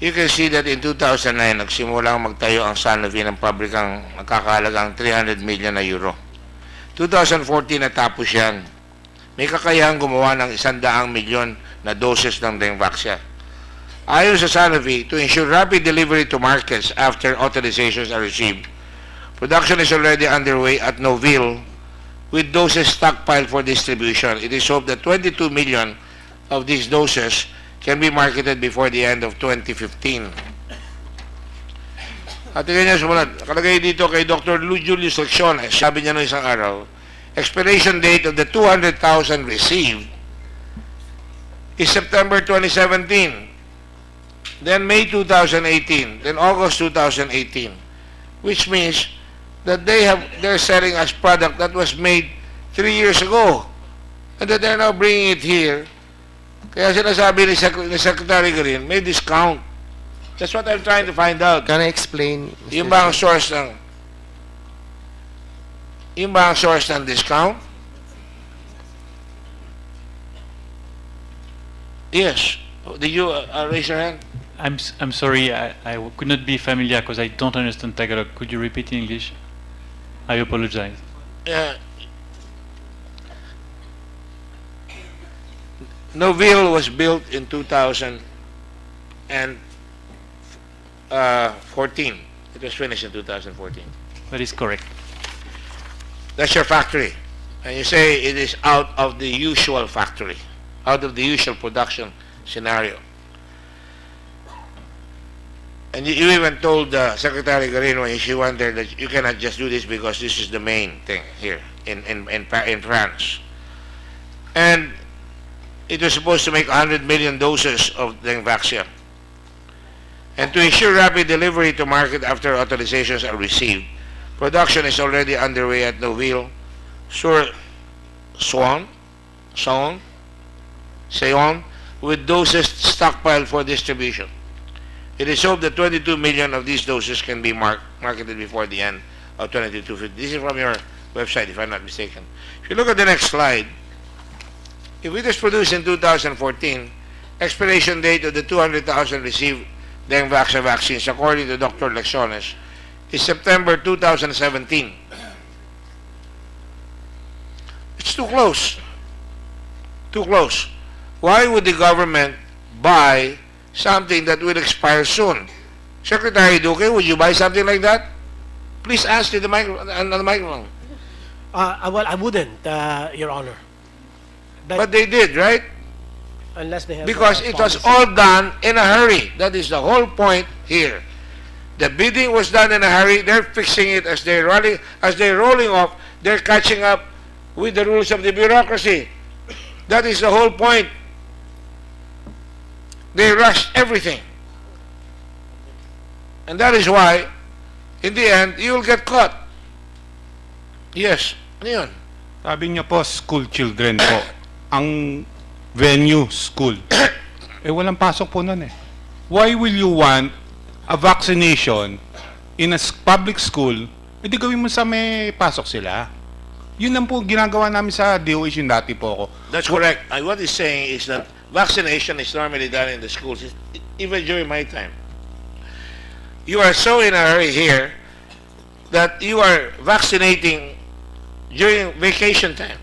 You can see that in 2009, nagsimulang magtayo ang Sanofi ng pabrikang nakakahalagang 300 million na euro. 2014 natapos yan. May kakayahang gumawa ng 100 milyon na doses ng Dengvaxia. Ayon sa Sanofi, to ensure rapid delivery to markets after authorizations are received, production is already underway at Noone with doses stockpiled for distribution. It is hoped that 22 million of these doses can be marketed before the end of 2015. At ganyan sumunod, nakalagay dito kay Dr. Julius Lecciones, sabi niya noong isang araw, expiration date of the 200,000 received is September 2017, then May 2018, then August 2018, which means that they're selling us product that was made 3 years ago, and that they're now bringing it here. Kaya sinasabi ni Secretary Green, may discount. That's what I'm trying to find out. Can I explain? Yung ba ang source ng discount? Yes. Did you raise your hand? I'm sorry, I could not be familiar because I don't understand Tagalog. Could you repeat in English? I apologize. Noone was built in 2014. It was finished in 2014. That is correct. That's your factory. And you say it is out of the usual factory, out of the usual production scenario. And you even told Secretary Garino when she went there that you cannot just do this because this is the main thing here in France. And it was supposed to make 100 million doses of Dengvaxia. And to ensure rapid delivery to market after authorizations are received, production is already underway at Noone, Seon, with doses stockpiled for distribution. It is hoped that 22 million of these doses can be marketed before the end of 2022. This is from your website, if I'm not mistaken. If you look at the next slide, if it was produced in 2014, expiration date of the 200,000 received Dengvaxia vaccines, according to Dr. Lecciones, is September 2017. It's too close. Too close. Why would the government buy something that will expire soon? Secretary Duque, would you buy something like that? Please answer the microphone. Well, I wouldn't, Your Honor. But they did, right? Unless they have Because it was all done in a hurry. That is the whole point here. The bidding was done in a hurry. They're fixing it as they're rolling off. They're catching up with the rules of the bureaucracy. That is the whole point. They rushed everything. And that is why, in the end, you'll get caught. Yes. Ano yun? Sabi niya po, school children po. Ang venue, school. Walang pasok po nun eh. Why will you want a vaccination in a public school? Di gawin mo sa may pasok sila. Yun lang po ginagawa namin sa DOH yung dati po ako. That's correct. What he's saying is that vaccination is normally done in the schools, even during my time. You are so in a hurry here that you are vaccinating during vacation time.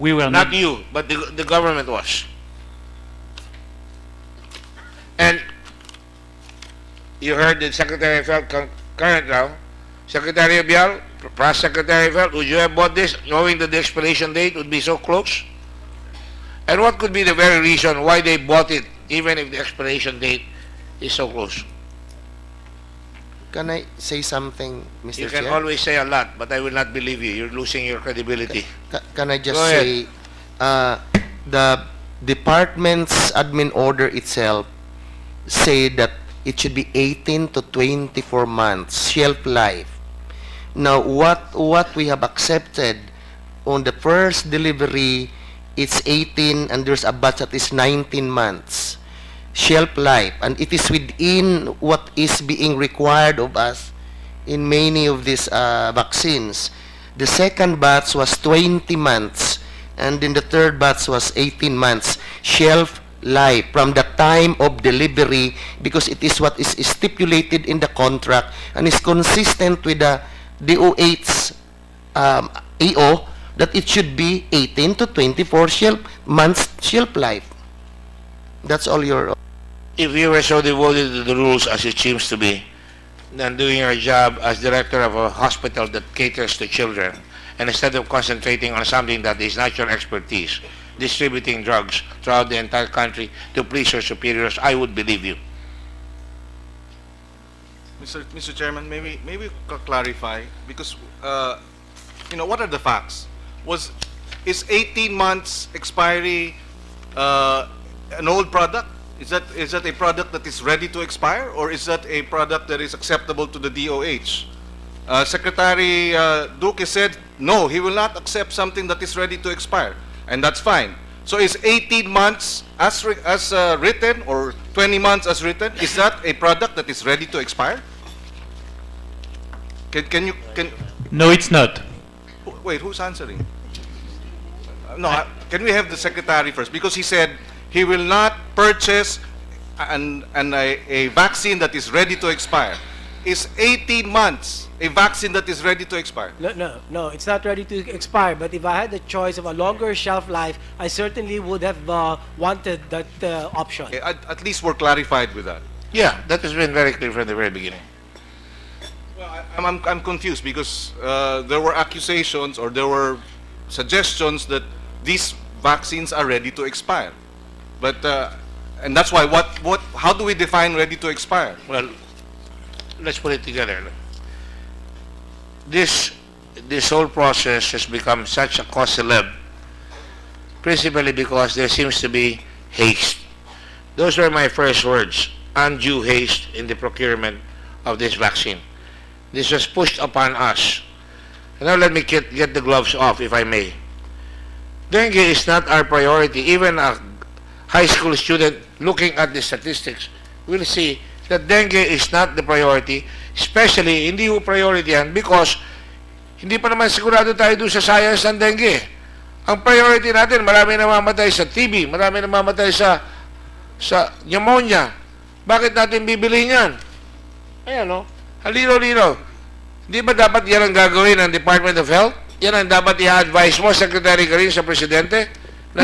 We were Not you, but the government was. And you heard the Secretary of Health current now, Secretary of Health, Press Secretary of Health, would you have bought this knowing that the expiration date would be so close? And what could be the very reason why they bought it, even if the expiration date is so close? Can I say something, Mr. You can Chair? always say a lot, but I will not believe you. You're losing your credibility. Can I just Go ahead. say, the department's admin order itself say that it should be 18 to 24 months shelf life. Now, what we have accepted on the first delivery, it's 18 and there's a batch that is 19 months shelf life, and it is within what is being required of us in many of these vaccines. The second batch was 20 months, and then the third batch was 18 months shelf life from the time of delivery, because it is what is stipulated in the contract and is consistent with the DOH's AO that it should be 18 to 24 months shelf life. That's all your... If you were so devoted to the rules as it seems to be, then doing your job as director of a hospital that caters to children, and instead of concentrating on something that is not your expertise, distributing drugs throughout the entire country to please your superiors, I would believe you. Mr. Chairman, maybe clarify, because what are the facts? Is 18 months expiry an old product? Is that a product that is ready to expire, or is that a product that is acceptable to the DOH? Secretary Duque said no, he will not accept something that is ready to expire, and that's fine. So is 18 months as written, or 20 months as written, is that a product that is ready to expire? Can No, it's not. wait, who's answering? No, can we have the secretary first? Because he said he will not purchase a vaccine that is ready to expire. Is 18 months a vaccine that is ready to expire? No, it's not ready to expire. But if I had the choice of a longer shelf life, I certainly would have wanted that option. Okay, at least we're clarified with that. Yeah, that has been very clear from the very beginning. Well, I'm confused because there were accusations, or there were suggestions that these vaccines are ready to expire. But and that's why how do we define ready to expire? Well, let's put it together. This whole process has become such a cause célèbre, principally because there seems to be haste. Those were my first words: undue haste in the procurement of this vaccine. This was pushed upon us. And now let me get the gloves off, if I may. Dengue is not our priority. Even a high school student looking at the statistics will see that dengue is not the priority, especially hindi ho priority yan because hindi pa naman sigurado tayo doon sa science ng dengue. Ang priority natin, marami namamatay sa TB, marami namamatay sa pneumonia. Bakit natin bibilihin yan? Ayan o, halino-lino. Di ba dapat yan ang gagawin ng Department of Health? Yan ang dapat i-advise mo, Secretary Karin, sa Presidente? Na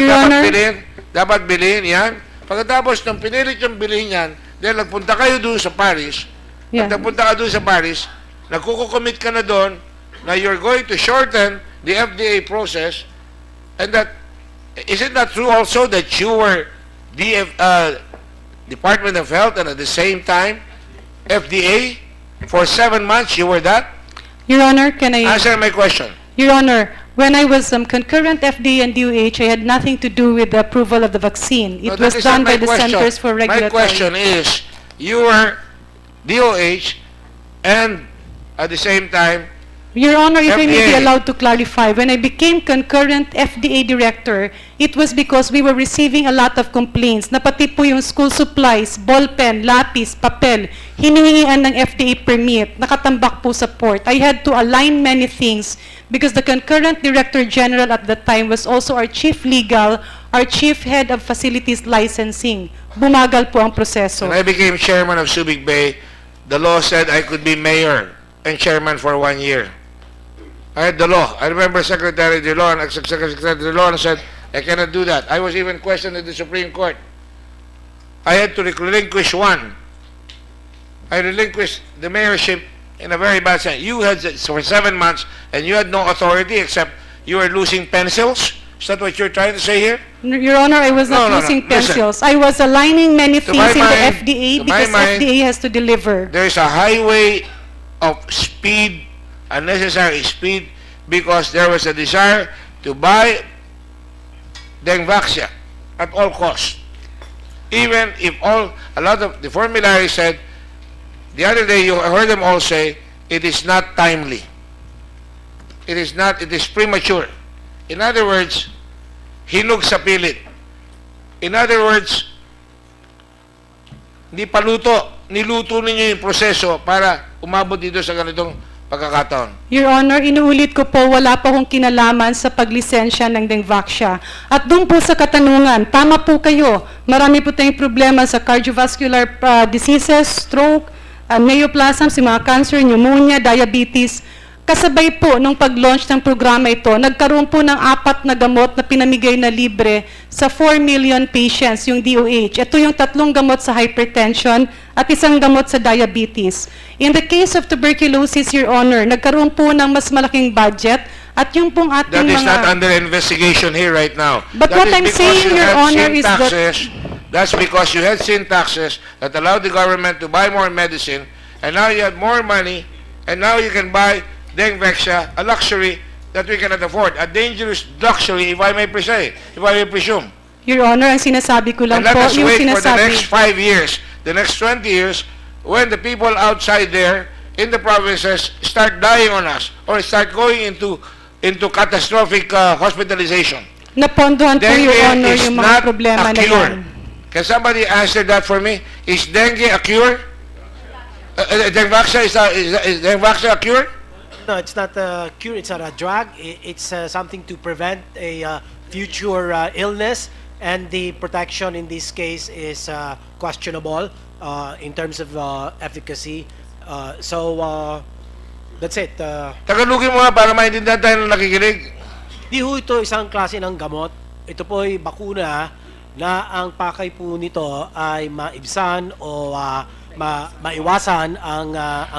dapat bilhin yan. Pagkatapos ng pinilit yung bilhin yan, dahil nagpunta kayo doon sa Paris, at nagpunta ka doon sa Paris, nagkukukommit ka na doon na you're going to shorten the FDA process And that, is it not true also that you were Department of Health and at the same time FDA for 7 months? You were that? Your Honor, can I... Answer my question. Your Honor, when I was concurrent FDA and DOH, I had nothing to do with the approval of the vaccine. No, It that was is done not by my the question. Centers for Regulatory... My question is, you were DOH and at the same time, Your Honor, if I may be FDA. allowed to clarify, when I became concurrent FDA director, it was because we were receiving a lot of complaints na pati po yung school supplies, ballpen, lapis, papel, hinihingian ng FDA permit, nakatambak po sa port. I had to align many things because the concurrent director general at the time was also our chief legal, our chief head of facilities licensing. Bumagal po ang proseso. when I became chairman of Subic Bay, the law said I could be mayor and chairman for 1 year. I had the law. I remember Secretary de Law and Secretary de Law said, I cannot do that. I was even questioned at the Supreme Court. I had to relinquish one. I relinquished the mayorship in a very bad sense. You had for 7 months and you had no authority except you were losing pencils. Is that what you're trying to say here? Your Honor, I was not No, no, no. losing Listen. pencils. I was aligning many To my things in the mind- FDA to my because mind, FDA has to deliver. There's a highway of speed, unnecessary speed, because there was a desire to buy Dengvaxia at all costs. Even if a lot of the formulary said, the other day you heard them all say, it is not timely. It is not, it is premature. In other words, hinog sa pilit. In other words, hindi paluto, niluto ninyo yung proseso para umabot dito sa ganitong pagkakataon. Your Honor, inuulit ko po, wala pa akong kinalaman sa paglisensya ng Dengvaxia. At doon po sa katanungan, tama po kayo, marami po tayong problema sa cardiovascular diseases, stroke, neoplasms, mga cancer, pneumonia, diabetes. Kasabay po, nung pag-launch ng programa ito, nagkaroon po ng 4 na gamot na pinamigay na libre sa 4 million patients, yung DOH. Ito yung 3 gamot sa hypertension at 1 gamot sa diabetes. In the case of tuberculosis, Your Honor, nagkaroon po ng mas malaking budget at yung pong That ating is not mga... under investigation here right now. But That what is I'm because saying, you Your had Honor, sin is that- taxes. That's because you had sin taxes that allowed the government to buy more medicine, and now you have more money, and now you can buy Dengvaxia, a luxury that we cannot afford, a dangerous luxury, if I may presume. Your Honor, ang sinasabi ko lang And let po, us yung wait for the sinasabi... next 5 years, the next 20 years, when the people outside there in the provinces start dying on us or start going into catastrophic hospitalization. Napondohan po, Dengue Your Honor, is yung not mga problema a na cure. yan. Can somebody answer that for me? Is dengue a cure? Dengvaxia is Dengvaxia a cure? No, it's not a cure, it's not a drug. It's something to prevent a future illness, and the protection in this case is questionable in terms of efficacy. That's it. Tagalogin mo nga para maintindihan tayo ng nakikinig. Di ho ito isang klase ng gamot. Ito po ay bakuna na ang pakay po nito ay maibsan o maiwasan ang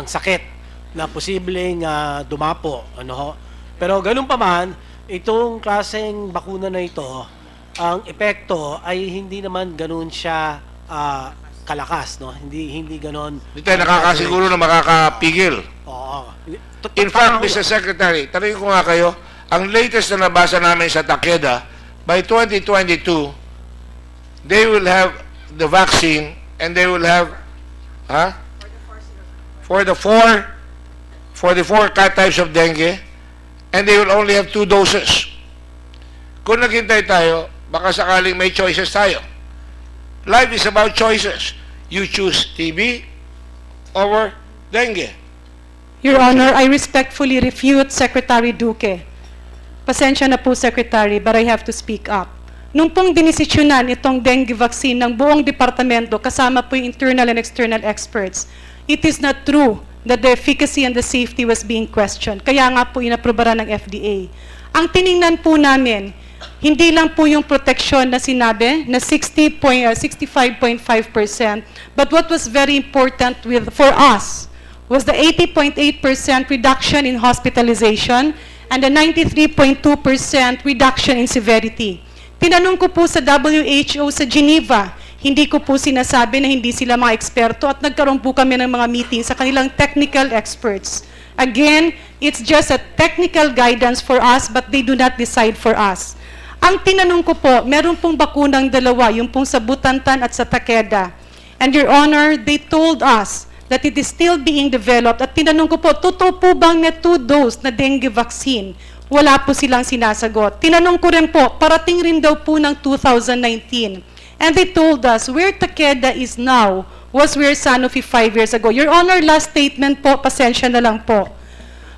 sakit na posibleng dumapo, ano ho. Pero ganun pa man, itong klaseng bakuna na ito, ang epekto ay hindi naman ganun siya kalakas, no? Hindi ganun. Hindi tayo nakakasiguro na makakapigil. Oo. In fact, Mr. Secretary, tanongin ko nga kayo, ang latest na nabasa namin sa Takeda, by 2022, they will have the vaccine and they will have, for the four types of dengue, and they will only have 2 doses. Kung naghintay tayo, baka sakaling may choices tayo. Life is about choices. You choose TB over dengue. Your Honor, I respectfully refute Secretary Duque. Pasensya na po, Secretary, but I have to speak up. Nung pong dinisisyonan itong dengue vaccine ng buong departamento, kasama po yung internal and external experts, it is not true that the efficacy and the safety was being questioned. Kaya nga po inaprobaran ng FDA. Ang tiningnan po namin, hindi lang po yung protection na sinabi na 65.5%, but what was very important for us was the 80.8% reduction in hospitalization and a 93.2% reduction in severity. Tinanong ko po sa WHO sa Geneva, hindi ko po sinasabi na hindi sila mga eksperto at nagkaroon po kami ng mga meeting sa kanilang technical experts. Again, it's just a technical guidance for us but they do not decide for us. Ang tinanong ko po, meron pong bakunang dalawa, yung pong sa Butantan at sa Takeda. And Your Honor, they told us that it is still being developed. At tinanong ko po, totoo po bang may 2-dose na dengue vaccine? Wala po silang sinasagot. Tinanong ko rin po, parating rin daw po ng 2019. And they told us, where Takeda is now was where Sanofi 5 years ago. Your Honor, last statement po, pasensya na lang po.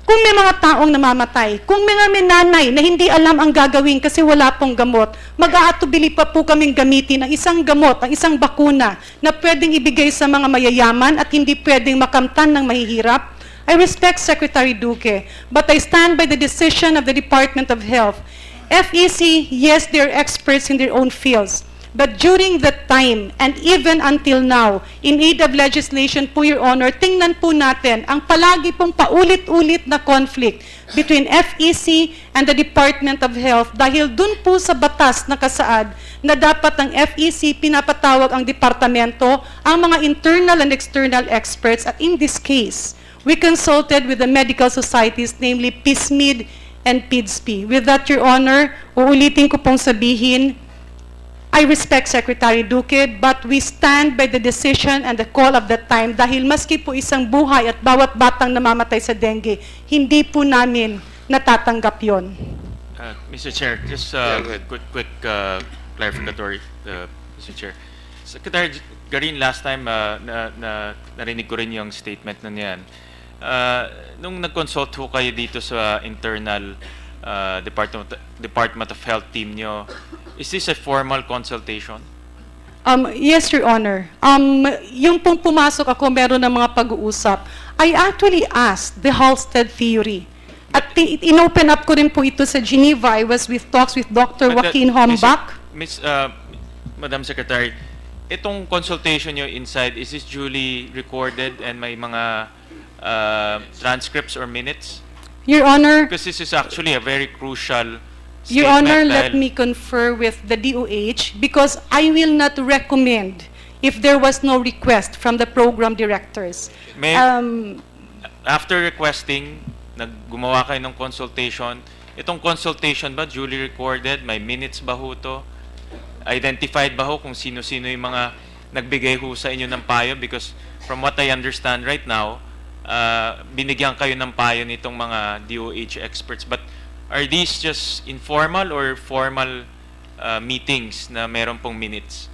Kung may mga taong namamatay, kung may nanay na hindi alam ang gagawin kasi wala pong gamot, mag-aatubili pa po kaming gamitin ang isang gamot, ang isang bakuna na pwedeng ibigay sa mga mayayaman at hindi pwedeng makamtan ng mahihirap. I respect Secretary Duque, but I stand by the decision of the Department of Health. FEC, yes, they're experts in their own fields. But during that time, and even until now, in aid of legislation po, Your Honor, tingnan po natin ang palagi pong paulit-ulit na conflict between FEC and the Department of Health dahil dun po sa batas na kasaad na dapat ang FEC pinapatawag ang departamento, ang mga internal and external experts, at in this case, we consulted with the medical societies, namely PISMID and PIDSP. With that, Your Honor, uulitin ko pong sabihin, I respect Secretary Duque, but we stand by the decision and the call of the time dahil maski po isang buhay at bawat batang namamatay sa dengue, hindi po namin natatanggap yon. Mr. Chair, just quick clarificatory, Mr. Chair. Secretary Garin, last time narinig ko rin yung statement na niyan. Nung nag-consult ho kayo dito sa internal Department of Health team nyo, is this a formal consultation? Yes, Your Honor. Yung pong pumasok ako, meron ng mga pag-uusap. I actually asked the Halstead theory. At in-open up ko rin po ito sa Geneva. I was with talks with Dr. Joaquin Hombach. Madam Secretary, itong consultation nyo inside, is this duly recorded and may mga transcripts or minutes? Your Honor, Because this is actually a very crucial statement. Your Honor, let dahil- me confer with the DOH because I will not recommend if there was no request from the program directors. May, after requesting, gumawa kayo ng consultation, itong consultation ba duly recorded? May minutes ba ho to? Identified ba ho kung sino-sino yung mga nagbigay ho sa inyo ng payo? Because from what I understand right now, binigyan kayo ng payo nitong mga DOH experts. But are these just informal or formal meetings na meron pong minutes?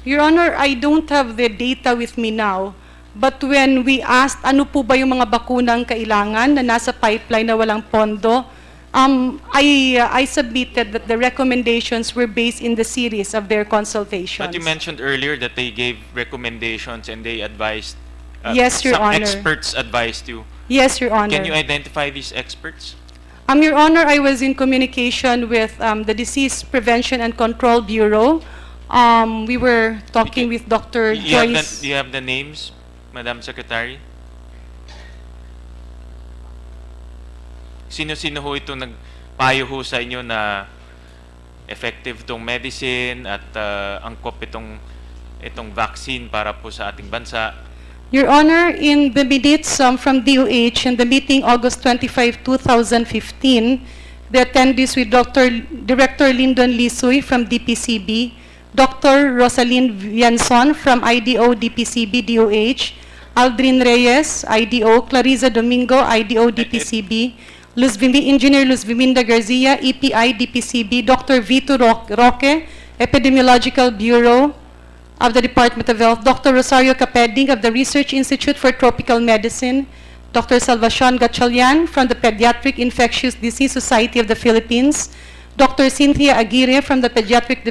Your Honor, I don't have the data with me now, but when we asked ano po ba yung mga bakunang kailangan na nasa pipeline na walang pondo, I submitted that the recommendations were based in the series of their consultations. But you mentioned earlier that they gave recommendations and they advised, Yes, Your some Honor. experts advised you. Yes, Your Honor. Can you identify these experts? Your Honor, I was in communication with the Disease Prevention and Control Bureau. We were talking with Dr. Do Joyce. you have the names, Madam Secretary? Sino-sino ho ito nagpayo ho sa inyo na effective itong medicine at angkop itong vaccine para po sa ating bansa? Your Honor, in the minutes from DOH in the meeting August 25, 2015, the attendees with Director Lyndon Lisoy from DPCB, Dr. Rosalind Vianson from IDO DPCB DOH, Aldrin Reyes, IDO, Clarissa Domingo, IDO DPCB, Engineer Luz Viminda Garcia, EPI DPCB, Dr. Vito Roque, Epidemiological Bureau of the Department of Health, Dr. Rosario Capeding of the Research Institute for Tropical Medicine, Dr. Salvacion Gatchalian from the Pediatric Infectious Disease Society of the Philippines, Dr. Cynthia Aguirre from the Pediatric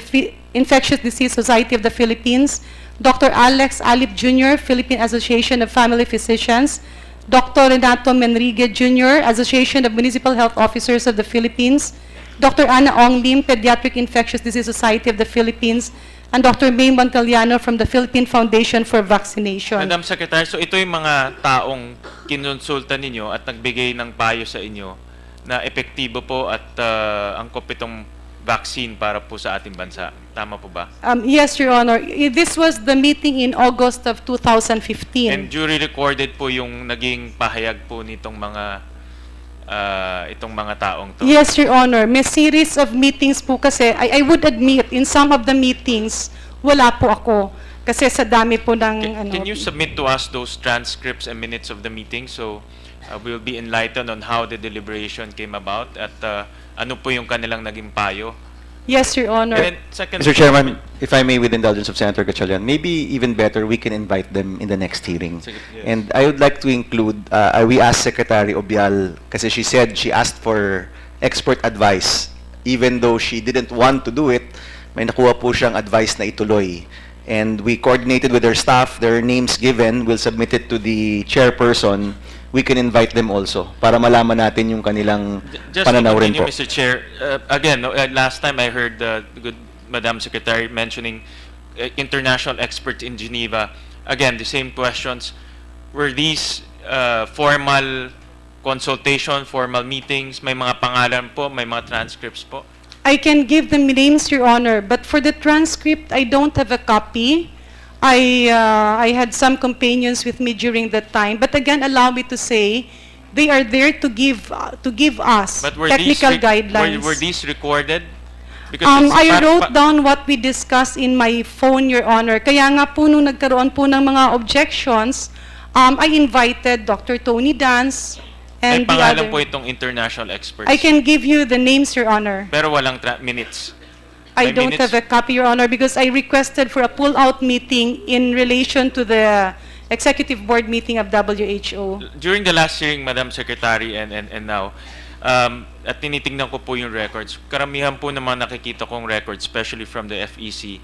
Infectious Disease Society of the Philippines, Dr. Alex Alip Jr., Philippine Association of Family Physicians, Dr. Renato Menrique Jr., Association of Municipal Health Officers of the Philippines, Dr. Ana Ong Lim, Pediatric Infectious Disease Society of the Philippines, and Dr. May Montaliano from the Philippine Foundation for Vaccination. Madam Secretary, so ito yung mga taong kinonsulta ninyo at nagbigay ng payo sa inyo na epektibo po at angkop itong vaccine para po sa ating bansa. Tama po ba? Yes, Your Honor. This was the meeting in August of 2015. And jury recorded po yung naging pahayag po nitong itong mga taong to. Yes, Your Honor. May series of meetings po kasi, I would admit, in some of the meetings, wala po ako. Kasi sa dami po ng... Can you submit to us those transcripts and minutes of the meeting so we'll be enlightened on how the deliberation came about at ano po yung kanilang naging payo? Yes, Your Honor. And then, second, Mr. Chairman, if I may, with indulgence of Senator Gatchalian, maybe even better, we can invite them in the next hearing. Yes. And I would like to include, we asked Secretary Obial, kasi she said she asked for expert advice. Even though she didn't want to do it, may nakuha po siyang advice na ituloy. And we coordinated with her staff, their names given, we'll submit it to the chairperson. We can invite them also para malaman natin yung kanilang Just to pananaw rin continue, po. Mr. Chair, again, last time I heard the good Madam Secretary mentioning international experts in Geneva. Again, the same questions. Were these formal consultation, formal meetings? May mga pangalan po, may mga transcripts po? I can give them names, Your Honor, but for the transcript, I don't have a copy. I had some companions with me during that time, but again, allow me to say, they are there to give us But were technical these guidelines. were these recorded? Because I wrote down what we discussed in my phone, Your Honor. Kaya nga po nung nagkaroon po ng mga objections, I invited Dr. Tony Dance may and the pangalan other. po itong international experts. I can give you the names, Your Honor. Pero walang minutes. I May don't minutes? have a copy, Your Honor, because I requested for a pull-out meeting in relation to the executive board meeting of WHO. During the last hearing, Madam Secretary, and now, at tinitingnan ko po yung records, karamihan po ng mga nakikita kong records, especially from the FEC,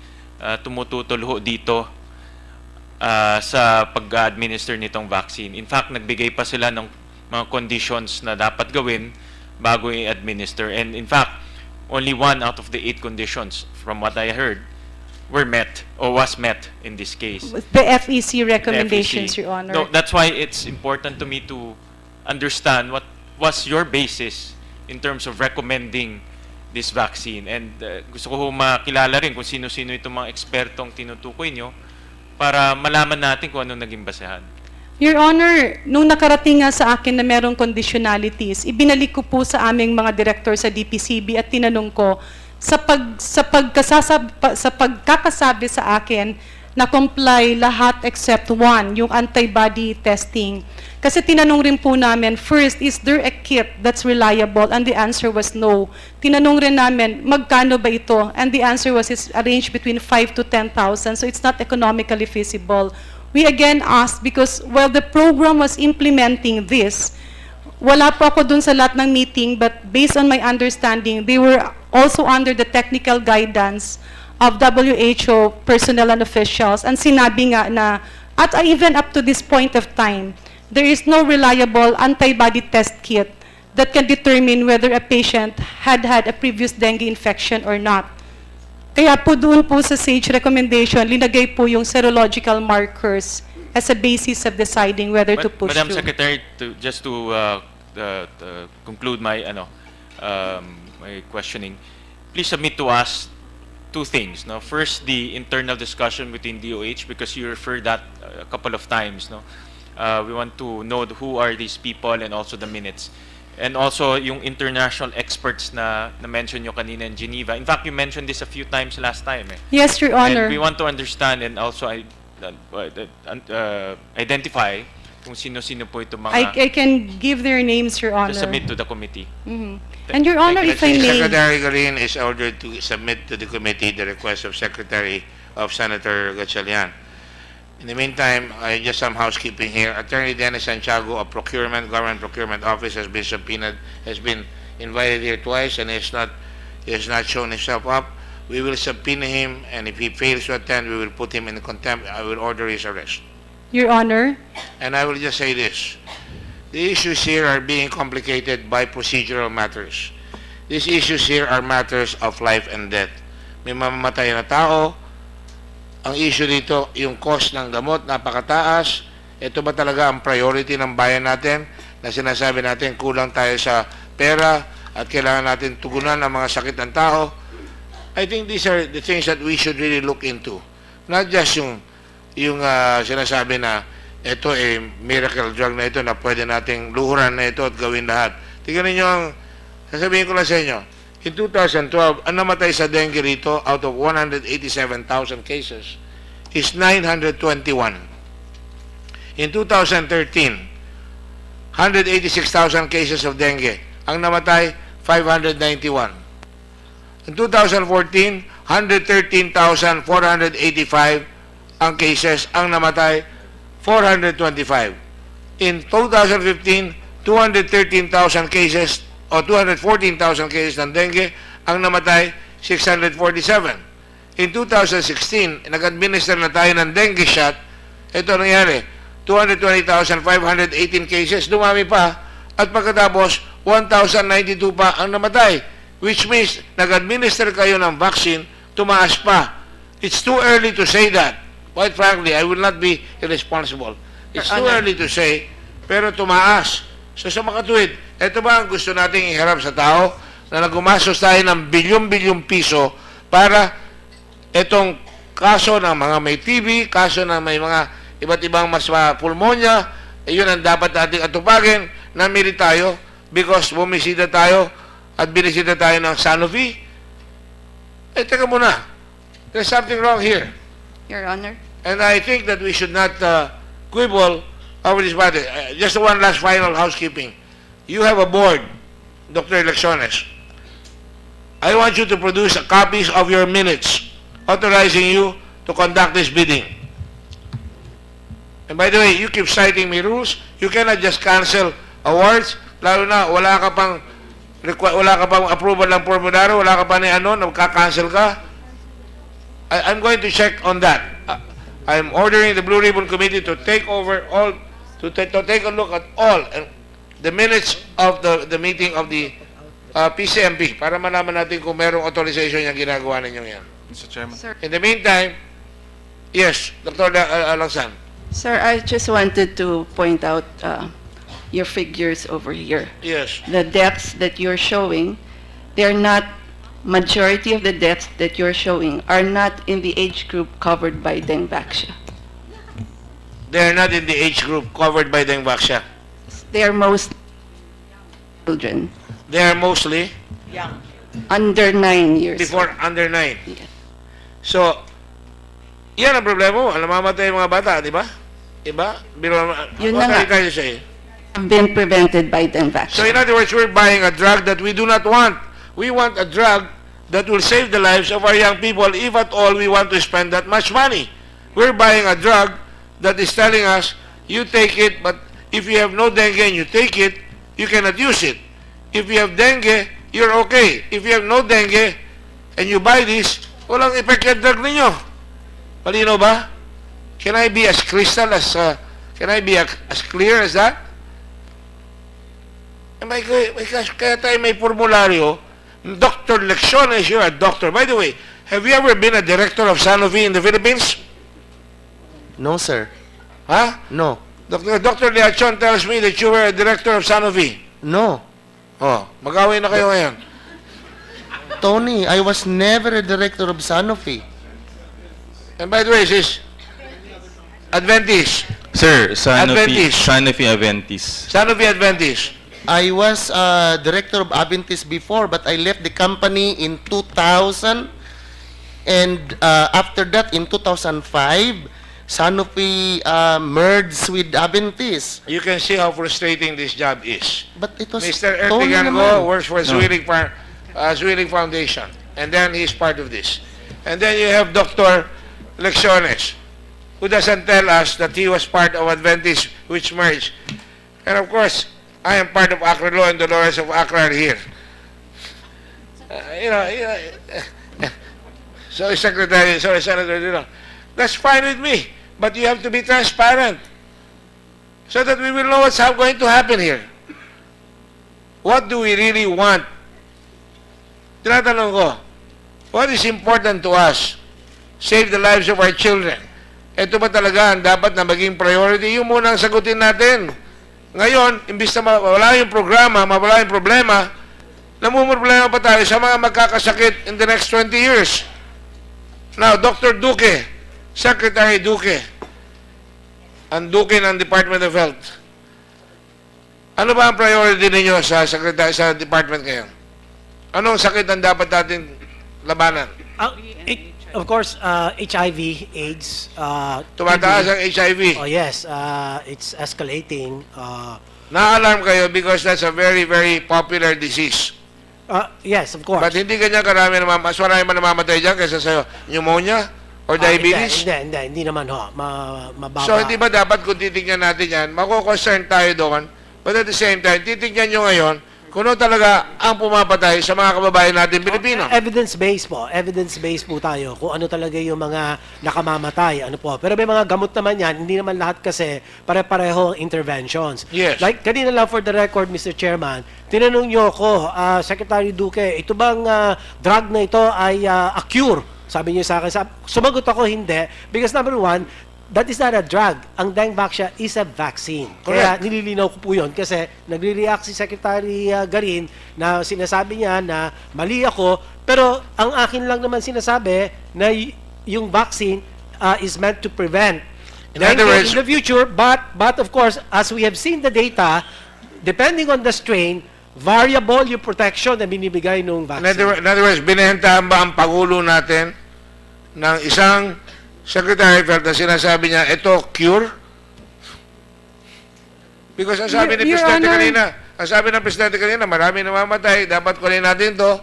tumututol ho dito sa pag-administer nitong vaccine. In fact, nagbigay pa sila ng mga conditions na dapat gawin bago i-administer. And in fact, only 1 out of the 8 conditions, from what I heard, were met or was met in this case. The FEC recommendations, The FEC. Your Honor. No, that's why it's important to me to understand what was your basis in terms of recommending this vaccine. And gusto ko makilala rin kung sino-sino itong mga ekspertong tinutukoy nyo para malaman natin kung anong naging basehan. Your Honor, nung nakarating nga sa akin na merong conditionalities, ibinalik ko po sa aming mga director sa DPCB at tinanong ko, sa pagkakasabi sa akin na comply lahat except one, yung antibody testing. Kasi tinanong rin po namin, first, is there a kit that's reliable? And the answer was no. Tinanong rin namin, magkano ba ito? And the answer was it's arranged between 5 to 10,000, so it's not economically feasible. We again asked because while the program was implementing this, wala po ako dun sa lahat ng meeting, but based on my understanding, they were also under the technical guidance of WHO personnel and officials. And sinabi nga na, at even up to this point of time, there is no reliable antibody test kit that can determine whether a patient had a previous dengue infection or not. Kaya po doon po sa SAGE recommendation, linagay po yung serological markers as a basis of deciding whether to push Madam through. Secretary, just to conclude my my questioning, please submit to us 2 things. No, first, the internal discussion within DOH, because you referred that a couple of times. No, we want to know who are these people and also the minutes. And also yung international experts na mention nyo kanina in Geneva. In fact, you mentioned this a few times last time. Yes, Your Honor. And we want to understand and also identify kung sino-sino po ito mga I can give their names, Your Honor. to submit to the committee. Mhm. And Your Honor, if I may... Secretary Garin is ordered to submit to the committee the request of Secretary of Senator Gatchalian. In the meantime, just some housekeeping here. Attorney Dennis Santiago of Government Procurement Office has been subpoenaed, has been invited here twice, and he has not shown himself up. We will subpoena him, and if he fails to attend, we will put him in contempt. I will order his arrest. Your Honor. And I will just say this. The issues here are being complicated by procedural matters. These issues here are matters of life and death. May mamamatay na tao. Ang issue dito, yung cost ng gamot, napakataas. Ito ba talaga ang priority ng bayan natin na sinasabi natin kulang tayo sa pera at kailangan natin tugunan ang mga sakit ng tao. I think these are the things that we should really look into. Not just yung sinasabi na ito miracle drug na ito na pwede nating luhuran na ito at gawin lahat. Tingnan niyo ang sasabihin ko lang sa inyo. In 2012, ang namatay sa dengue rito out of 187,000 cases is 921. In 2013, 186,000 cases of dengue. Ang namatay, 591. In 2014, 113,485 ang cases. Ang namatay, 425. In 2015, 213,000 cases o 214,000 cases ng dengue. Ang namatay, 647. In 2016, nag-administer na tayo ng dengue shot. Ito nangyari, 220,518 cases, dumami pa, at pagkatapos, 1,092 pa ang namatay, which means, nag-administer kayo ng vaccine, tumaas pa. It's too early to say that. Quite frankly, I will not be irresponsible. It's too early to say, pero tumaas. So sa makatuwid, ito ba ang gusto nating iharap sa tao, na nagumasos tayo ng bilyon-bilyong piso para itong kaso ng mga may TB, kaso ng may mga iba't ibang mas pulmonya, yun ang dapat nating atupagin, namili tayo because bumisita tayo at binisita tayo ng Sanofi. Teka muna. There's something wrong here. Your Honor. And I think that we should not quibble over this matter. Just one last final housekeeping. You have a board, Dr. Elecciones. I want you to produce copies of your minutes authorizing you to conduct this bidding. And by the way, you keep citing me rules. You cannot just cancel awards. Lalo na, wala ka pang approval ng formularyo, wala ka pa ni nagka-cancel ka. I'm going to check on that. I'm ordering the Blue Ribbon Committee to take over all, to take a look at all the minutes of the meeting of the PCMP para malaman natin kung merong authorization yung ginagawa ninyo yan. Mr. Chairman. Sir, In the meantime, yes, Dr. Alangsan. sir, I just wanted to point out your figures over here. Yes. The deaths that you're showing, they're not, majority of the deaths that you're showing are not in the age group covered by Dengvaxia. They're not in the age group covered by Dengvaxia. They are most children They are mostly under 9 years. before under 9. Yes. So, yan ang problema mo. Namamatay yung mga bata, di ba? Diba? Yun na nga. Tayo say. Have been prevented by Dengvaxia. So in other words, we're buying a drug that we do not want. We want a drug that will save the lives of our young people if at all we want to spend that much money. We're buying a drug that is telling us, you take it, but if you have no dengue and you take it, you cannot use it. If you have dengue, you're okay. If you have no dengue and you buy this, walang effect yung drug ninyo. Malino ba? Can I be as crystal as, can I be as clear as that? Kaya tayo may formularyo. Dr. Lecciones, you're a doctor. By the way, have you ever been a director of Sanofi in the Philippines? No, sir. Huh? No. Dr. Leachon tells me that you were a director of Sanofi. No. Oh, mag-away na kayo ngayon. Tony, I was never a director of Sanofi. And by the way, sis, Adventist. Sir, Adventist. Sanofi Adventist. Sanofi Adventist. I was director of Aventis before, but I left the company in 2000. And after that, in 2005, Sanofi merged with Aventis. You can see how frustrating this job is. But it was Mr. Tony Ertigango naman. works for Zwilling Foundation, and then he's part of this. And then you have Dr. Lecciones, who doesn't tell us that he was part of Adventist, which merged. And of course, I am part of Accra Law and Dolores of Accra here. So Secretary, sorry, Senator, that's fine with me. But you have to be transparent so that we will know what's going to happen here. What do we really want? Tinatanong ko, what is important to us? Save the lives of our children. Ito ba talaga ang dapat na maging priority? Yung muna ang sagutin natin. Ngayon, imbis na mawala yung programa, mawala yung problema, namumroblema pa tayo sa mga magkakasakit in the next 20 years. Now, Dr. Duque, Secretary Duque, ang Duque ng Department of Health, ano ba ang priority ninyo sa department ngayon? Anong sakit ang dapat natin labanan? Of course, HIV, AIDS. Tumataas ang HIV. Oh yes, it's escalating. Na-alarm kayo because that's a very, very popular disease. Yes, of course. But hindi ganyan karami mas marami man namamatay dyan kaysa sa pneumonia or diabetes? Hindi naman ho. Mababa. So, hindi ba dapat kung titignan natin yan, mako-concern tayo doon, but at the same time, titignan nyo ngayon kung ano talaga ang pumapatay sa mga kababayan natin Pilipino. Evidence-based po. Evidence-based po tayo kung ano talaga yung mga nakamamatay. Ano po. Pero may mga gamot naman yan, hindi naman lahat kasi pare-pareho interventions. Yes. Like, kanina lang for the record, Mr. Chairman, tinanong nyo ko, Secretary Duque, ito bang drug na ito ay a cure? Sabi niyo sa akin, sumagot ako hindi. Because number one, that is not a drug. Ang dengue vaccine is a vaccine. Kaya nililinaw ko po yun kasi nagre-react si Secretary Garin na sinasabi niya na mali ako, pero ang akin lang naman sinasabi na yung vaccine is meant to prevent dengue in the future, but of course, as we have seen the data, depending on the strain, variable yung protection na binibigay ng vaccine. In other words, binentahan ba ang Pangulo natin ng isang Secretary of Health na sinasabi niya, ito, cure? Because ang sabi ni Presidente kanina, marami namamatay, dapat kunin natin to.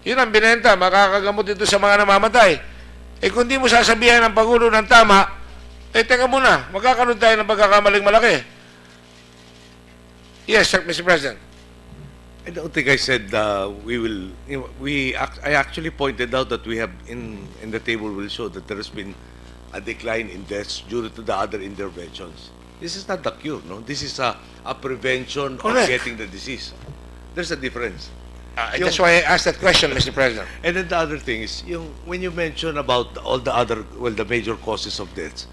Yun ang binenta, makakagamot ito sa mga namamatay. Eh kung di mo sasabihan ng Pangulo ng tama, teka muna, magkakaroon tayo ng pagkakamaling malaki. Yes, Mr. President. I don't think I said I actually pointed out that we have in the table will show that there has been a decline in deaths due to the other interventions. This is not the cure, no? This is a prevention of getting the disease. There's a difference. That's why I asked that question, Mr. President. And then the other thing is, when you mention about all the other, the major causes of deaths,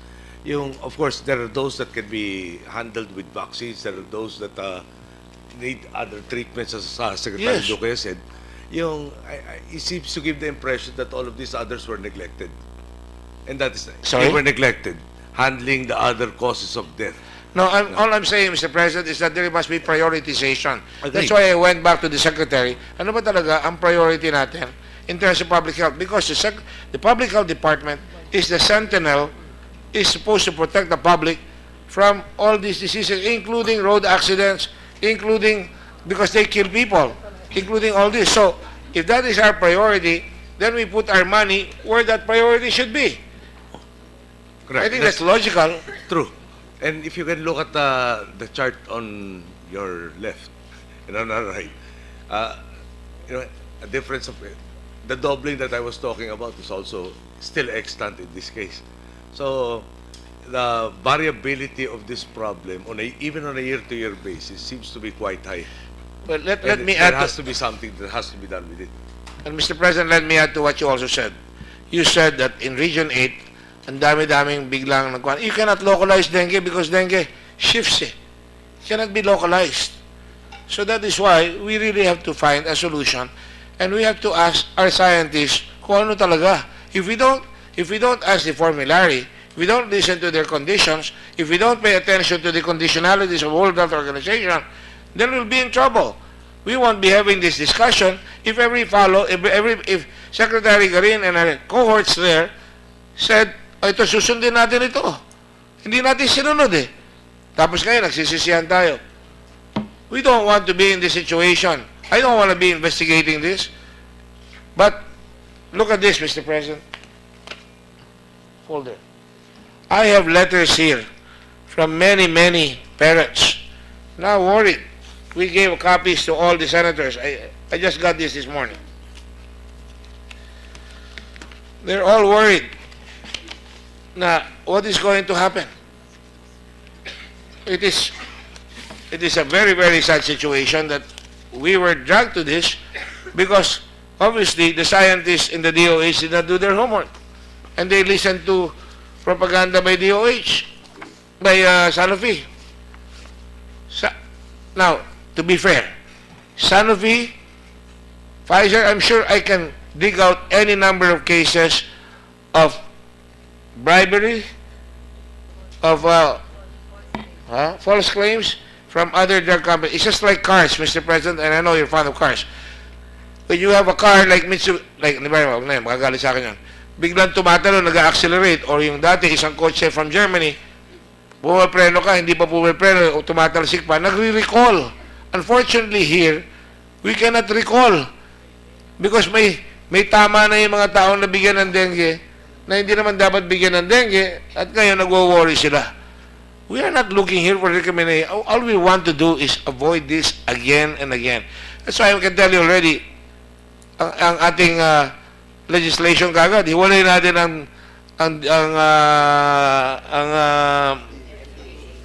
of course, there are those that can be handled with vaccines. There are those that need other treatments, as Secretary Duque said. It seems to give the impression that all of these others were neglected. And that is, they were neglected, handling the other causes of death. No, all I'm saying, Mr. President, is that there must be prioritization. Agreed. That's why I went back to the Secretary. Ano ba talaga ang priority natin in terms of public health? Because the Public Health Department is the sentinel, is supposed to protect the public from all these diseases, including road accidents, including, because they kill people, including all this. So, if that is our priority, then we put our money where that priority should be. Correct. I think that's logical. True. And if you can look at the chart on your left and on our right, a difference of the doubling that I was talking about is also still extant in this case. So the variability of this problem even on a year-to-year basis seems to be quite high. Well, let me add. There has to be something that has to be done with it. And Mr. President, let me add to what you also said. You said that in Region 8, ang dami-daming biglang nagkuhan. You cannot localize dengue because dengue shifts eh. It cannot be localized. So that is why we really have to find a solution and we have to ask our scientists kung ano talaga. If we don't ask the formulary, if we don't listen to their conditions, if we don't pay attention to the conditionalities of World Health Organization, then we'll be in trouble. We won't be having this discussion if if Secretary Garin and our cohorts there said, ito, susundin natin ito. Hindi natin sinunod eh. Tapos ngayon, nagsisisihan tayo. We don't want to be in this situation. I don't want to be investigating this. But, look at this, Mr. President. Hold it. I have letters here from many, many parents. Now worried. We gave copies to all the senators. I just got this morning. They're all worried. Now, what is going to happen? It is a very, very sad situation that we were dragged to this because obviously the scientists in the DOH did not do their homework and they listened to propaganda by DOH, by Sanofi. Now, to be fair, Sanofi, Pfizer, I'm sure I can dig out any number of cases of bribery, of false claims from other drug companies. It's just like cars, Mr. President, and I know you're fond of cars. When you have a car like Mitsubishi, like, di ba, magagalit sa akin yan, biglang tumatalo, nag-accelerate, or yung dati, isang kotse from Germany, pumapreno ka, hindi pa pumapreno, o tumatalsik pa, nagre-recall. Unfortunately here, we cannot recall because may tama na yung mga taong nabigyan ng dengue na hindi naman dapat bigyan ng dengue at ngayon nagwo-worry sila. We are not looking here for recommendation. All we want to do is avoid this again and again. That's why I can tell you already, ang ating legislation kagad, hiwalay natin ang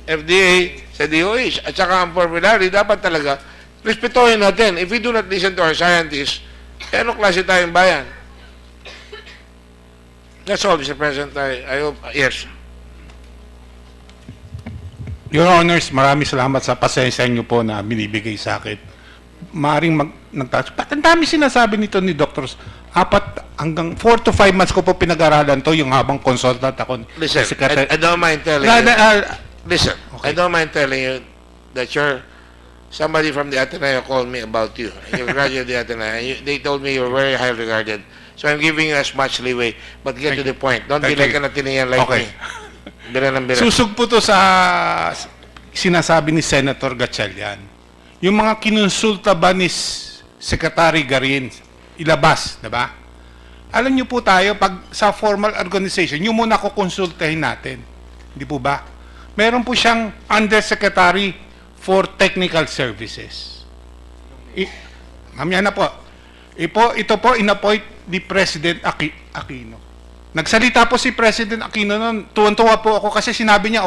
FDA sa DOH at saka ang formulary, dapat talaga respetuhin natin. If we do not listen to our scientists, ano klase tayong bayan? That's all, Mr. President. I hope, yes. Your Honors, maraming salamat sa pasensya niyo po na binibigay sa akin. Maaring nagtaas. Ba't ang dami sinasabi nito ni Doctors? 4 hanggang 4 to 5 months ko po pinag-aralan to yung habang consultant ako. Listen, I don't mind telling you. Listen, okay. I don't mind telling you that somebody from the Ateneo called me about you. You graduated the Ateneo. They told me you're very highly regarded. So I'm giving you as much leeway. But get to the point. Don't be like an Atenean like me. Bira ng bira. Susug po to sa sinasabi ni Senator Gatchalian. Yung mga kinonsulta ba ni Secretary Garin, ilabas, diba? Alam niyo po tayo, pag sa formal organization, yung muna kukonsultahin natin. Hindi po ba? Meron po siyang Undersecretary for Technical Services. Mamaya na po. Ito po, in-appoint ni President Aquino. Nagsalita po si President Aquino noon, tuwan-tuwa po ako kasi sinabi niya,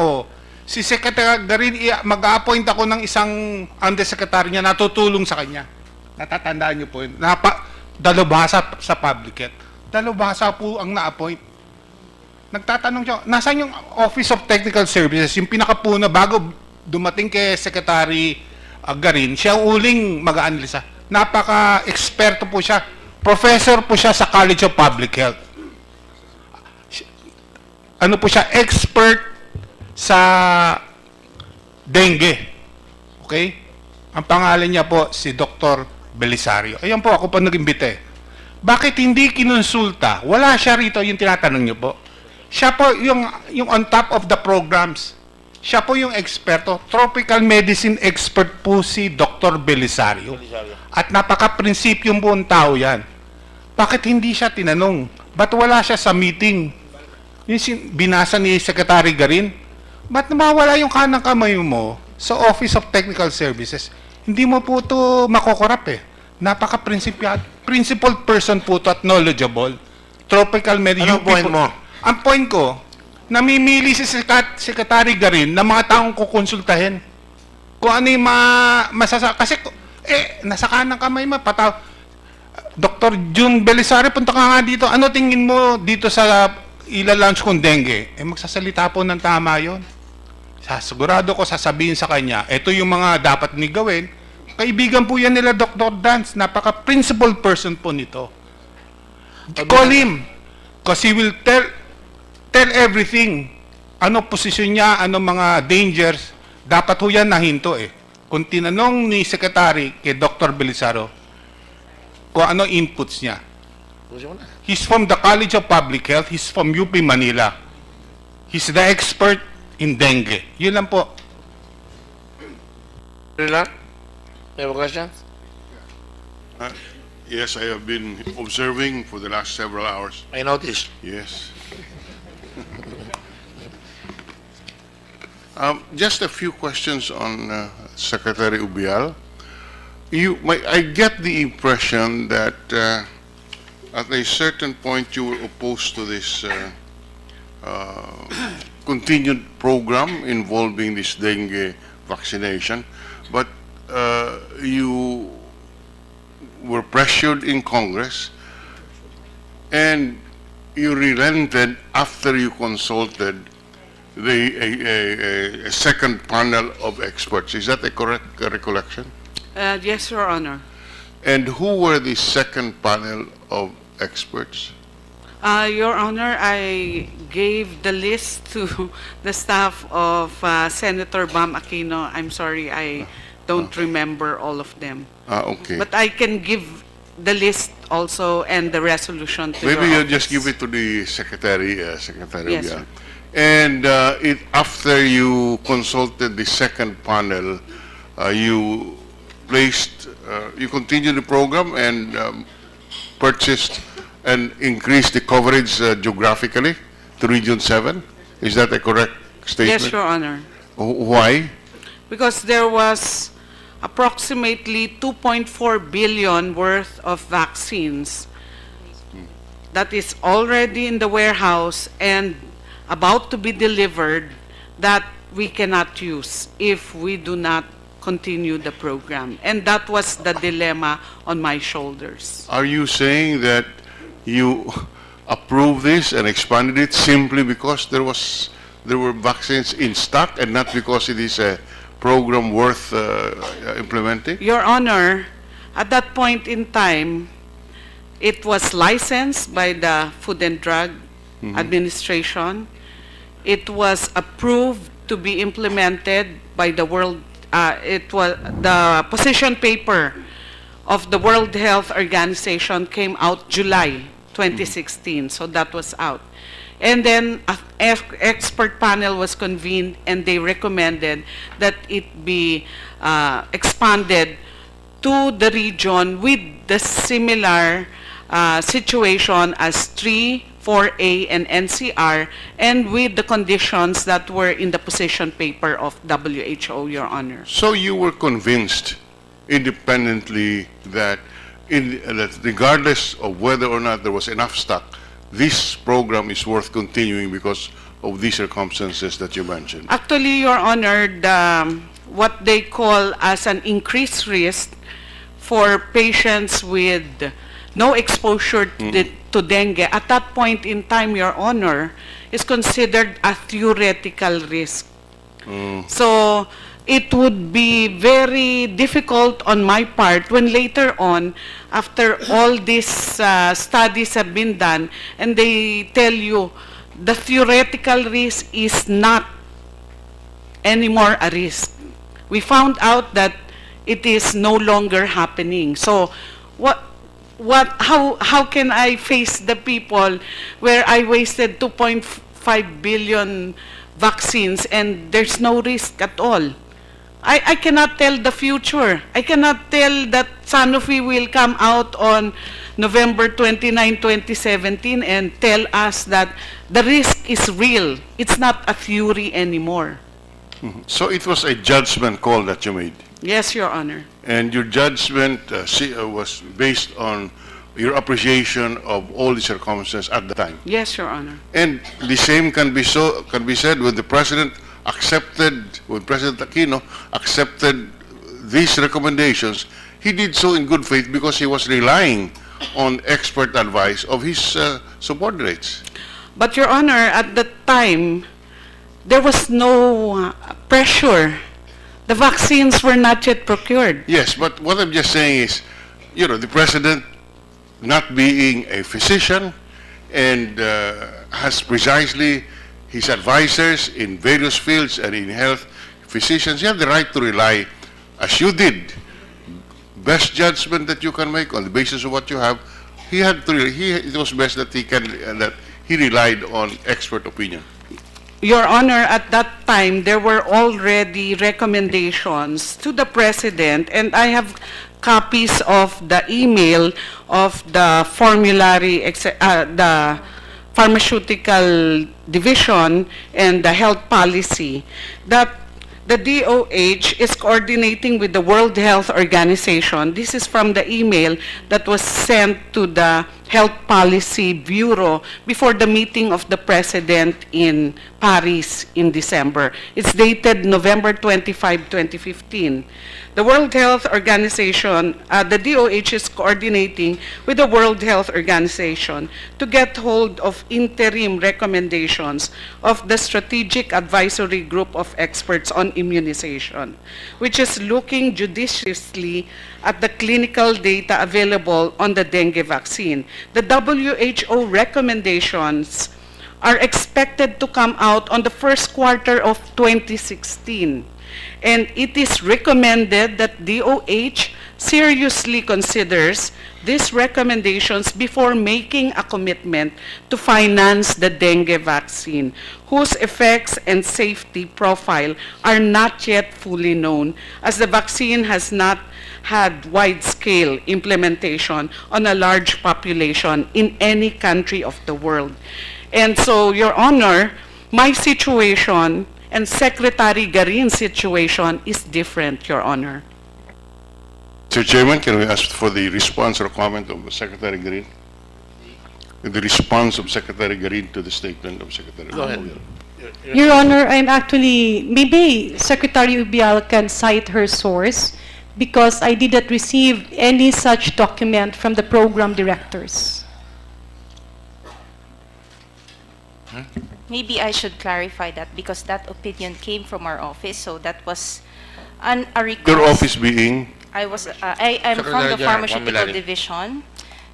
si Secretary Garin, mag-a-appoint ako ng isang undersecretary niya, natutulong sa kanya. Natatandaan niyo po yun. Dalubhasa sa public health. Dalubhasa po ang na-appoint. Nagtatanong siya, nasaan yung Office of Technical Services, yung pinakapuna bago dumating kay Secretary Garin, siya uling mag-aanalisa. Napaka-eksperto po siya. Professor po siya sa College of Public Health. Ano po siya? Expert sa dengue. Okay? Ang pangalan niya po si Dr. Belisario. Ayan po, ako po nag-imbite. Bakit hindi kinonsulta? Wala siya rito, yung tinatanong niyo po. Siya po yung on top of the programs. Siya po yung eksperto. Tropical medicine expert po si Dr. Belisario. At napaka-prinsipyong buong tao yan. Bakit hindi siya tinanong? Ba't wala siya sa meeting? Yung binasa ni Secretary Garin, ba't mawala yung kanang kamay mo sa Office of Technical Services? Hindi mo po ito makokorap eh. Principled person po ito at knowledgeable. Tropical medicine. Anong point mo? Ang point ko, namimili si Secretary Garin na mga taong kukonsultahin. Kung ano yung kasi nasa kanang kamay mo, Dr. June Belisario, punta ka nga dito. Ano tingin mo dito sa ila-launch kong dengue? Magsasalita po ng tama yun. Sigurado ko sasabihin sa kanya, ito yung mga dapat ni gawin. Kaibigan po yan nila Dr. Dance, napaka-principled person po nito. Call him, because he will tell everything. Ano posisyon niya, ano mga dangers, dapat po yan nahinto eh. Kung tinanong ni Secretary kay Dr. Belisario, kung ano inputs niya. He's from the College of Public Health. He's from UP Manila. He's the expert in dengue. Yun lang po. Nila, you have a question? Yes, I have been observing for the last several hours. I noticed. Yes. Just a few questions on Secretary Ubial. I get the impression that at a certain point you were opposed to this continued program involving this dengue vaccination, but you were pressured in Congress and you relented after you consulted a second panel of experts. Is that a correct recollection? Yes, Your Honor. And who were the second panel of experts? Your Honor, I gave the list to the staff of Senator Bam Aquino. I'm sorry, I don't remember all of them. Okay. But I can give the list also and the resolution to Maybe your you just office. give it to the secretary, Secretary Yes, Obiang. sir. And after you consulted the second panel, you you continued the program and purchased and increased the coverage geographically to Region 7? Is that a correct statement? Yes, Your Honor. Why? Because there was approximately 2.4 billion worth of vaccines that is already in the warehouse and about to be delivered that we cannot use if we do not continue the program. And that was the dilemma on my shoulders. Are you saying that you approved this and expanded it simply because there were vaccines in stock and not because it is a program worth implementing? Your Honor, at that point in time, it was licensed by the Food and Drug Administration. It was approved to be implemented by the World, it was the position paper of the World Health Organization came out July 2016, so that was out. And then an expert panel was convened and they recommended that it be expanded to the region with the similar situation as 3, 4A, and NCR, and with the conditions that were in the position paper of WHO, Your Honor. So you were convinced independently that that regardless of whether or not there was enough stock, this program is worth continuing because of these circumstances that you mentioned? Actually, Your Honor, what they call as an increased risk for patients with no exposure to dengue, at that point in time, Your Honor, is considered a theoretical risk. So it would be very difficult on my part when later on, after all these studies have been done, and they tell you the theoretical risk is not anymore a risk. We found out that it is no longer happening. So how can I face the people where I wasted 2.5 billion vaccines and there's no risk at all? I cannot tell the future. I cannot tell that Sanofi will come out on November 29, 2017 and tell us that the risk is real. It's not a theory anymore. So it was a judgment call that you made? Yes, Your Honor. And your judgment was based on your appreciation of all the circumstances at the time? Yes, Your Honor. And the same can be said when the President when President Aquino accepted these recommendations. He did so in good faith because he was relying on expert advice of his subordinates. But Your Honor, at the time, there was no pressure. The vaccines were not yet procured. Yes, but what I'm just saying is, the President, not being a physician and has precisely his advisors in various fields and in health, physicians, you have the right to rely, as you did, best judgment that you can make on the basis of what you have. It was best that he relied on expert opinion. Your Honor, at that time, there were already recommendations to the President, and I have copies of the email of the formulary, the pharmaceutical division and the health policy, that the DOH is coordinating with the World Health Organization. This is from the email that was sent to the Health Policy Bureau before the meeting of the President in Paris in December. It's dated November 25, 2015. The World Health Organization, the DOH is coordinating with the World Health Organization to get hold of interim recommendations of the Strategic Advisory Group of Experts on Immunization, which is looking judiciously at the clinical data available on the dengue vaccine. The WHO recommendations are expected to come out on the first quarter of 2016. And it is recommended that DOH seriously considers these recommendations before making a commitment to finance the dengue vaccine, whose effects and safety profile are not yet fully known, as the vaccine has not had wide-scale implementation on a large population in any country of the world. And so, Your Honor, my situation and Secretary Garin's situation is different, Your Honor. Mr. Chairman, can we ask for the response or comment of Secretary Garin? The response of Secretary Garin to the statement of Secretary Go ahead. Your Honor, I'm actually, maybe Secretary Ubial can cite her source because I did not receive any such document from the program directors. Maybe I should clarify that because that opinion came from our office, so that was a request. Your office being? I'm from the Pharmaceutical Division,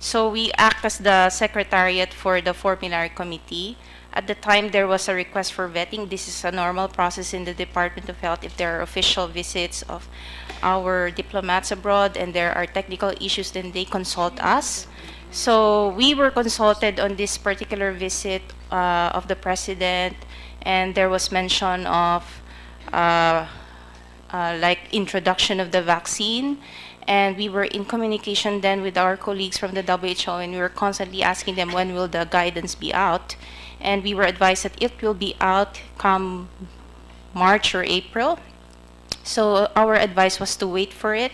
so we act as the secretariat for the Formulary Committee. At the time, there was a request for vetting. This is a normal process in the Department of Health. If there are official visits of our diplomats abroad and there are technical issues, then they consult us. So we were consulted on this particular visit of the President, and there was mention of like introduction of the vaccine, and we were in communication then with our colleagues from the WHO, and we were constantly asking them when will the guidance be out, and we were advised that it will be out come March or April. So our advice was to wait for it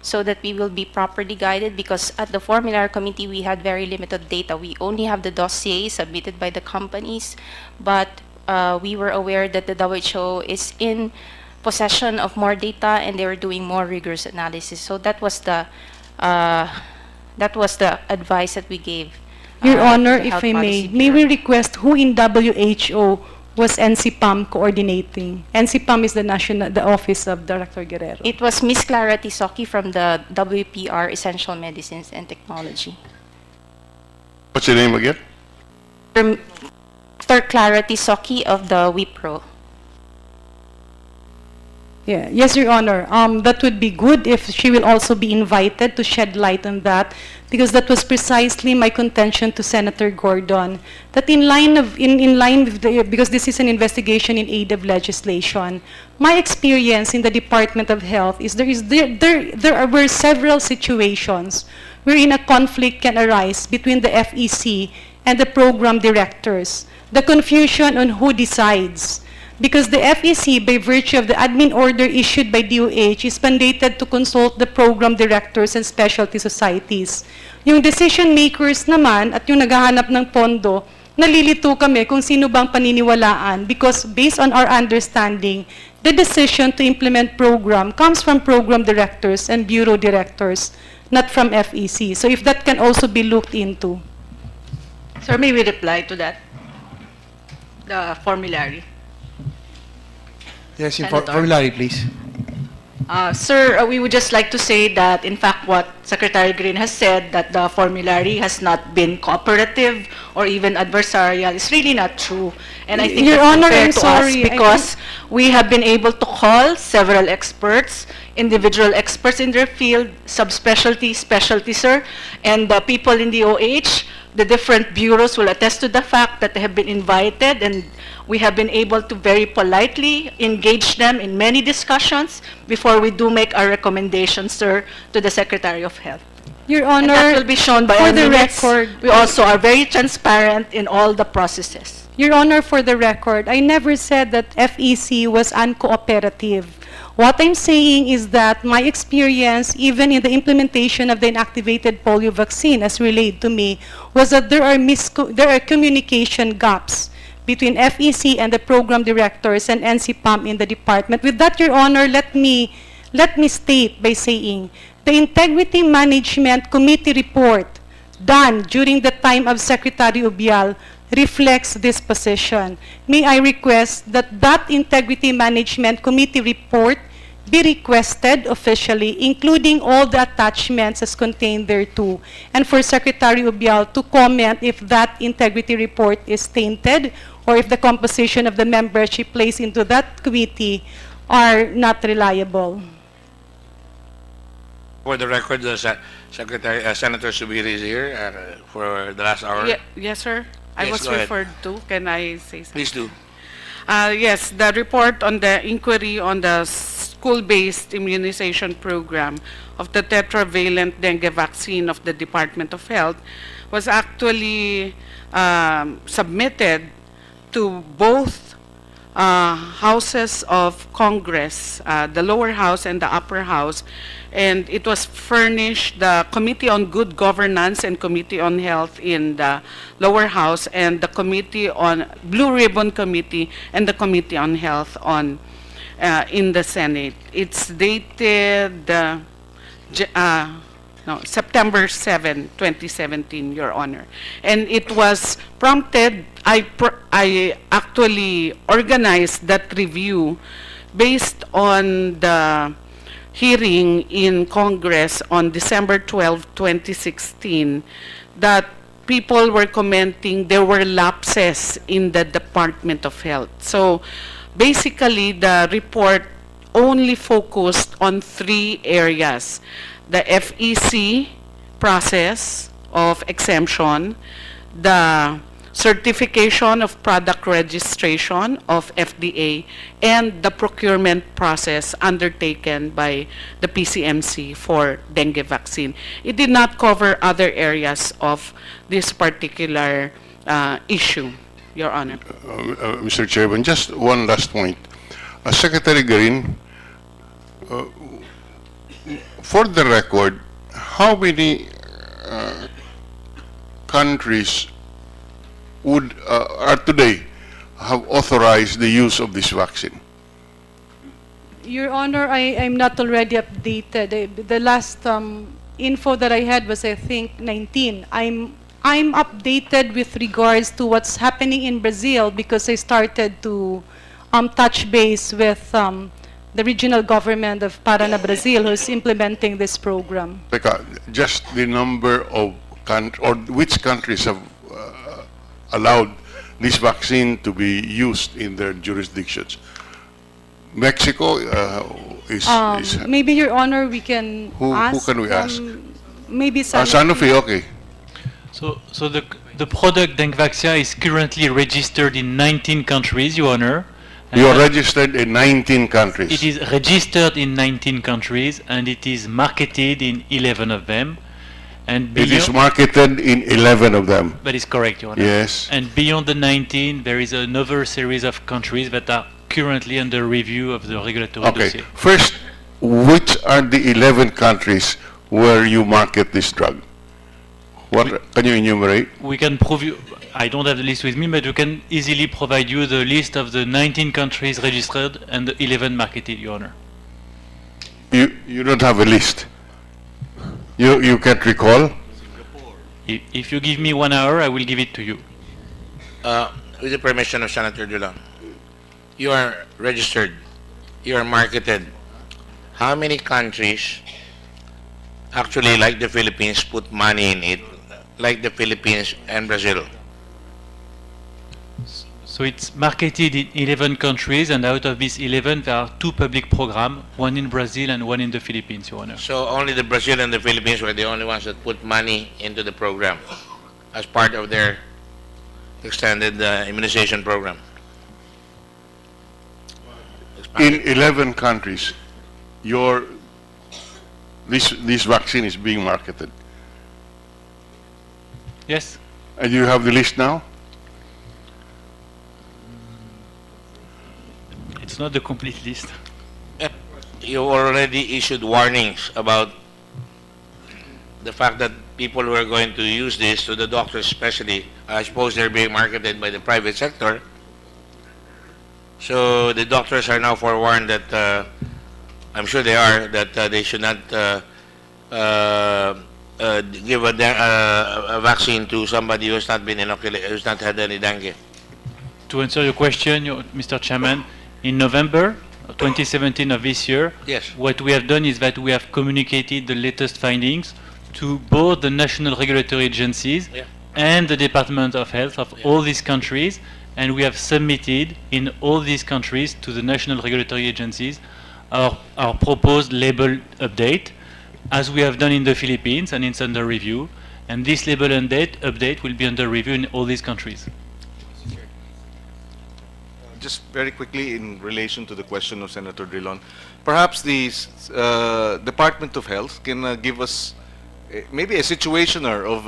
so that we will be properly guided, because at the Formulary Committee we had very limited data. We only have the dossier submitted by the companies, but we were aware that the WHO is in possession of more data and they were doing more rigorous analysis. So that was the advice that we gave. Your Honor, to the if Health I Policy may we Bureau. request who in WHO was NCPAM coordinating? NCPAM is the Office of Director Guerrero. It was Miss Clara Tisoki from the WPR Essential Medicines and Technology. What's your name again? Dr. Clara Tisoki of the WIPRO. Yeah. Yes, Your Honor. That would be good if she will also be invited to shed light on that, because that was precisely my contention to Senator Gordon, that in line with the, because this is an investigation in aid of legislation, my experience in the Department of Health is there were several situations wherein a conflict can arise between the FEC and the program directors. The confusion on who decides. Because the FEC, by virtue of the admin order issued by DOH, is mandated to consult the program directors and specialty societies. Yung decision makers naman at yung naghahanap ng pondo, nalilito kami kung sino bang paniniwalaan, because based on our understanding, the decision to implement program comes from program directors and bureau directors, not from FEC. So if that can also be looked into. Sir, may we reply to that? The formulary. Yes, in Senator. formulary, please. Sir, we would just like to say that, in fact, what Secretary Green has said, that the formulary has not been cooperative or even adversarial, is really not true. And I think Your that's Honor, unfair I'm to sorry, us because we have been able to call several experts, individual experts in their field, subspecialty, specialty, sir, and the people in the OH, the different bureaus will attest to the fact that they have been invited, and we have been able to very politely engage them in many discussions before we do make our recommendations, sir, to the Secretary of Health. Your Honor, And that will be shown by for our the minutes. record, We also are very transparent in all the processes. Your Honor, for the record, I never said that FEC was uncooperative. What I'm saying is that my experience, even in the implementation of the inactivated polio vaccine, as relayed to me, was that there are communication gaps between FEC and the program directors and NCPAM in the department. With that, Your Honor, let me state by saying the Integrity Management Committee report done during the time of Secretary Ubial reflects this position. May I request that that Integrity Management Committee report be requested officially, including all the attachments as contained thereto, and for Secretary Ubial to comment if that integrity report is tainted or if the composition of the members she placed into that committee are not reliable. For the record, Senator Subiri is here for the last hour. Yes, sir. I Yes, was go ahead. referred to. Can I say something? Please do. Yes, the report on the inquiry on the school-based immunization program of the tetravalent dengue vaccine of the Department of Health was actually submitted to both houses of Congress, the lower house and the upper house, and it was furnished the Committee on Good Governance and Committee on Health in the lower house, and the Committee on Blue Ribbon Committee and the Committee on Health on in the Senate. It's dated September 7, 2017, Your Honor. And it was prompted, I actually organized that review based on the hearing in Congress on December 12, 2016, that people were commenting there were lapses in the Department of Health. So basically, the report only focused on 3 areas: the FEC process of exemption, the certification of product registration of FDA, and the procurement process undertaken by the PCMC for dengue vaccine. It did not cover other areas of this particular issue, Your Honor. Mr. Chairman, just one last point. Secretary Garin, for the record, how many countries are today have authorized the use of this vaccine? Your Honor, I'm not already updated. The last info that I had was, I think, 19. I'm updated with regards to what's happening in Brazil because I started to touch base with the regional government of Paraná, Brazil, who's implementing this program. Just the number of or which countries have allowed this vaccine to be used in their jurisdictions. Mexico is maybe, Your Honor, we can ask. Who can we ask? Maybe Sanofi, okay. So the product dengue vaccine is currently registered in 19 countries, Your Honor. You are registered in 19 countries. It is registered in 19 countries and it is marketed in 11 of them. And It is marketed in 11 of them. That is correct, Your Honor. Yes. And beyond the 19, there is another series of countries that are currently under review of the regulatory Okay. dossier. First, which are the 11 countries where you market this drug? What can you enumerate? We can prove you, I don't have the list with me, but we can easily provide you the list of the 19 countries registered and the 11 marketed, Your Honor. You don't have a list. You can't recall? If you give me 1 hour, I will give it to you. With the permission of Senator Dula, you are registered, you are marketed. How many countries actually, like the Philippines, put money in it, like the Philippines and Brazil? So it's marketed in 11 countries, and out of these 11, there are 2 public programs, one in Brazil and one in the Philippines, Your Honor. So only the Brazil and the Philippines were the only ones that put money into the program as part of their extended immunization program. In 11 countries, this vaccine is being marketed. Yes. And you have the list now? It's not the complete list. you already issued warnings about the fact that people who are going to use this, to the doctors especially, I suppose they're being marketed by the private sector. So the doctors are now forewarned that, I'm sure they are, that they should not give a vaccine to somebody who has not been inoculated, who's not had any dengue. To answer your question, Mr. Chairman, in November 2017 of this year, Yes. what we have done is that we have communicated the latest findings to both the national regulatory agencies Yeah. and the Department of Health of all these countries, and we have submitted in all these countries to the national regulatory agencies our proposed label update, as we have done in the Philippines, and it's under review. And this label update will be under review in all these countries. Just very quickly in relation to the question of Senator Drilon, perhaps the Department of Health can give us maybe a situationer of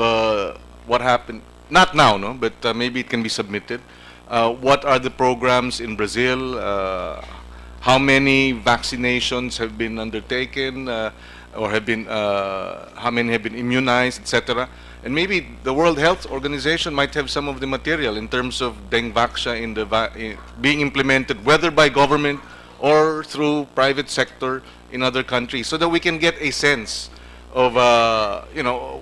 what happened, not now, no, but maybe it can be submitted. What are the programs in Brazil? How many vaccinations have been undertaken, or have been, how many have been immunized, etc. And maybe the World Health Organization might have some of the material in terms of Dengvaxia in the being implemented, whether by government or through private sector in other countries, so that we can get a sense of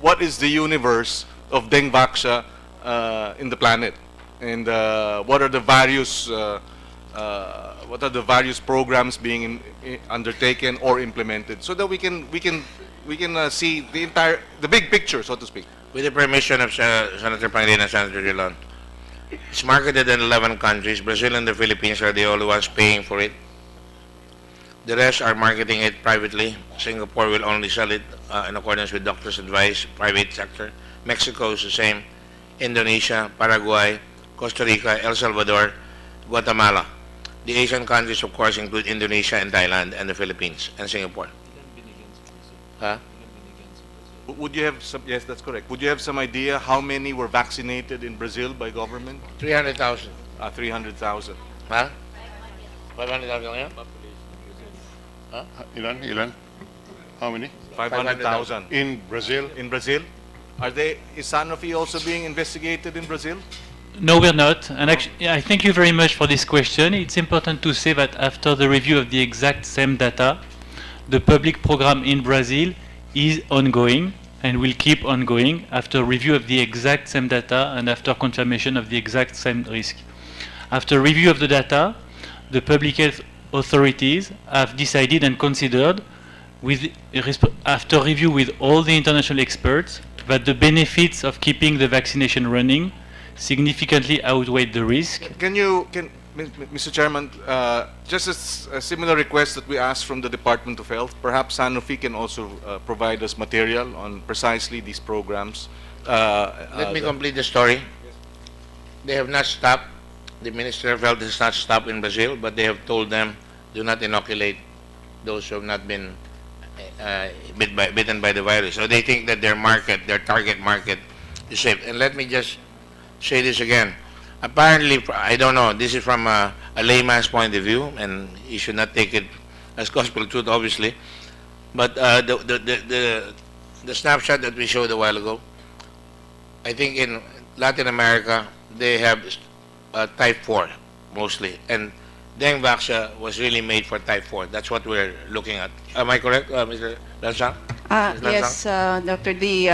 what is the universe of Dengvaxia in the planet, and what are the various programs being undertaken or implemented, so that we can see the big picture, so to speak. With the permission of Senator Pangilinan and Senator Drilon, it's marketed in 11 countries. Brazil and the Philippines are the only ones paying for it. The rest are marketing it privately. Singapore will only sell it in accordance with doctor's advice, private sector. Mexico is the same. Indonesia, Paraguay, Costa Rica, El Salvador, Guatemala. The Asian countries, of course, include Indonesia and Thailand and the Philippines and Singapore. Huh? Would you have some, yes, that's correct. Would you have some idea how many were vaccinated in Brazil by government? 300,000. 300,000. Huh? 500,000 ngayon? Huh? Ilan? How many? 500,000. In Brazil? In Brazil? Is Sanofi also being investigated in Brazil? No, we're not. And actually, I thank you very much for this question. It's important to say that after the review of the exact same data, the public program in Brazil is ongoing and will keep ongoing after review of the exact same data and after confirmation of the exact same risk. After review of the data, the public health authorities have decided and considered, after review with all the international experts, that the benefits of keeping the vaccination running significantly outweigh the risk. Mr. Chairman, just a similar request that we asked from the Department of Health, perhaps Sanofi can also provide us material on precisely these programs. Let me complete the story. They have not stopped. The Minister of Health has not stopped in Brazil, but they have told them, do not inoculate those who have not been bitten by the virus. So they think that their target market is safe. And let me just say this again. Apparently, I don't know, this is from a layman's point of view, and you should not take it as gospel truth, obviously. But the snapshot that we showed a while ago, I think in Latin America, they have type 4 mostly. And Dengvaxia was really made for type 4. That's what we're looking at. Am I correct, Mr. Lansang? Yes, Doctor, the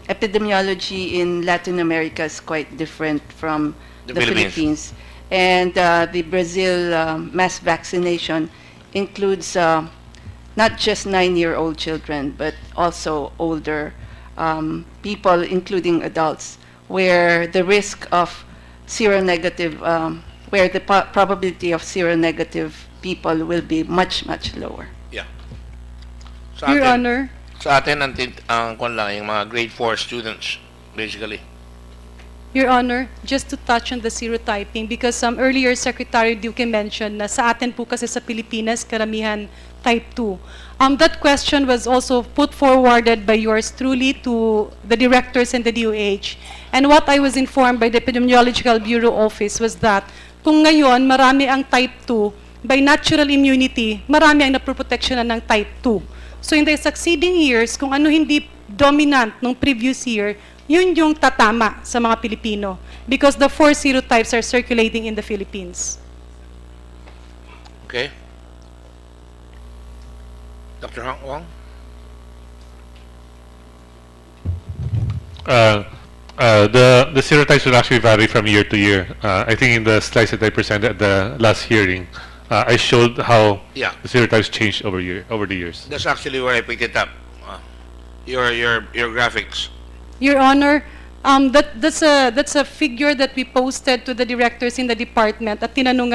epidemiology in Latin America is quite different from the Philippines. And the Brazil mass vaccination includes not just 9-year-old children, but also older people, including adults, where the risk of seronegative, where the probability of seronegative people will be much, much lower. Yeah. Your Honor. Sa atin, ang kwan lang, yung mga grade 4 students, basically. Your Honor, just to touch on the serotyping, because earlier Secretary Duque mentioned na sa atin po kasi sa Pilipinas, karamihan type 2. That question was also put forwarded by yours truly to the directors and the DOH. And what I was informed by the Epidemiological Bureau Office was that kung ngayon marami ang type 2, by natural immunity, marami ang naproproteksyonan ng type 2. So in the succeeding years, kung ano hindi dominant nung previous year, yun yung tatama sa mga Pilipino because the 4 serotypes are circulating in the Philippines. Okay. Dr. Wong? The serotypes will actually vary from year to year. I think in the slides that I presented at the last hearing, I showed how Yeah. the serotypes changed over the years. That's actually where I picked it up. Your graphics. Your Honor, that's a figure that we posted to the directors in the department at tinanong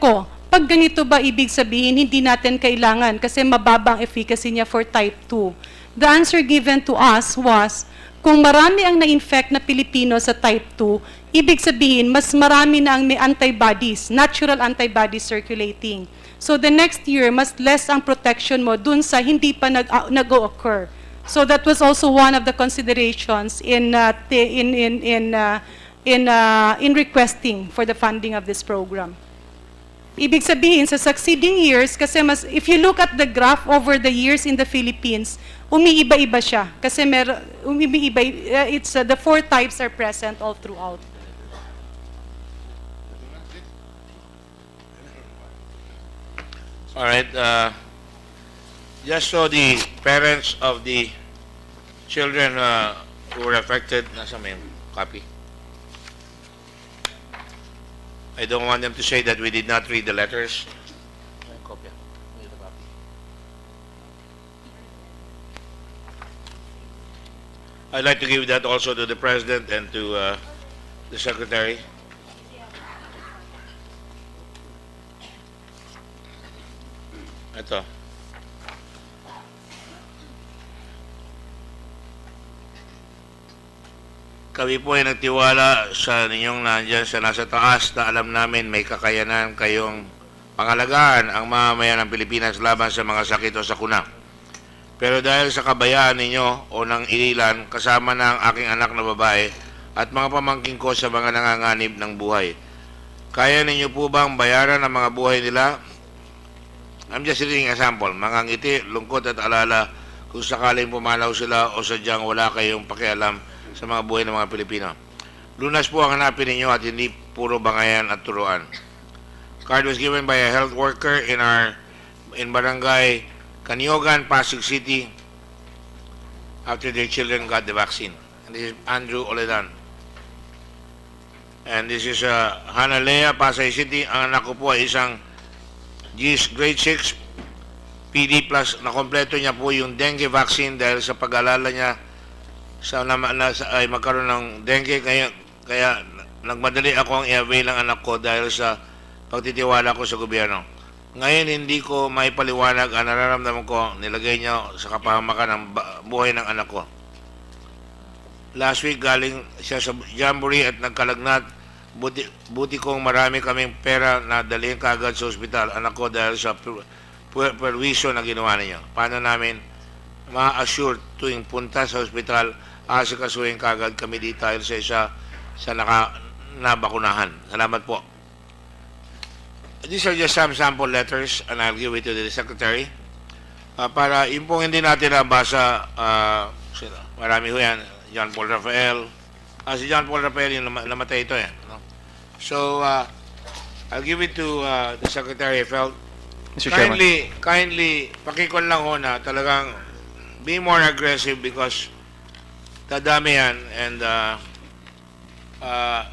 ko, pag ganito ba ibig sabihin hindi natin kailangan kasi mababa ang efficacy niya for type 2? The answer given to us was, kung marami ang na-infect na Pilipino sa type 2, ibig sabihin mas marami na ang may antibodies, natural antibodies circulating. So the next year, mas less ang protection mo dun sa hindi pa nag-occur. So that was also one of the considerations in requesting for the funding of this program. Ibig sabihin, sa succeeding years, kasi if you look at the graph over the years in the Philippines, umiiba-iba siya. Kasi the 4 types are present all throughout. All right. Just so the parents of the children who were affected, nasa may copy? I don't want them to say that we did not read the letters. I'd like to give that also to the President and to the Secretary. Ito. Kami po ay nagtiwala sa ninyong nandyan sa nasa taas na alam namin may kakayanan kayong pangalagaan ang mamamayan ng Pilipinas laban sa mga sakit o sakuna. Pero dahil sa kabayaan ninyo o ng ililan, kasama na ang aking anak na babae at mga pamangkin ko sa mga nanganganib ng buhay, kaya ninyo po bang bayaran ang mga buhay nila? I'm just giving an example. Mga ngiti, lungkot at alala kung sakaling pumanaw sila o sadyang wala kayong pakialam sa mga buhay ng mga Pilipino. Lunas po ang hanapin ninyo at hindi puro bangayan at turuan. Card was given by a health worker in Barangay Kanyogan, Pasig City after their children got the vaccine. And this is Andrew Oledan. And this is Hannah Lea, Pasay City. Ang anak ko po ay isang grade 6 PD plus na kompleto niya po yung dengue vaccine dahil sa pag-alala niya ay magkaroon ng dengue kaya nagmadali ako ang i-avail ng anak ko dahil sa pagtitiwala ko sa gobyerno. Ngayon hindi ko maipaliwanag ang nararamdaman ko, nilagay niya sa kapahamakan ng buhay ng anak ko. Last week galing siya sa jamboree at nagkalagnat. Buti kong marami kaming pera na dalhin kaagad sa ospital anak ko dahil sa perwisyo na ginawa niya. Paano namin ma-assure tuwing punta sa ospital, asikasuhin kaagad kami dito dahil sa isa sa nabakunahan. Salamat po. These are just some sample letters and I'll give it to the Secretary. Para yung pong hindi natin nabasa, marami ho yan, John Paul Rafael. Si John Paul Rafael yung namatay ito eh. No? So, I'll give it to the Secretary of Health. Mr. Chairman. Kindly, pakikon lang ho na talagang be more aggressive because dadami yan and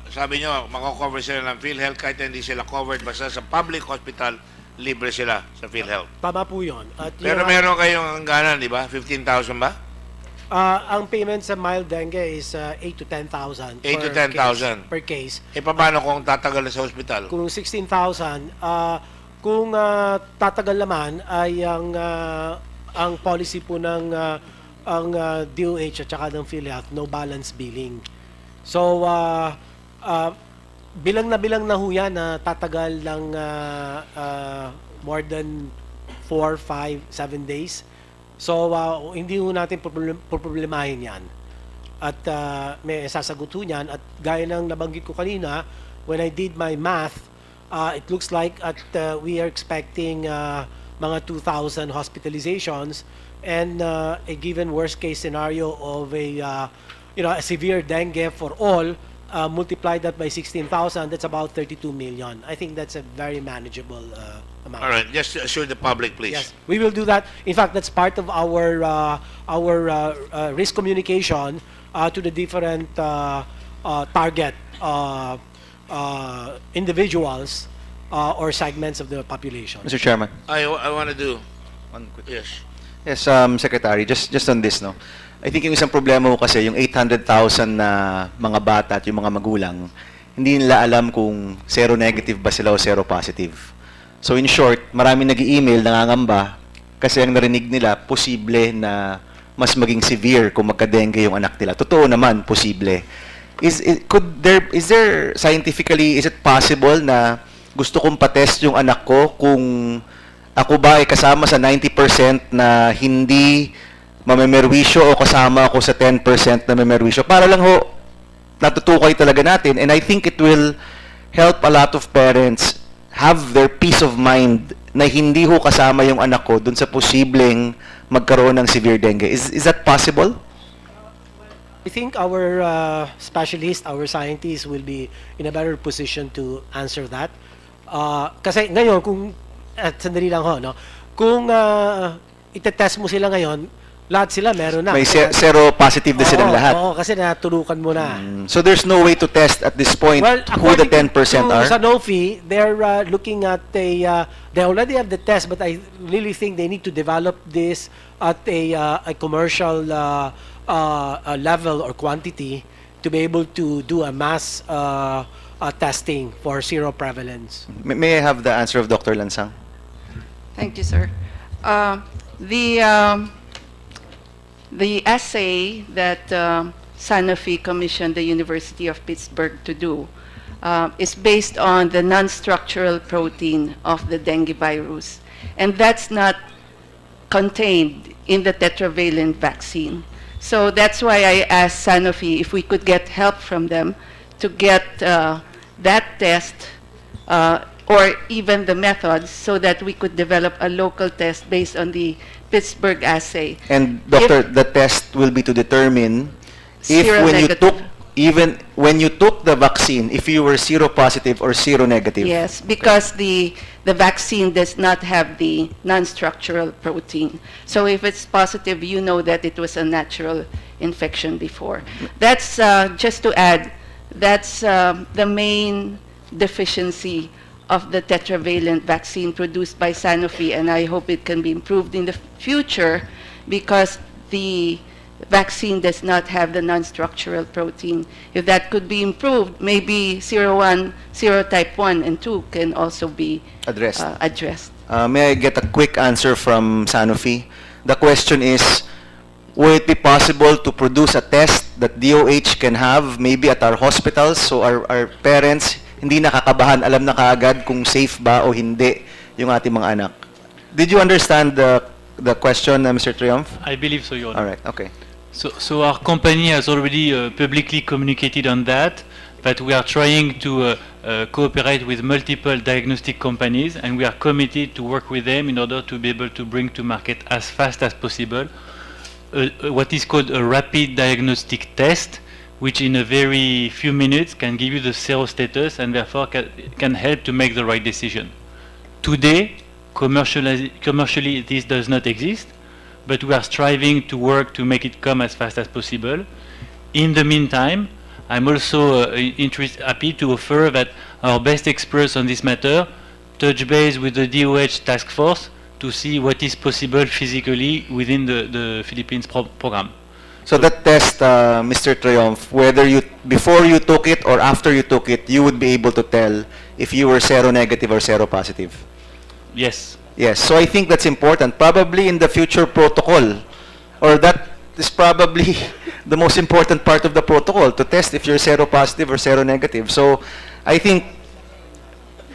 sabi nyo, makakover sila ng PhilHealth kahit hindi sila covered basta sa public hospital, libre sila sa PhilHealth. Tama po yun. At Pero meron kayong hangganan, di ba? 15,000 ba? Ang payment sa mild dengue is 8 to 10,000 8 to 10,000 per case. Paano kung tatagal na sa hospital? Kung 16,000, kung tatagal naman ay ang policy po ng ang DOH at saka ng PhilHealth, no balance billing. So, bilang na ho yan na tatagal ng more than 4, 5, 7 days. So, hindi ho natin problemahin yan. At may sasagot ho yan. At gaya ng nabanggit ko kanina, when I did my math, it looks like we are expecting mga 2,000 hospitalizations, and a given worst case scenario of a severe dengue for all, multiply that by 16,000, that's about 32 million. I think that's a very manageable amount. All right, just assure the public, please. Yes, we will do that. In fact, that's part of our risk communication to the different target individuals or segments of the population. Mr. Chairman. I want to do. One quick. Yes. Yes, Secretary, just on this, no. I think yung isang problema mo kasi, yung 800,000 na mga bata at yung mga magulang, hindi nila alam kung seronegative ba sila o seropositive. So in short, marami nag-i-email, nangangamba, kasi ang narinig nila, posible na mas maging severe kung magka-dengue yung anak nila. Totoo naman, posible. Is there scientifically, is it possible na gusto kong patest yung anak ko kung ako ba ay kasama sa 90% na hindi mamemerwisyo o kasama ako sa 10% na mamemerwisyo? Para lang ho, natutukay talaga natin. And I think it will help a lot of parents have their peace of mind na hindi ho kasama yung anak ko dun sa posibleng magkaroon ng severe dengue. Is that possible? I think our specialists, our scientists will be in a better position to answer that. Kasi ngayon, sandali lang ho, no? Kung itetest mo sila ngayon, lahat sila meron na. May seropositive na silang lahat. Oo, kasi natulukan mo na. So there's no way to test at this point who the 10% are? Sanofi, they're looking at they already have the test, but I really think they need to develop this at a commercial level or quantity to be able to do a mass testing for seroprevalence. May I have the answer of Dr. Lansang? Thank you, sir. The assay that Sanofi commissioned the University of Pittsburgh to do is based on the non-structural protein of the dengue virus. And that's not contained in the tetravalent vaccine. So that's why I asked Sanofi if we could get help from them to get that test or even the methods so that we could develop a local test based on the Pittsburgh assay. And doctor, the test will be to determine if when you took the vaccine, if you were seropositive or seronegative. Yes, because the vaccine does not have the non-structural protein. So if it's positive, you know that it was a natural infection before. That's just to add, that's the main deficiency of the tetravalent vaccine produced by Sanofi, and I hope it can be improved in the future because the vaccine does not have the non-structural protein. If that could be improved, maybe serotype 1 and 2 can also be addressed. May I get a quick answer from Sanofi? The question is, will it be possible to produce a test that DOH can have maybe at our hospitals so our parents hindi nakakabahan, alam na kaagad kung safe ba o hindi yung ating mga anak? Did you understand the question, Mr. Triumph? I believe so, Your Honor. All right, okay. So our company has already publicly communicated on that we are trying to cooperate with multiple diagnostic companies, and we are committed to work with them in order to be able to bring to market as fast as possible what is called a rapid diagnostic test, which in a very few minutes can give you the sero status and therefore can help to make the right decision. Today, commercially this does not exist, but we are striving to work to make it come as fast as possible. In the meantime, I'm also happy to offer that our best experts on this matter touch base with the DOH task force to see what is possible physically within the Philippines program. So that test, Mr. Triumph, whether before you took it or after you took it, you would be able to tell if you were seronegative or seropositive? Yes. Yes, so I think that's important. Probably in the future protocol, or that is probably the most important part of the protocol, to test if you're seropositive or seronegative. So I think,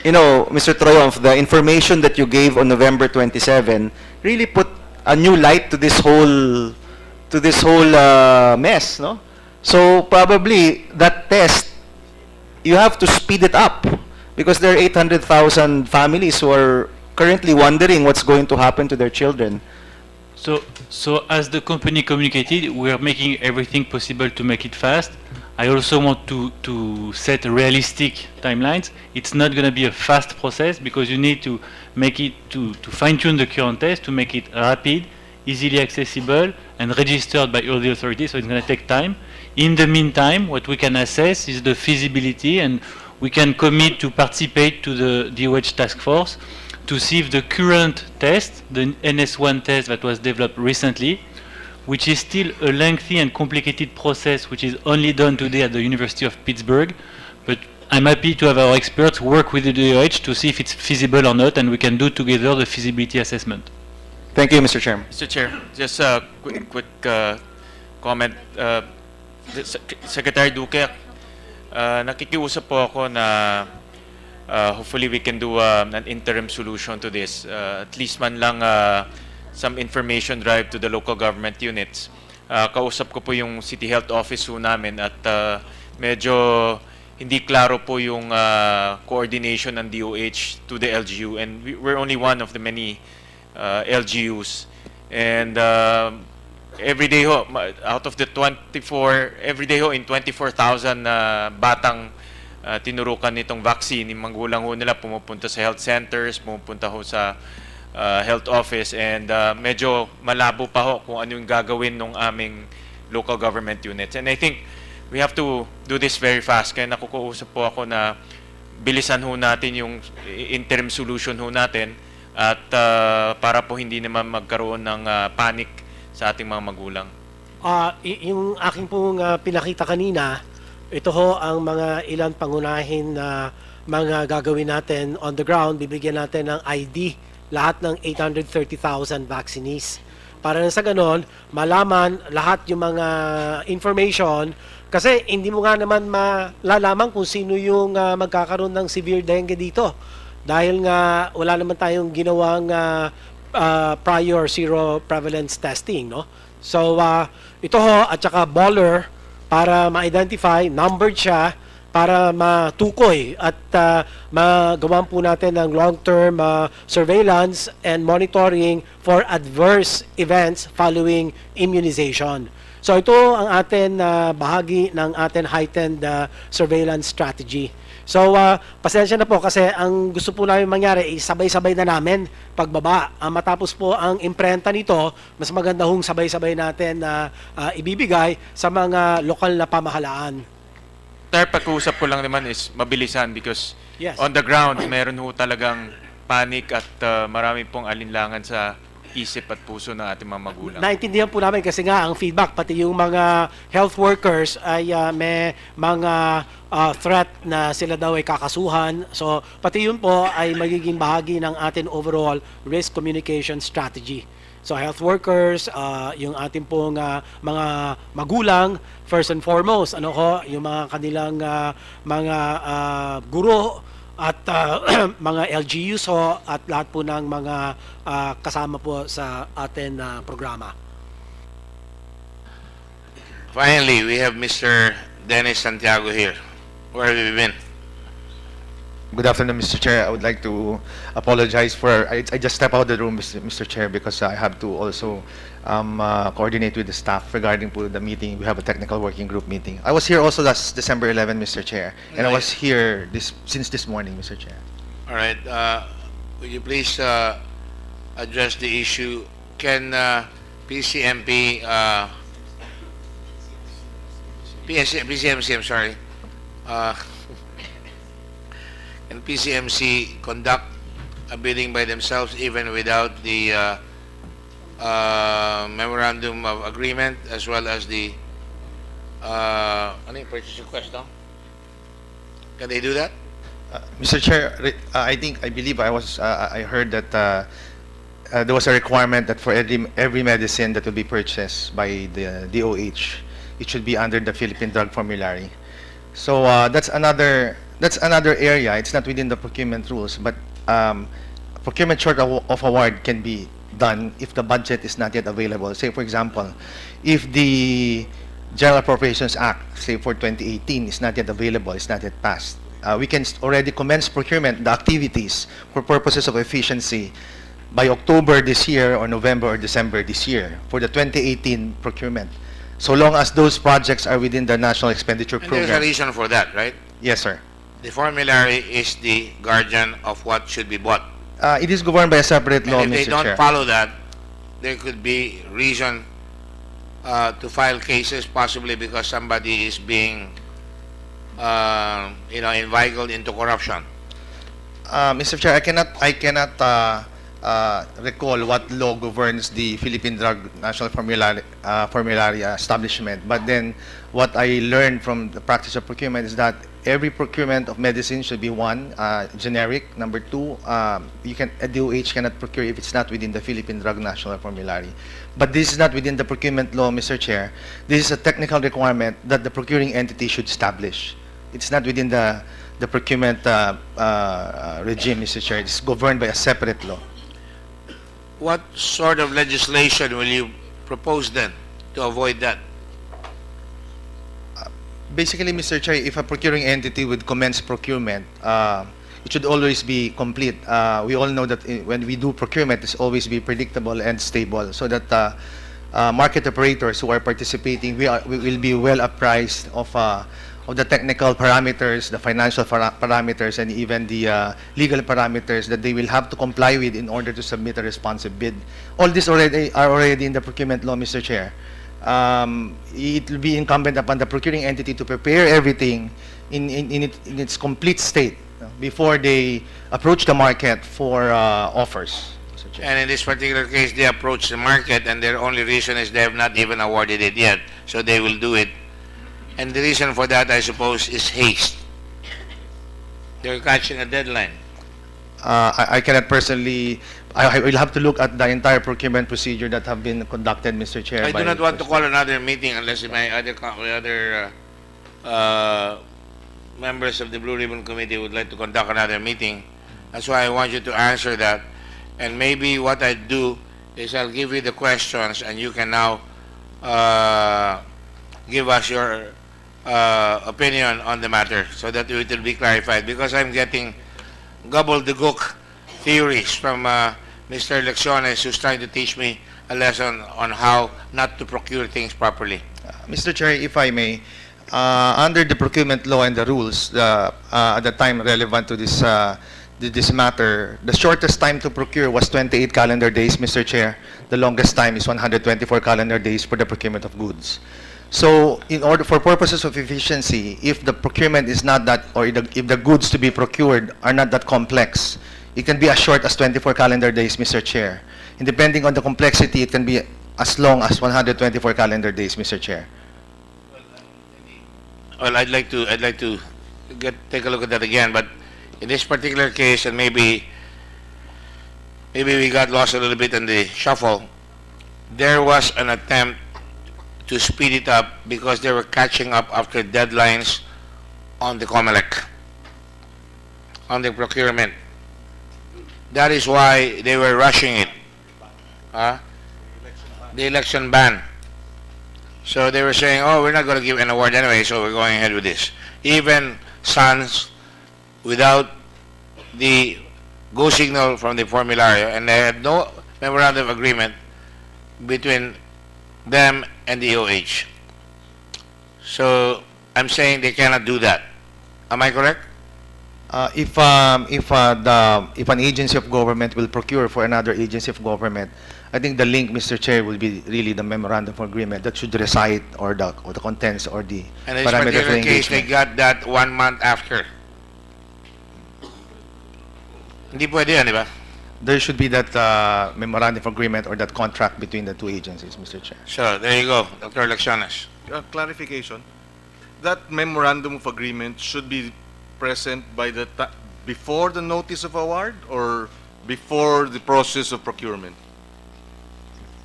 you know, Mr. Triumph, the information that you gave on November 27 really put a new light to this whole mess, no? So probably that test, you have to speed it up Because there are 800,000 families who are currently wondering what's going to happen to their children. So as the company communicated, we are making everything possible to make it fast. I also want to set realistic timelines. It's not going to be a fast process because you need to make it to fine-tune the current test, to make it rapid, easily accessible, and registered by all the authorities, so it's going to take time. In the meantime, what we can assess is the feasibility, and we can commit to participate to the DOH task force to see if the current test, the NS1 test that was developed recently, which is still a lengthy and complicated process, which is only done today at the University of Pittsburgh. But I'm happy to have our experts work with the DOH to see if it's feasible or not, and we can do together the feasibility assessment. Thank you, Mr. Chairman. Mr. Chair, just a quick comment. Secretary Duque, nakikiusap po ako na hopefully we can do an interim solution to this. At least man lang some information drive to the local government units. Kausap ko po yung City Health Office po namin at medyo hindi klaro po yung coordination ng DOH to the LGU, and we're only one of the many LGUs. And every day ho, out of the 24, every day ho in 24,000 batang tinurukan nitong vaccine, yung magulang ho nila pumupunta sa health centers, pumupunta ho sa health office, and medyo malabo pa ho kung ano yung gagawin ng aming local government units. And I think we have to do this very fast. Kaya nakukuusap po ako na bilisan ho natin yung interim solution ho natin at para po hindi naman magkaroon ng panic sa ating mga magulang. Yung aking pong pinakita kanina, ito ho ang mga ilang pangunahin na mga gagawin natin on the ground. Bibigyan natin ng ID lahat ng 830,000 vaccinees. Para sa ganon, malaman lahat yung mga information, kasi hindi mo nga naman malalaman kung sino yung magkakaroon ng severe dengue dito. Dahil nga wala naman tayong ginawang prior zero prevalence testing, no? So ito ho at saka baller para ma-identify, numbered siya para matukoy at magawan po natin ng long-term surveillance and monitoring for adverse events following immunization. So ito ang atin bahagi ng atin heightened surveillance strategy. So, pasensya na po kasi ang gusto po namin mangyari ay sabay-sabay na namin pagbaba. Matapos po ang imprenta nito, mas maganda hong sabay-sabay natin na ibibigay sa mga lokal na pamahalaan. Sir, pag-uusap ko lang naman is mabilisan because Yes. on the ground, meron ho talagang panic at marami pong alinlangan sa isip at puso ng ating mga magulang. Naintindihan po namin kasi nga ang feedback, pati yung mga health workers ay may mga threat na sila daw ay kakasuhan. So pati yun po ay magiging bahagi ng ating overall risk communication strategy. So health workers, yung ating pong mga magulang, first and foremost, yung mga kanilang mga guro, at mga LGUs ho, at lahat po ng mga kasama po sa atin programa. Finally, we have Mr. Dennis Santiago here. Where have you been? Good afternoon, Mr. Chair. I would like to apologize for, I just stepped out of the room, Mr. Chair, because I have to also coordinate with the staff regarding the meeting. We have a technical working group meeting. I was here also last December 11, Mr. Chair, and I was here since this morning, Mr. Chair. All right. Would you please address the issue? Can PCMC, I'm sorry. Can PCMC conduct a bidding by themselves even without the memorandum of agreement as well as the purchase request, no? Can they do that? Mr. Chair, I believe I heard that there was a requirement that for every medicine that will be purchased by the DOH, it should be under the Philippine Drug Formulary. So that's another area. It's not within the procurement rules, but procurement short of award can be done if the budget is not yet available. Say, for example, if the General Appropriations Act, say for 2018, is not yet available, it's not yet passed, we can already commence procurement, the activities for purposes of efficiency by October this year or November or December this year for the 2018 procurement. So long as those projects are within the National Expenditure And there's a Program. reason for that, right? Yes, sir. The formulary is the guardian of what should be bought. It is governed by a separate law, And if they Mr. don't Chair. follow that, there could be reason to file cases, possibly because somebody is being, inveigled into corruption. Mr. Chair, I cannot recall what law governs the Philippine Drug National Formulary Establishment. But then, what I learned from the practice of procurement is that every procurement of medicine should be one, generic. Number two, a DOH cannot procure if it's not within the Philippine Drug National Formulary. But this is not within the procurement law, Mr. Chair. This is a technical requirement that the procuring entity should establish. It's not within the procurement regime, Mr. Chair. It's governed by a separate law. What sort of legislation will you propose then to avoid that? Basically, Mr. Chair, if a procuring entity would commence procurement, it should always be complete. We all know that when we do procurement, it's always be predictable and stable, so that market operators who are participating, we will be well apprised of the technical parameters, the financial parameters, and even the legal parameters that they will have to comply with in order to submit a responsive bid. All this are already in the procurement law, Mr. Chair. It will be incumbent upon the procuring entity to prepare everything in its complete state before they approach the market for offers. Mr. Chair. And in this particular case, they approach the market and their only reason is they have not even awarded it yet, so they will do it. And the reason for that, I suppose, is haste. They're catching a deadline. I cannot personally. I will have to look at the entire procurement procedure that have been conducted, Mr. Chair. I do not want to call another meeting unless my other members of the Blue Ribbon Committee would like to conduct another meeting. That's why I want you to answer that. And maybe what I do is I'll give you the questions and you can now give us your opinion on the matter so that it will be clarified, because I'm getting gobbledygook theories from Mr. Lecciones, who's trying to teach me a lesson on how not to procure things properly. Mr. Chair, if I may, under the procurement law and the rules, at the time relevant to this matter, the shortest time to procure was 28 calendar days, Mr. Chair. The longest time is 124 calendar days for the procurement of goods. So, in order for purposes of efficiency, if the procurement is not that, or if the goods to be procured are not that complex, it can be as short as 24 calendar days, Mr. Chair. And depending on the complexity, it can be as long as 124 calendar days, Mr. Chair. Well, I'd like to take a look at that again, but in this particular case, and maybe we got lost a little bit in the shuffle, there was an attempt to speed it up because they were catching up after deadlines on the COMELEC, on the procurement. That is why they were rushing it. The election ban. So they were saying, oh, we're not going to give an award anyway, so we're going ahead with this. Even SANS, without the go signal from the formulary, and they had no memorandum of agreement between them and the OH. So I'm saying they cannot do that. Am I correct? If an agency of government will procure for another agency of government, I think the link, Mr. Chair, will be really the memorandum of agreement that should recite or the contents or the And in this parameters of particular case, they engagement. got that 1 month after. Hindi pwede yan, di ba? There should be that memorandum of agreement or that contract between the two agencies, Mr. Chair. So, there you go, Dr. Lecciones. Clarification. That memorandum of agreement should be present by before the notice of award or before the process of procurement?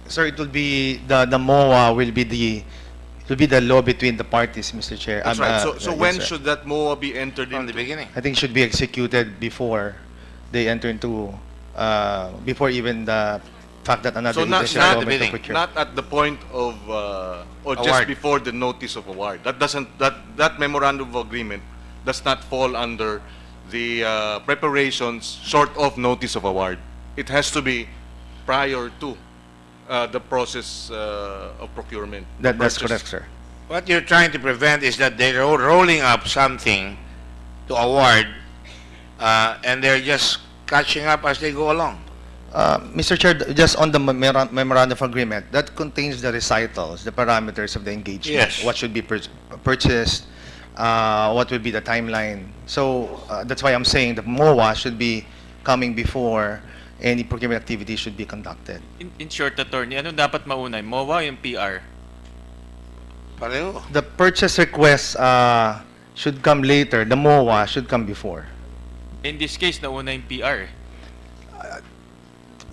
Sir, it will be the MOA will be the law between the parties, Mr. Chair. That's right. So yes, when sir. should that MOA be entered From into? the beginning. I think should be executed before they enter into before even the fact that another So not, agency of not, government will procure. not at the point of or just Award. before the notice of award. That memorandum of agreement does not fall under the preparations short of notice of award. It has to be prior to the process of procurement. That's Purchase. correct, sir. What you're trying to prevent is that they're rolling up something to award, and they're just catching up as they go along. Mr. Chair, just on the memorandum of agreement, that contains the recitals, the parameters of the engagement. Yes. What should be purchased, what will be the timeline. So that's why I'm saying the MOA should be coming before any procurement activity should be conducted. In short, attorney, ano dapat mauna? Yung MOA o yung PR? Pareho. The purchase request should come later. The MOA should come before. In this case, nauna yung PR.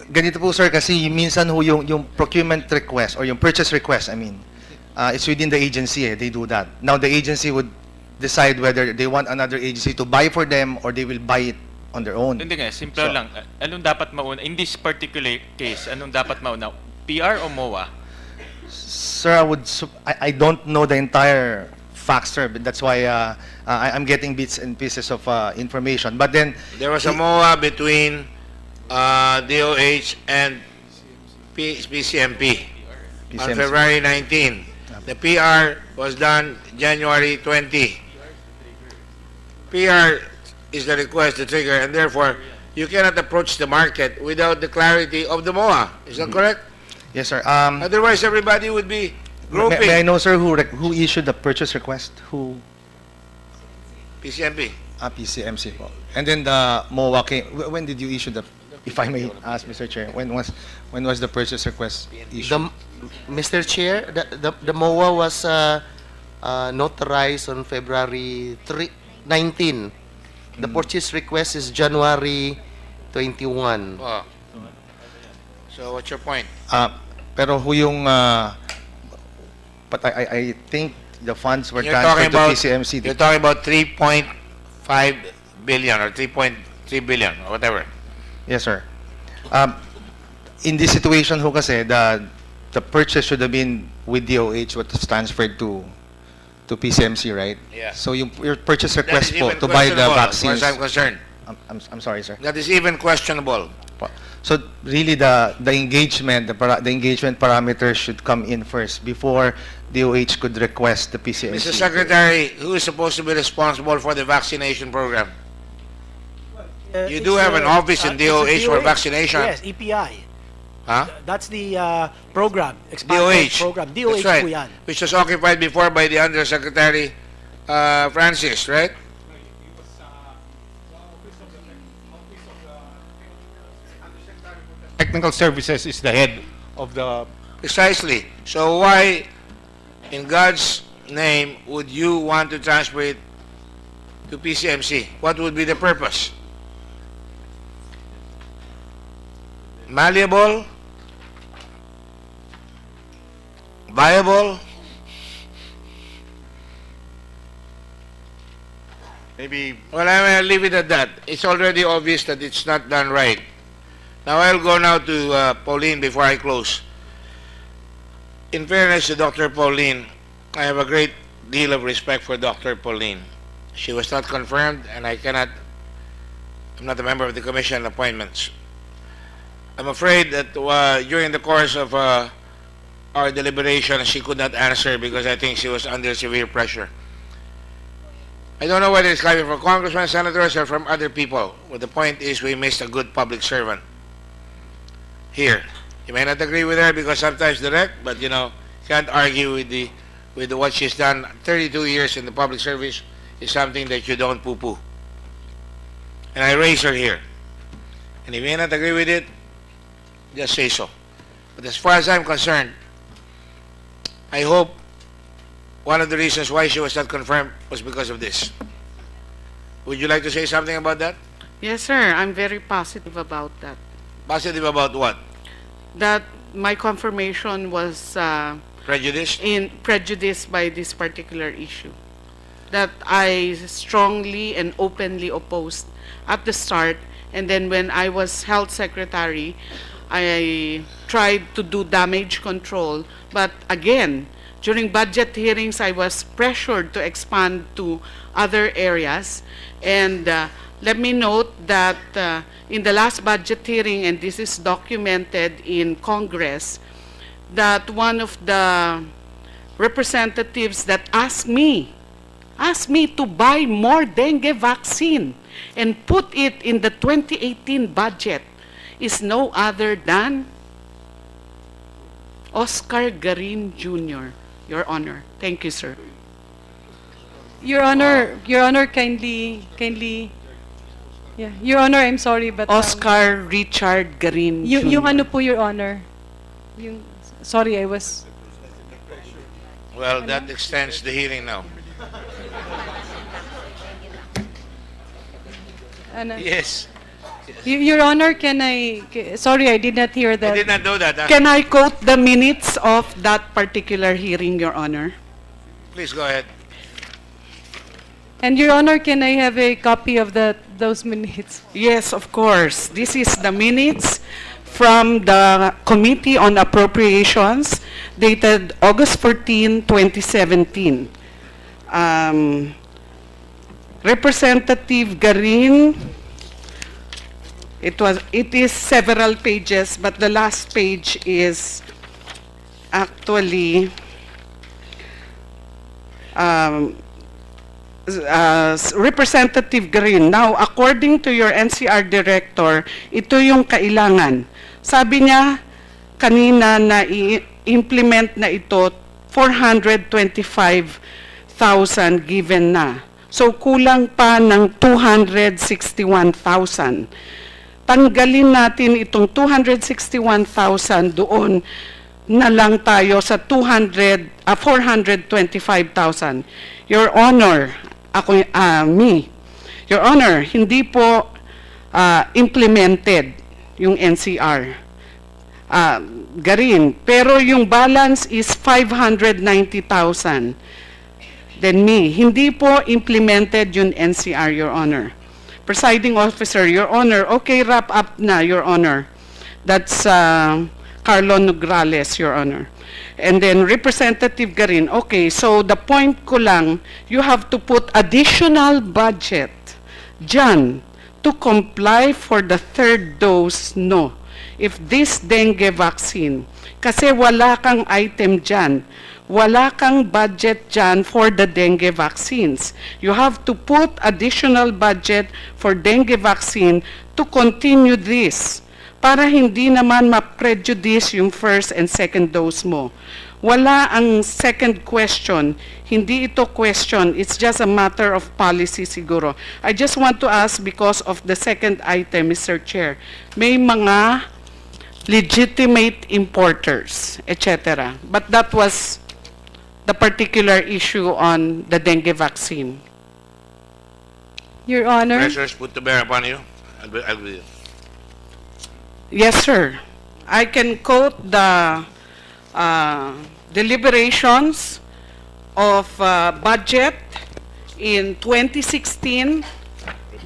Ganito po, sir, kasi minsan ho yung procurement request or yung purchase request, I mean, it's within the agency, they do that. Now, the agency would decide whether they want another agency to buy for them or they will buy it on their own. Hindi nga, simple lang. Anong dapat mauna? In this particular case, anong dapat mauna? PR o MOA? Sir, I don't know the entire facts, sir, but that's why I'm getting bits and pieces of information. But then There was a MOA between DOH and PCMP on February 19. The PR was done January 20. PR is the request, the trigger, and therefore you cannot approach the market without the clarity of the MOA. Is that correct? Yes, sir. Otherwise, everybody would be grouping. May I know, sir, who issued the purchase request? Who? PCMP. PCMC po. And then the MOA came. When did you issue the? If I may ask, Mr. Chair, when was the purchase request issued? Mr. Chair, the MOA was notarized on February 19. The purchase request is January 21. Oh. So what's your point? Pero who yung but I think the funds were You're talking transferred to about PCMC. You're talking about 3.5 billion or 3.3 billion or whatever. Yes, sir. In this situation ho kasi, the purchase should have been with DOH what was transferred to PCMC, right? Yeah. So your purchase That request is po even to buy the questionable, vaccines. as far as I'm concerned. I'm sorry, sir. That is even questionable. So really the engagement, the engagement parameters should come in first before DOH could request the PCMC. Mr. Secretary, who is supposed to be responsible for the vaccination program? You do have an office in DOH for vaccination. Yes, EPI. Huh? That's the program, expanded DOH. program. DOH That's right. po yan. Which was occupied before by the Undersecretary Francis, right? Technical Services is the head of the... Precisely. So why, in God's name, would you want to transfer it to PCMC? What would be the purpose? Malleable? Viable? Maybe Well, I'll leave it at that. It's already obvious that it's not done right. Now, I'll go now to Pauline before I close. In fairness to Dr. Pauline, I have a great deal of respect for Dr. Pauline. She was not confirmed, and I'm not a member of the Commission on Appointments. I'm afraid that during the course of our deliberation, she could not answer because I think she was under severe pressure. I don't know whether it's coming from congressmen, senators, or from other people. But the point is we missed a good public servant here. You may not agree with her because sometimes direct, but can't argue with what she's done. 32 years in the public service is something that you don't poo-poo. And I raise her here. And if you may not agree with it, just say so. But as far as I'm concerned, I hope one of the reasons why she was not confirmed was because of this. Would you like to say something about that? Yes, sir. I'm very positive about that. Positive about what? That my confirmation was Prejudiced by this particular issue. That I strongly and openly opposed at the start, and then when I was health secretary, I tried to do damage control. But again, during budget hearings, I was pressured to expand to other areas. And let me note that in the last budget hearing, and this is documented in Congress, that one of the representatives that asked me to buy more dengue vaccine and put it in the 2018 budget is no other than Oscar Garin Jr., Your Honor. Thank you, sir. Your Honor, kindly, yeah, Your Honor, I'm sorry, but Oscar Richard Garin Jr. yung ano po, Your Honor, yung, sorry, I was, Well, that extends the hearing now. ano, Yes. Your Honor, sorry, I did not hear I that. did not know that. Can I quote the minutes of that particular hearing, Your Honor? Please go ahead. And Your Honor, can I have a copy of those minutes? Yes, of course. This is the minutes from the Committee on Appropriations dated August 14, 2017. Representative Garin, it is several pages, but the last page is actually Representative Green. Now, according to your NCR director, ito yung kailangan. Sabi niya kanina na i-implement na ito 425,000 given na. So kulang pa ng 261,000. Tanggalin natin itong 261,000 doon na lang tayo sa 425,000. Your Honor, Your Honor, hindi po implemented yung NCR. Garin, pero yung balance is 590,000. Then hindi po implemented yung NCR, Your Honor. Presiding Officer, Your Honor, okay, wrap up na, Your Honor. That's Carlo Nograles, Your Honor. And then Representative Garin, okay, so the point ko lang, you have to put additional budget dyan to comply for the third dose, no. If this dengue vaccine, kasi wala kang item dyan, wala kang budget dyan for the dengue vaccines. You have to put additional budget for dengue vaccine to continue this para hindi naman ma-prejudice yung first and second dose mo. Wala ang second question. Hindi ito question. It's just a matter of policy siguro. I just want to ask because of the second item, Mr. Chair. May mga legitimate importers, etc. But that was the particular issue on the dengue vaccine. Your Honor. Pressures put to bear upon you. I'll be Yes, sir. I can quote the deliberations of budget in 2016,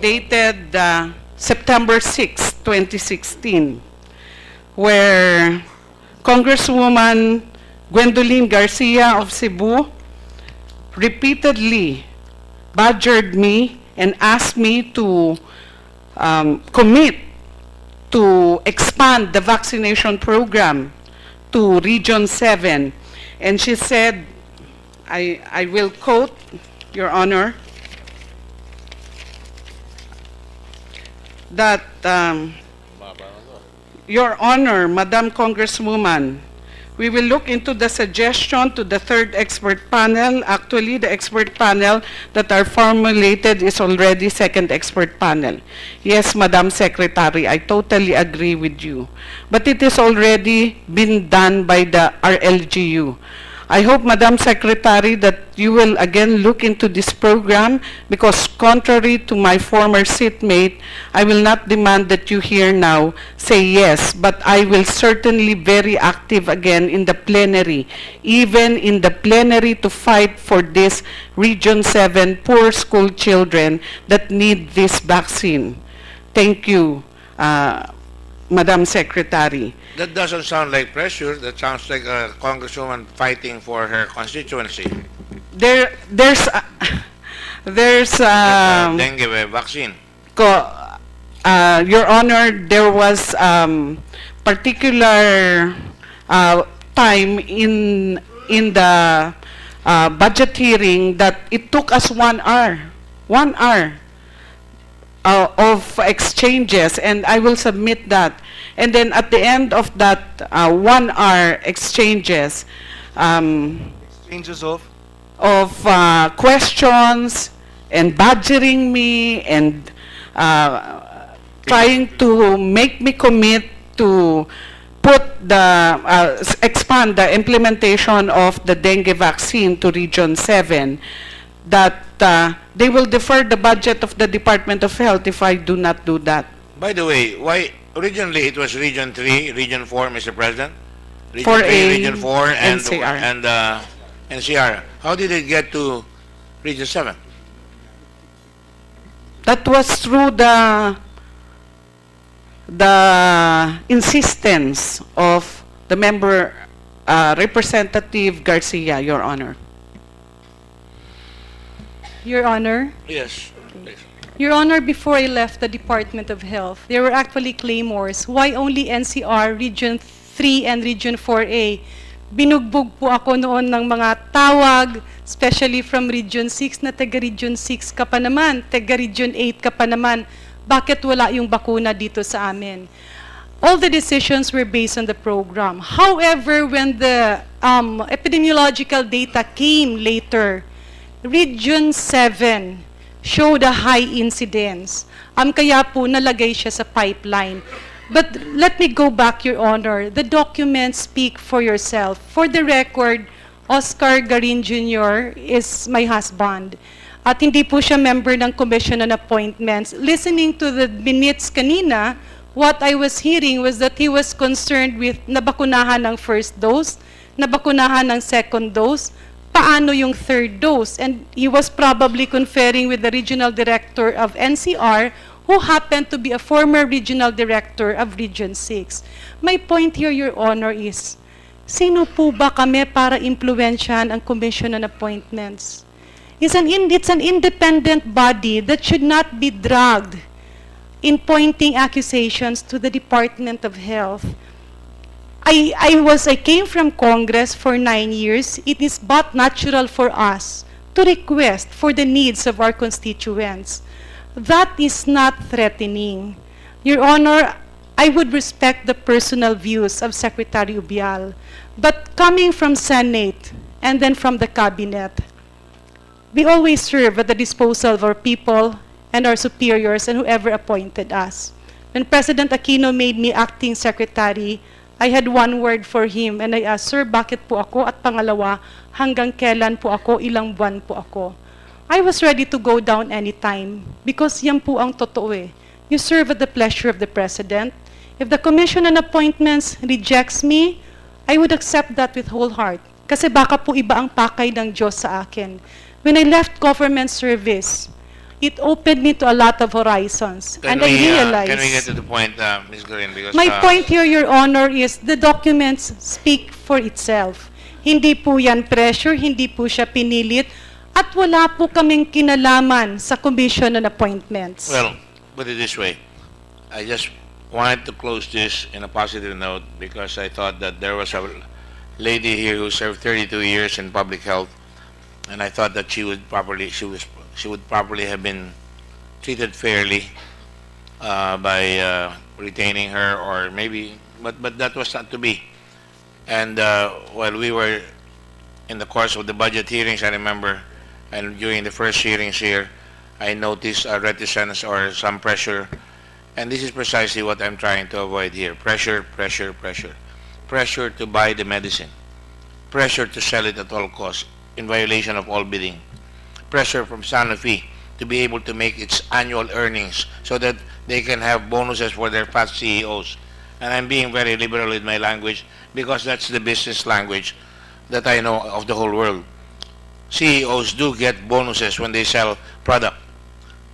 dated September 6, 2016, where Congresswoman Gwendolyn Garcia of Cebu repeatedly badgered me and asked me to commit to expand the vaccination program to Region 7. And she said, I will quote, Your Honor, that, Your Honor, Madam Congresswoman, we will look into the suggestion to the third expert panel. Actually, the expert panel that are formulated is already second expert panel. Yes, Madam Secretary, I totally agree with you. But it is already been done by the RLGU. I hope, Madam Secretary, that you will again look into this program because contrary to my former seatmate, I will not demand that you here now say yes, but I will certainly very active again in the plenary, even in the plenary to fight for this Region 7 poor school children that need this vaccine. Thank you, Madam Secretary. That doesn't sound like pressure. That sounds like a congresswoman fighting for her constituency. There's Dengue vaccine. Your Honor, there was particular time in the budget hearing that it took us 1 hour of exchanges, and I will submit that. And then at the end of that 1 hour exchanges, Exchanges of? questions and badgering me and trying to make me commit to expand the implementation of the dengue vaccine to Region 7, that they will defer the budget of the Department of Health if I do not do that. By the way, why originally it was Region 3, Region 4, Mr. President? Region 4A, 3, Region 4, and NCR. NCR. How did it get to Region 7? That was through the insistence of the member Representative Garcia, Your Honor. Your Honor. Yes. Please. Your Honor, before I left the Department of Health, there were actually claimors. Why only NCR, Region 3 and Region 4A? Binugbog po ako noon ng mga tawag, especially from Region 6 na taga-Region 6 ka pa naman, taga-Region 8 ka pa naman. Bakit wala yung bakuna dito sa amin? All the decisions were based on the program. However, when the epidemiological data came later, Region 7 showed a high incidence. Kaya po nalagay siya sa pipeline. But let me go back, Your Honor. The documents speak for yourself. For the record, Oscar Garin Jr. is my husband. At hindi po siya member ng Commission on Appointments. Listening to the minutes kanina, what I was hearing was that he was concerned with nabakunahan ng first dose, nabakunahan ng second dose, paano yung third dose? And he was probably conferring with the regional director of NCR, who happened to be a former regional director of Region 6. My point here, Your Honor, is, sino po ba kami para impluwensyahan ang Commission on Appointments? It's an independent body that should not be dragged in pointing accusations to the Department of Health. I came from Congress for 9 years. It is but natural for us to request for the needs of our constituents. That is not threatening. Your Honor, I would respect the personal views of Secretary Ubial, but coming from Senate and then from the Cabinet, we always serve at the disposal of our people and our superiors and whoever appointed us. When President Aquino made me acting secretary, I had one word for him and I asked, Sir, bakit po ako? At pangalawa, hanggang kailan po ako? Ilang buwan po ako? I was ready to go down anytime because yan po ang totoo eh. You serve at the pleasure of the President. If the Commission on Appointments rejects me, I would accept that with whole heart. Kasi baka po iba ang pakay ng Diyos sa akin. When I left government service, it opened me to a lot of horizons. Can I realized... Can we get to the point, Ms. Gorin? Because, My point here, Your Honor, is the documents speak for itself. Hindi po yan pressure, hindi po siya pinilit, at wala po kaming kinalaman sa Commission on Appointments. Well, put it this way. I just wanted to close this in a positive note because I thought that there was a lady here who served 32 years in public health, and I thought that she would probably have been treated fairly by retaining her, or maybe, but that was not to be. And while we were in the course of the budget hearings, I remember, and during the first hearings here, I noticed a reticence or some pressure, and this is precisely what I'm trying to avoid here. Pressure, pressure, pressure. Pressure to buy the medicine. Pressure to sell it at all costs in violation of all bidding. Pressure from Sanofi to be able to make its annual earnings so that they can have bonuses for their past CEOs. And I'm being very liberal with my language because that's the business language that I know of the whole world. CEOs do get bonuses when they sell product,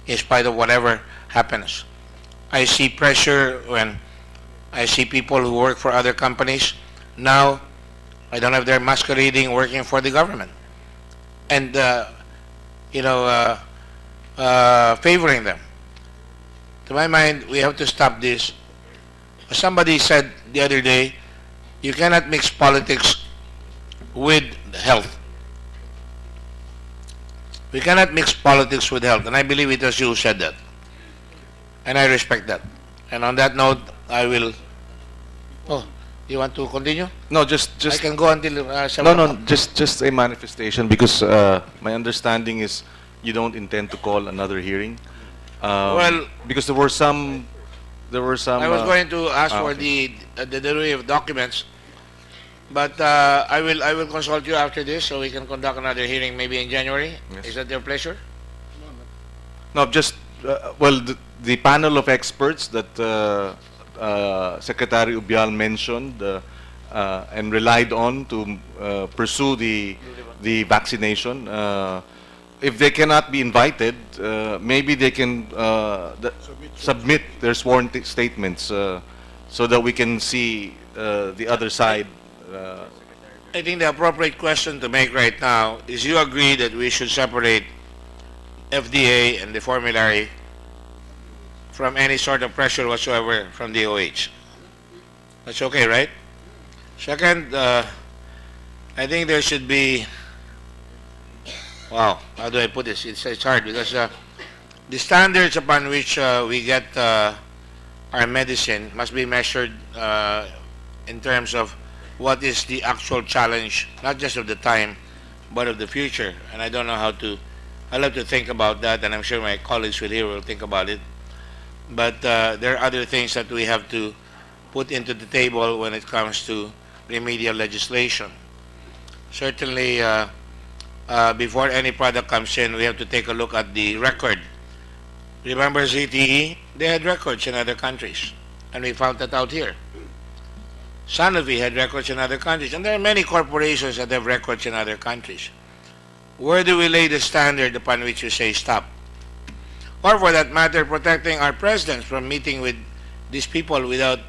in spite of whatever happens. I see pressure when I see people who work for other companies. Now, I don't know if they're masquerading working for the government. And, favoring them. To my mind, we have to stop this. Somebody said the other day, you cannot mix politics with health. We cannot mix politics with health, and I believe it was you who said that. And I respect that. And on that note, I will... Oh, you want to continue? No, just I can go until... no, just a manifestation, because my understanding is you don't intend to call another hearing. Well, because there were some. I was going to ask for okay. the delivery of documents, but I will consult you after this so we can conduct another hearing maybe in January. Yes. Is that your pleasure? No, just well, the panel of experts that Secretary Ubial mentioned and relied on to pursue the vaccination. If they cannot be invited, maybe they can submit their sworn statements so that we can see the other side. I think the appropriate question to make right now is, you agree that we should separate FDA and the formulary from any sort of pressure whatsoever from the OH. That's okay, right? Second, I think there should be... Wow, how do I put this? It's hard because the standards upon which we get our medicine must be measured in terms of what is the actual challenge, not just of the time, but of the future. And I don't know how to... I'll have to think about that, and I'm sure my colleagues here will think about it. But there are other things that we have to put into the table when it comes to remedial legislation. Certainly, before any product comes in, we have to take a look at the record. Remember ZTE? They had records in other countries, and we found that out here. Sanofi had records in other countries, and there are many corporations that have records in other countries. Where do we lay the standard upon which we say stop? Or for that matter, protecting our presidents from meeting with these people without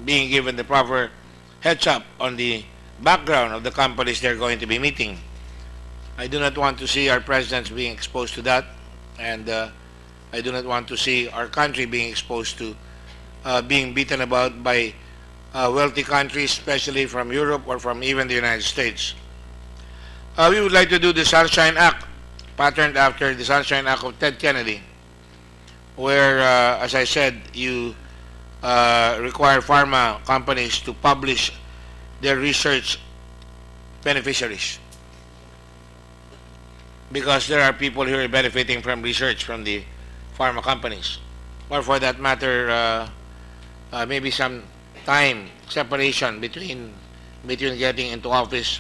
being given the proper heads up on the background of the companies they're going to be meeting. I do not want to see our presidents being exposed to that, and I do not want to see our country being exposed to being beaten about by wealthy countries, especially from Europe or from even the United States. We would like to do the Sunshine Act, patterned after the Sunshine Act of Ted Kennedy, where, as I said, you require pharma companies to publish their research beneficiaries, because there are people who are benefiting from research from the pharma companies. Or for that matter, maybe some time separation between getting into office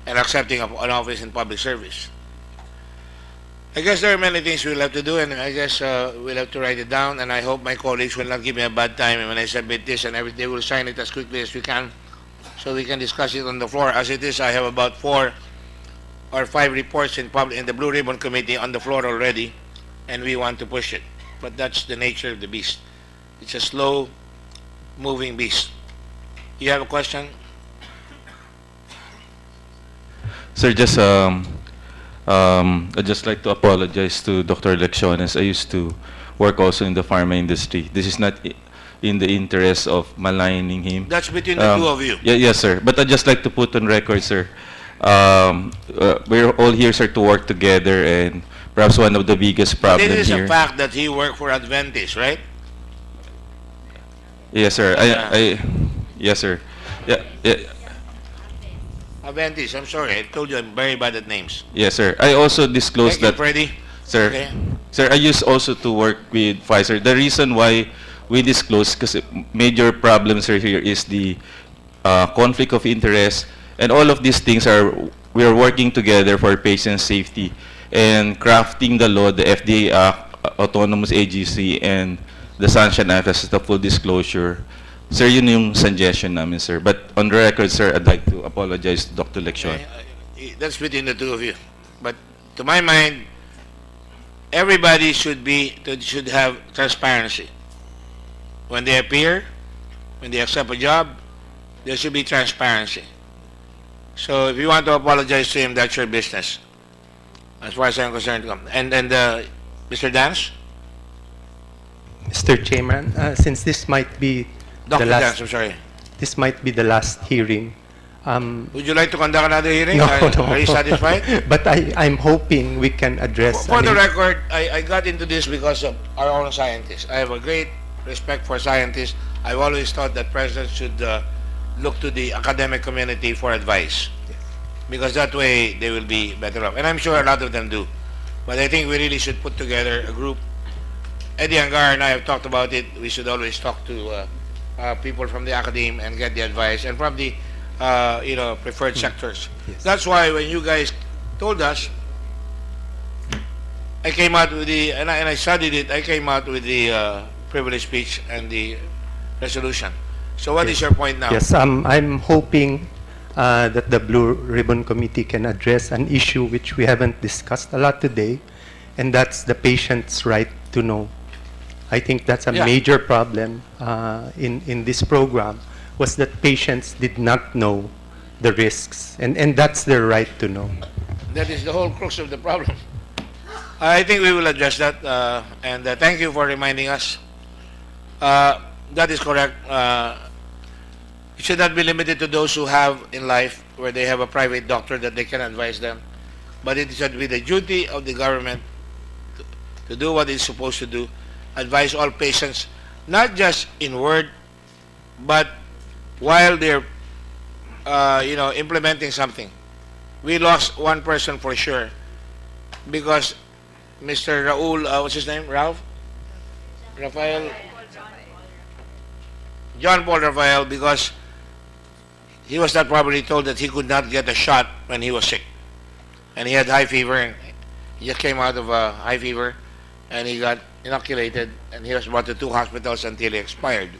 and accepting of an office in public service. I guess there are many things we'll have to do, and I guess we'll have to write it down, and I hope my colleagues will not give me a bad time when I submit this, and they will sign it as quickly as we can so we can discuss it on the floor. As it is, I have about 4 or 5 reports in the Blue Ribbon Committee on the floor already, and we want to push it. But that's the nature of the beast. It's a slow-moving beast. You have a question? Sir, I'd just like to apologize to Dr. Lecciones. I used to work also in the pharma industry. This is not in the interest of maligning him. That's between the two of you. Yes, sir. But I'd just like to put on record, sir, we're all here, sir, to work together, and perhaps one of the biggest problems here... It is a fact that he worked for Adventist, right? Yes, sir. Yes, sir. Yeah. Adventist, I'm sorry. I told you I'm very bad at names. Yes, sir. I also disclosed Thank you, that... Freddy. Sir, Okay. sir, I used also to work with Pfizer. The reason why we disclose, because major problem, sir, here is the conflict of interest, and all of these things we are working together for patient safety and crafting the law, the FDA Act, Autonomous Agency, and the Sunshine Act as the full disclosure. Sir, yun yung suggestion namin, sir. But on the record, sir, I'd like to apologize to Dr. Leccion. That's between the two of you. But to my mind, everybody should have transparency. When they appear, when they accept a job, there should be transparency. So if you want to apologize to him, that's your business. As far as I'm concerned. And Mr. Dance? Mr. Chairman, since this might be Dr. the last, Dance, I'm sorry. this might be the last hearing. Would you like to conduct another hearing? No, Are you satisfied? But I'm hoping we can address. For the record, I got into this because of our own scientists. I have a great respect for scientists. I've always thought that presidents should look to the academic community for advice, because that way they will be better off. And I'm sure a lot of them do. But I think we really should put together a group. Eddie Angar and I have talked about it. We should always talk to people from the academe and get the advice, and from the preferred sectors. Yes. That's why when you guys told us, I came out with and I studied it, I came out with the privilege speech and the resolution. So what is your point now? Yes, I'm hoping that the Blue Ribbon Committee can address an issue which we haven't discussed a lot today, and that's the patient's right to know. I think that's a major problem in this program, was that patients did not know the risks, and that's their right to know. That is the whole crux of the problem. I think we will address that, and thank you for reminding us. That is correct. It should not be limited to those who have in life, where they have a private doctor that they can advise them, but it should be the duty of the government to do what it's supposed to do, advise all patients, not just in word, but while they're implementing something. We lost one person for sure, because Mr. Raul, what's his name? John Paul Rafael, because he was not properly told that he could not get a shot when he was sick, and he had high fever, and he just came out of a high fever, and he got inoculated, and he was brought to 2 hospitals until he expired.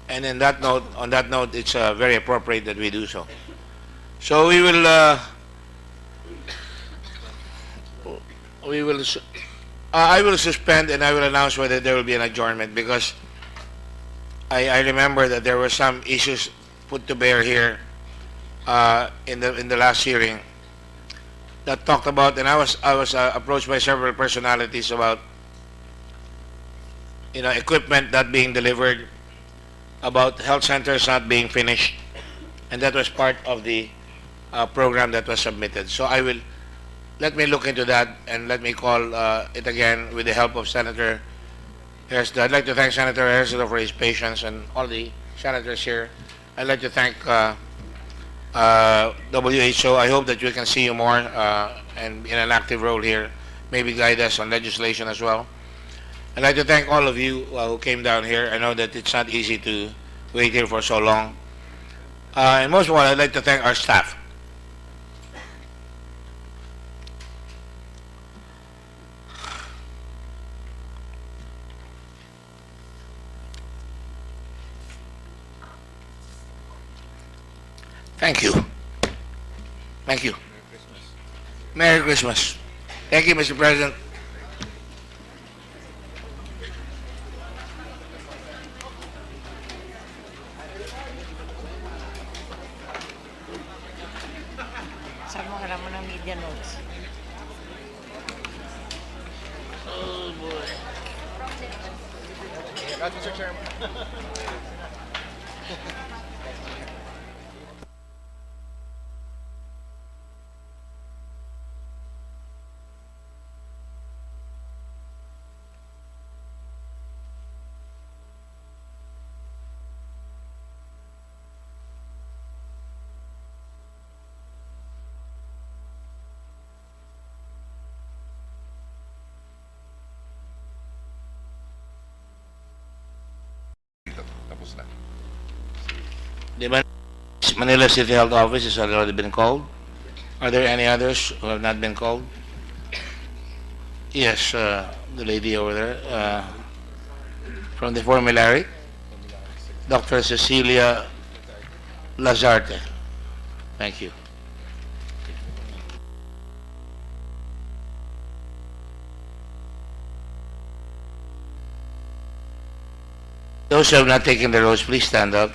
And on that note, it's very appropriate that we do so. So we will I will suspend, and I will announce whether there will be an adjournment, because I remember that there were some issues put to bear here in the last hearing that talked about, and I was approached by several personalities about equipment not being delivered, about health centers not being finished, and that was part of the program that was submitted. So let me look into that, and let me call it again with the help of Senator Harrison. I'd like to thank Senator Harrison for his patience, and all the senators here. I'd like to thank WHO. I hope that we can see you more and in an active role here, maybe guide us on legislation as well. I'd like to thank all of you who came down here. I know that it's not easy to wait here for so long. And most of all, I'd like to thank our staff. Thank you. Thank you. Merry Christmas. Thank you, Mr. President. Saan mo alam mo ng media notes? Oh, boy. Mr. Chairman. The Manila City Health Office has already been called. Are there any others who have not been called? Yes, the lady over there from the formulary, Dr. Cecilia Lazarte. Thank you. Those who have not taken their oaths, please stand up.